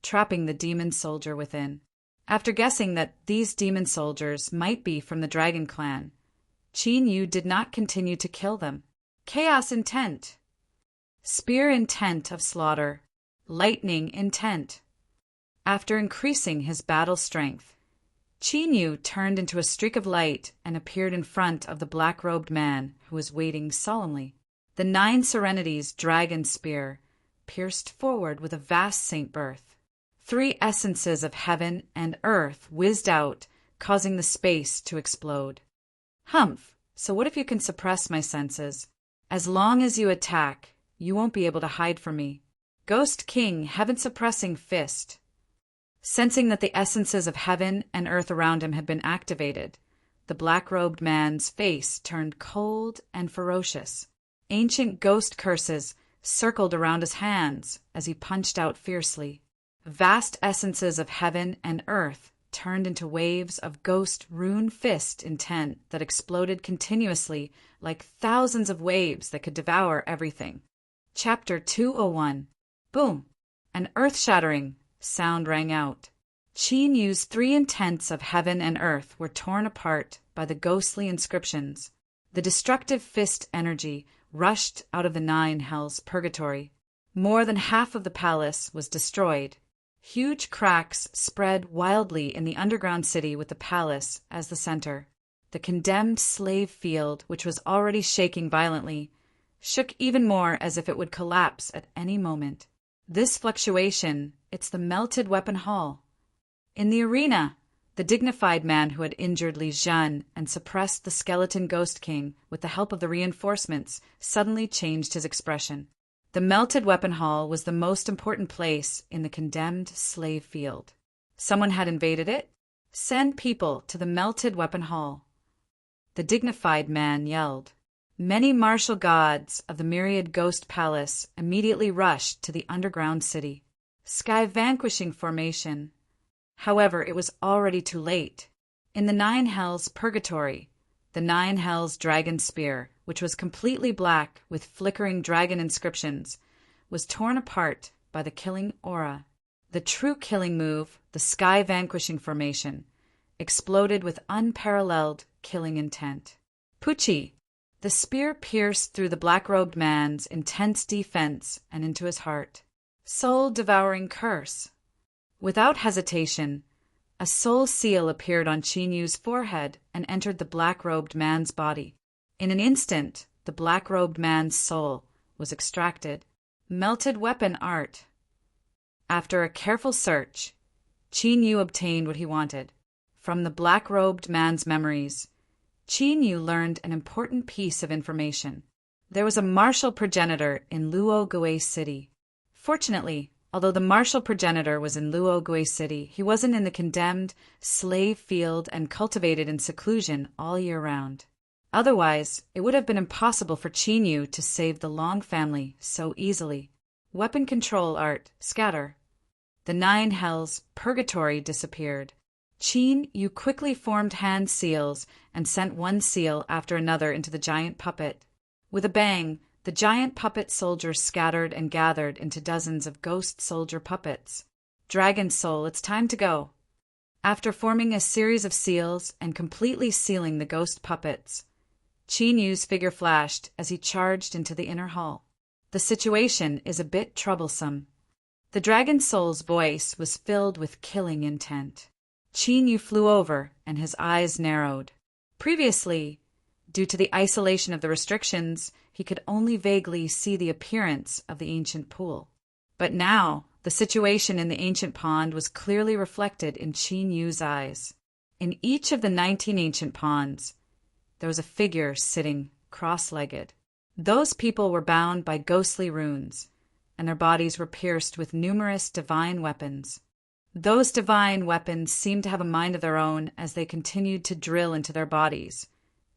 trapping the demon soldier within. After guessing that these demon soldiers might be from the dragon clan, Qin Yu did not continue to kill them. Chaos intent. Spear intent of slaughter. Lightning intent. After increasing his battle strength, Qin Yu turned into a streak of light and appeared in front of the black-robed man who was waiting solemnly. The 9 serenities dragon spear pierced forward with a vast saint birth. 3 essences of heaven and earth whizzed out, causing the space to explode. Humph, so what if you can suppress my senses? As long as you attack, you won't be able to hide from me. Ghost King, heaven-suppressing fist. Sensing that the essences of heaven and earth around him had been activated, the black-robed man's face turned cold and ferocious. Ancient ghost curses circled around his hands as he punched out fiercely. Vast essences of heaven and earth turned into waves of ghost rune fist intent that exploded continuously like thousands of waves that could devour everything. Chapter 201. Boom! An earth-shattering sound rang out. Qin Yu's 3 intents of heaven and earth were torn apart by the ghostly inscriptions. The destructive fist energy rushed out of the 9 hells purgatory. More than half of the palace was destroyed. Huge cracks spread wildly in the underground city with the palace as the center. The condemned slave field, which was already shaking violently, shook even more as if it would collapse at any moment. This fluctuation, it's the melted weapon hall. In the arena, the dignified man who had injured Li Zhan and suppressed the skeleton Ghost King with the help of the reinforcements suddenly changed his expression. The melted weapon hall was the most important place in the condemned slave field. Someone had invaded it? Send people to the melted weapon hall. The dignified man yelled. Many martial gods of the myriad ghost palace immediately rushed to the underground city. Sky vanquishing formation. However, it was already too late. In the 9 hells purgatory, the 9 hells dragon spear, which was completely black with flickering dragon inscriptions, was torn apart by the killing aura. The true killing move, the sky vanquishing formation, exploded with unparalleled killing intent. Pucci! The spear pierced through the black-robed man's intense defense and into his heart. Soul-devouring curse. Without hesitation, a soul seal appeared on Qin Yu's forehead and entered the black-robed man's body. In an instant, the black-robed man's soul was extracted. Melted weapon art. After a careful search, Qin Yu obtained what he wanted. From the black-robed man's memories, Qin Yu learned an important piece of information. There was a martial progenitor in Luo Gui City. Fortunately, although the martial progenitor was in Luo Gui City, he wasn't in the condemned slave field and cultivated in seclusion all year round. Otherwise, it would have been impossible for Qin Yu to save the Long family so easily. Weapon control art, scatter. The 9 hells purgatory disappeared. Qin Yu quickly formed hand seals and sent one seal after another into the giant puppet. With a bang, the giant puppet soldiers scattered and gathered into dozens of ghost soldier puppets. Dragon Soul, it's time to go. After forming a series of seals and completely sealing the ghost puppets, Qin Yu's figure flashed as he charged into the inner hall. The situation is a bit troublesome. The Dragon Soul's voice was filled with killing intent. Qin Yu flew over, and his eyes narrowed. Previously, due to the isolation of the restrictions, he could only vaguely see the appearance of the ancient pool. But now, the situation in the ancient pond was clearly reflected in Qin Yu's eyes. In each of the 19 ancient ponds, there was a figure sitting cross-legged. Those people were bound by ghostly runes, and their bodies were pierced with numerous divine weapons. Those divine weapons seemed to have a mind of their own as they continued to drill into their bodies,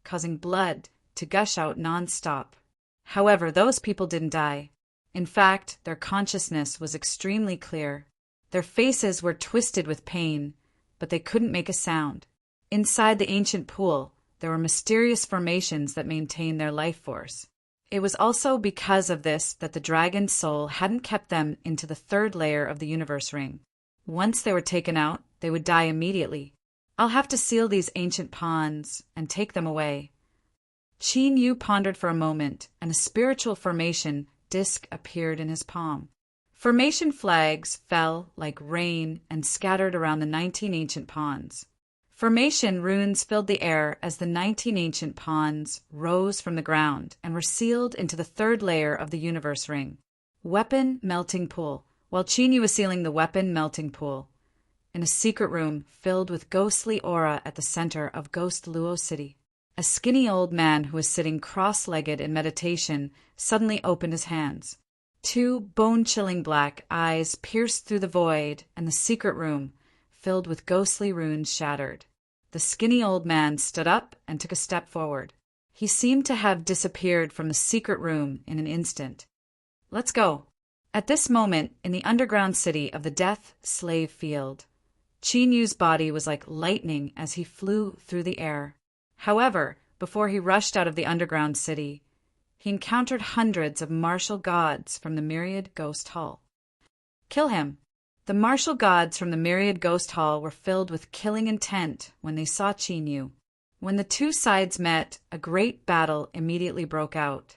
causing blood to gush out non-stop. However, those people didn't die. In fact, their consciousness was extremely clear. Their faces were twisted with pain, but they couldn't make a sound. Inside the ancient pool, there were mysterious formations that maintained their life force. It was also because of this that the dragon soul hadn't kept them into the 3rd layer of the universe ring. Once they were taken out, they would die immediately. I'll have to seal these ancient ponds and take them away. Qin Yu pondered for a moment, and a spiritual formation disc appeared in his palm. Formation flags fell like rain and scattered around the 19 ancient ponds. Formation runes filled the air as the 19 ancient ponds rose from the ground and were sealed into the 3rd layer of the universe ring. Weapon melting pool. While Qin Yu was sealing the weapon melting pool, in a secret room filled with ghostly aura at the center of Ghost Luo City, a skinny old man who was sitting cross-legged in meditation suddenly opened his hands. 2 bone-chilling black eyes pierced through the void, and the secret room, filled with ghostly runes, shattered. The skinny old man stood up and took a step forward. He seemed to have disappeared from the secret room in an instant. Let's go. At this moment, in the underground city of the Death Slave Field, Qin Yu's body was like lightning as he flew through the air. However, before he rushed out of the underground city, he encountered hundreds of martial gods from the Myriad Ghost Hall. Kill him. The martial gods from the Myriad Ghost Hall were filled with killing intent when they saw Qin Yu. When the two sides met, a great battle immediately broke out.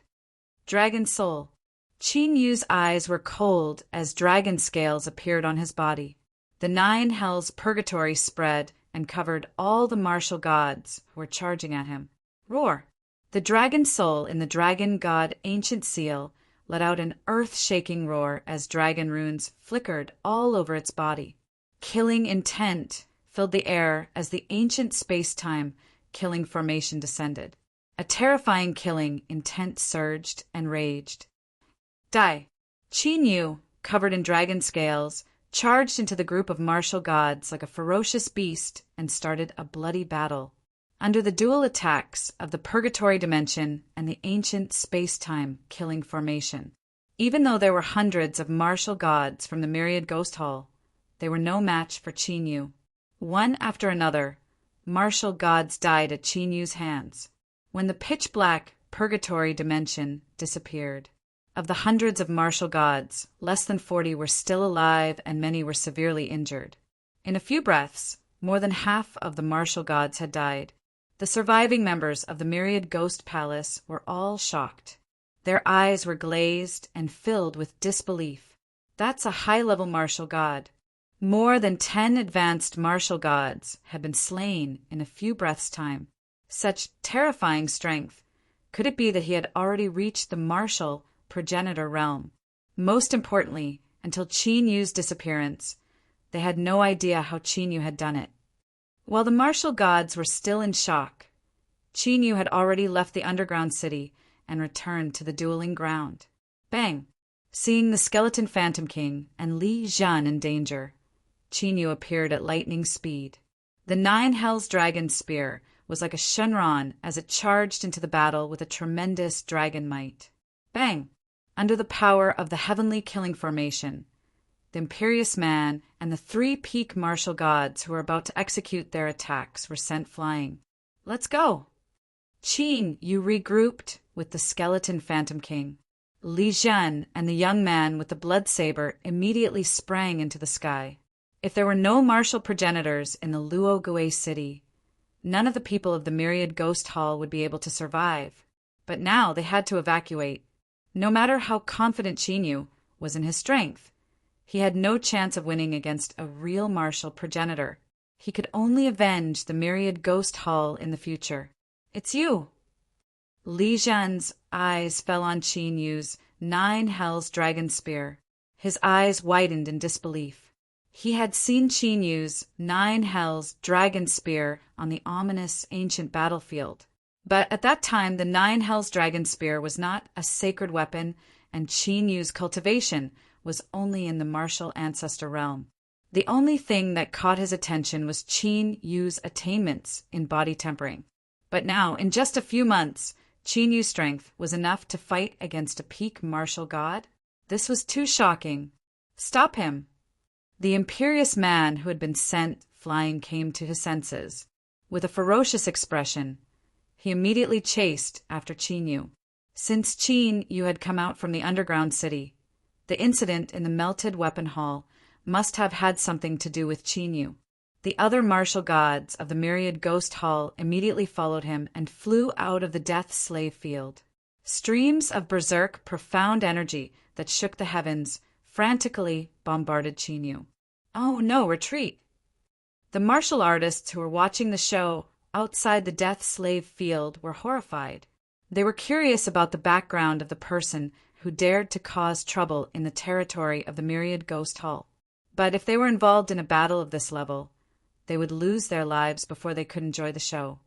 Dragon Soul. Qin Yu's eyes were cold as dragon scales appeared on his body. The 9 hells purgatory spread and covered all the martial gods who were charging at him. Roar! The dragon soul in the dragon god ancient seal let out an earth-shaking roar as dragon runes flickered all over its body. Killing intent filled the air as the ancient space-time killing formation descended. A terrifying killing intent surged and raged. Die! Qin Yu, covered in dragon scales, charged into the group of martial gods like a ferocious beast and started a bloody battle. Under the dual attacks of the purgatory dimension and the ancient space-time killing formation. Even though there were hundreds of martial gods from the Myriad Ghost Hall, they were no match for Qin Yu. One after another, martial gods died at Qin Yu's hands. When the pitch-black purgatory dimension disappeared, of the hundreds of martial gods, less than 40 were still alive and many were severely injured. In a few breaths, more than half of the martial gods had died. The surviving members of the Myriad Ghost Palace were all shocked. Their eyes were glazed and filled with disbelief. That's a high-level martial god. More than 10 advanced martial gods had been slain in a few breaths' time. Such terrifying strength. Could it be that he had already reached the martial progenitor realm? Most importantly, until Qin Yu's disappearance, they had no idea how Qin Yu had done it. While the martial gods were still in shock, Qin Yu had already left the underground city and returned to the dueling ground. Bang! Seeing the skeleton Phantom King and Li Zhan in danger, Qin Yu appeared at lightning speed. The 9 Hells Dragon Spear was like a Shenron as it charged into the battle with a tremendous dragon might. Bang! Under the power of the heavenly killing formation, the imperious man and the 3 peak martial gods who were about to execute their attacks were sent flying. Let's go! Qin Yu regrouped with the skeleton Phantom King. Li Zhan and the young man with the blood saber immediately sprang into the sky. If there were no martial progenitors in the Luo Gui city, none of the people of the Myriad Ghost Hall would be able to survive. But now they had to evacuate. No matter how confident Qin Yu was in his strength, he had no chance of winning against a real martial progenitor. He could only avenge the Myriad Ghost Hall in the future. It's you! Li Zhan's eyes fell on Qin Yu's 9 Hells Dragon Spear. His eyes widened in disbelief. He had seen Qin Yu's 9 Hells Dragon Spear on the ominous ancient battlefield. But at that time, the 9 Hells Dragon Spear was not a sacred weapon, and Qin Yu's cultivation was only in the martial ancestor realm. The only thing that caught his attention was Qin Yu's attainments in body tempering. But now, in just a few months, Qin Yu's strength was enough to fight against a peak martial god? This was too shocking. Stop him! The imperious man who had been sent flying came to his senses. With a ferocious expression, he immediately chased after Qin Yu. Since Qin Yu had come out from the underground city, the incident in the melted weapon hall must have had something to do with Qin Yu. The other martial gods of the Myriad Ghost Hall immediately followed him and flew out of the death slave field. Streams of berserk, profound energy that shook the heavens frantically bombarded Qin Yu. Oh no, retreat! The martial artists who were watching the show outside the death slave field were horrified. They were curious about the background of the person who dared to cause trouble in the territory of the Myriad Ghost Hall. But if they were involved in a battle of this level, they would lose their lives before they could enjoy the show.